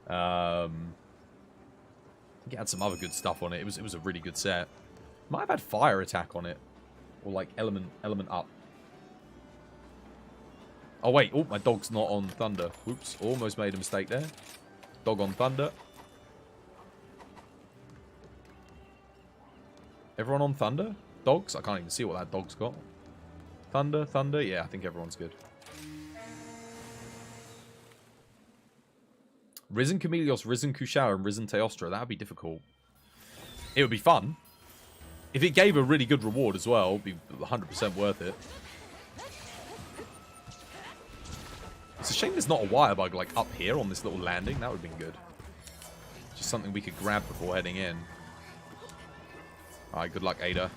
It had some other good stuff on it. It was a really good set. Might have had fire attack on it. Or like element up. Oh wait, oh, my dog's not on Thunder. Whoops, almost made a mistake there. Dog on Thunder. Everyone on Thunder? Dogs? I can't even see what that dog's got. Thunder? Yeah, I think everyone's good. Risen Camillus, Risen Kushala, and Risen Teostra. That would be difficult. It would be fun. If it gave a really good reward as well, it'd be 100% worth it. It's a shame there's not a wire bug like up here on this little landing. That would have been good. Just something we could grab before heading in. Alright, good luck, Ada.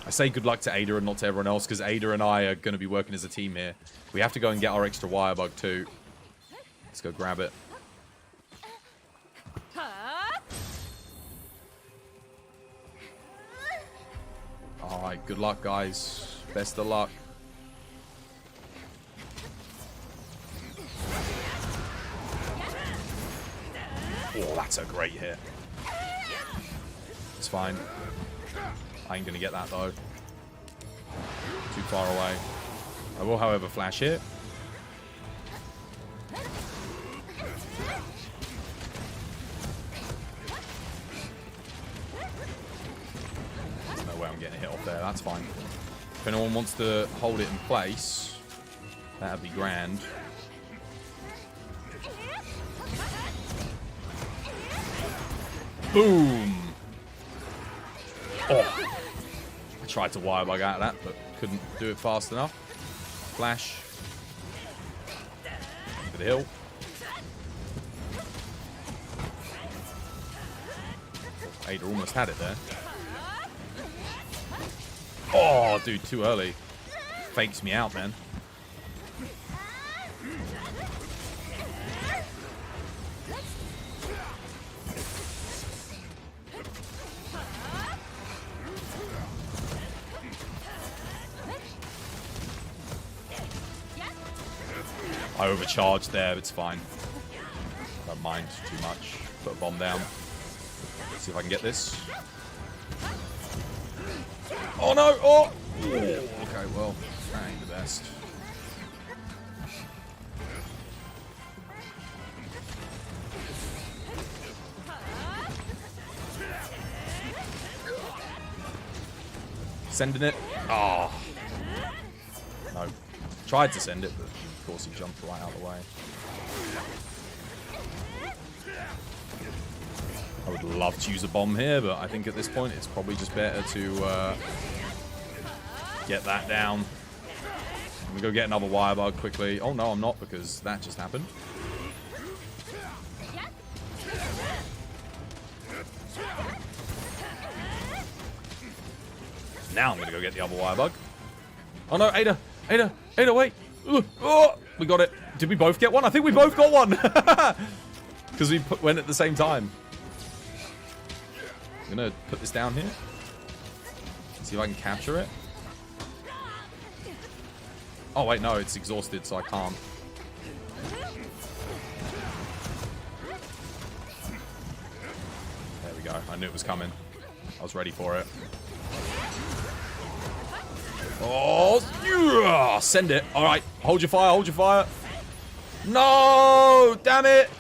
I say good luck to Ada and not to everyone else, because Ada and I are going to be working as a team here. We have to go and get our extra wire bug too. Let's go grab it. Alright, good luck, guys. Best of luck. Oh, that's a great hit. It's fine. I ain't gonna get that though. Too far away. I will, however, flash it. There's no way I'm getting a hit off there. That's fine. If anyone wants to hold it in place, that'd be grand. Boom! Oh! I tried to wire bug out of that, but couldn't do it fast enough. Flash. For the hill. Ada almost had it there. Oh, dude, too early. Fakes me out, man. I overcharged there, it's fine. Don't mind too much. Put a bomb down. See if I can get this. Oh no! Oh! Okay, well, that ain't the best. Sending it. Oh. No. Tried to send it, but of course he jumped right out of the way. I would love to use a bomb here, but I think at this point it's probably just better to get that down. Let me go get another wire bug quickly. Oh no, I'm not, because that just happened. Now I'm going to go get the other wire bug. Oh no, Ada! Ada! Ada, wait! Oh, we got it. Did we both get one? I think we both got one! Because we went at the same time. I'm going to put this down here. See if I can capture it. Oh wait, no, it's exhausted, so I can't. There we go. I knew it was coming. I was ready for it. Oh, yeah! Send it. All right, hold your fire, hold your fire. No, damn it!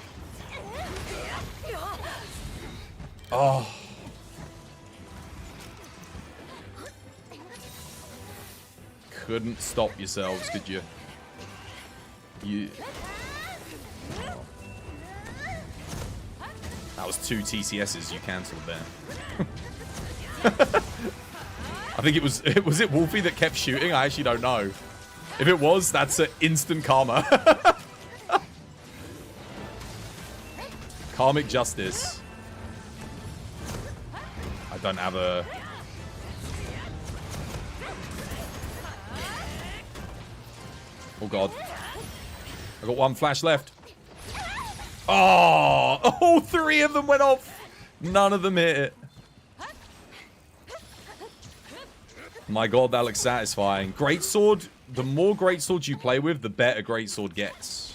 Oh. Couldn't stop yourselves, could you? You. Oh. That was 2 TCSs you cancelled there. I think it was it Wolfie that kept shooting? I actually don't know. If it was, that's an instant karma. Karmic justice. I don't have a... Oh god. I got one flash left. Oh! All 3 of them went off. None of them hit it. My god, that looks satisfying. Greatsword, the more greatswords you play with, the better greatsword gets.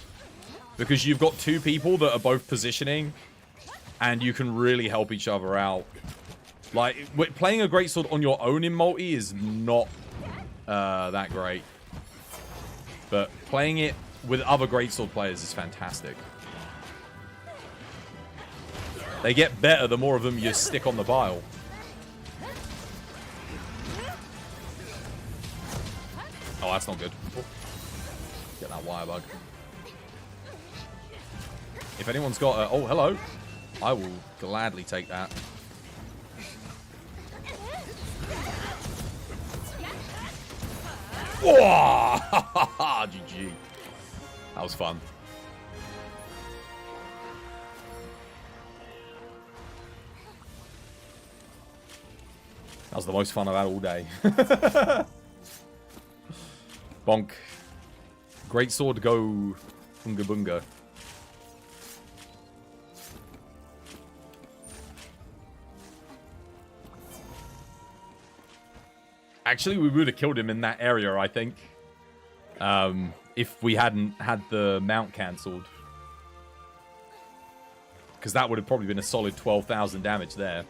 Because you've got 2 people that are both positioning, and you can really help each other out. Like, playing a greatsword on your own in multi is not that great. But playing it with other greatsword players is fantastic. They get better the more of them you stick on the pile. Oh, that's not good. Get that wire bug. If anyone's got a... Oh, hello. I will gladly take that. Whoa! GG. That was fun. That was the most fun I've had all day. Bonk. Great sword go. Bunga bunga. Actually, we would have killed him in that area, I think. If we hadn't had the mount cancelled. Because that would have probably been a solid 12,000 damage there.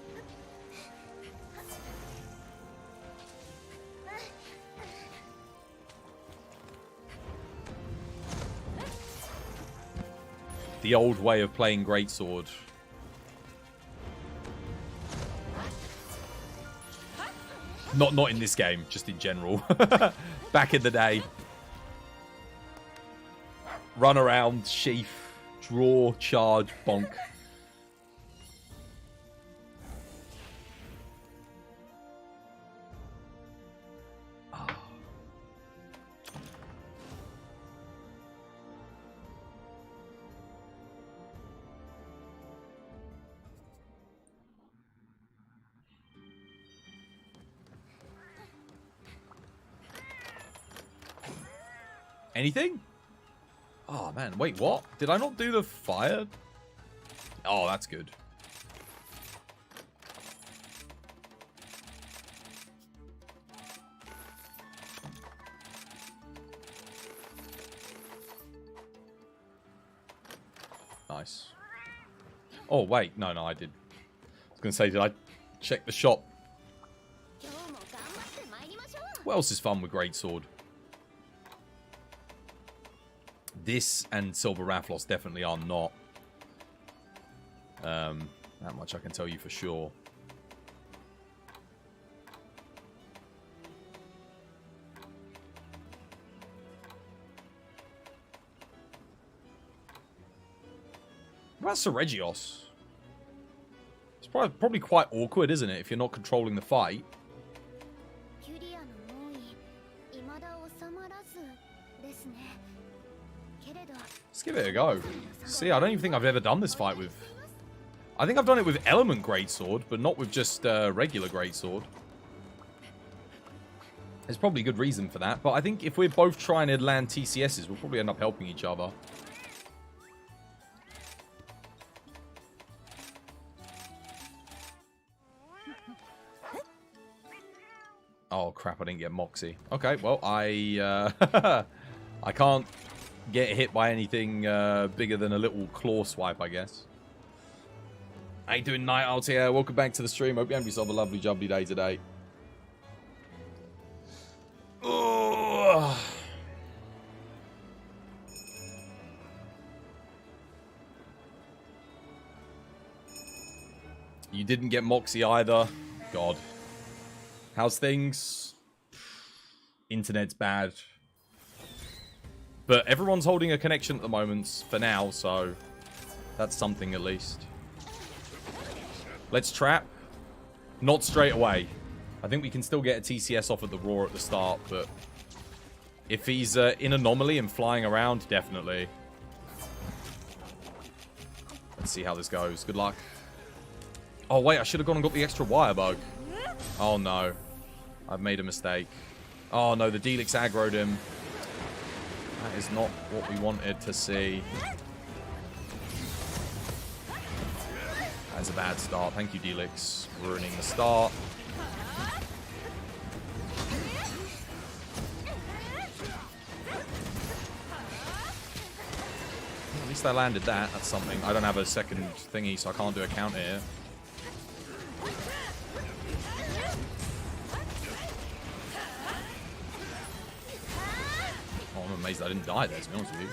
The old way of playing Greatsword. Not in this game, just in general. Back in the day. Run around, sheath, draw, charge, bonk. Anything? Oh, man. Wait, what? Did I not do the fire? Oh, that's good. Nice. Oh, wait. No, I did. I was going to say, did I check the shop? What else is fun with Greatsword? This and Silver Rathlos definitely are not. That much I can tell you for sure. What about Seregios? It's probably quite awkward, isn't it, if you're not controlling the fight? Let's give it a go. See, I don't even think I've ever done this fight with... I think I've done it with Element Greatsword, but not with just regular Greatsword. There's probably a good reason for that, but I think if we're both trying to land TCSs, we'll probably end up helping each other. Oh, crap, I didn't get Moxie. Okay, well, I can't get hit by anything bigger than a little claw swipe, I guess. How you doing, Night Owls here? Welcome back to the stream. Hope you have yourself a lovely, jubbly day today. Ugh. You didn't get Moxie either. God. How's things? Internet's bad. But everyone's holding a connection at the moment for now, so that's something at least. Let's trap. Not straight away. I think we can still get a TCS off at the Roar at the start, but if he's in Anomaly and flying around, definitely. Let's see how this goes. Good luck. Oh, wait, I should have gone and got the extra wire bug. Oh, no. I've made a mistake. Oh, no, the Delix aggroed him. That is not what we wanted to see. That's a bad start. Thank you, Delix. Ruining the start. At least I landed that. That's something. I don't have a second thingy, so I can't do a counter here. Oh, I'm amazed I didn't die there, to be honest with you.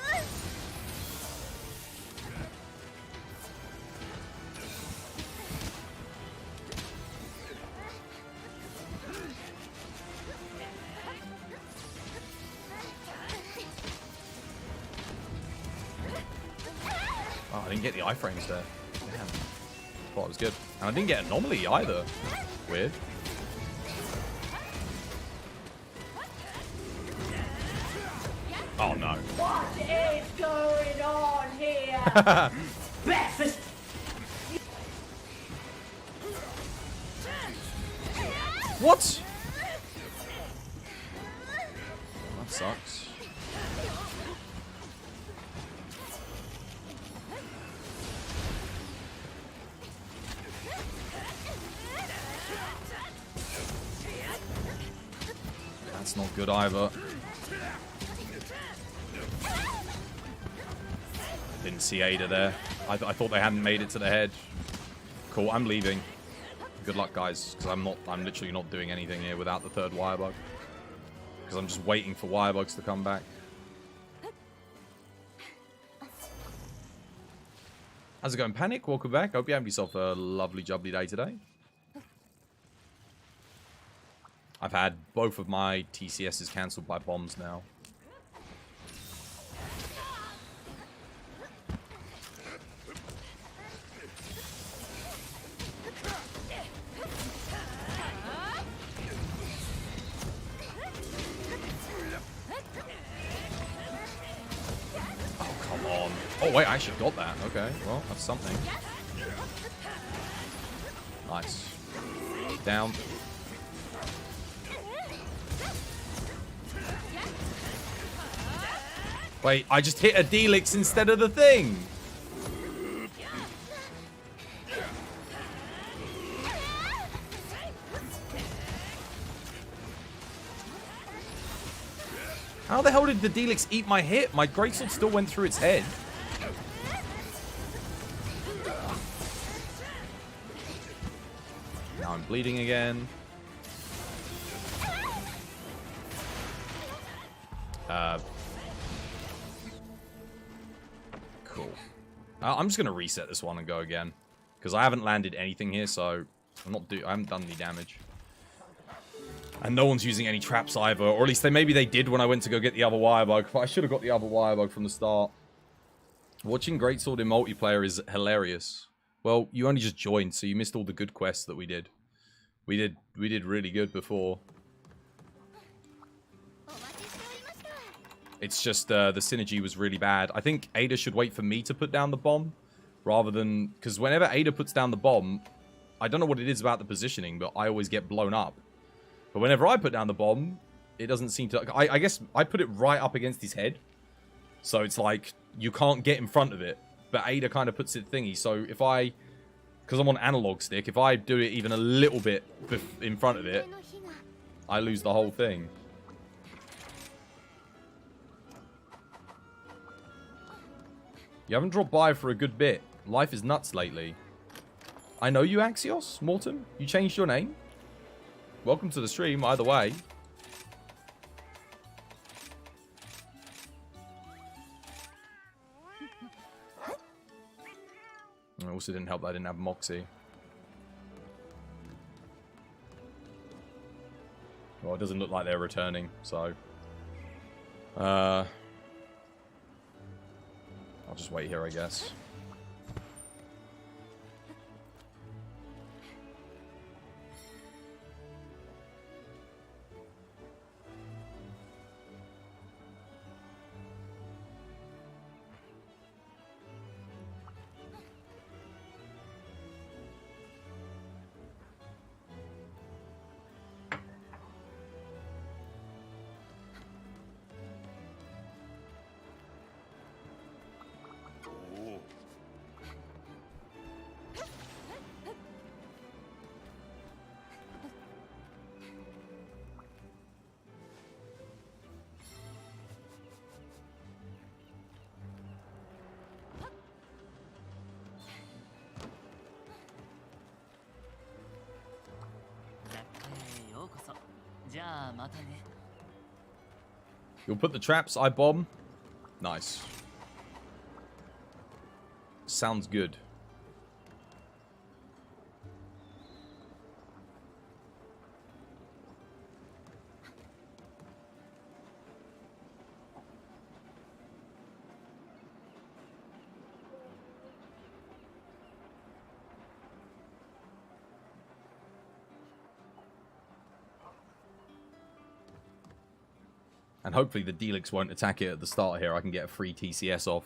I didn't get the iframes there. Damn. Thought it was good. And I didn't get Anomaly either. Weird. Oh no. What is going on here? Breakfast. What? That sucks. That's not good either. Didn't see Ada there. I thought they hadn't made it to the head. Cool, I'm leaving. Good luck, guys, because I'm literally not doing anything here without the third wire bug. Because I'm just waiting for wire bugs to come back. How's it going, Panic? Welcome back. Hope you have yourself a lovely, jubbly day today. I've had both of my TCSs cancelled by bombs now. Oh, come on. Oh, wait, I actually got that. Okay, well, that's something. Nice. Down. Wait, I just hit a Delix instead of the thing. How the hell did the Delix eat my hit? My Greatsword still went through its head. Now I'm bleeding again. Cool. I'm just gonna reset this one and go again, because I haven't landed anything here, so I haven't done any damage, and no one's using any traps either, or at least maybe they did when I went to go get the other wire bug. But I should have got the other wire bug from the start. Watching Greatsword in multiplayer is hilarious. Well, you only just joined, so you missed all the good quests that we did. We did really good before. It's just the synergy was really bad. I think Ada should wait for me to put down the bomb rather than... Because whenever Ada puts down the bomb, I don't know what it is about the positioning, but I always get blown up. But whenever I put down the bomb, it doesn't seem to... I guess I put it right up against his head. So it's like, you can't get in front of it. But Ada kind of puts it thingy. So if I... Because I'm on analog stick, if I do it even a little bit in front of it, I lose the whole thing. You haven't dropped by for a good bit. Life is nuts lately. I know you, Axios. Mortem, you changed your name. Welcome to the stream, either way. It also didn't help that I didn't have Moxie. Well, it doesn't look like they're returning, so... I'll just wait here, I guess. You'll put the traps, I bomb. Nice. Sounds good. And hopefully the Delix won't attack it at the start here. I can get a free TCS off.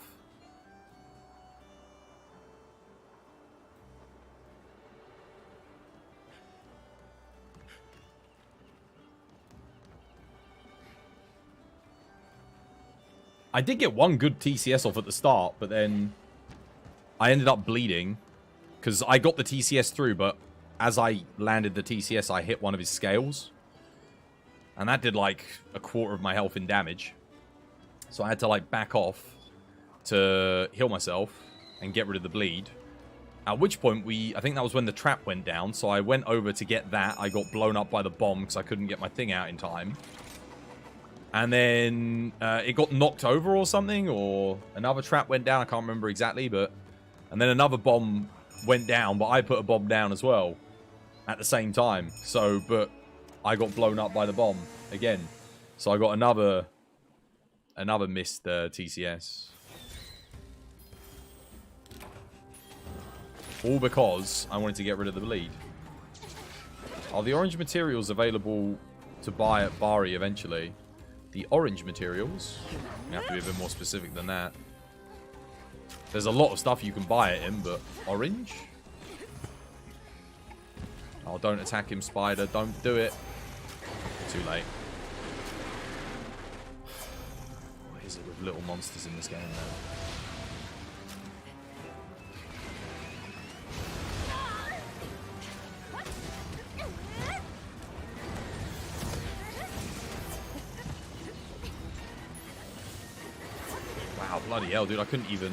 I did get one good TCS off at the start, but then I ended up bleeding because I got the TCS through, but as I landed the TCS, I hit one of his scales. And that did like a quarter of my health in damage. So I had to like back off to heal myself and get rid of the bleed. At which point I think that was when the trap went down. So I went over to get that. I got blown up by the bomb because I couldn't get my thing out in time. And then it got knocked over or something, or another trap went down. I can't remember exactly, but... And then another bomb went down, but I put a bomb down as well at the same time. So, but I got blown up by the bomb again. So I got another missed TCS. All because I wanted to get rid of the bleed. Are the orange materials available to buy at Bari eventually? The orange materials? You have to be a bit more specific than that. There's a lot of stuff you can buy at him, but orange? Oh, don't attack him, Spider. Don't do it. Too late. What is it with little monsters in this game now? Wow, bloody hell, dude. I couldn't even...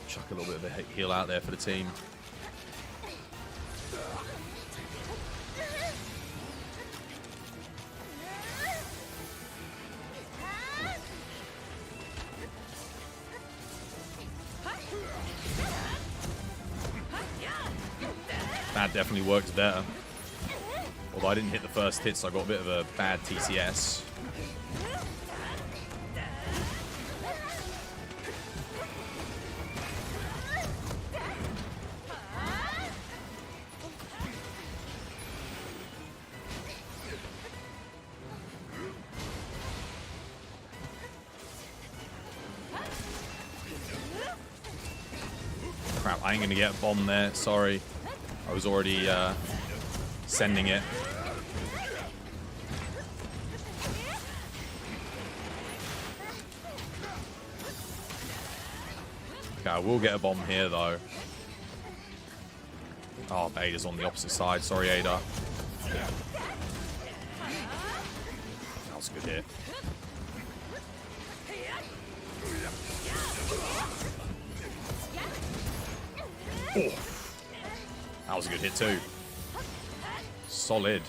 Chuck a little bit of a heal out there for the team. That definitely works better. Although I didn't hit the first hit, so I got a bit of a bad TCS. Crap, I ain't gonna get a bomb there, sorry. I was already sending it. Okay, I will get a bomb here, though. Oh, Ada's on the opposite side. Sorry, Ada. That was a good hit. Oh. That was a good hit, too. Solid.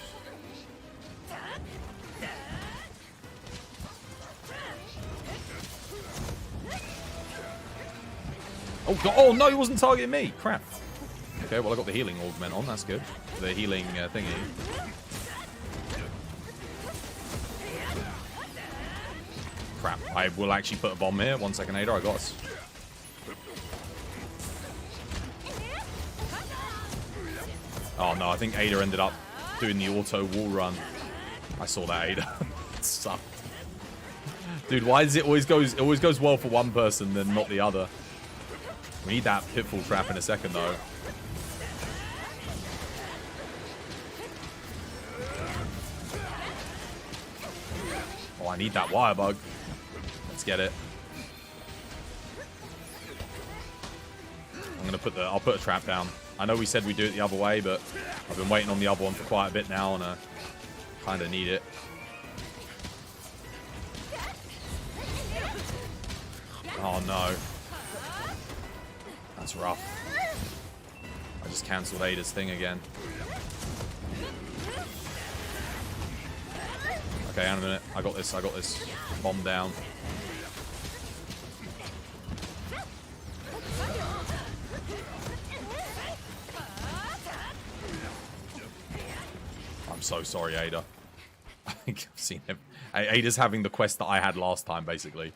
Oh, God. Oh, no, he wasn't targeting me. Crap. Okay, well, I got the healing augment on. That's good. The healing thingy. Crap. I will actually put a bomb here. 1 second, Ada. I got us. Oh, no. I think Ada ended up doing the auto wall run. I saw that, Ada. It sucked. Dude, why does it always goes well for one person, then not the other? We need that pitfall trap in a second, though. Oh, I need that wire bug. Let's get it. I'll put a trap down. I know we said we'd do it the other way, but I've been waiting on the other one for quite a bit now, and I kind of need it. Oh, no. That's rough. I just cancelled Ada's thing again. Okay, hang on a minute. I got this. Bomb down. I'm so sorry, Ada. I think I've seen him. Ada's having the quest that I had last time, basically.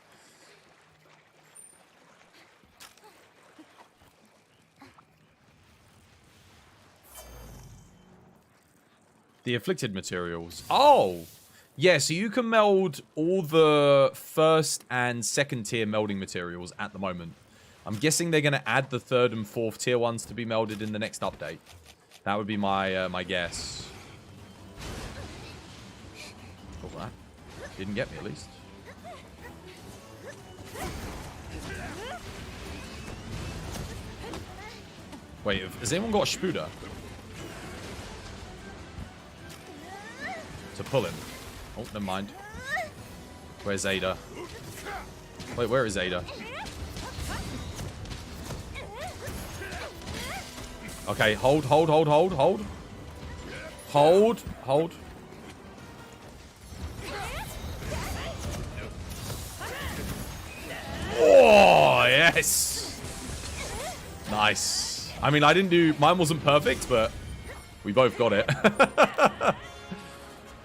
The afflicted materials. Oh! Yeah, so you can meld all the first and second tier melding materials at the moment. I'm guessing they're going to add the third and fourth tier ones to be melded in the next update. That would be my my guess. Oh, that didn't get me, at least. Wait, has anyone got a Spuda? To pull him. Oh, never mind. Where's Ada? Wait, where is Ada? Okay, hold. Hold. Oh, yes! Nice. I mean, I didn't do... Mine wasn't perfect, but we both got it.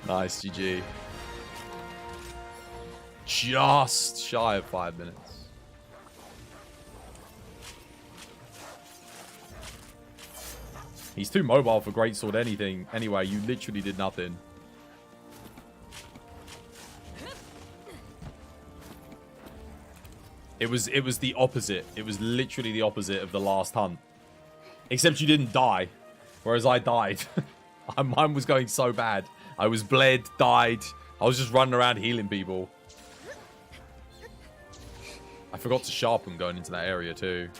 Nice, GG. Just shy of 5 minutes. He's too mobile for greatsword anything. Anyway, you literally did nothing. It was the opposite. It was literally the opposite of the last hunt. Except you didn't die. Whereas I died. Mine was going so bad. I was bled, died. I was just running around healing people. I forgot to sharpen going into that area too.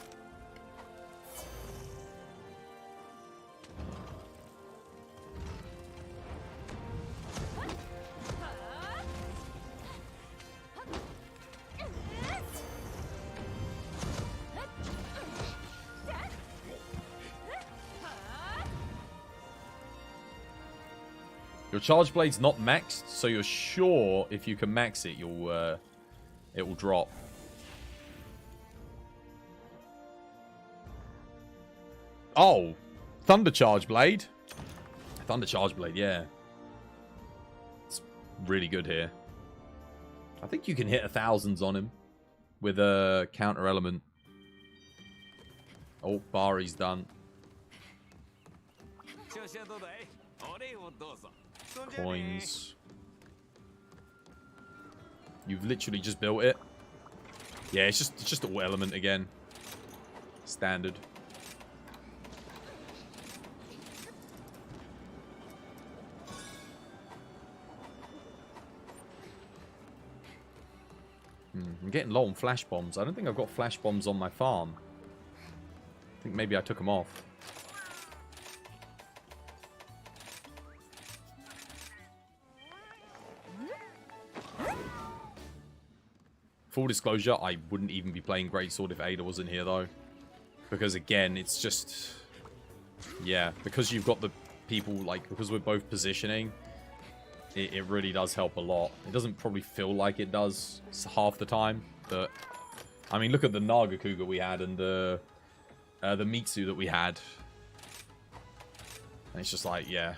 Your charge blade's not maxed, so you're sure if you can max it, you'll it will drop. Oh, Thunder Charge Blade. Thunder Charge Blade, yeah. It's really good here. I think you can hit 1000s on him with a counter element. Oh, Bari's done. Coins. You've literally just built it. Yeah, it's just all element again. Standard. I'm getting low on flash bombs. I don't think I've got flash bombs on my farm. I think maybe I took them off. Full disclosure, I wouldn't even be playing Greatsword if Ada wasn't here, though. Because, again, it's just... Yeah, because you've got the people, like, because we're both positioning, it really does help a lot. It doesn't probably feel like it does half the time, but... I mean, look at the Nagakuga we had and the Mitsu that we had. And it's just like, yeah.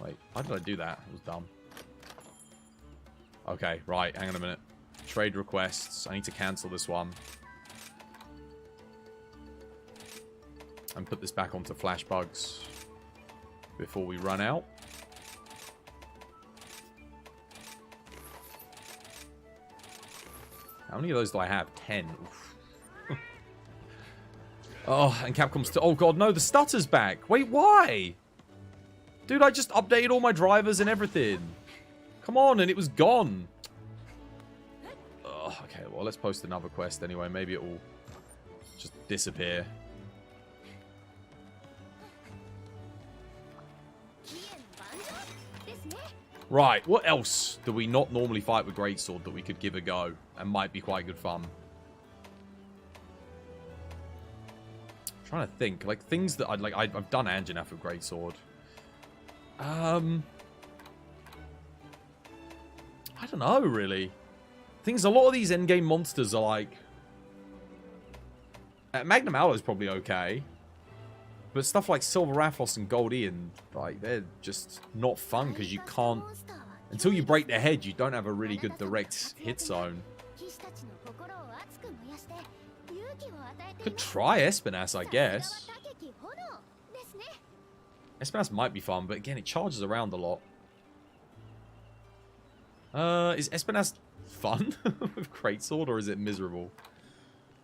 Wait, why did I do that? It was dumb. Okay, right, hang on a minute. Trade requests. I need to cancel this one. And put this back onto flash bugs before we run out. How many of those do I have? 10. Oof. Oh, and Capcom's... Oh, God, no, the stutter's back. Wait, why? Dude, I just updated all my drivers and everything. Come on, and it was gone. Oh, okay, well, let's post another quest anyway. Maybe it will just disappear. Right, what else do we not normally fight with Greatsword that we could give a go and might be quite good fun? I'm trying to think. Like, things that I'd like... I've done Anjanath with Greatsword. I don't know, really. Things, a lot of these endgame monsters are like... Magnum Aloe is probably okay. But stuff like Silver Raphos and Gold Ian, like, they're just not fun because you can't... Until you break their head, you don't have a really good direct hit zone. Could try Espinas, I guess. Espinas might be fun, but again, it charges around a lot. Is Espinas fun with Greatsword, or is it miserable?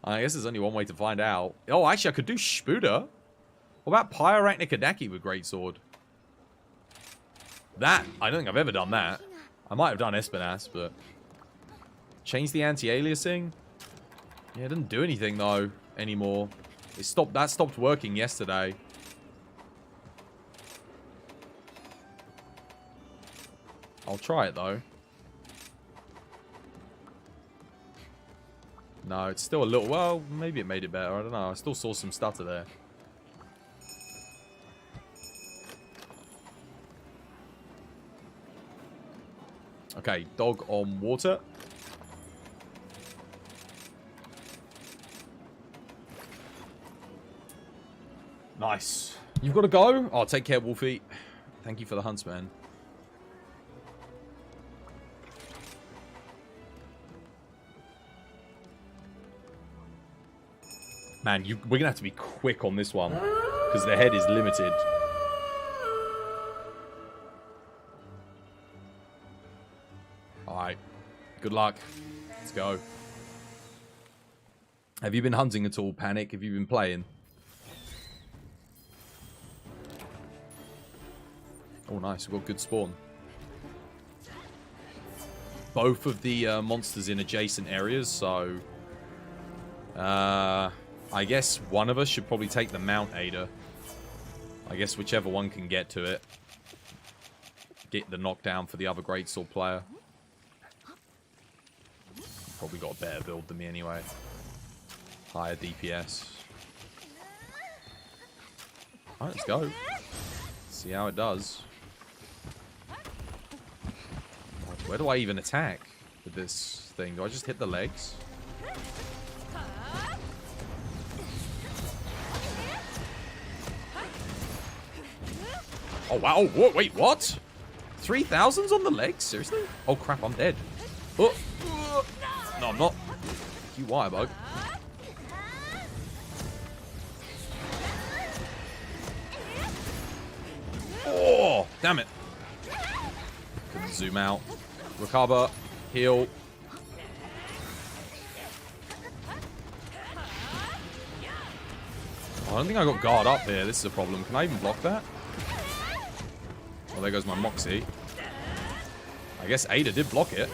I guess there's only one way to find out. Oh, actually, I could do Spuda. What about Pyrarachnicodaki with Greatsword? That, I don't think I've ever done that. I might have done Espinas, but... Change the anti-aliasing? Yeah, it doesn't do anything, though, anymore. That stopped working yesterday. I'll try it, though. No, it's still a little... Well, maybe it made it better. I don't know. I still saw some stutter there. Okay, dog on water. Nice. You've got to go? Oh, take care, Wolfie. Thank you for the huntsman. Man, we're going to have to be quick on this one. Because the head is limited. Alright. Good luck. Let's go. Have you been hunting at all, Panic? Have you been playing? Oh, nice. We've got good spawn. Both of the monsters in adjacent areas, so... I guess one of us should probably take the Mount Ada. I guess whichever one can get to it. Get the knockdown for the other Greatsword player. Probably got a better build than me anyway. Higher DPS. Alright, let's go. See how it does. Where do I even attack with this thing? Do I just hit the legs? Oh, wow. Oh, whoa, wait, what? 3,000's on the legs? Seriously? Oh, crap, I'm dead. Oh. No, I'm not. You wire bug. Oh, damn it. Couldn't zoom out. Recover. Heal. Oh, I don't think I got guard up here. This is a problem. Can I even block that? Oh, there goes my Moxie. I guess Ada did block it.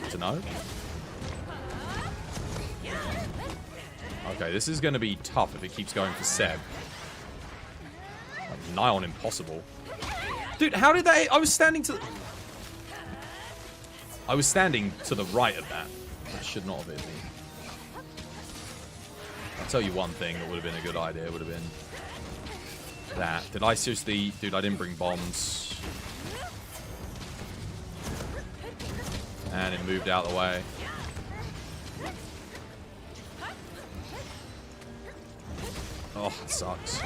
Good to know. Okay, this is going to be tough if it keeps going for Seb. Like, nigh on impossible. Dude, how did they... I was standing to the right of that. That should not have hit me. I'll tell you one thing that would have been a good idea. It would have been that. Did I seriously... Dude, I didn't bring bombs. And it moved out of the way. Oh, it sucks.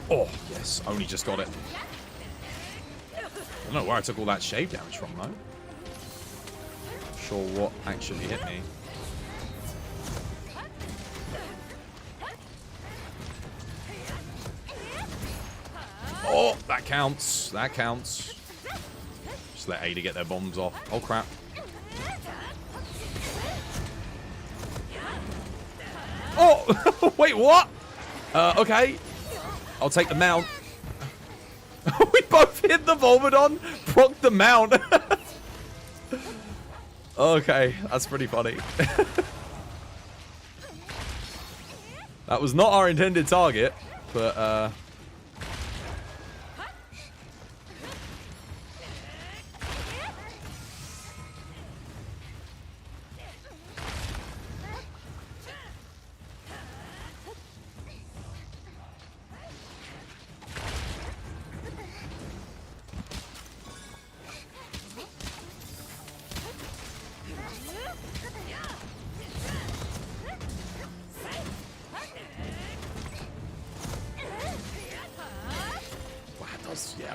Oh, yes. Only just got it. I don't know where I took all that shave damage from, though. Not sure what actually hit me. Oh, that counts. That counts. Just let Ada get their bombs off. Oh, crap. Oh! Wait, what? Okay. I'll take the mount. We both hit the Volmadon, proc the mount. Okay, that's pretty funny. That was not our intended target, but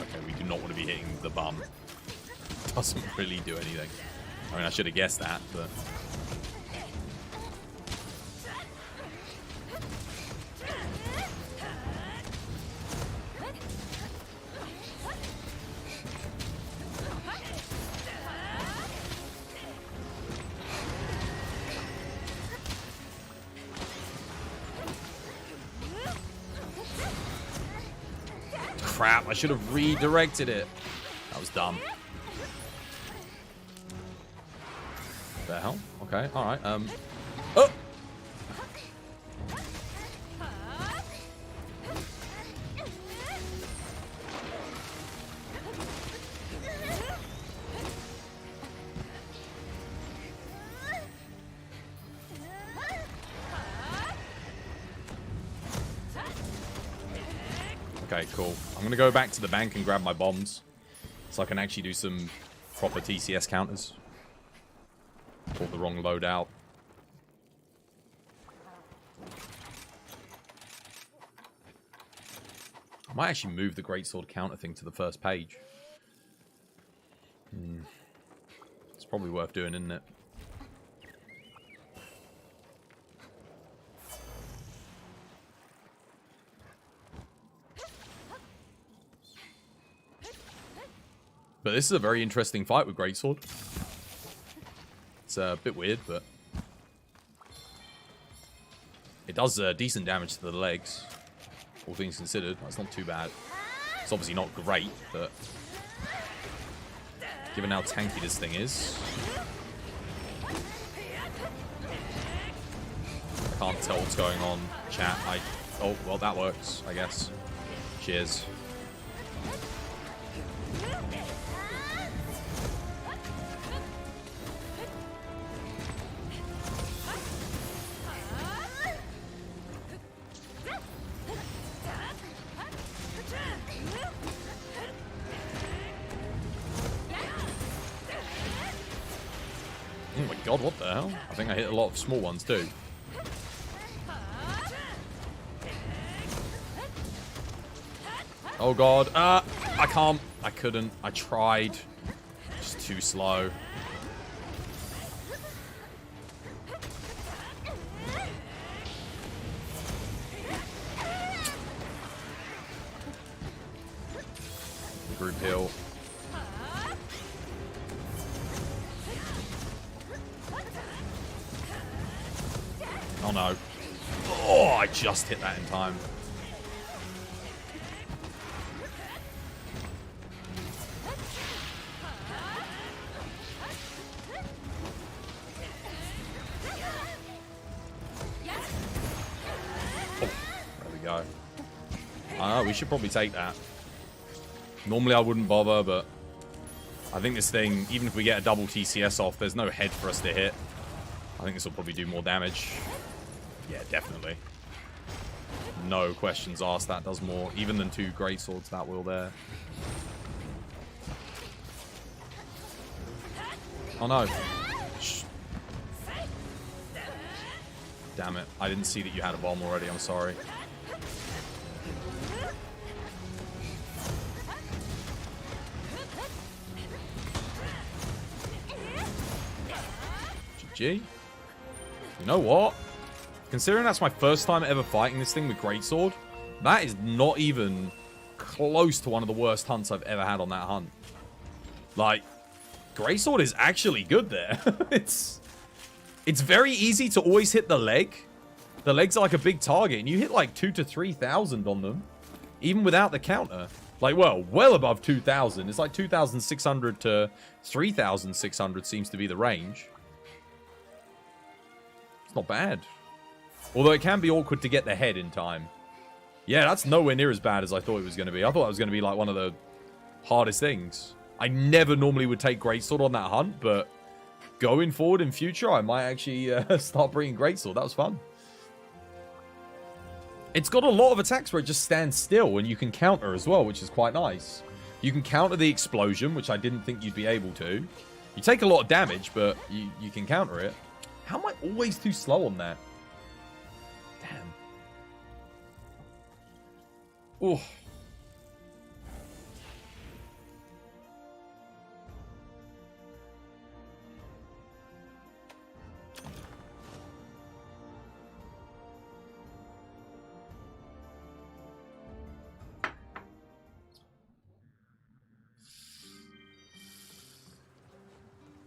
okay, we do not want to be hitting the bum. Doesn't really do anything. I mean, I should have guessed that, but... Crap, I should have redirected it. That was dumb. What the hell? Okay, alright, Oh! Okay, cool. I'm gonna go back to the bank and grab my bombs, so I can actually do some proper TCS counters. Pulled the wrong loadout. I might actually move the greatsword counter thing to the first page. It's probably worth doing, isn't it? But this is a very interesting fight with greatsword. It's a bit weird, but it does decent damage to the legs, all things considered. That's not too bad. It's obviously not great, but given how tanky this thing is, I can't tell what's going on, chat. Oh, well, that works, I guess. Cheers. Oh my god, what the hell? I think I hit a lot of small ones too. Oh god, I can't. I couldn't. I tried. Just too slow. Group heal. Oh no. Oh, I just hit that in time. Oh, there we go. We should probably take that. Normally I wouldn't bother, but I think this thing, even if we get a double TCS off, there's no head for us to hit. I think this will probably do more damage. Yeah, definitely. No questions asked, that does more. Even than 2 greatswords, that will there. Oh no. Shh. Damn it. I didn't see that you had a bomb already, I'm sorry. GG. You know what? Considering that's my first time ever fighting this thing with greatsword, that is not even close to one of the worst hunts I've ever had on that hunt. Like, greatsword is actually good there. It's very easy to always hit the leg. The legs are like a big target, and you hit like 2,000 to 3,000 on them, even without the counter. Like, well above 2,000. It's like 2,600 to 3,600 seems to be the range. It's not bad. Although it can be awkward to get the head in time. Yeah, that's nowhere near as bad as I thought it was going to be. I thought it was going to be like one of the hardest things. I never normally would take greatsword on that hunt, but going forward in future, I might actually start bringing greatsword. That was fun. It's got a lot of attacks where it just stands still, and you can counter as well, which is quite nice. You can counter the explosion, which I didn't think you'd be able to. You take a lot of damage, but you can counter it. How am I always too slow on that? Damn. Oh.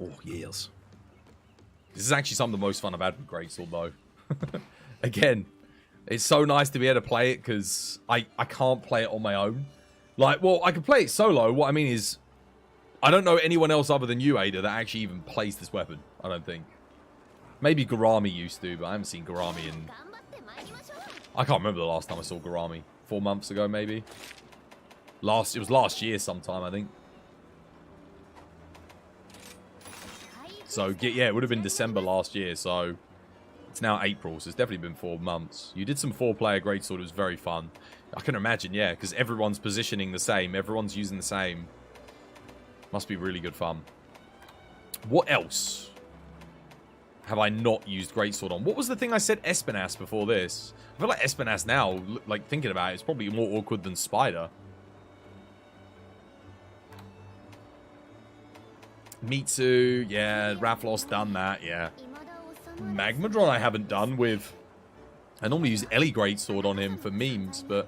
Oh, years. This is actually some of the most fun I've had with Greatsword, though. Again, it's so nice to be able to play it because I can't play it on my own. Like, well, I can play it solo. What I mean is, I don't know anyone else other than you, Ada, that actually even plays this weapon. I don't think. Maybe Garami used to, but I haven't seen Garami in... I can't remember the last time I saw Garami. 4 months ago, maybe. It was last year sometime, I think. So, yeah, it would have been December last year, so... It's now April, so it's definitely been 4 months. You did some 4-player Greatsword, it was very fun. I can imagine, yeah, because everyone's positioning the same. Everyone's using the same. Must be really good fun. What else have I not used Greatsword on? What was the thing I said Espinas before this? I feel like Espinas now, like thinking about it, it's probably more awkward than Spider. Mitsu, yeah, Rafflos done that, yeah. Magmadron I haven't done with... I normally use Ellie Greatsword on him for memes, but...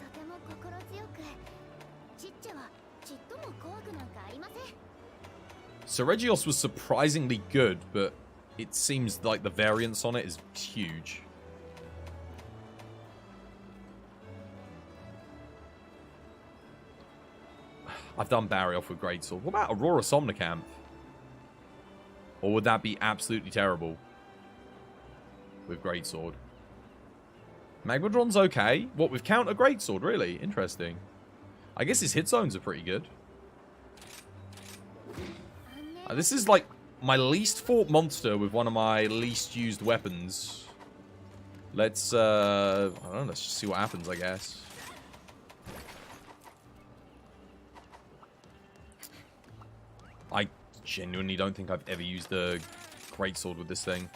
Seregios was surprisingly good, but it seems like the variance on it is huge. I've done Barry off with Greatsword. What about Aurora Somnicamp? Or would that be absolutely terrible with Greatsword? Magmadron's okay. What, with counter Greatsword? Really? Interesting. I guess his hit zones are pretty good. This is like my least fought monster with one of my least used weapons. Let's, I don't know, let's just see what happens, I guess. I genuinely don't think I've ever used a Greatsword with this thing.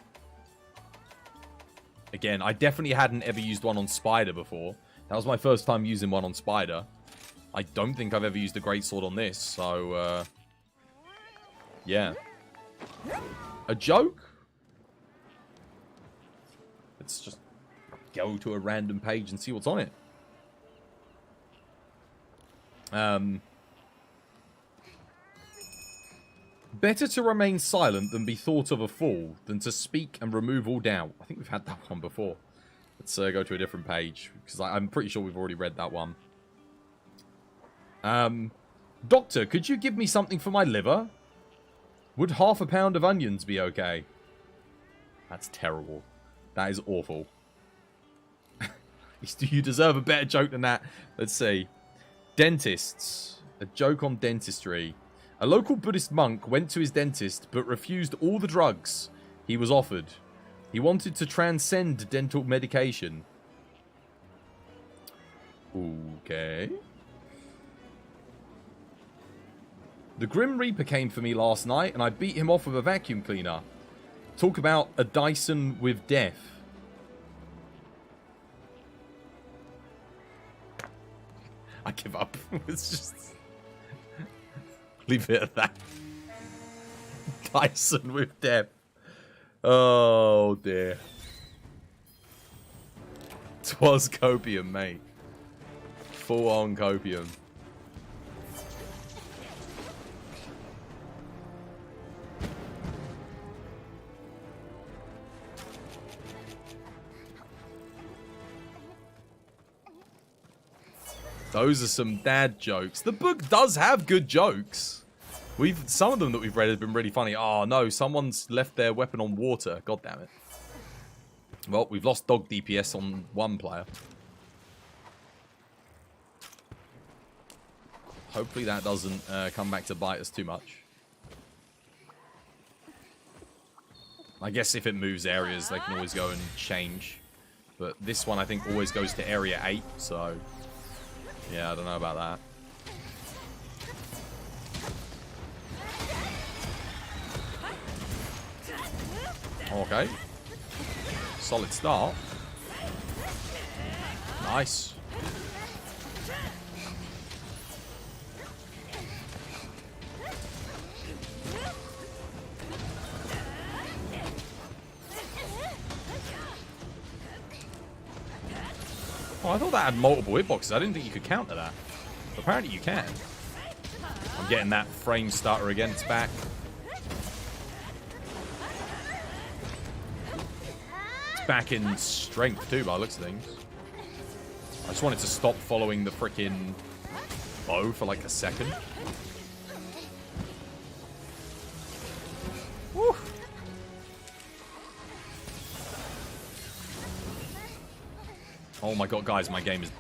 Again, I definitely hadn't ever used one on Spider before. That was my first time using one on Spider. I don't think I've ever used a Greatsword on this, so, yeah. A joke? Let's just go to a random page and see what's on it. Better to remain silent than be thought of a fool, than to speak and remove all doubt. I think we've had that one before. Let's go to a different page, because I'm pretty sure we've already read that one. Doctor, could you give me something for my liver? Would half a pound of onions be okay? That's terrible. That is awful. You deserve a better joke than that. Let's see. Dentists. A joke on dentistry. A local Buddhist monk went to his dentist but refused all the drugs he was offered. He wanted to transcend dental medication. Okay. The Grim Reaper came for me last night and I beat him off with a vacuum cleaner. Talk about a Dyson with death. I give up. It's just... Leave it at that. Dyson with death. Oh dear. 'Twas copium, mate. Full on copium. Those are some dad jokes. The book does have good jokes. Some of them that we've read have been really funny. Oh no, someone's left their weapon on water. God damn it. Well, we've lost dog DPS on one player. Hopefully that doesn't come back to bite us too much. I guess if it moves areas, they can always go and change. But this one, I think, always goes to area 8, so... yeah, I don't know about that. Okay. Solid start. Nice. Oh, I thought that had multiple hitboxes. I didn't think you could counter that. Apparently you can. I'm getting that frame stutter again. It's back. back in strength too, by the looks of things. I just wanted to stop following the freaking bow for like a second. Woo. Oh my god, guys, my game is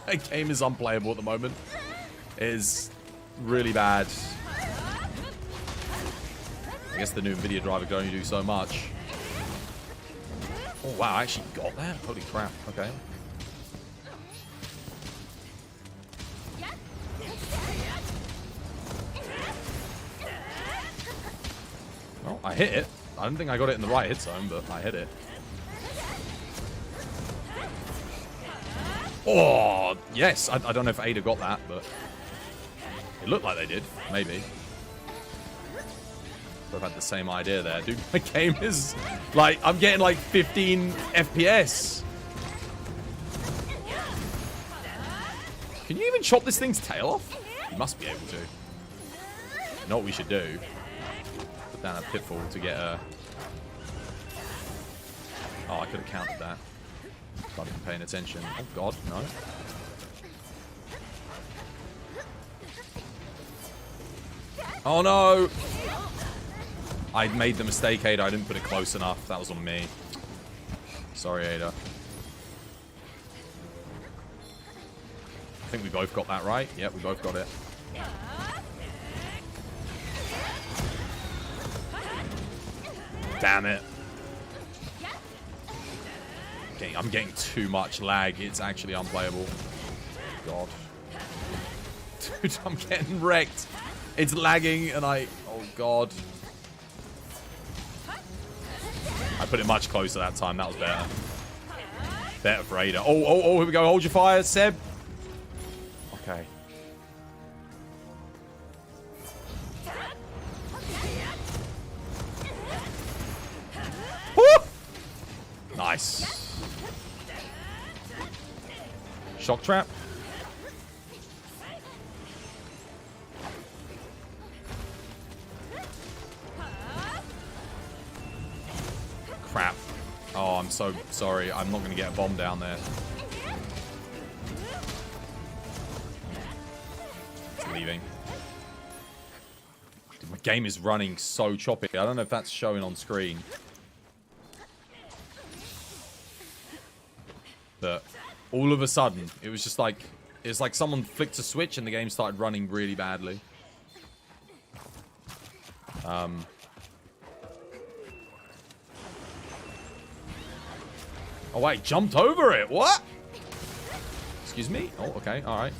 my game is unplayable at the moment. It is really bad. I guess the new Nvidia driver can only do so much. Oh wow, I actually got that? Holy crap, okay. Well, I hit it. I don't think I got it in the right hit zone, but I hit it. Oh, yes. I don't know if Ada got that, but it looked like they did. Maybe. I've had the same idea there. Dude, my game is like, I'm getting like 15 FPS. Can you even chop this thing's tail off? You must be able to. You know what we should do? Put down a pitfall to get a... Oh, I could have countered that. Not even paying attention. Oh god, no. Oh no! I made the mistake, Ada. I didn't put it close enough. That was on me. Sorry, Ada. I think we both got that right. Yep, we both got it. Damn it. I'm getting too much lag. It's actually unplayable. God. Dude, I'm getting wrecked. It's lagging and I... Oh, God. I put it much closer that time. That was better. Better for Ada. Oh, here we go. Hold your fire, Seb. Okay. Woo! Nice. Shock trap. Crap. Oh, I'm so sorry. I'm not going to get a bomb down there. It's leaving. Dude, my game is running so choppy. I don't know if that's showing on screen. But all of a sudden, it was just like... It's like someone flicked a switch and the game started running really badly. Oh, wait, jumped over it. What? Excuse me? Oh, okay. All right.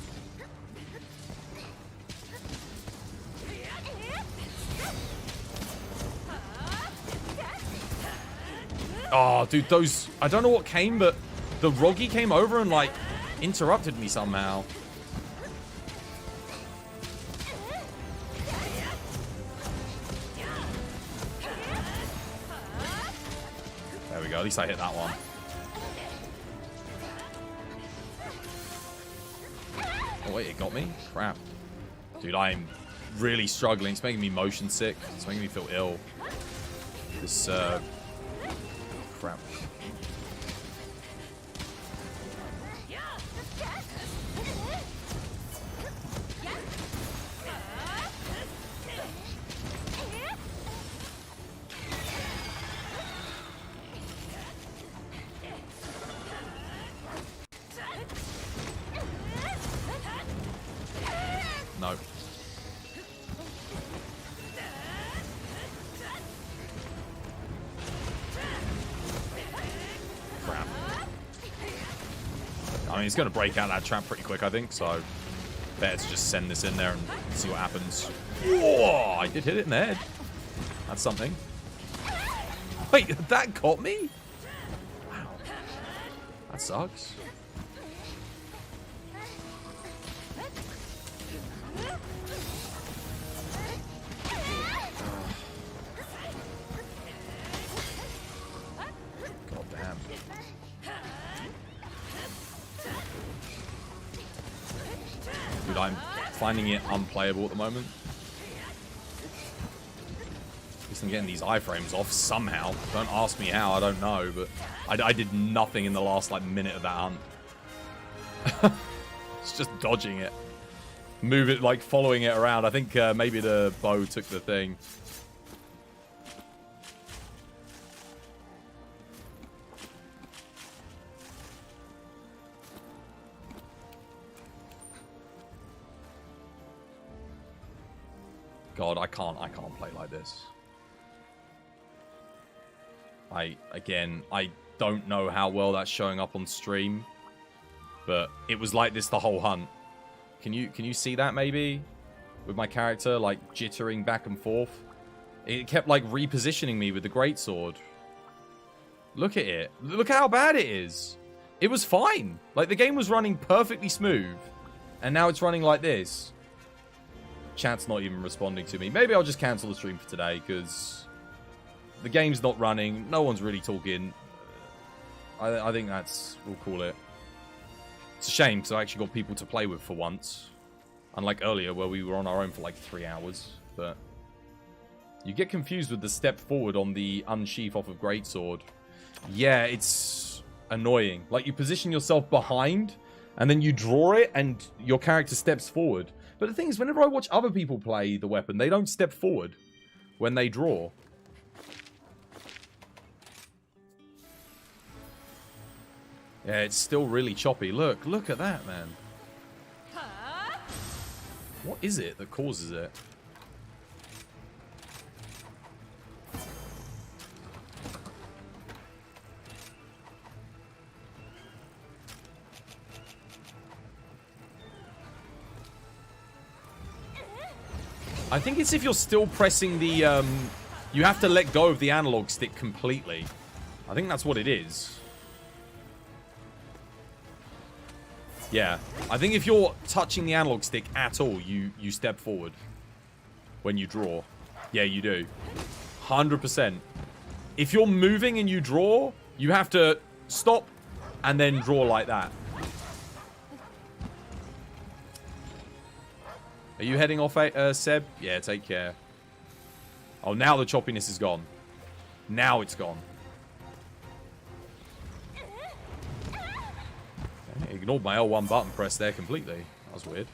Oh, dude, those... I don't know what came, but the Rogi came over and, like, interrupted me somehow. There we go. At least I hit that one. Oh, wait, it got me? Crap. Dude, I'm really struggling. It's making me motion sick. It's making me feel ill. This, crap. No. Crap. I mean, he's going to break out that trap pretty quick, I think, so better to just send this in there and see what happens. Whoa! I did hit it in the head. That's something. Wait, that got me? Wow. That sucks. God damn. Dude, I'm finding it unplayable at the moment. At least I'm getting these iframes off somehow. Don't ask me how, I don't know, but I did nothing in the last, like, minute of that hunt. It's just dodging it. Move it, like, following it around. I think maybe the bow took the thing. God, I can't play like this. Again, I don't know how well that's showing up on stream, but it was like this the whole hunt. Can you see that maybe? With my character, like, jittering back and forth. It kept, like, repositioning me with the greatsword. Look at it. Look at how bad it is. It was fine. Like, the game was running perfectly smooth, and now it's running like this. Chat's not even responding to me. Maybe I'll just cancel the stream for today, because the game's not running. No one's really talking. I think that's... we'll call it. It's a shame, because I actually got people to play with for once. Unlike earlier, where we were on our own for like 3 hours. But you get confused with the step forward on the unsheath off of Greatsword. Yeah, it's annoying. Like, you position yourself behind, and then you draw it, and your character steps forward. But the thing is, whenever I watch other people play the weapon, they don't step forward when they draw. Yeah, it's still really choppy. Look at that, man. What is it that causes it? I think it's if you're still pressing the, you have to let go of the analog stick completely. I think that's what it is. Yeah. I think if you're touching the analog stick at all, you step forward when you draw. Yeah, you do. 100%. If you're moving and you draw, you have to stop and then draw like that. Are you heading off, Seb? Yeah, take care. Oh, now the choppiness is gone. Now it's gone. Okay, ignored my L1 button press there completely. That was weird.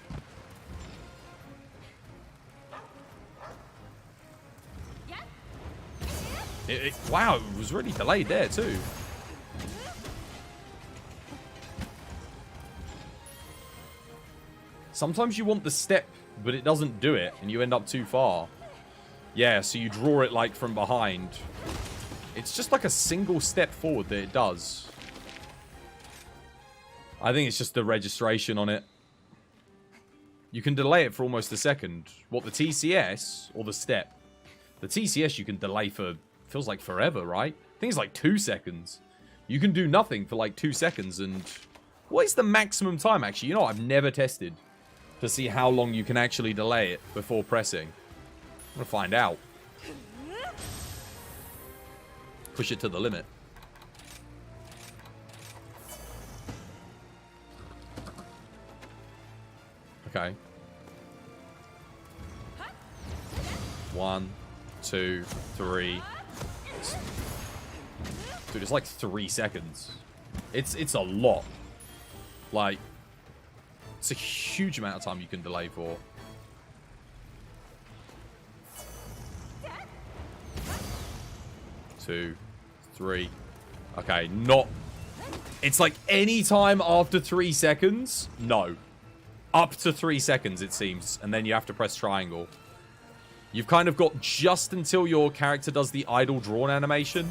Wow, it was really delayed there too. Sometimes you want the step, but it doesn't do it, and you end up too far. Yeah, so you draw it, like, from behind. It's just like a single step forward that it does. I think it's just the registration on it. You can delay it for almost a second. What, the TCS or the step? The TCS you can delay for, feels like forever, right? I think it's like 2 seconds. You can do nothing for like 2 seconds, and... what is the maximum time, actually? You know what? I've never tested to see how long you can actually delay it before pressing. I'm gonna find out. Push it to the limit. Okay. 1, 2, 3. Dude, it's like 3 seconds. It's a lot. Like, it's a huge amount of time you can delay for. Two, 3. Okay, not... it's like any time after 3 seconds? No. Up to 3 seconds, it seems. And then you have to press triangle. You've kind of got just until your character does the idle drawn animation.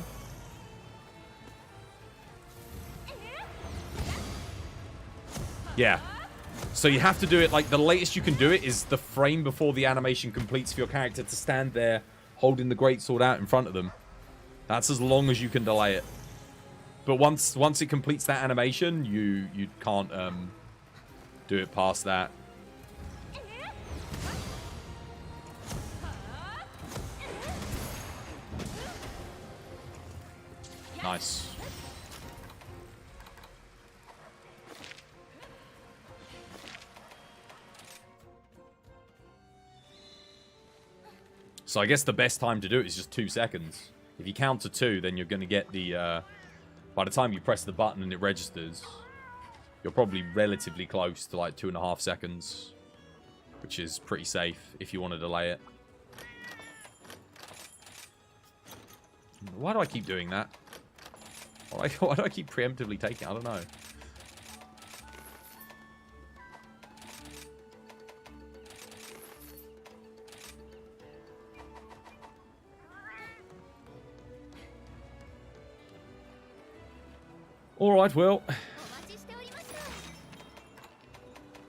Yeah. So you have to do it, like, the latest you can do it is the frame before the animation completes for your character to stand there holding the greatsword out in front of them. That's as long as you can delay it. But once it completes that animation, you can't do it past that. Nice. So I guess the best time to do it is just 2 seconds. If you count to 2, then you're going to get the... by the time you press the button and it registers, you're probably relatively close to like 2.5 seconds. Which is pretty safe if you want to delay it. Why do I keep doing that? Why do I keep preemptively taking it? I don't know. Alright, well.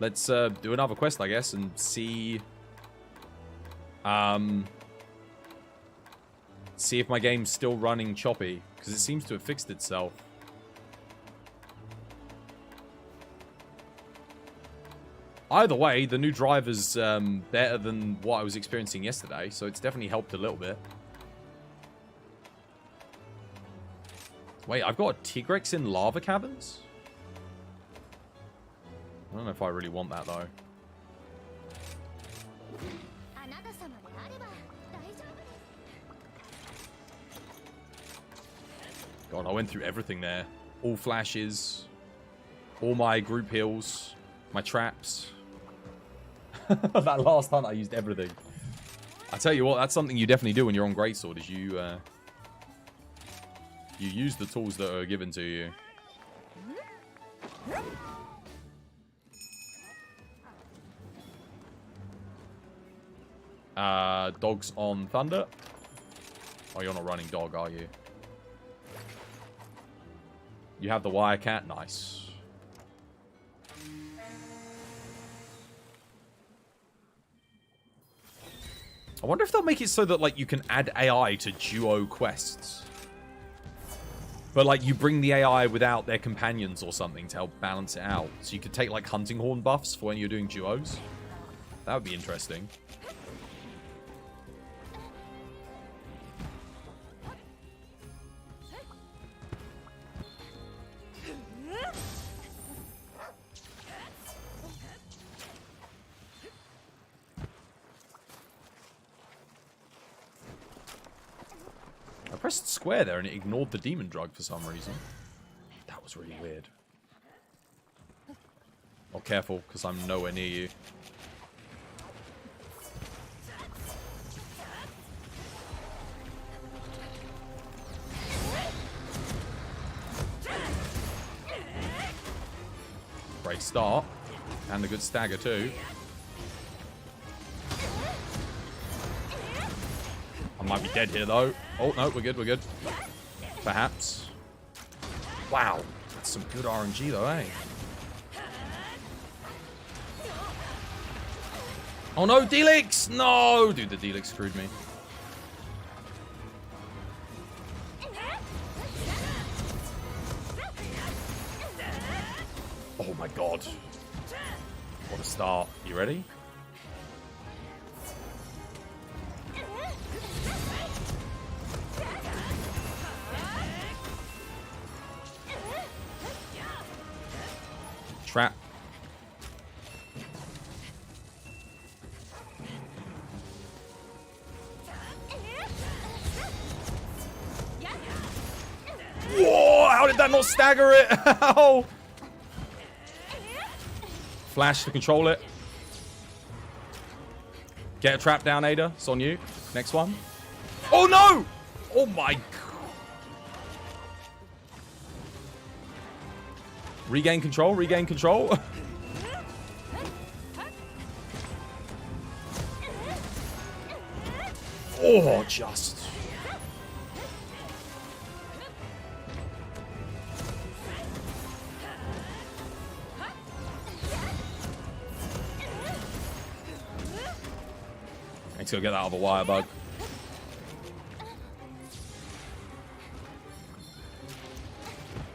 Let's do another quest, I guess, and see... see if my game's still running choppy, because it seems to have fixed itself. Either way, the new driver's better than what I was experiencing yesterday, so it's definitely helped a little bit. Wait, I've got a Tigrex in lava caverns? I don't know if I really want that, though. God, I went through everything there. All flashes. All my group heals. My traps. That last hunt, I used everything. I tell you what, that's something you definitely do when you're on Greatsword, is you use the tools that are given to you. Dogs on Thunder. Oh, you're not running dog, are you? You have the wire cat. Nice. I wonder if they'll make it so that, like, you can add AI to duo quests. But, like, you bring the AI without their companions or something to help balance it out. So you could take, like, hunting horn buffs for when you're doing duos. That would be interesting. I pressed square there and it ignored the demon drug for some reason. That was really weird. Oh, careful, because I'm nowhere near you. Great start. And a good stagger too. I might be dead here though. Oh, no, we're good, we're good. Perhaps. Wow. That's some good RNG though, eh? Oh no, Delix! No! Dude, the Delix screwed me. Oh my god. What a start. You ready? Trap. Whoa! How did that not stagger it? How? Flash to control it. Get a trap down, Ada. It's on you. Next one. Oh no! Oh my god. Regain control, regain control. Oh, just. Let's go get that other wire bug.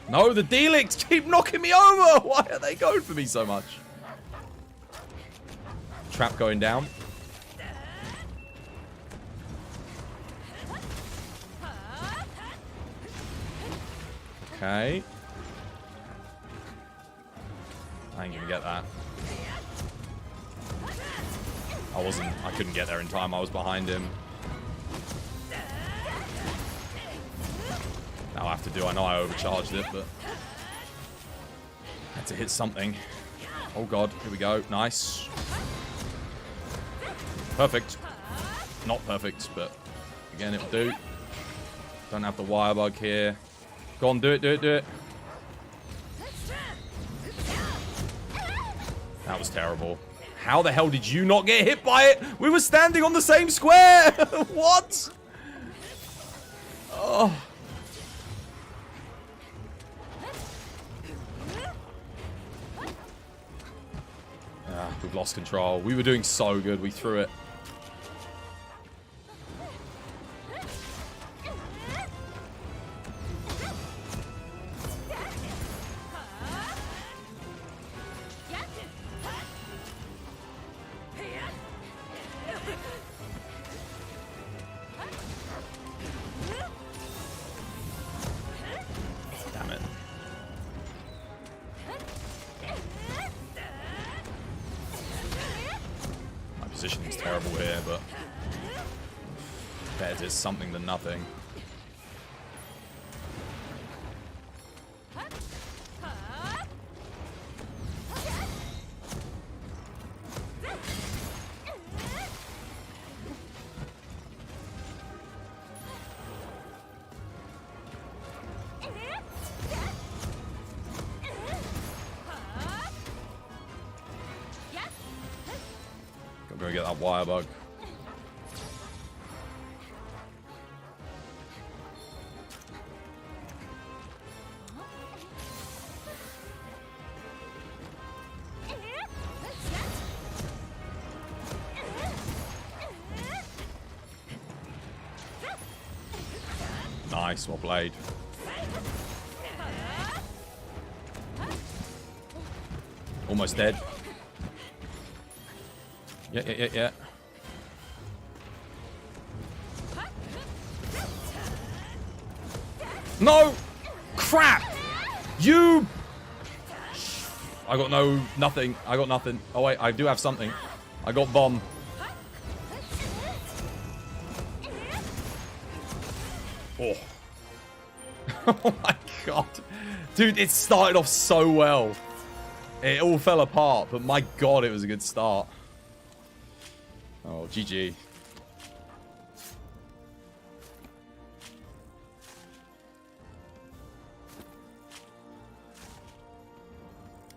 No, the Delix keep knocking me over. Why are they going for me so much? Trap going down. Okay. I ain't gonna get that. I couldn't get there in time. I was behind him. now I have to do. I know I overcharged it, but I had to hit something. Oh god, here we go. Nice. Perfect. Not perfect, but again, it'll do. Don't have the wire bug here. Go on, do it, do it, do it. That was terrible. How the hell did you not get hit by it? We were standing on the same square. What? Oh. We've lost control. We were doing so good. We threw it. Damn it. My positioning's terrible here, but better is something than nothing. Gotta go get that wire bug. Nice, well played. Almost dead. Yeah. No! Crap! You! I got nothing. I got nothing. Oh wait, I do have something. I got bomb. Oh. Oh my god. Dude, it started off so well. It all fell apart, but my god, it was a good start. Oh, GG.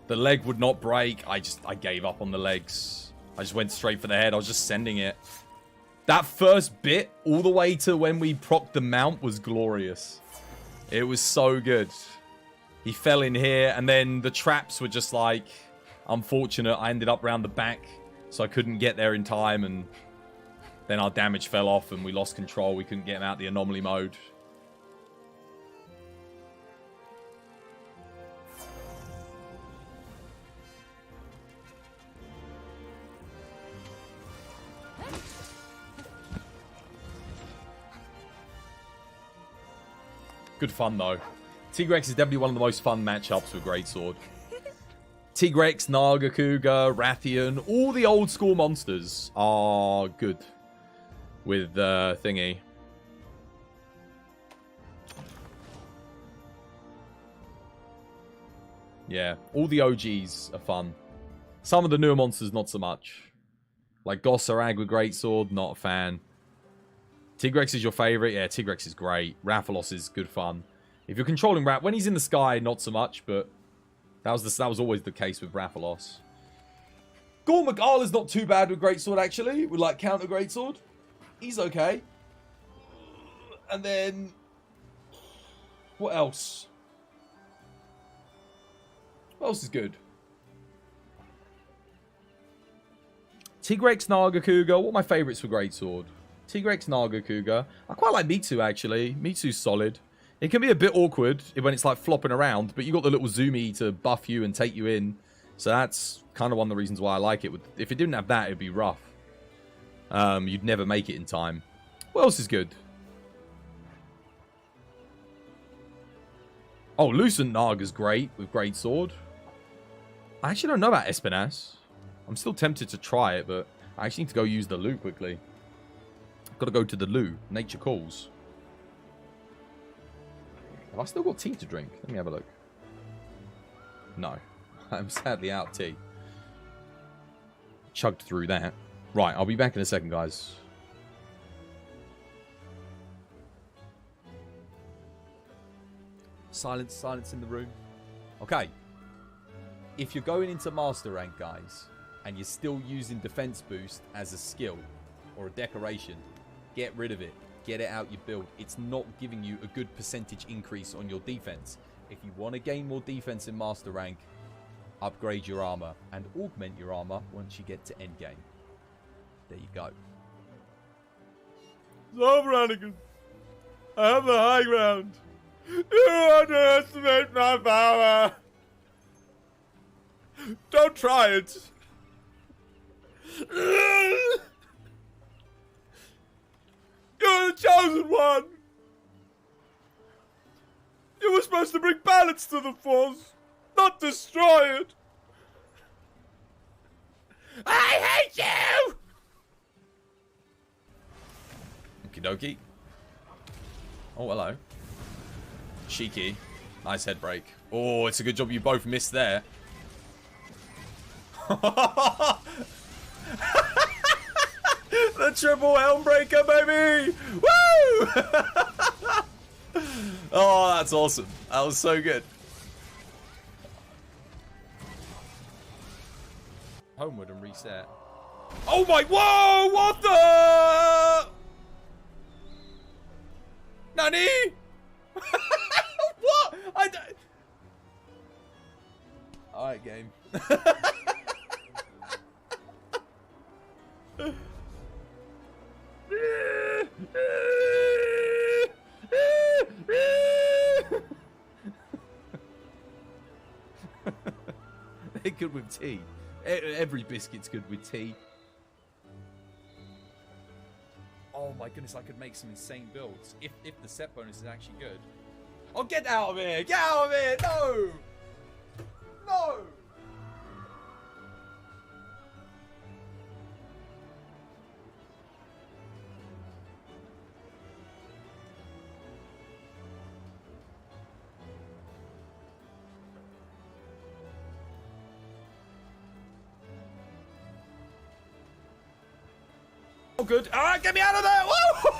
The leg would not break. I gave up on the legs. I just went straight for the head. I was just sending it. That first bit, all the way to when we procced the mount, was glorious. It was so good. He fell in here, and then the traps were just like unfortunate. I ended up round the back, so I couldn't get there in time, and then our damage fell off, and we lost control. We couldn't get him out the anomaly mode. Good fun, though. Tigrex is definitely one of the most fun matchups with Greatsword. Tigrex, Nargacuga, Rathian, all the old school monsters are good with thingy. Yeah, all the OGs are fun. Some of the newer monsters, not so much. Like Gossarag with Greatsword, not a fan. Tigrex is your favorite? Yeah, Tigrex is great. Rathalos is good fun. If you're controlling Rat, when he's in the sky, not so much, but that was always the case with Rathalos. Gormagal is not too bad with Greatsword, actually. With, like, counter Greatsword. He's okay. And then... what else? What else is good? Tigrex, Nargacuga. What are my favourites for Greatsword? Tigrex, Nargacuga. I quite like Mitsu, actually. Mitsu's solid. It can be a bit awkward when it's like flopping around, but you got the little zoomy to buff you and take you in. So that's kind of one of the reasons why I like it. If it didn't have that, it'd be rough. You'd never make it in time. What else is good? Oh, Lucent Naga's great with Greatsword. I actually don't know about Espinas. I'm still tempted to try it, but I actually need to go use the loo quickly. Got to go to the loo. Nature calls. Have I still got tea to drink? Let me have a look. No. I'm sadly out of tea. Chugged through that. Right, I'll be back in a second, guys. Silence, silence in the room. Okay. If you're going into Master Rank, guys, and you're still using Defense Boost as a skill or a decoration, get rid of it. Get it out your build. It's not giving you a good percentage increase on your defense. If you want to gain more defense in Master Rank, upgrade your armor and augment your armor once you get to endgame. There you go. Stop, Rannigan. I have the high ground. You underestimate my power. Don't try it. You're the chosen one. You were supposed to bring balance to the Force, not destroy it. I hate you! Okie dokie. Oh, hello. Cheeky. Nice head break. Oh, it's a good job you both missed there. The triple helm breaker, baby! Woo! Oh, that's awesome. That was so good. Homeward and reset. Oh my, whoa, what the? Nani? What? Alright, game. They're good with tea. Every biscuit's good with tea. Oh my goodness, I could make some insane builds if the set bonus is actually good. Oh, get out of here! Get out of here! No! No! Oh, good. All right, get me out of there! Whoa!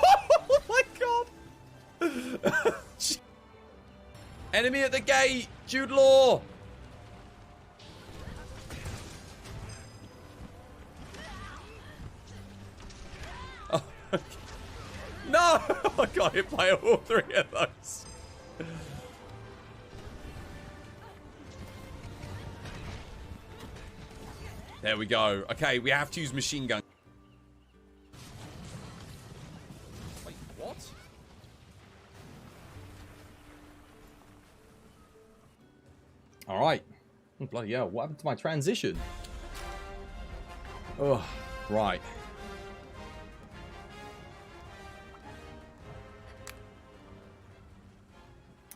Oh my god! Enemy at the gate! Jude Law! Oh, okay. No! I got hit by all three of those. There we go. Okay, we have to use machine gun. Wait, what? All right. Oh, bloody hell. What happened to my transition? Oh, right.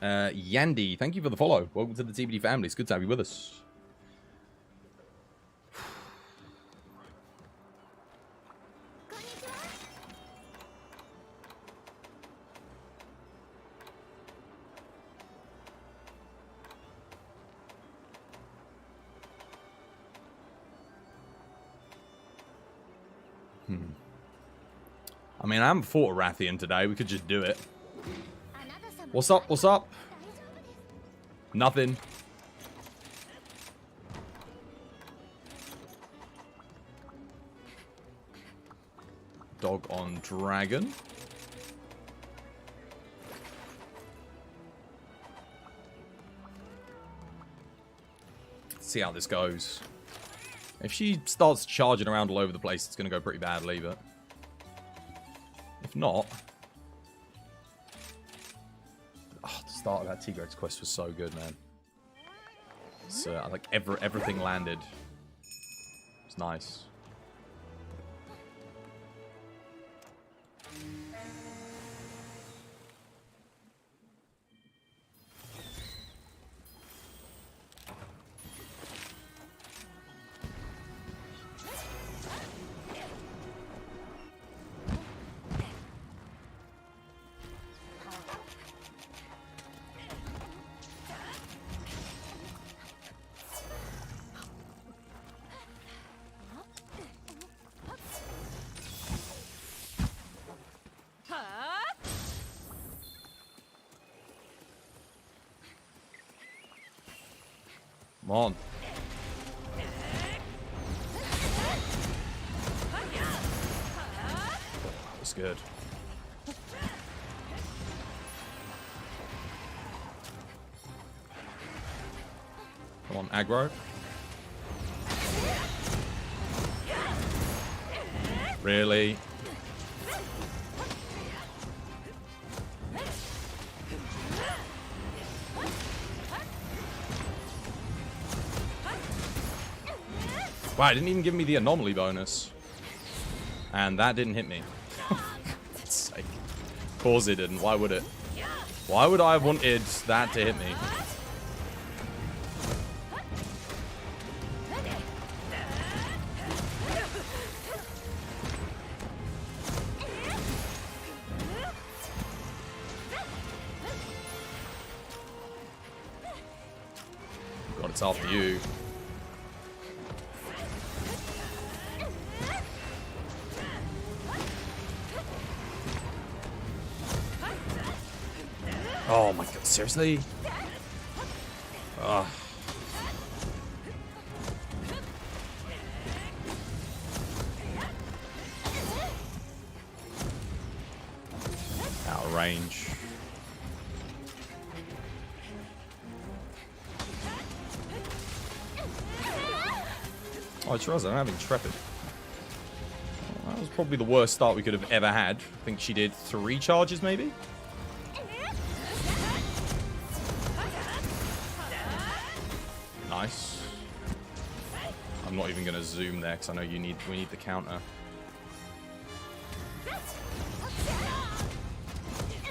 Yandy, thank you for the follow. Welcome to the TBD family. It's good to have you with us. I mean, I haven't fought a Rathian today. We could just do it. What's up? What's up? Nothing. Dog on dragon. Let's see how this goes. If she starts charging around all over the place, it's going to go pretty badly, but if not... Oh, the start of that Tigrex quest was so good, man. So, like, everything landed. It's nice. Come on. That was good. Come on, aggro. Really? Wow, it didn't even give me the anomaly bonus. And that didn't hit me. For God's sake. Of course it didn't. Why would it? Why would I have wanted that to hit me? God, it's after you. Oh my god, seriously? Ugh. Out of range. Oh, I realized I don't have Intrepid. Well, that was probably the worst start we could have ever had. I think she did 3 charges, maybe? Nice. I'm not even going to zoom there because I know we need the counter.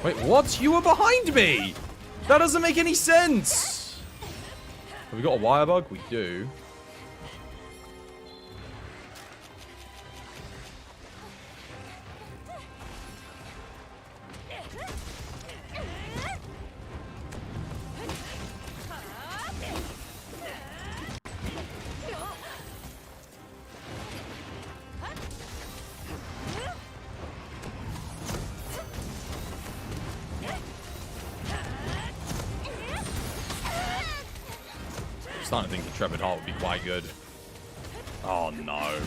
Wait, what? You were behind me! That doesn't make any sense! Have we got a wire bug? We do. I'm starting to think Intrepid Heart would be quite good. Oh no.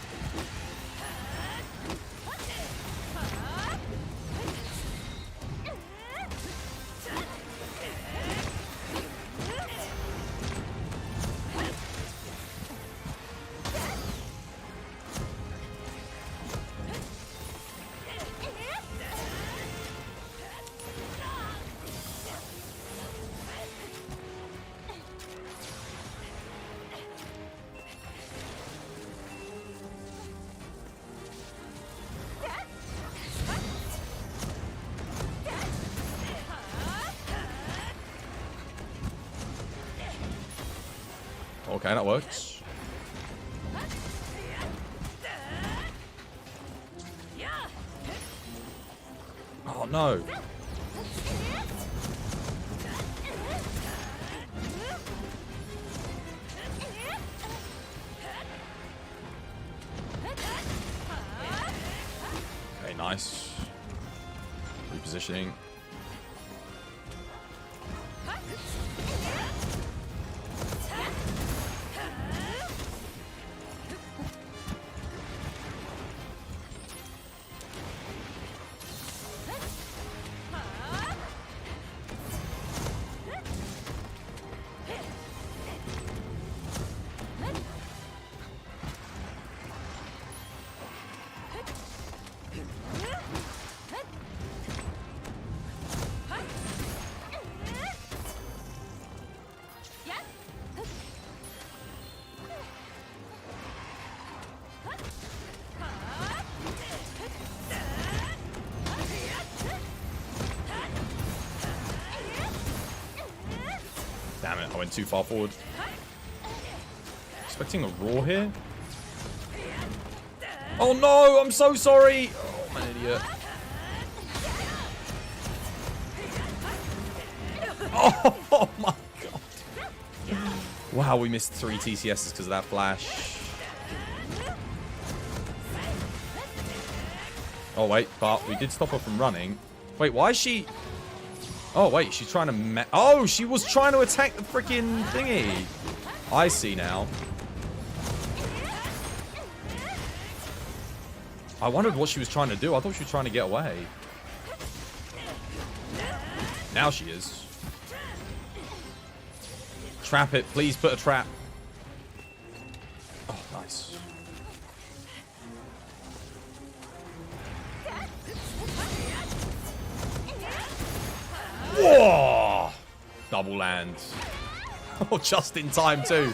Okay, that works. Oh no. Okay, nice. Repositioning. Damn it, I went too far forward. Expecting a roar here? Oh no, I'm so sorry! Oh, I'm an idiot. Oh my god. Wow, we missed 3 TCSs because of that flash. Oh wait, but we did stop her from running. Wait, why is she... Oh wait, she's trying to... Oh, she was trying to attack the freaking thingy. I see now. I wondered what she was trying to do. I thought she was trying to get away. Now she is. Trap it. Please put a trap. Oh, nice. Whoa! Double land. Oh, just in time too.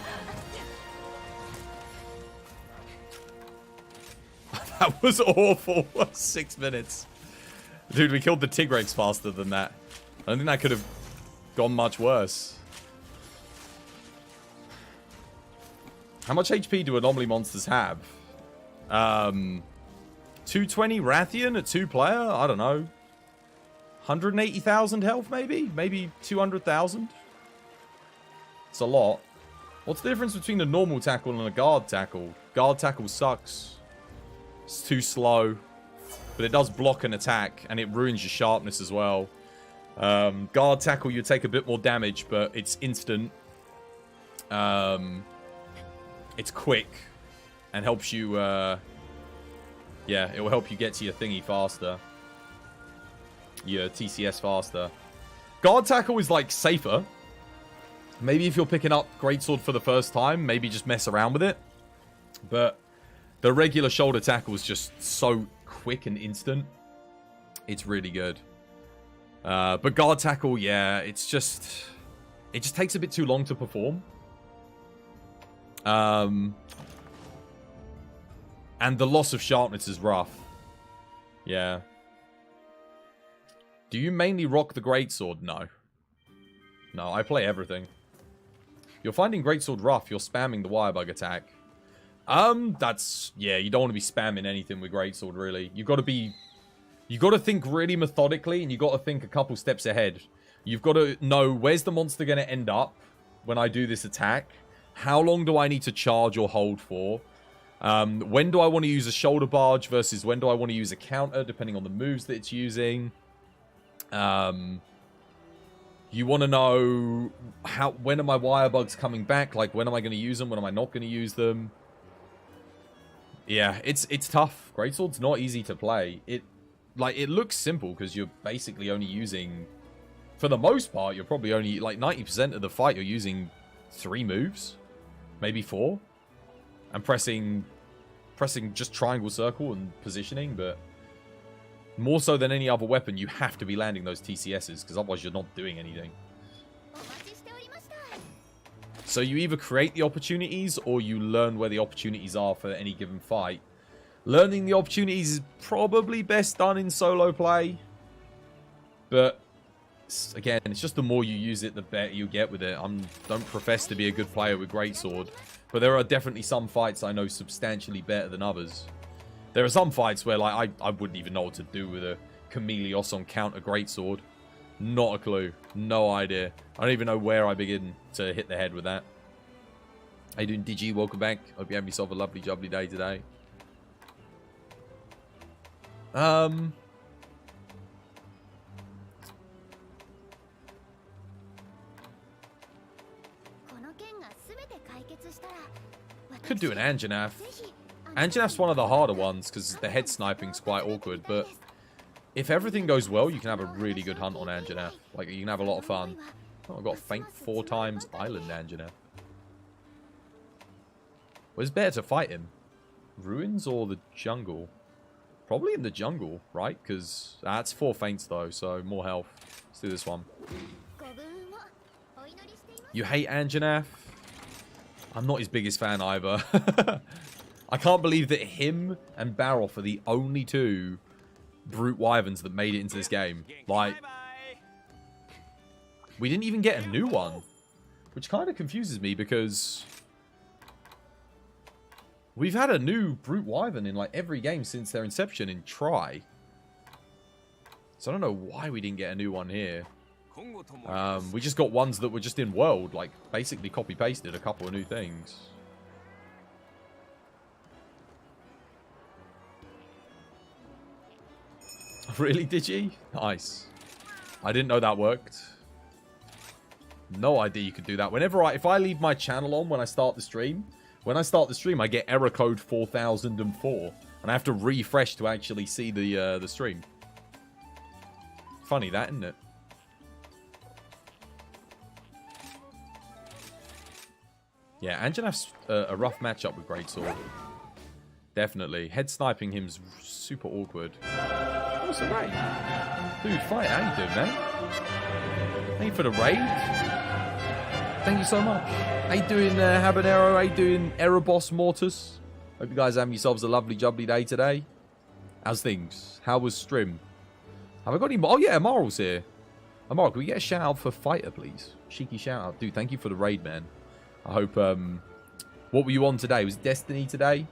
That was awful. 6 minutes. Dude, we killed the Tigrex faster than that. I don't think that could have gone much worse. How much HP do anomaly monsters have? 220 Rathian at 2-player? I don't know. 180,000 health, maybe? Maybe 200,000? It's a lot. What's the difference between a normal tackle and a guard tackle? Guard tackle sucks. It's too slow. But it does block an attack, and it ruins your sharpness as well. Guard tackle, you take a bit more damage, but it's instant. It's quick, and helps you, yeah, it will help you get to your thingy faster. Your TCS faster. Guard tackle is, like, safer. Maybe if you're picking up Greatsword for the first time, maybe just mess around with it. But the regular shoulder tackle is just so quick and instant. It's really good. But guard tackle, yeah, it just takes a bit too long to perform. And the loss of sharpness is rough. Yeah. Do you mainly rock the Greatsword? No. No, I play everything. You're finding Greatsword rough. You're spamming the Wirebug attack. That's... Yeah, you don't want to be spamming anything with Greatsword, really. You've got to think really methodically, and you've got to think a couple steps ahead. You've got to know, where's the monster going to end up when I do this attack? How long do I need to charge or hold for? When do I want to use a shoulder barge versus when do I want to use a counter, depending on the moves that it's using? You want to know when are my Wirebugs coming back? Like, when am I going to use them? When am I not going to use them? Yeah, it's tough. Greatsword's not easy to play. It looks simple because you're basically only using, for the most part, you're probably only, like, 90% of the fight you're using 3 moves, maybe 4, and pressing just triangle, circle, and positioning, but more so than any other weapon, you have to be landing those TCSs, because otherwise you're not doing anything. So you either create the opportunities, or you learn where the opportunities are for any given fight. Learning the opportunities is probably best done in solo play, but again, it's just the more you use it, the better you get with it. I don't profess to be a good player with Greatsword, but there are definitely some fights I know substantially better than others. There are some fights where, like, I wouldn't even know what to do with a Chameleos on counter Greatsword. Not a clue. No idea. I don't even know where I begin to hit the head with that. How you doing, DG? Welcome back. Hope you have yourself a lovely, jubbly day today. Could do an Anjanath. Anjanath's one of the harder ones because the head sniping's quite awkward, but if everything goes well, you can have a really good hunt on Anjanath. Like, you can have a lot of fun. Oh, I've got faint 4 times Island Anjanath. Where's better to fight him? Ruins or the jungle? Probably in the jungle, right? Because that's 4 feints though, so more health. Let's do this one. You hate Anjanath? I'm not his biggest fan either. I can't believe that him and Baroth are the only 2 brute wyverns that made it into this game. Like, we didn't even get a new one, which kind of confuses me because we've had a new brute wyvern in like every game since their inception in Tri. So I don't know why we didn't get a new one here. We just got ones that were just in world, like basically copy pasted a couple of new things. Really, did you? Nice. I didn't know that worked. No idea you could do that. If I leave my channel on when I start the stream, I get error code 4004, and I have to refresh to actually see the stream. Funny that, isn't it? Yeah, Anjanaf's a rough matchup with Greatsword. Definitely. Head sniping him's super awkward. What's the raid? Dude, fight. How you doing, man? Thank you for the raid. Thank you so much. How you doing, Habanero? How you doing, Erebos Mortis? Hope you guys having yourselves a lovely, jubbly day today. How's things? How was Strim? Have I got any more? Oh, yeah, Amaral's here. Amaral, can we get a shout out for Fighter, please? Cheeky shout out. Dude, thank you for the raid, man. I hope, what were you on today? Was it Destiny today?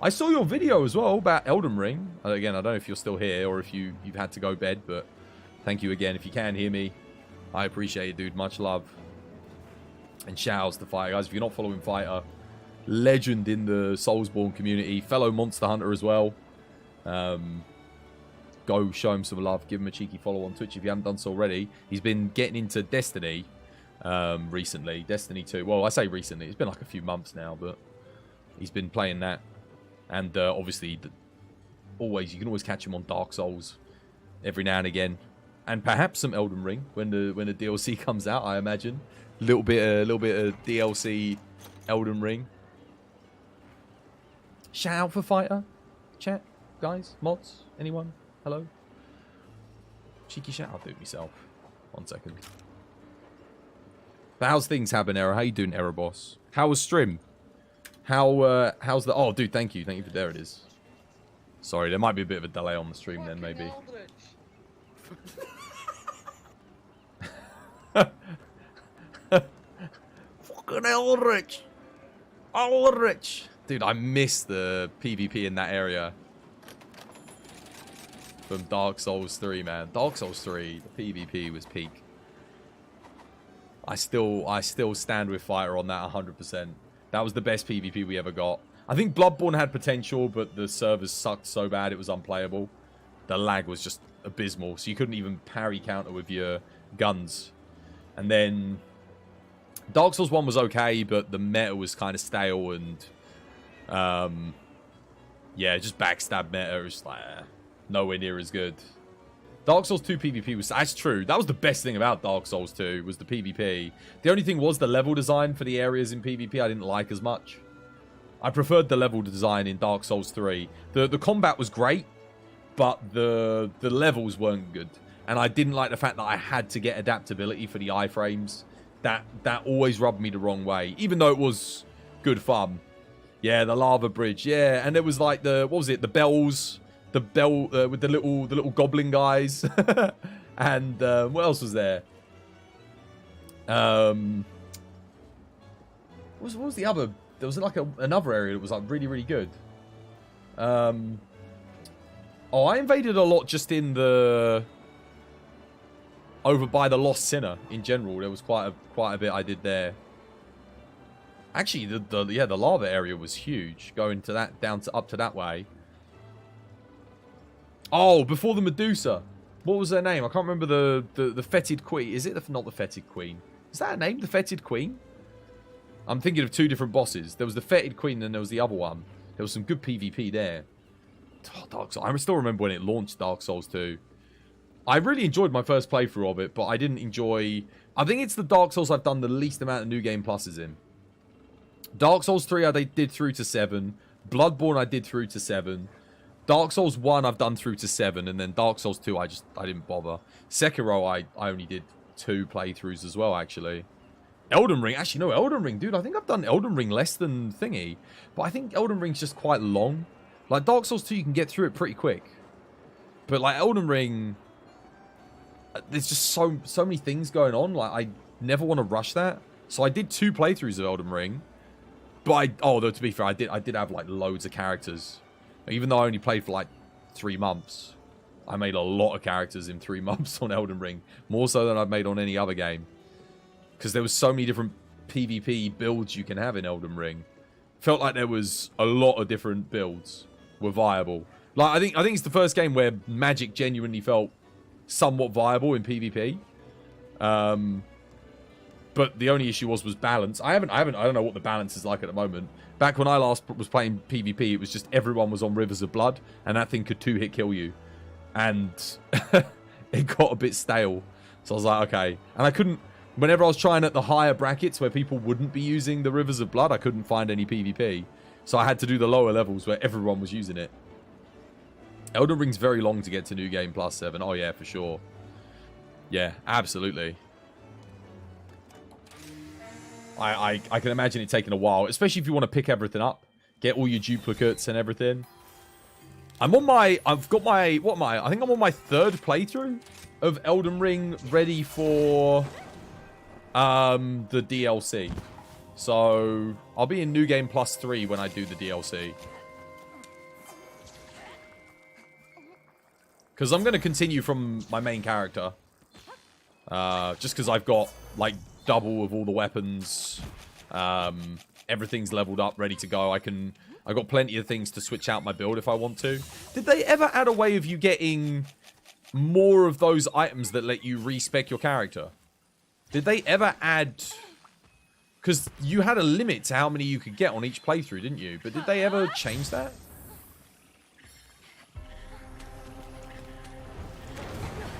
I saw your video as well about Elden Ring. Again, I don't know if you're still here or if you've had to go bed, but thank you again. If you can hear me, I appreciate it, dude. Much love. And shout-outs to Fighter, guys. If you're not following Fighter, legend in the Soulsborne community, fellow Monster Hunter as well. Go show him some love. Give him a cheeky follow on Twitch if you haven't done so already. He's been getting into Destiny recently. Destiny 2. Well, I say recently. It's been like a few months now, but he's been playing that. And obviously, you can always catch him on Dark Souls every now and again, and perhaps some Elden Ring when the DLC comes out. I imagine a little bit of DLC Elden Ring. Shout out for Fighter, chat, guys, mods, anyone? Hello. Cheeky shout out to myself. 1 second. But how's things, Habanero? How you doing, Erebos? How was Strim? How's the... Oh, dude, thank you. Thank you for... There it is. Sorry, there might be a bit of a delay on the stream then, maybe. Fucking Eldritch! Eldritch! Dude, I miss the PvP in that area. From Dark Souls 3, man. Dark Souls 3, the PvP was peak. I still stand with Fighter on that 100%. That was the best PvP we ever got. I think Bloodborne had potential, but the servers sucked so bad it was unplayable. The lag was just abysmal, so you couldn't even parry counter with your guns. And then Dark Souls 1 was okay, but the meta was kind of stale and yeah, just backstab meta. It was like nowhere near as good. Dark Souls 2 PvP was... That's true. That was the best thing about Dark Souls 2, was the PvP. The only thing was the level design for the areas in PvP I didn't like as much. I preferred the level design in Dark Souls 3. The combat was great, but the levels weren't good. And I didn't like the fact that I had to get adaptability for the iframes. That always rubbed me the wrong way, even though it was good fun. Yeah, the lava bridge. Yeah, and it was like the... What was it? The bells... The bell with the little goblin guys, and what else was there? What was the other? There was like another area that was like really good. Oh, I invaded a lot just in the over by the Lost Sinner in general. There was quite a bit I did there. Actually, the lava area was huge. Going to that up to that way. Oh, before the Medusa. What was her name? I can't remember the Fetid Queen. Is it not the Fetid Queen? Is that her name? The Fetid Queen? I'm thinking of two different bosses. There was the Fetid Queen and there was the other one. There was some good PvP there. Oh, Dark Souls. I still remember when it launched, Dark Souls 2. I really enjoyed my first playthrough of it, but I didn't enjoy... I think it's the Dark Souls I've done the least amount of New Game Pluses in. Dark Souls 3 I did through to 7. Bloodborne I did through to 7. Dark Souls 1 I've done through to 7, and then Dark Souls 2 I didn't bother. Sekiro I only did 2 playthroughs as well, actually. Elden Ring, actually no, Elden Ring, dude, I think I've done Elden Ring less than Thingy, but I think Elden Ring's just quite long. Like Dark Souls 2 you can get through it pretty quick, but like Elden Ring, there's just so many things going on, like I never want to rush that. So I did 2 playthroughs of Elden Ring, but though to be fair, I did have like loads of characters. Even though I only played for like 3 months, I made a lot of characters in 3 months on Elden Ring. More so than I've made on any other game. Because there was so many different PvP builds you can have in Elden Ring. Felt like there was a lot of different builds were viable. Like I think it's the first game where magic genuinely felt somewhat viable in PvP. But the only issue was balance. I don't know what the balance is like at the moment. Back when I last was playing PvP, it was just everyone was on Rivers of Blood, and that thing could 2-hit kill you. And it got a bit stale. So I was like, okay. And I couldn't, whenever I was trying at the higher brackets where people wouldn't be using the Rivers of Blood, I couldn't find any PvP. So I had to do the lower levels where everyone was using it. Elden Ring's very long to get to New Game Plus 7. Oh yeah, for sure. Yeah, absolutely. I can imagine it taking a while, especially if you want to pick everything up, get all your duplicates and everything. I think I'm on my 3rd playthrough of Elden Ring, ready for the DLC. So I'll be in New Game Plus 3 when I do the DLC. Because I'm going to continue from my main character. Just because I've got, like, double of all the weapons. Everything's leveled up, ready to go. I've got plenty of things to switch out my build if I want to. Did they ever add a way of you getting more of those items that let you respec your character? Did they ever add... Because you had a limit to how many you could get on each playthrough, didn't you? But did they ever change that?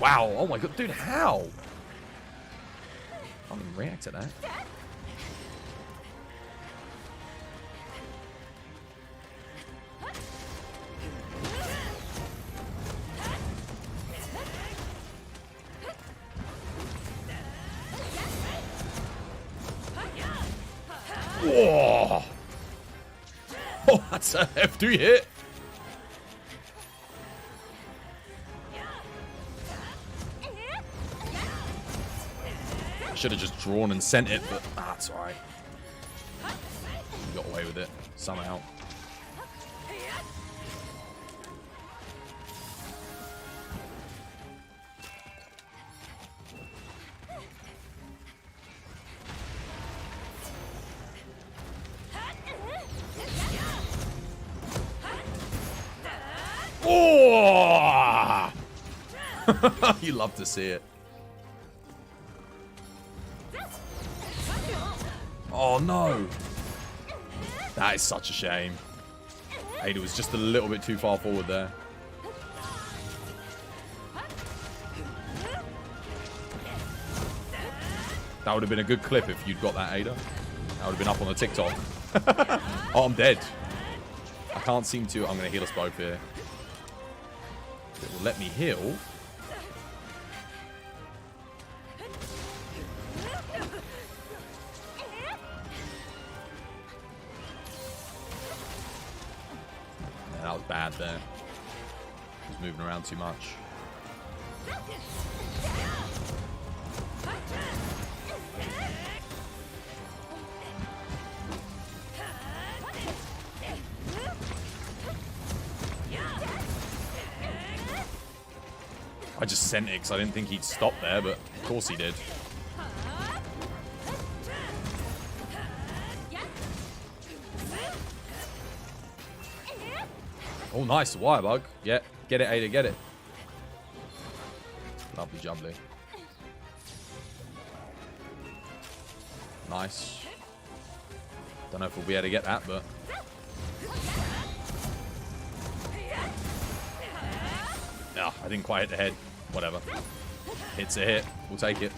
Wow. Oh my god. Dude, how? I can't even react to that. Whoa. Oh, that's a hefty hit. I should have just drawn and sent it, but that's alright. Got away with it somehow. Oh! You love to see it. Oh no! That is such a shame. Ada was just a little bit too far forward there. That would have been a good clip if you'd got that, Ada. That would have been up on the TikTok. Oh, I'm dead. I can't seem to... I'm going to heal us both here. It will let me heal. Yeah, that was bad there. I was moving around too much. I just sent it because I didn't think he'd stop there, but of course he did. Oh, nice. Wire bug. Yeah, get it, Ada, get it. Lovely jubbly. Nice. Don't know if we'll be able to get that, but... No, I didn't quite hit the head. Whatever. It's a hit. We'll take it.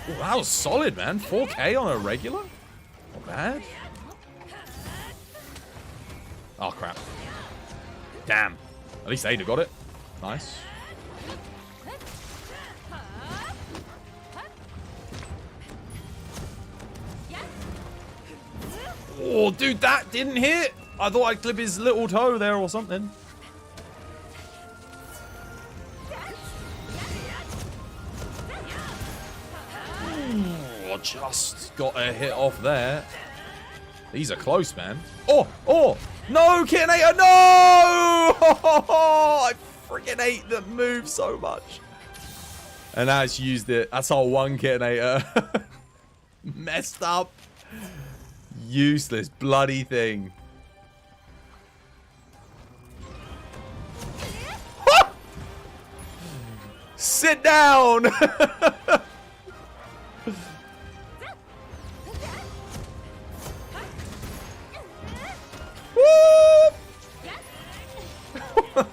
Ooh, that was solid, man. 4K on a regular? Not bad. Oh, crap. Damn. At least Ada got it. Nice. Oh, dude, that didn't hit. I thought I'd clip his little toe there or something. Ooh, just got a hit off there. These are close, man. Oh, oh, no, Kitinator, no! I freaking hate that move so much. And that's used it. That's our one Kitinator. Messed up. Useless bloody thing. Sit down! Woo!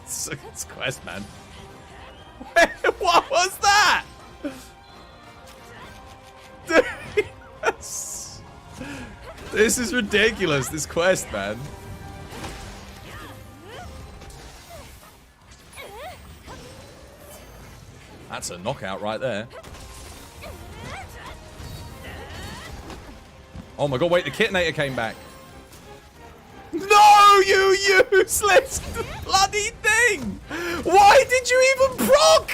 It's a quest, man. What was that? This is ridiculous, this quest, man. That's a knockout right there. Oh my god, wait, the Kitinator came back. No, you useless bloody thing! Why did you even proc?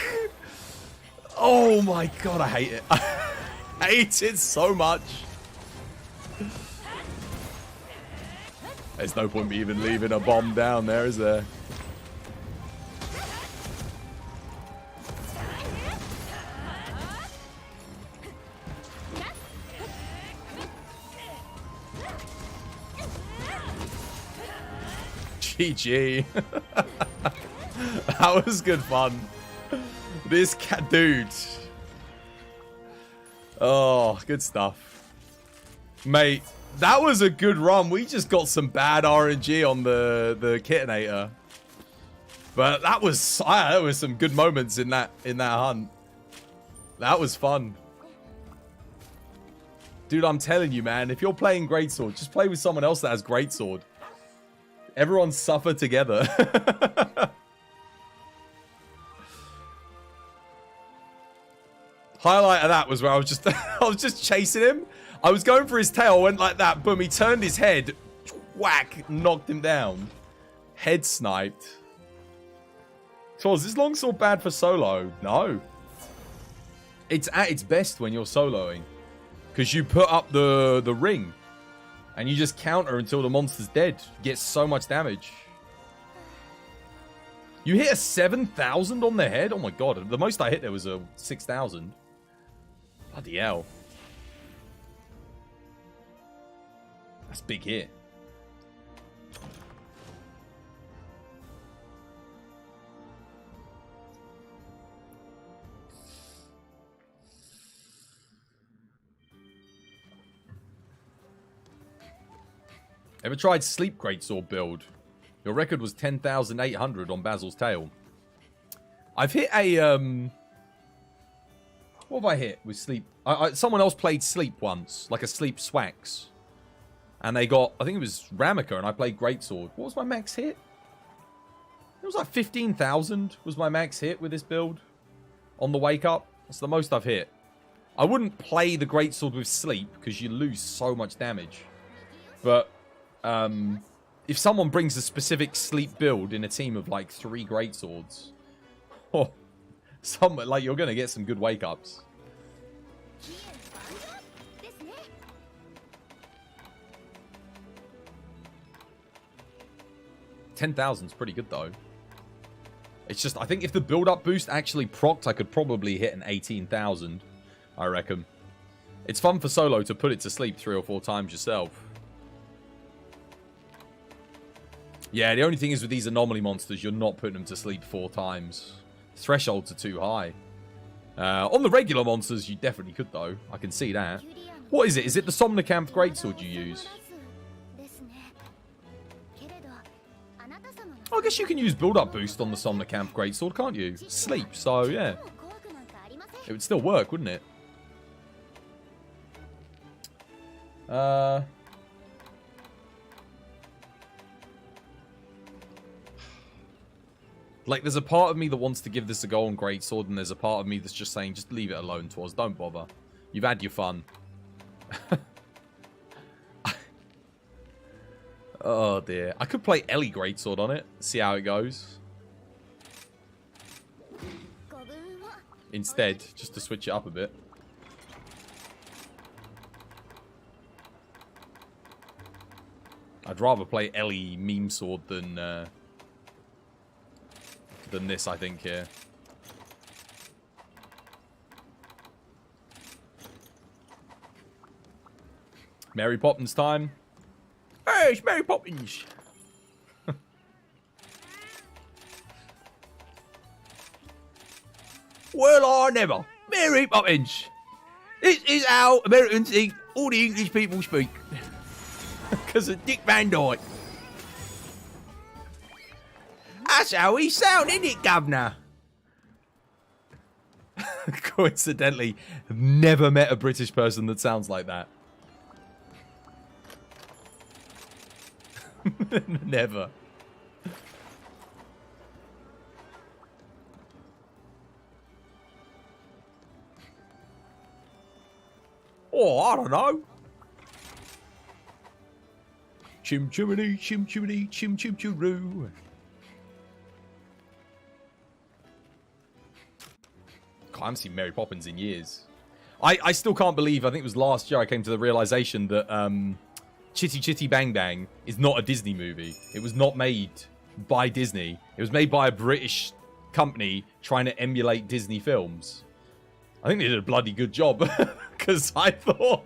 Oh my god, I hate it. I hate it so much. There's no point me even leaving a bomb down there, is there? GG. That was good fun. This cat dude. Oh, good stuff. Mate, that was a good run. We just got some bad RNG on the Kitinator. But that was some good moments in that hunt. That was fun. Dude, I'm telling you, man, if you're playing Greatsword, just play with someone else that has Greatsword. Everyone suffer together. Highlight of that was where I was just chasing him. I was going for his tail, went like that, boom, he turned his head, whack, knocked him down. Head sniped. So is this longsword bad for solo? No. It's at its best when you're soloing. Because you put up the ring. And you just counter until the monster's dead. You get so much damage. You hit a 7,000 on the head? Oh my god. The most I hit there was a 6,000. Bloody hell. That's a big hit. Ever tried Sleep Greatsword build? Your record was 10,800 on Basil's Tale. I've hit a, what have I hit with Sleep? Someone else played Sleep once, like a Sleep Swax. And they got, I think it was Ramika, and I played Greatsword. What was my max hit? It was like 15,000 was my max hit with this build. On the wake up. That's the most I've hit. I wouldn't play the Greatsword with Sleep, because you lose so much damage. But if someone brings a specific Sleep build in a team of like 3 Greatswords, oh, like you're gonna get some good wake ups. $10,000's pretty good though. It's just, I think if the build up boost actually procced, I could probably hit an 18,000. I reckon. It's fun for solo to put it to sleep 3 or 4 times yourself. Yeah, the only thing is with these anomaly monsters, you're not putting them to sleep 4 times. Thresholds are too high. On the regular monsters, you definitely could, though. I can see that. What is it? Is it the Somnicanth Greatsword you use? Oh, I guess you can use build-up boost on the Somnicanth Greatsword, can't you? Sleep, so yeah. It would still work, wouldn't it? Like, there's a part of me that wants to give this a go on Greatsword, and there's a part of me that's just saying, just leave it alone, Twas. Don't bother. You've had your fun. Oh, dear. I could play Ellie Greatsword on it. See how it goes. Instead, just to switch it up a bit. I'd rather play Ellie Meme Sword than this, I think, here. Mary Poppins time. Hey, it's Mary Poppins! Well, I never. Mary Poppins. This is how Americans think all the English people speak. Because of Dick Van Dyke. That's how he sound, isn't it, Governor? Coincidentally, I've never met a British person that sounds like that. Never. Oh, I don't know. Chim chimney, chim chimney, chim chim chiroo. I haven't seen Mary Poppins in years. I still can't believe, I think it was last year I came to the realization that Chitty Chitty Bang Bang is not a Disney movie. It was not made by Disney. It was made by a British company trying to emulate Disney films. I think they did a bloody good job. Because I thought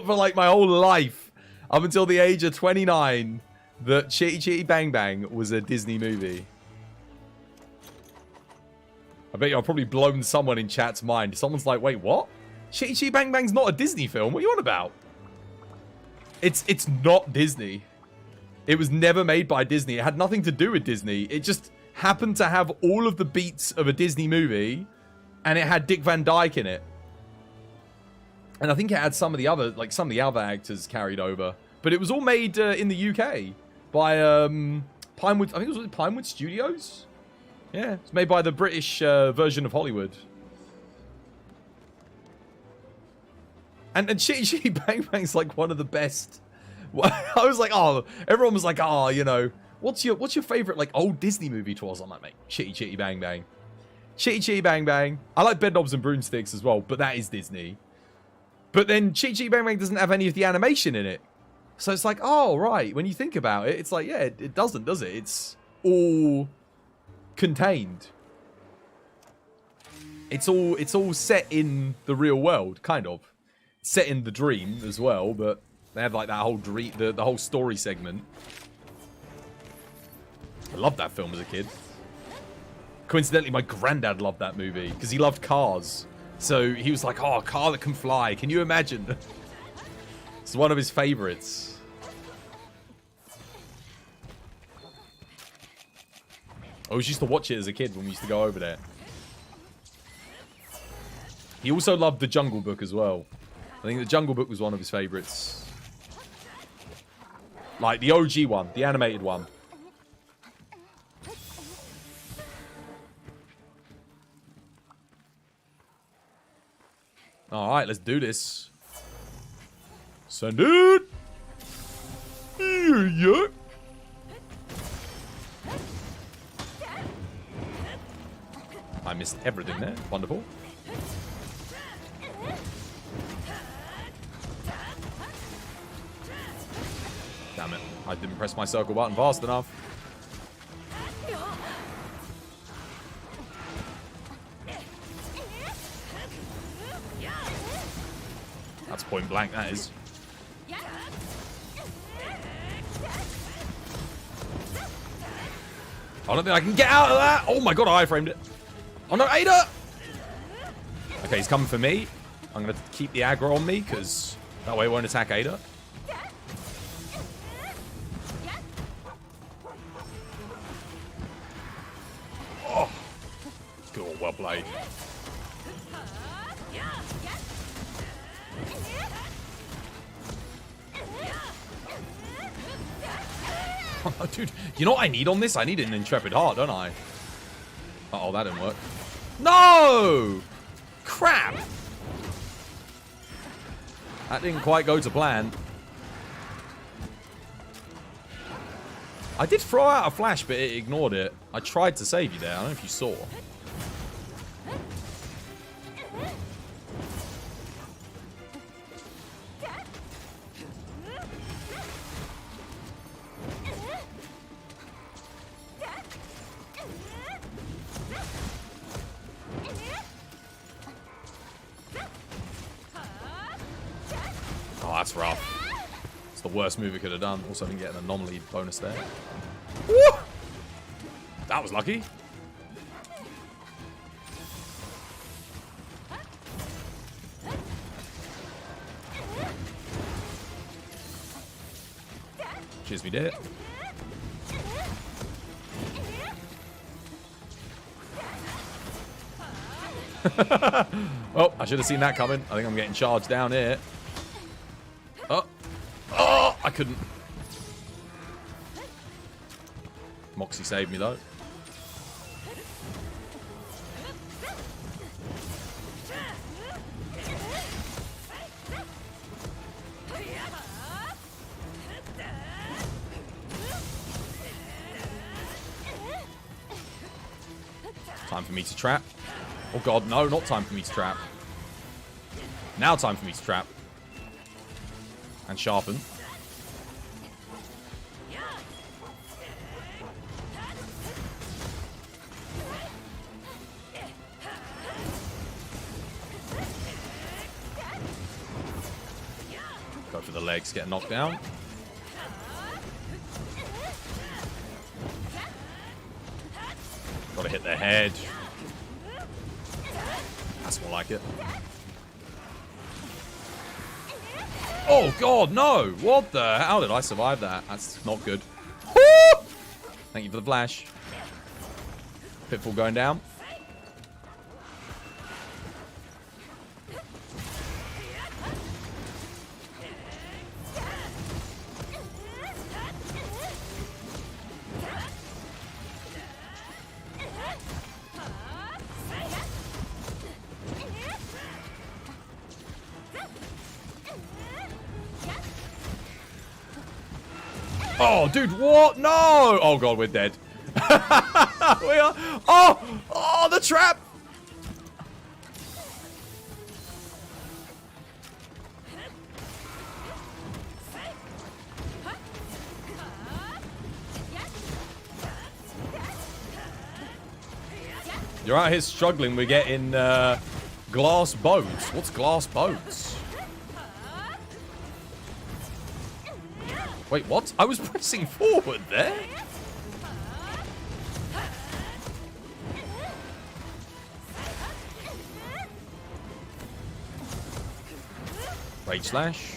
for like my whole life, up until the age of 29, that Chitty Chitty Bang Bang was a Disney movie. I bet you I've probably blown someone in chat's mind. Someone's like, wait, what? Chitty Chitty Bang Bang's not a Disney film. What are you on about? It's not Disney. It was never made by Disney. It had nothing to do with Disney. It just happened to have all of the beats of a Disney movie, and it had Dick Van Dyke in it. And I think it had some of the other actors carried over. But it was all made in the UK by Pinewood. I think it was Pinewood Studios. Yeah, it's made by the British version of Hollywood. And Chitty Chitty Bang Bang's like one of the best. I was like, oh, everyone was like, oh, you know, what's your favorite like old Disney movie to us? I'm like, mate, Chitty Chitty Bang Bang. Chitty Chitty Bang Bang. I like Bedknobs and Broomsticks as well, but that is Disney. But then Chitty Chitty Bang Bang doesn't have any of the animation in it. So it's like, oh, right. When you think about it, it's like, yeah, it doesn't, does it? It's all contained. It's all set in the real world, kind of. Set in the dream as well, but they have like that whole dream, the whole story segment. I loved that film as a kid. Coincidentally, my granddad loved that movie because he loved cars. So he was like, oh, a car that can fly. Can you imagine? It's one of his favorites. I always used to watch it as a kid when we used to go over there. He also loved The Jungle Book as well. I think The Jungle Book was one of his favorites. Like the OG one, the animated one. Alright, let's do this. Send it! Yeah. I missed everything there. Wonderful. Damn it. I didn't press my circle button fast enough. That's point blank, that is. I don't think I can get out of that. Oh my god, I iframed it. Oh no, Ada! Okay, he's coming for me. I'm going to keep the aggro on me, because that way it won't attack Ada. Oh. Good, well played. Oh, dude, you know what I need on this? I need an Intrepid Heart, don't I? Uh-oh, that didn't work. No! Crap! That didn't quite go to plan. I did throw out a flash, but it ignored it. I tried to save you there. I don't know if you saw. Oh, that's rough. It's the worst move we could have done. Also didn't get an anomaly bonus there. Woo! That was lucky. Cheers, me dear. Well, I should have seen that coming. I think I'm getting charged down here. Oh. Oh, I couldn't. Moxie saved me, though. Time for me to trap. Oh god, no, not time for me to trap. Now time for me to trap. And sharpen. Go for the legs, get knocked down. Gotta hit their head. That's more like it. Oh god, no! What the? How did I survive that? That's not good. Woo! Thank you for the flash. Pitfall going down. Oh, dude, what? No! Oh, God, we're dead. We are. Oh! Oh, the trap! You're out here struggling. We're getting glass boats. What's glass boats? Wait, what? I was pressing forward there? Rage slash.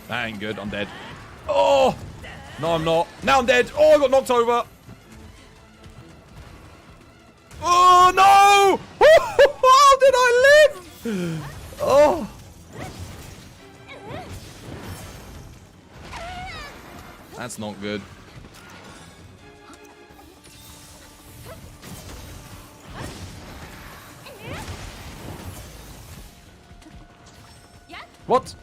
That ain't good. I'm dead. Oh! No, I'm not. Now I'm dead. Oh, I got knocked over. Oh, no! How did I live? Oh. That's not good. What?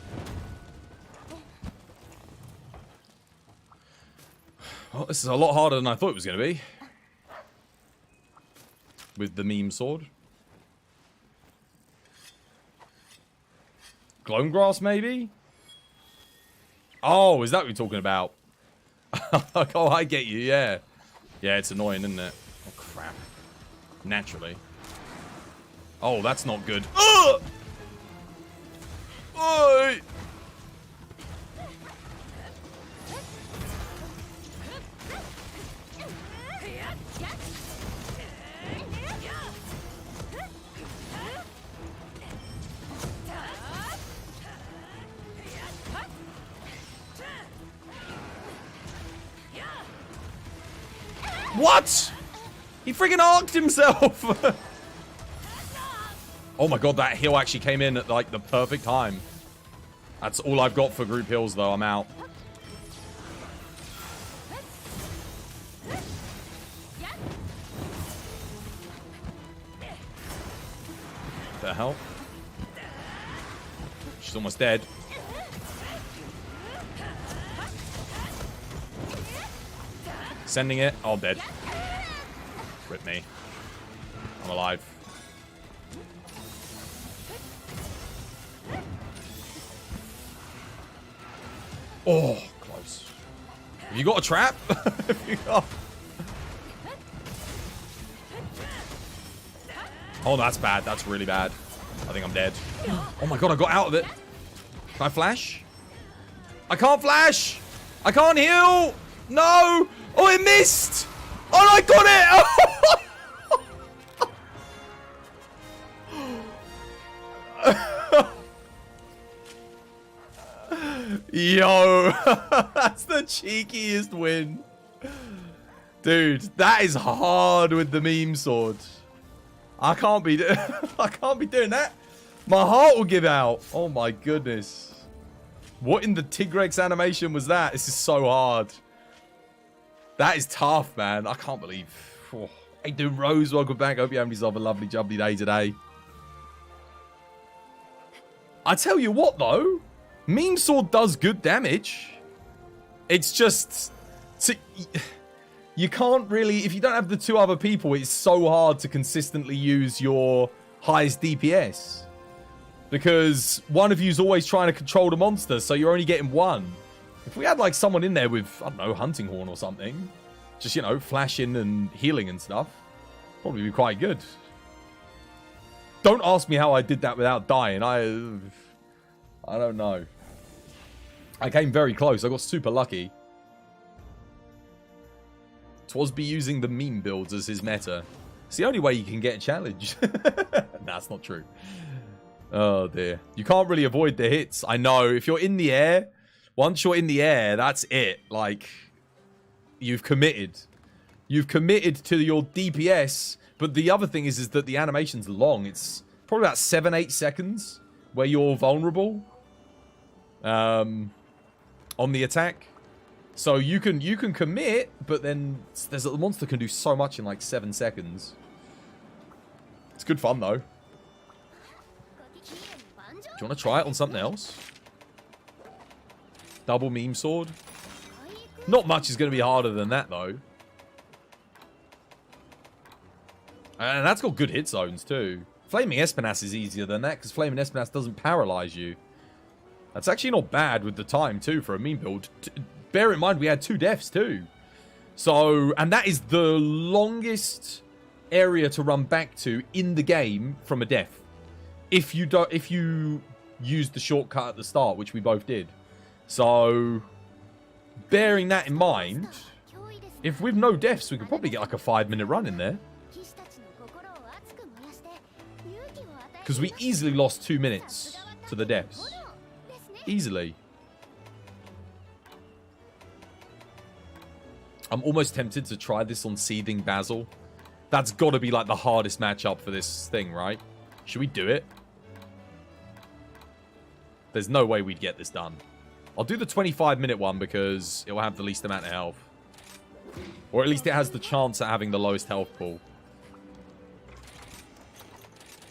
Well, this is a lot harder than I thought it was going to be. With the meme sword. Glowing grass, maybe? Oh, is that what you're talking about? Oh, I get you, yeah. Yeah, it's annoying, isn't it? Oh, crap. Naturally. Oh, that's not good. Ugh! Oi! What? He friggin' arced himself! Oh my god, that heal actually came in at like the perfect time. That's all I've got for group heals though, I'm out. The hell? She's almost dead. Sending it. Oh, dead. Rip me. I'm alive. Oh, close. Have you got a trap? Have you got... Oh, that's bad. That's really bad. I think I'm dead. Oh my god, I got out of it. Can I flash? I can't flash! I can't heal! No! Oh, it missed! Oh, I got it! Yo, that's the cheekiest win. Dude, that is hard with the meme sword. I can't be doing that. My heart will give out. Oh my goodness. What in the Tigrex animation was that? This is so hard. That is tough, man. I can't believe. Oh. Hey, dude, Rose, welcome back. Hope you're having yourself a lovely, jubbly day today. I tell you what, though. Meme sword does good damage. It's just... You can't really... If you don't have the two other people, it's so hard to consistently use your highest DPS. Because one of you's always trying to control the monster, so you're only getting one. If we had, like, someone in there with, I don't know, Hunting Horn or something, just, you know, flashing and healing and stuff, probably be quite good. Don't ask me how I did that without dying. I don't know. I came very close. I got super lucky. Twosby using the meme builds as his meta. It's the only way you can get a challenge. That's not true. Oh, dear. You can't really avoid the hits. I know. If you're in the air, once you're in the air, that's it. Like, you've committed. You've committed to your DPS. But the other thing is that the animation's long. It's probably about 7-8 seconds where you're vulnerable on the attack. So you can commit, but then the monster can do so much in like 7 seconds. It's good fun, though. Do you want to try it on something else? Double meme sword? Not much is going to be harder than that, though. And that's got good hit zones, too. Flaming Espinas is easier than that, because Flaming Espinas doesn't paralyze you. That's actually not bad with the time, too, for a meme build. Bear in mind, we had 2 deaths, too. So, and that is the longest area to run back to in the game from a death. If you use the shortcut at the start, which we both did. So, bearing that in mind, if with no deaths, we could probably get like a 5-minute run in there. Because we easily lost 2 minutes to the deaths. Easily. I'm almost tempted to try this on Seething Basil. That's got to be like the hardest matchup for this thing, right? Should we do it? There's no way we'd get this done. I'll do the 25-minute one because it will have the least amount of health. Or at least it has the chance at having the lowest health pool.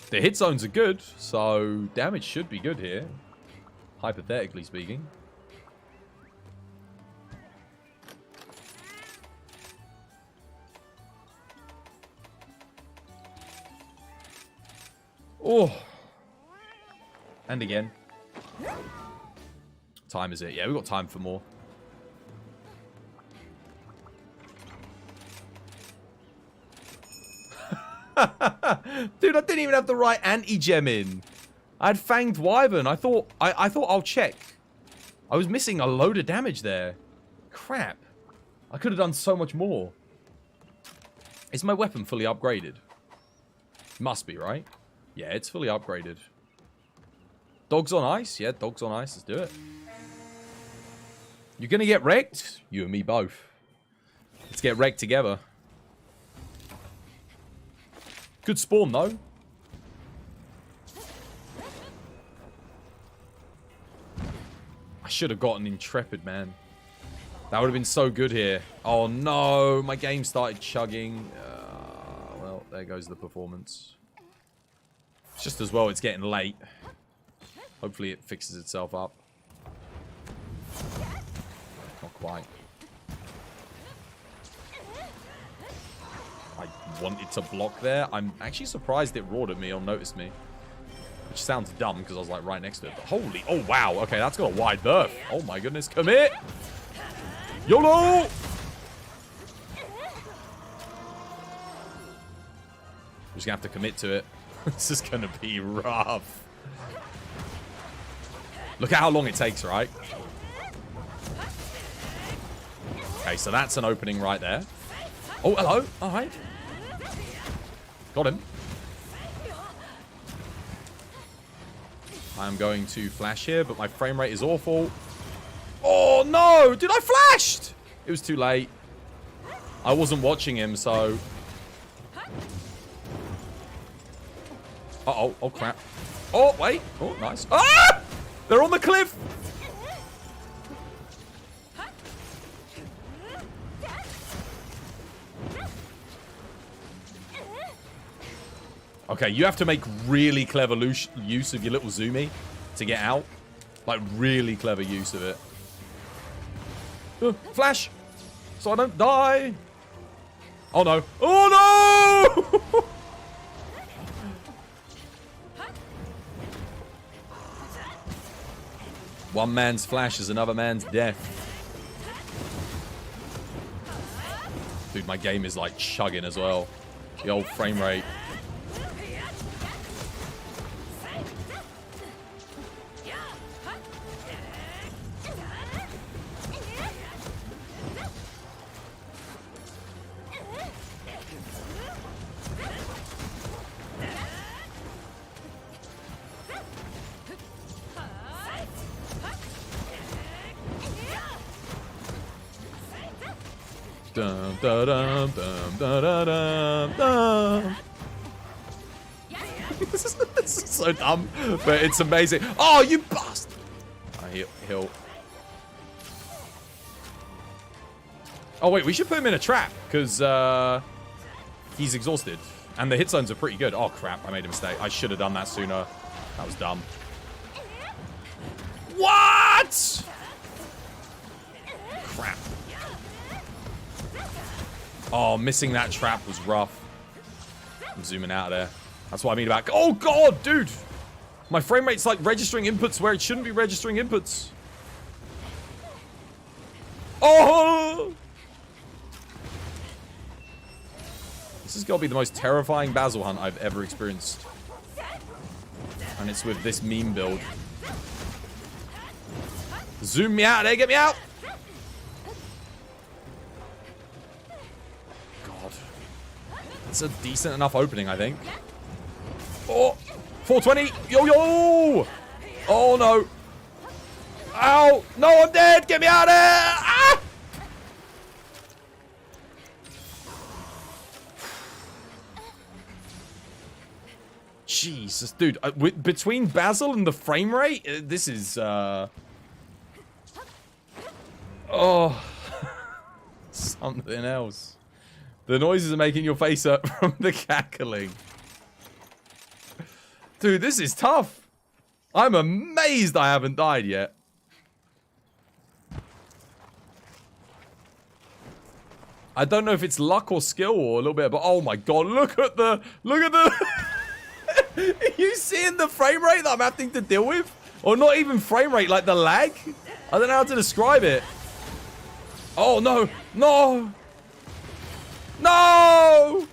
The hit zones are good, so damage should be good here. Hypothetically speaking. Oh. And again. Time is it? Yeah, we've got time for more. Dude, I didn't even have the right anti-gem in. I had Fanged Wyvern. I thought I'll check. I was missing a load of damage there. Crap. I could have done so much more. Is my weapon fully upgraded? Must be, right? Yeah, it's fully upgraded. Dogs on ice? Yeah, dogs on ice. Let's do it. You're going to get wrecked? You and me both. Let's get wrecked together. Good spawn, though. I should have gotten Intrepid, man. That would have been so good here. Oh, no. My game started chugging. Well, there goes the performance. It's just as well it's getting late. Hopefully it fixes itself up. Not quite. I wanted to block there. I'm actually surprised it roared at me or noticed me. Which sounds dumb because I was like right next to it. But holy, oh wow. Okay, that's got a wide berth. Oh my goodness, commit. YOLO! Just gonna have to commit to it. This is gonna be rough. Look at how long it takes, right? Okay, so that's an opening right there. Oh, hello. All right. Got him. I'm going to flash here, but my frame rate is awful. Oh, no. Dude, I flashed. It was too late. I wasn't watching him, so... Uh-oh. Oh, crap. Oh, wait. Oh, nice. Ah! They're on the cliff. Okay, you have to make really clever use of your little Zoomy to get out. Like, really clever use of it. Flash! So I don't die! Oh, no. Oh, no! One man's flash is another man's death. Dude, my game is, like, chugging as well. The old frame rate. Dum, da, dum, dum, da, da, dum, dum. This is so dumb, but it's amazing. Oh, you bastard! He'll. Oh, wait, we should put him in a trap, because he's exhausted. And the hit zones are pretty good. Oh, crap, I made a mistake. I should have done that sooner. That was dumb. What? Crap. Oh, missing that trap was rough. I'm zooming out of there. That's what I mean about... Oh, God, dude! My frame rate's like registering inputs where it shouldn't be registering inputs. Oh! This has got to be the most terrifying Basil hunt I've ever experienced. And it's with this meme build. Zoom me out there, get me out! God. That's a decent enough opening, I think. Oh! 420! Yo, yo! Oh, no. Ow! No, I'm dead! Get me out of there! Ah! Jesus, dude. Between Basil and the frame rate, this is, oh. Something else. The noises are making your face up from the cackling. Dude, this is tough. I'm amazed I haven't died yet. I don't know if it's luck or skill or a little bit, but oh my god, look at the Are you seeing the frame rate that I'm having to deal with? Or not even frame rate, like the lag? I don't know how to describe it. Oh no, no. No!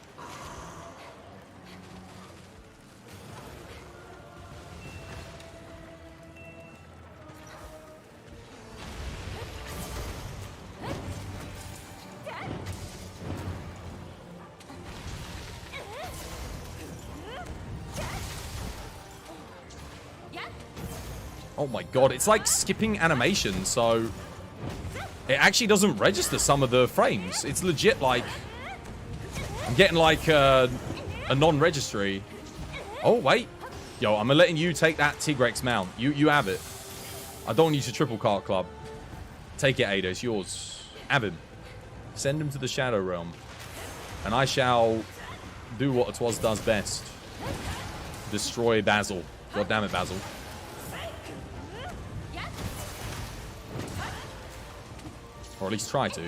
Oh my god, it's like skipping animation, so it actually doesn't register some of the frames. It's legit like I'm getting like a non-registry. Oh wait, yo, I'm letting you take that Tigrex mount. You have it. I don't want you to triple cart club. Take it, Ada. It's yours. Have him. Send him to the Shadow Realm, and I shall do what Atwas does best: destroy Basil. God damn it, Basil. Or at least try to.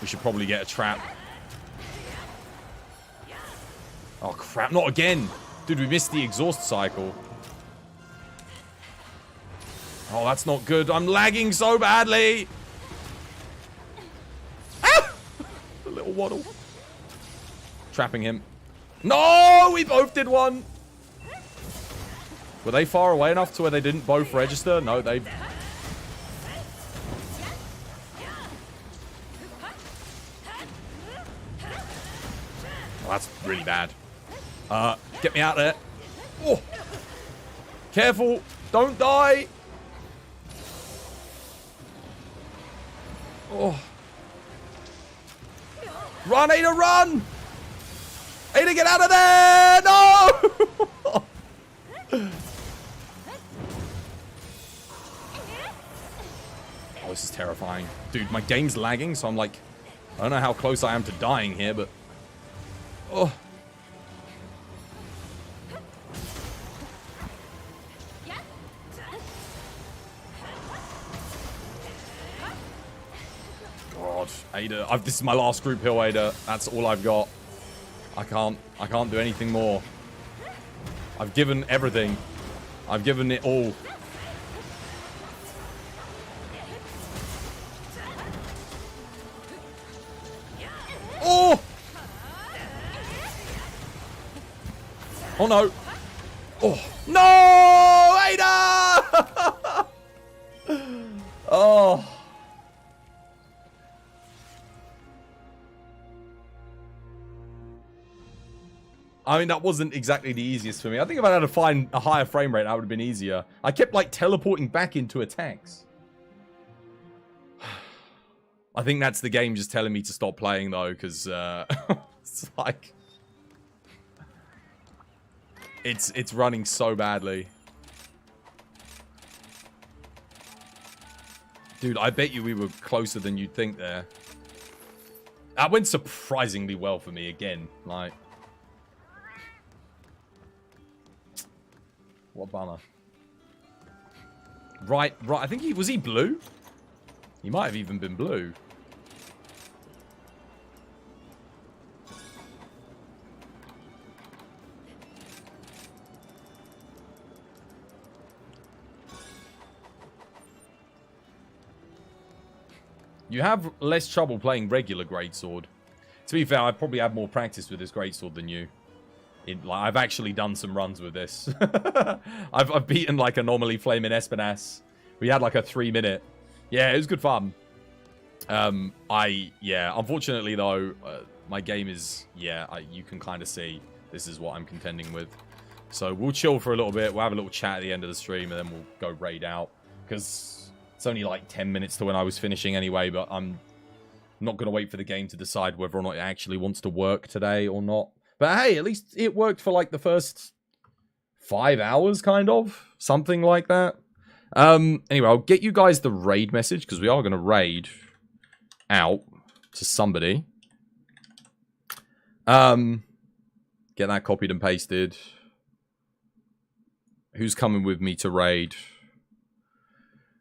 We should probably get a trap. Oh, crap. Not again. Dude, we missed the exhaust cycle. Oh, that's not good. I'm lagging so badly. Ah! A little waddle. Trapping him. No! We both did one. Were they far away enough to where they didn't both register? No, they... Oh, that's really bad. Get me out there. Oh. Careful. Don't die. Oh. Run, Ada, run! Ada, get out of there! No! Oh, this is terrifying. Dude, my game's lagging, so I'm like... I don't know how close I am to dying here, but... Oh. God, Ada. This is my last group hill, Ada. That's all I've got. I can't do anything more. I've given everything. I've given it all. Oh! Oh no. Oh. No! Ada! Oh. I mean, that wasn't exactly the easiest for me. I think if I had to find a higher frame rate, that would have been easier. I kept, like, teleporting back into attacks. I think that's the game just telling me to stop playing, though, because, it's like... It's running so badly. Dude, I bet you we were closer than you'd think there. That went surprisingly well for me again, like... What a bummer. Right. I think was he blue? He might have even been blue. You have less trouble playing regular greatsword. To be fair, I probably have more practice with this greatsword than you. I've actually done some runs with this. I've beaten like Anomaly Flaming Espinas. We had like a 3-minute. Yeah, it was good fun. Unfortunately though, my game is, you can kind of see this is what I'm contending with. So we'll chill for a little bit. We'll have a little chat at the end of the stream and then we'll go raid out. Because it's only like 10 minutes to when I was finishing anyway, but I'm not going to wait for the game to decide whether or not it actually wants to work today or not. But hey, at least it worked for like the first 5 hours, kind of. Something like that. Anyway, I'll get you guys the raid message, because we are going to raid out to somebody. Get that copied and pasted. Who's coming with me to raid?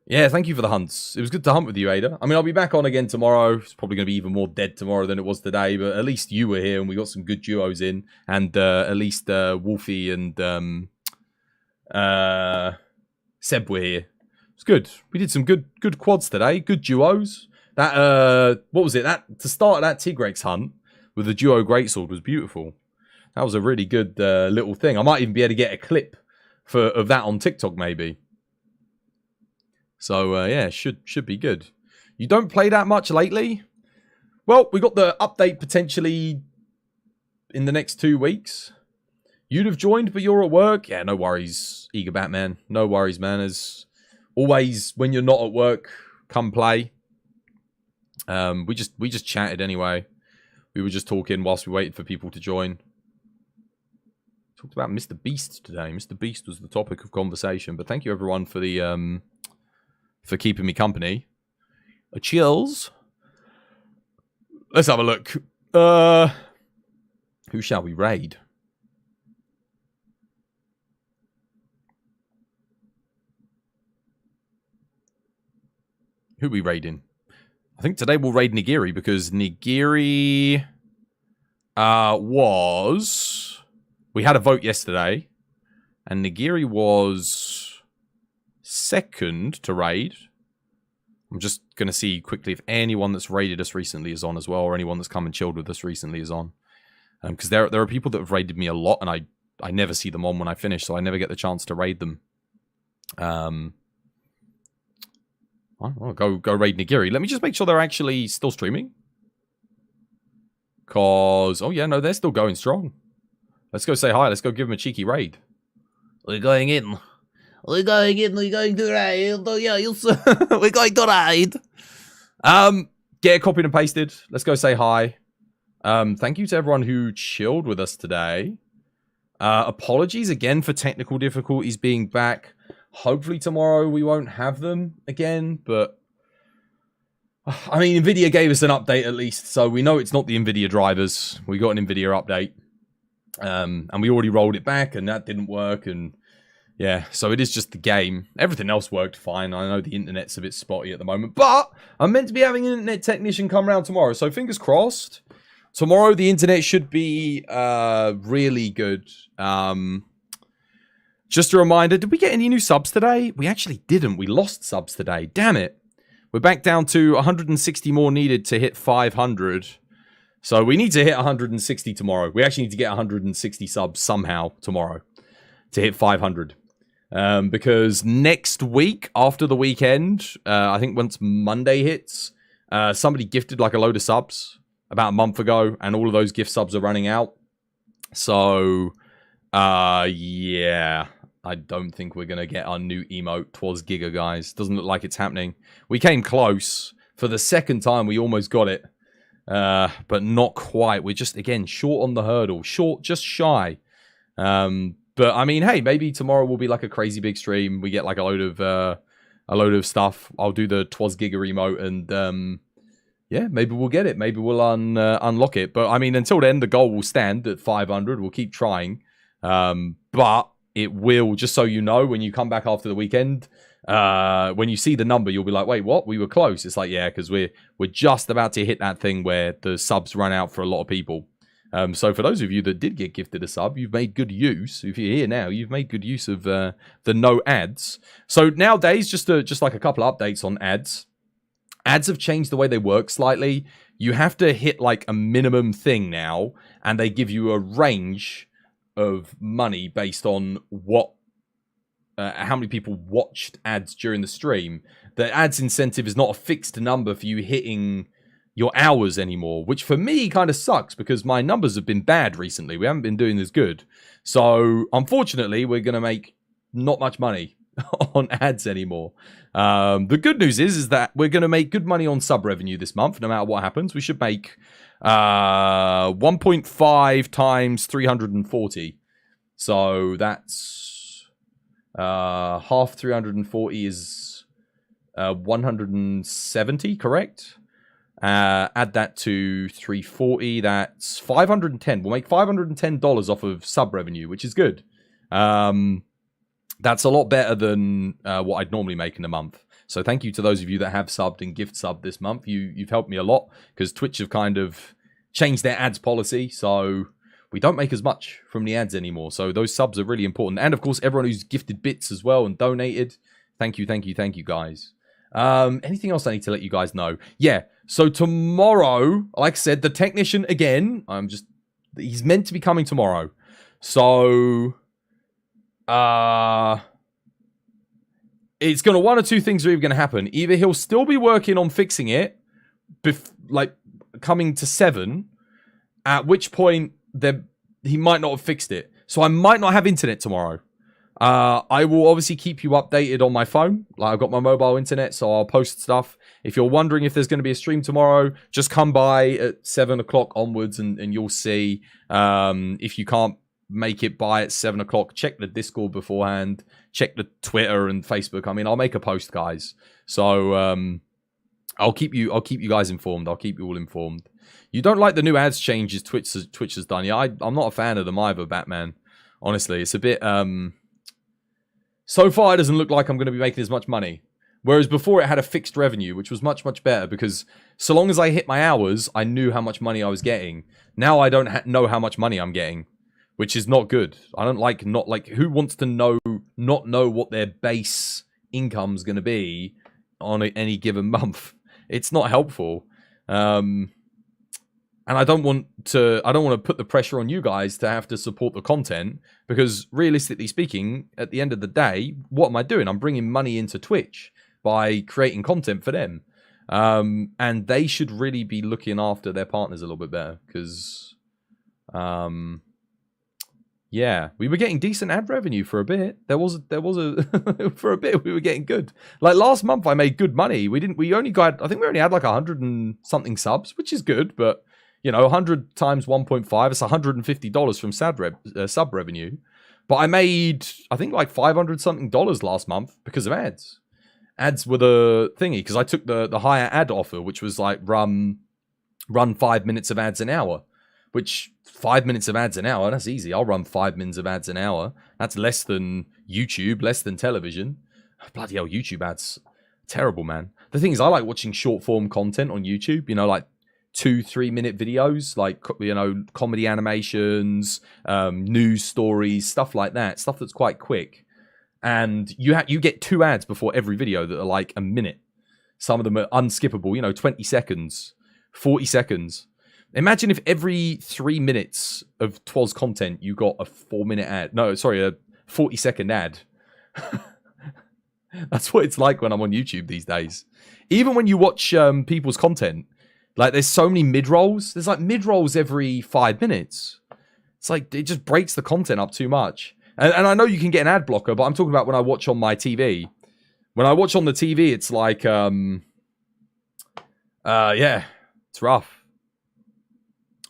Yeah, thank you for the hunts. It was good to hunt with you, Ada. I mean, I'll be back on again tomorrow. It's probably going to be even more dead tomorrow than it was today, but at least you were here and we got some good duos in. And at least Wolfie and Seb were here. It's good. We did some good quads today. Good duos. That, what was it? That to start that Tigrex hunt with the duo greatsword was beautiful. That was a really good little thing. I might even be able to get a clip of that on TikTok, maybe. So, yeah, should be good. You don't play that much lately? Well, we got the update potentially in the next 2 weeks. You'd have joined, but you're at work. Yeah, no worries, Eager Batman. No worries, man. As always, when you're not at work, come play. We just chatted anyway. We were just talking whilst we waited for people to join. Talked about Mr. Beast today. Mr. Beast was the topic of conversation. But thank you, everyone, for the... for keeping me company. Chills. Let's have a look. Who shall we raid? Who are we raiding? I think today we'll raid Nigiri because Nigiri was we had a vote yesterday, and Nigiri was second to raid. I'm just going to see quickly if anyone that's raided us recently is on as well, or anyone that's come and chilled with us recently is on. Because there are people that have raided me a lot, and I never see them on when I finish, so I never get the chance to raid them. I'll go raid Nigiri. Let me just make sure they're actually still streaming. Cause, oh yeah, no, they're still going strong. Let's go say hi. Let's go give them a cheeky raid. We're going in. We're going in. We're going to raid. Oh yeah, we're going to raid. Get it copied and pasted. Let's go say hi. Thank you to everyone who chilled with us today. Apologies again for technical difficulties being back. Hopefully tomorrow we won't have them again, but I mean, NVIDIA gave us an update at least, so we know it's not the NVIDIA drivers. We got an NVIDIA update, and we already rolled it back, and that didn't work, and yeah, so it is just the game. Everything else worked fine. I know the internet's a bit spotty at the moment, but I'm meant to be having an internet technician come around tomorrow, so fingers crossed. Tomorrow the internet should be really good. Just a reminder, did we get any new subs today? We actually didn't. We lost subs today. Damn it. We're back down to 160 more needed to hit 500. So we need to hit 160 tomorrow. We actually need to get 160 subs somehow tomorrow to hit 500. Because next week, after the weekend, I think once Monday hits, somebody gifted like a load of subs about a month ago, and all of those gift subs are running out. So, yeah, I don't think we're going to get our new emote, Twas Giga, guys. Doesn't look like it's happening. We came close. For the second time, we almost got it. But not quite. We're just, again, short on the hurdle. Short, just shy. But, I mean, hey, maybe tomorrow will be like a crazy big stream. We get like a load of stuff. I'll do the Twas Giga emote, and yeah, maybe we'll get it. Maybe we'll unlock it. But, I mean, until then, the goal will stand at 500. We'll keep trying. But it will, just so you know, when you come back after the weekend, when you see the number, you'll be like, wait, what? We were close. It's like, yeah, because we're just about to hit that thing where the subs run out for a lot of people. So for those of you that did get gifted a sub, you've made good use. If you're here now, you've made good use of the no ads. So nowadays, just like a couple of updates on ads. Ads have changed the way they work slightly. You have to hit like a minimum thing now, and they give you a range of money based on what how many people watched ads during the stream. The ads incentive is not a fixed number for you hitting your hours anymore, which for me kind of sucks because my numbers have been bad recently. We haven't been doing as good. So unfortunately, we're going to make not much money on ads anymore. The good news is that we're going to make good money on sub revenue this month, no matter what happens. We should make 1.5 times 340. So that's half 340 is 170, correct? Add that to 340, that's 510. We'll make $510 off of sub revenue, which is good. That's a lot better than what I'd normally make in a month. So thank you to those of you that have subbed and gift subbed this month. You've helped me a lot because Twitch have kind of changed their ads policy. So we don't make as much from the ads anymore. So those subs are really important. And of course, everyone who's gifted bits as well and donated. Thank you, guys. Anything else I need to let you guys know? Yeah. So tomorrow, like I said, the technician again, he's meant to be coming tomorrow. So, it's going to, one or two things are either going to happen. Either he'll still be working on fixing it, like coming to 7, at which point he might not have fixed it. So I might not have internet tomorrow. I will obviously keep you updated on my phone. Like, I've got my mobile internet, so I'll post stuff. If you're wondering if there's going to be a stream tomorrow, just come by at 7 o'clock onwards and you'll see. If you can't make it by at 7 o'clock, check the Discord beforehand, check the Twitter and Facebook. I mean, I'll make a post, guys. So I'll keep you guys informed. I'll keep you all informed. You don't like the new ads changes Twitch has done? Yeah, I'm not a fan of them either, Batman. Honestly, it's a bit so far, it doesn't look like I'm going to be making as much money. Whereas before, it had a fixed revenue, which was much, much better. Because so long as I hit my hours, I knew how much money I was getting. Now I don't know how much money I'm getting. which is not good. I don't like not like who wants to not know what their base income's going to be on any given month. It's not helpful. And I don't want to put the pressure on you guys to have to support the content, because realistically speaking, at the end of the day, what am I doing? I'm bringing money into Twitch by creating content for them. And they should really be looking after their partners a little bit better, because yeah, we were getting decent ad revenue for a bit. There was a for a bit we were getting good. Like last month I made good money. I think we only had like 100 and something subs, which is good, but you know, 100 times 1.5, it's $150 from sub revenue. But I made, I think, like $500 something last month because of ads. Ads were the thingy, because I took the higher ad offer, which was like run 5 minutes of ads an hour. Which 5 minutes of ads an hour, that's easy. I'll run 5 minutes of ads an hour. That's less than YouTube, less than television. Bloody hell, YouTube ads, terrible, man. The thing is, I like watching short form content on YouTube. You know, like 2-3 minute videos, like, you know, comedy animations, news stories, stuff like that. Stuff that's quite quick. And you get 2 ads before every video that are like a minute. Some of them are unskippable, you know, 20 seconds, 40 seconds. Imagine if every 3 minutes of Twoz content you got a 4-minute ad. No, sorry, a 40-second ad. That's what it's like when I'm on YouTube these days. Even when you watch people's content, like there's so many mid-rolls. There's like mid-rolls every 5 minutes. It's like it just breaks the content up too much. And I know you can get an ad blocker, but I'm talking about when I watch on my TV. When I watch on the TV, it's like, yeah, it's rough.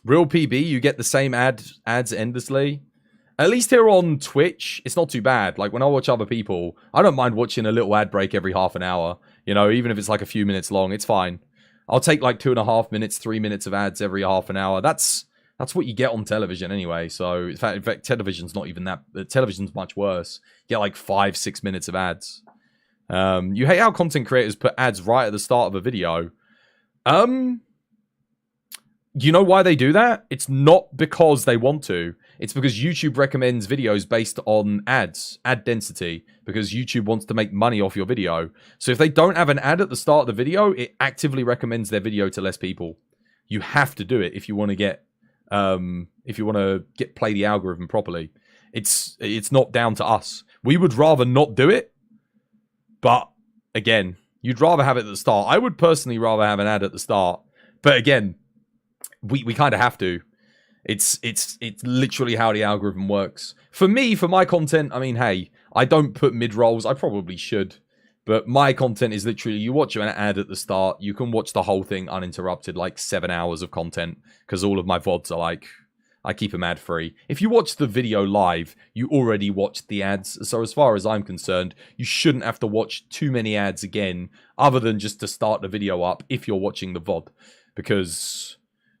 Real PB, you get the same ads endlessly. At least here on Twitch, it's not too bad. Like when I watch other people, I don't mind watching a little ad break every half an hour. You know, even if it's like a few minutes long, it's fine. I'll take like 2.5 minutes, 3 minutes of ads every half an hour. That's what you get on television anyway. So in fact, television's not even that. Television's much worse. You get like 5-6 minutes of ads. You hate how content creators put ads right at the start of a video. You know why they do that? It's not because they want to. It's because YouTube recommends videos based on ads, ad density, because YouTube wants to make money off your video. So if they don't have an ad at the start of the video, it actively recommends their video to less people. You have to do it if you want to get, play the algorithm properly. It's not down to us. We would rather not do it, but again, you'd rather have it at the start. I would personally rather have an ad at the start, but again, we kind of have to. It's literally how the algorithm works. For me, for my content, I mean, hey, I don't put mid-rolls. I probably should. But my content is literally, you watch an ad at the start, you can watch the whole thing uninterrupted, like 7 hours of content, because all of my VODs are like, I keep them ad-free. If you watch the video live, you already watched the ads. So as far as I'm concerned, you shouldn't have to watch too many ads again, other than just to start the video up if you're watching the VOD. Because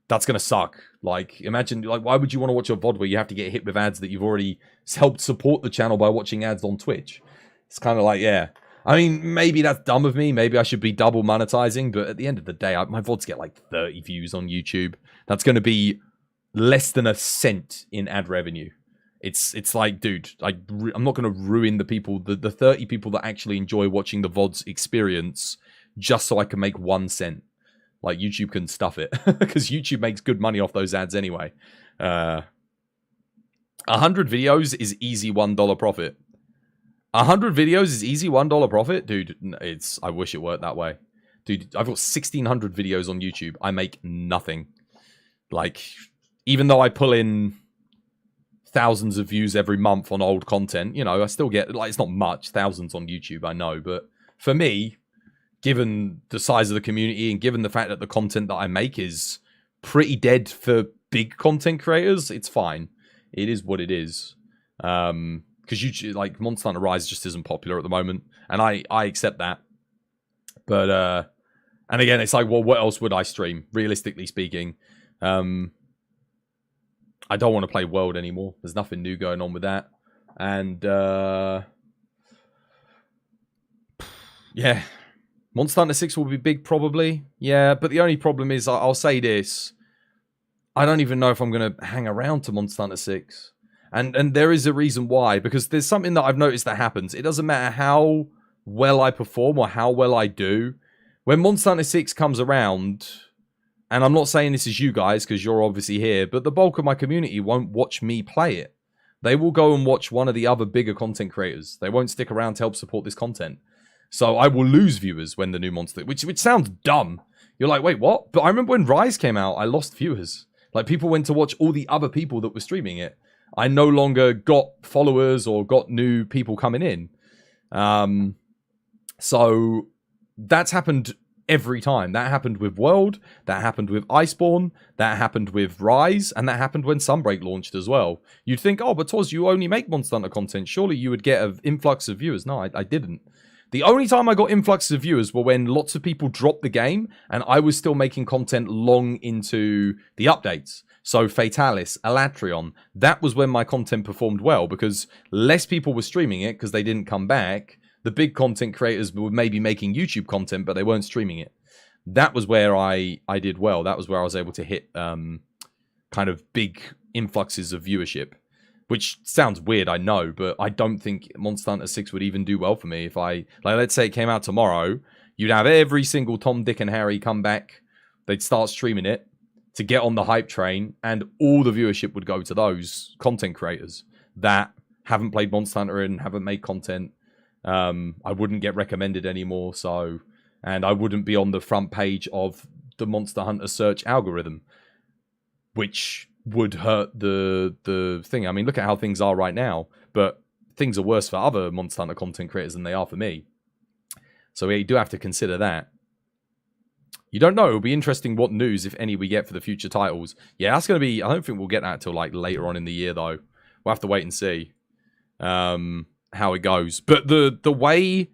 that's going to suck. Like, imagine, like, why would you want to watch a VOD where you have to get hit with ads that you've already helped support the channel by watching ads on Twitch? It's kind of like, yeah. I mean, maybe that's dumb of me. Maybe I should be double monetizing. But at the end of the day, my VODs get like 30 views on YouTube. That's going to be less than a cent in ad revenue. It's like, dude, I'm not going to ruin the people, the 30 people that actually enjoy watching the VODs experience just so I can make 1 cent. Like, YouTube can stuff it, because YouTube makes good money off those ads anyway. 100 videos is easy $1 profit. 100 videos is easy $1 profit? Dude, I wish it worked that way. Dude, I've got 1,600 videos on YouTube. I make nothing. Like, even though I pull in thousands of views every month on old content, you know, I still get, like, it's not much, thousands on YouTube, I know, but for me, given the size of the community and given the fact that the content that I make is pretty dead for big content creators, it's fine. It is what it is. Because YouTube, like, Monster Hunter Rise just isn't popular at the moment, and I accept that. But and again, it's like, well, what else would I stream? Realistically speaking, I don't want to play World anymore. There's nothing new going on with that, and yeah. Monster Hunter 6 will be big, probably. Yeah, but the only problem is, I'll say this. I don't even know if I'm going to hang around to Monster Hunter 6. And there is a reason why, because there's something that I've noticed that happens. It doesn't matter how well I perform or how well I do. When Monster Hunter 6 comes around, and I'm not saying this is you guys, because you're obviously here, but the bulk of my community won't watch me play it. They will go and watch one of the other bigger content creators. They won't stick around to help support this content. So I will lose viewers when the new Monster... Which sounds dumb. You're like, wait, what? But I remember when Rise came out, I lost viewers. Like, people went to watch all the other people that were streaming it. I no longer got followers or got new people coming in. So that's happened every time. That happened with World, that happened with Iceborne, that happened with Rise, and that happened when Sunbreak launched as well. You'd think, oh, but Toz, you only make Monster Hunter content. Surely you would get an influx of viewers. No, I didn't. The only time I got influx of viewers were when lots of people dropped the game and I was still making content long into the updates. So Fatalis, Elatrion, that was when my content performed well because less people were streaming it because they didn't come back. The big content creators were maybe making YouTube content, but they weren't streaming it. That was where I did well. That was where I was able to hit kind of big influxes of viewership. Which sounds weird, I know, but I don't think Monster Hunter 6 would even do well for me if I... Like, let's say it came out tomorrow, you'd have every single Tom, Dick, and Harry come back, they'd start streaming it to get on the hype train, and all the viewership would go to those content creators that haven't played Monster Hunter and haven't made content. I wouldn't get recommended anymore, so... And I wouldn't be on the front page of the Monster Hunter search algorithm, which... would hurt the thing. I mean, look at how things are right now, but things are worse for other Monster Hunter content creators than they are for me. So you do have to consider that. You don't know. It'll be interesting what news, if any, we get for the future titles. Yeah, that's going to be... I don't think we'll get that till like later on in the year, though. We'll have to wait and see how it goes. But the way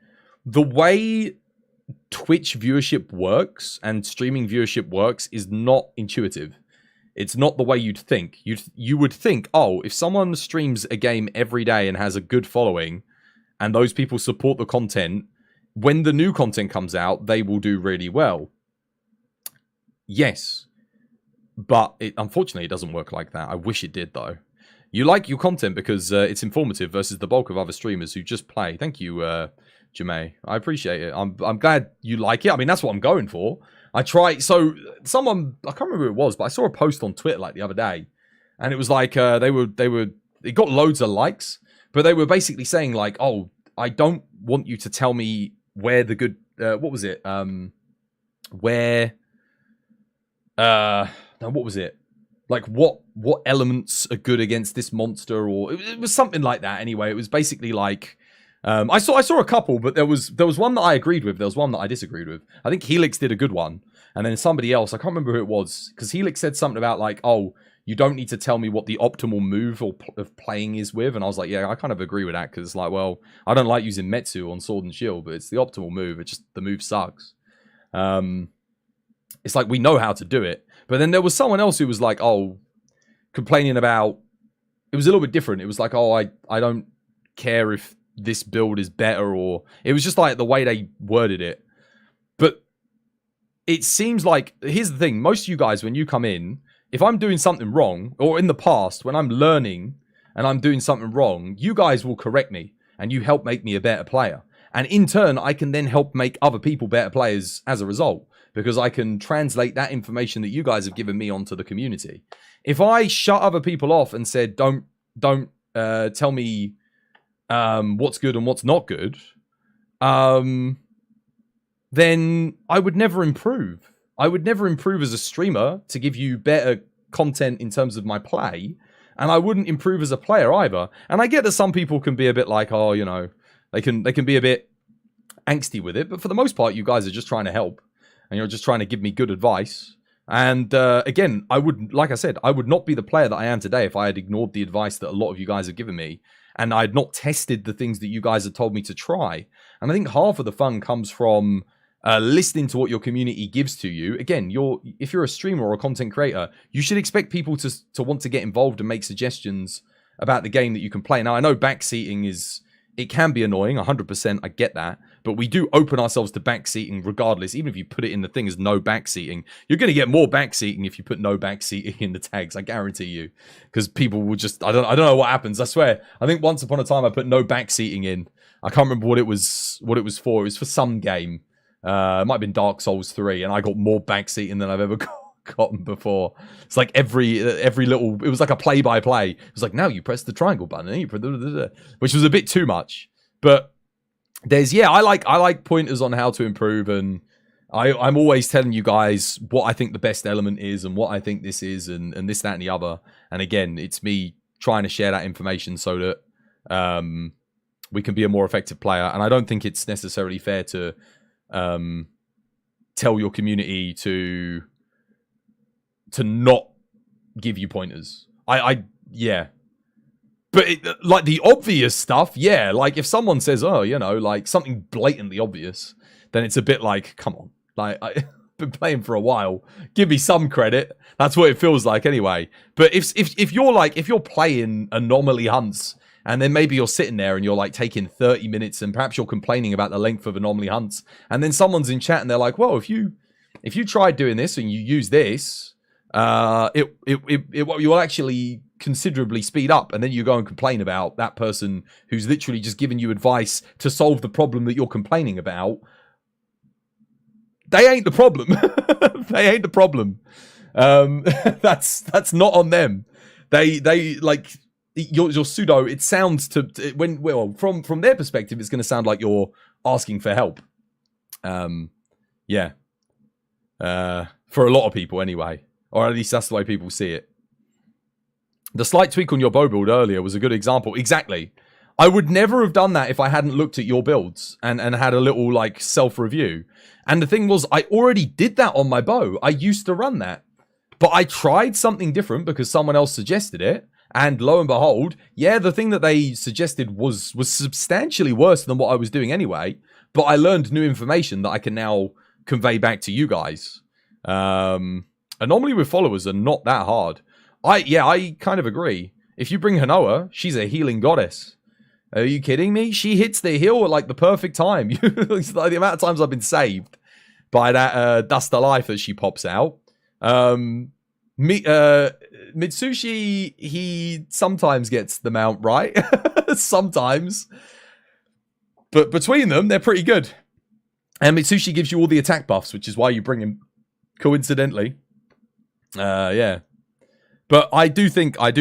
Twitch viewership works and streaming viewership works is not intuitive. It's not the way you'd think. You would think, oh, if someone streams a game every day and has a good following, and those people support the content, when the new content comes out, they will do really well. Yes. But unfortunately, it doesn't work like that. I wish it did, though. You like your content because it's informative versus the bulk of other streamers who just play. Thank you, Jamae. I appreciate it. I'm glad you like it. I mean, that's what I'm going for. I try, so someone, I can't remember who it was, but I saw a post on Twitter like the other day, and it was like, it got loads of likes, but they were basically saying like, oh, I don't want you to tell me where the good, what was it? What was it? Like what elements are good against this monster, or it was something like that anyway. It was basically like, I saw a couple, but there was one that I agreed with. There was one that I disagreed with. I think Helix did a good one, and then somebody else, I can't remember who it was, because Helix said something about like, oh, you don't need to tell me what the optimal move of playing is with, and I was like, yeah, I kind of agree with that, because it's like, well, I don't like using Metsu on Sword and Shield, but it's the optimal move. It's just the move sucks. It's like we know how to do it, but then there was someone else who was like, oh, complaining about. It was a little bit different. It was like, oh, I don't care if this build is better, or it was just like the way they worded it. But it seems like, here's the thing, most of you guys, when you come in, if I'm doing something wrong, or in the past when I'm learning and I'm doing something wrong, you guys will correct me and you help make me a better player, and in turn I can then help make other people better players as a result, because I can translate that information that you guys have given me onto the community. If I shut other people off and said don't tell me what's good and what's not good, then I would never improve. I would never improve as a streamer to give you better content in terms of my play, and I wouldn't improve as a player either. And I get that some people can be a bit like, oh, you know, they can be a bit angsty with it, but for the most part, you guys are just trying to help, and you're just trying to give me good advice. And again, like I said, I would not be the player that I am today if I had ignored the advice that a lot of you guys have given me, and I had not tested the things that you guys had told me to try. And I think half of the fun comes from listening to what your community gives to you. Again, if you're a streamer or a content creator, you should expect people to want to get involved and make suggestions about the game that you can play. Now, I know backseating it can be annoying, 100%, I get that. but we do open ourselves to backseating regardless. Even if you put it in the thing as no backseating, you're going to get more backseating if you put no backseating in the tags. I guarantee you, because people will just I don't know what happens. I swear. I think once upon a time I put no backseating in. I can't remember what it was for. It was for some game. It might have been Dark Souls 3, and I got more backseating than I've ever gotten before. It's like every little. It was like a play-by-play. It was like, now you press the triangle button, and you press which was a bit too much. But there's I like pointers on how to improve, and I'm always telling you guys what I think the best element is, and what I think this is, and this, that, and the other. And again, it's me trying to share that information so that we can be a more effective player. And I don't think it's necessarily fair to tell your community to not give you pointers. Yeah. But like the obvious stuff, yeah. Like if someone says, oh, like something blatantly obvious, then it's a bit like, come on. Like I've been playing for a while. Give me some credit. That's what it feels like anyway. But if you're playing Anomaly Hunts, and then maybe you're sitting there and you're like taking 30 minutes and perhaps you're complaining about the length of Anomaly Hunts, and then someone's in chat and they're like, well, if you tried doing this and you use this, it will actually considerably speed up, and then you go and complain about that person who's literally just giving you advice to solve the problem that you're complaining about. They ain't the problem. They ain't the problem. That's not on them. They like your pseudo. It sounds from their perspective, it's going to sound like you're asking for help. Yeah. For a lot of people anyway, or at least that's the way people see it. The slight tweak on your bow build earlier was a good example. Exactly. I would never have done that if I hadn't looked at your builds and had a little like self-review. And the thing was, I already did that on my bow. I used to run that. But I tried something different because someone else suggested it. And lo and behold, yeah, the thing that they suggested was substantially worse than what I was doing anyway. But I learned new information that I can now convey back to you guys. Anomaly with followers are not that hard. I kind of agree. If you bring Hanoa, she's a healing goddess. Are you kidding me? She hits the hill at like the perfect time. It's like the amount of times I've been saved by that Dust of Life that she pops out. Mitsushi, he sometimes gets the mount right. Sometimes. But between them, they're pretty good. And Mitsushi gives you all the attack buffs, which is why you bring him coincidentally. Yeah. But I think a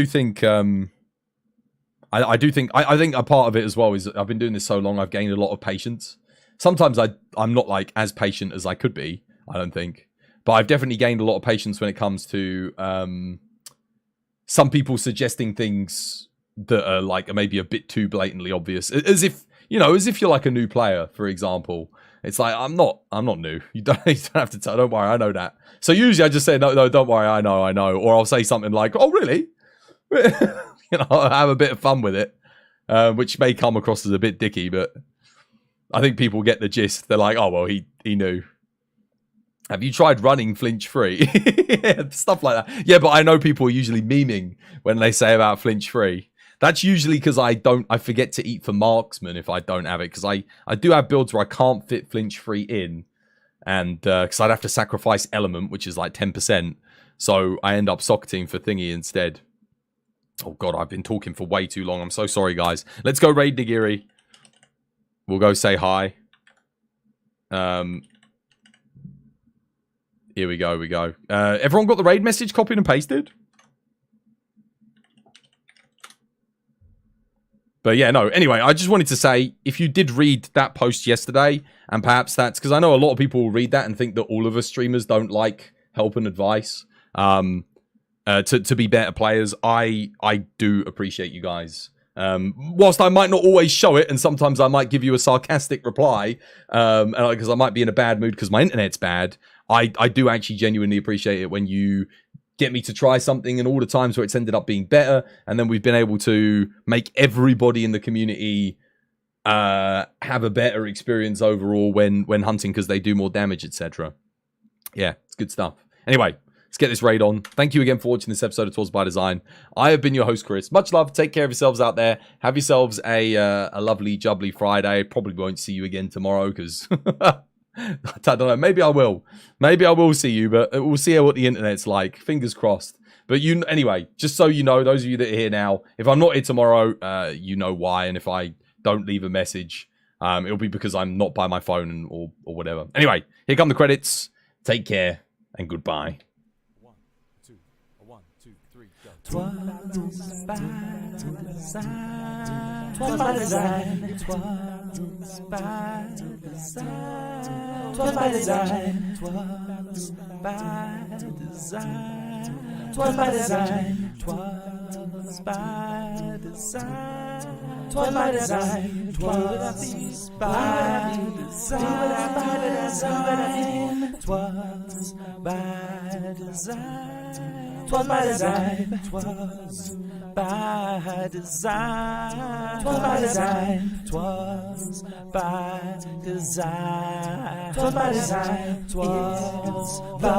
part of it as well is I've been doing this so long, I've gained a lot of patience. Sometimes I'm not like as patient as I could be, I don't think. But I've definitely gained a lot of patience when it comes to some people suggesting things that are like maybe a bit too blatantly obvious. As if you're like a new player, for example. It's like, I'm not new. You don't have to tell. Don't worry, I know that. So usually I just say, no, don't worry, I know. Or I'll say something like, oh, really? I'll have a bit of fun with it, which may come across as a bit dicky, but I think people get the gist. They're like, oh, well, he knew. Have you tried running flinch free? Yeah, stuff like that. Yeah, but I know people are usually memeing when they say about flinch free. That's usually because I forget to eat for marksman if I don't have it, because I do have builds where I can't fit flinch free in, and because I'd have to sacrifice element, which is like 10%, so I end up socketing for thingy instead. Oh god, I've been talking for way too long. I'm so sorry, guys. Let's go raid Nigiri. We'll go say hi. Here we go. Everyone got the raid message copied and pasted? But yeah, no, anyway, I just wanted to say, if you did read that post yesterday, and perhaps that's because I know a lot of people will read that and think that all of us streamers don't like help and advice to be better players. I do appreciate you guys. Whilst I might not always show it, and sometimes I might give you a sarcastic reply, because I might be in a bad mood because my internet's bad, I do actually genuinely appreciate it when you get me to try something, and all the times where it's ended up being better, and then we've been able to make everybody in the community have a better experience overall when hunting because they do more damage, etc. Yeah, it's good stuff. Anyway, Let's get this raid on. Thank you again for watching this episode of Twas by Design. I have been your host, Chris. Much love. Take care of yourselves out there. Have yourselves a lovely, jubbly Friday. Probably won't see you again tomorrow because I don't know. Maybe I will. Maybe I will see you, but we'll see what the internet's like. Fingers crossed. But anyway, just so you know, those of you that are here now, if I'm not here tomorrow, you know why. And if I don't leave a message, it'll be because I'm not by my phone or whatever. Anyway, here come the credits. Take care and goodbye. 1, 2, 1, 2, 3, go. Twas by design. Twas by design. Twas by design. Twas by design. Twas by design. Twas by design. Twas by design. Twas by design. Twas by design. Twas by design. Twas by design. Twas by design. Twas by design. Twas by design. Twas by design. Twas by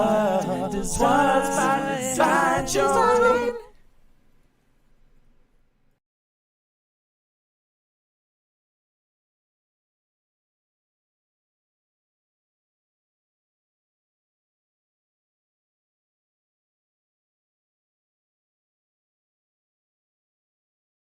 design. Twas by design.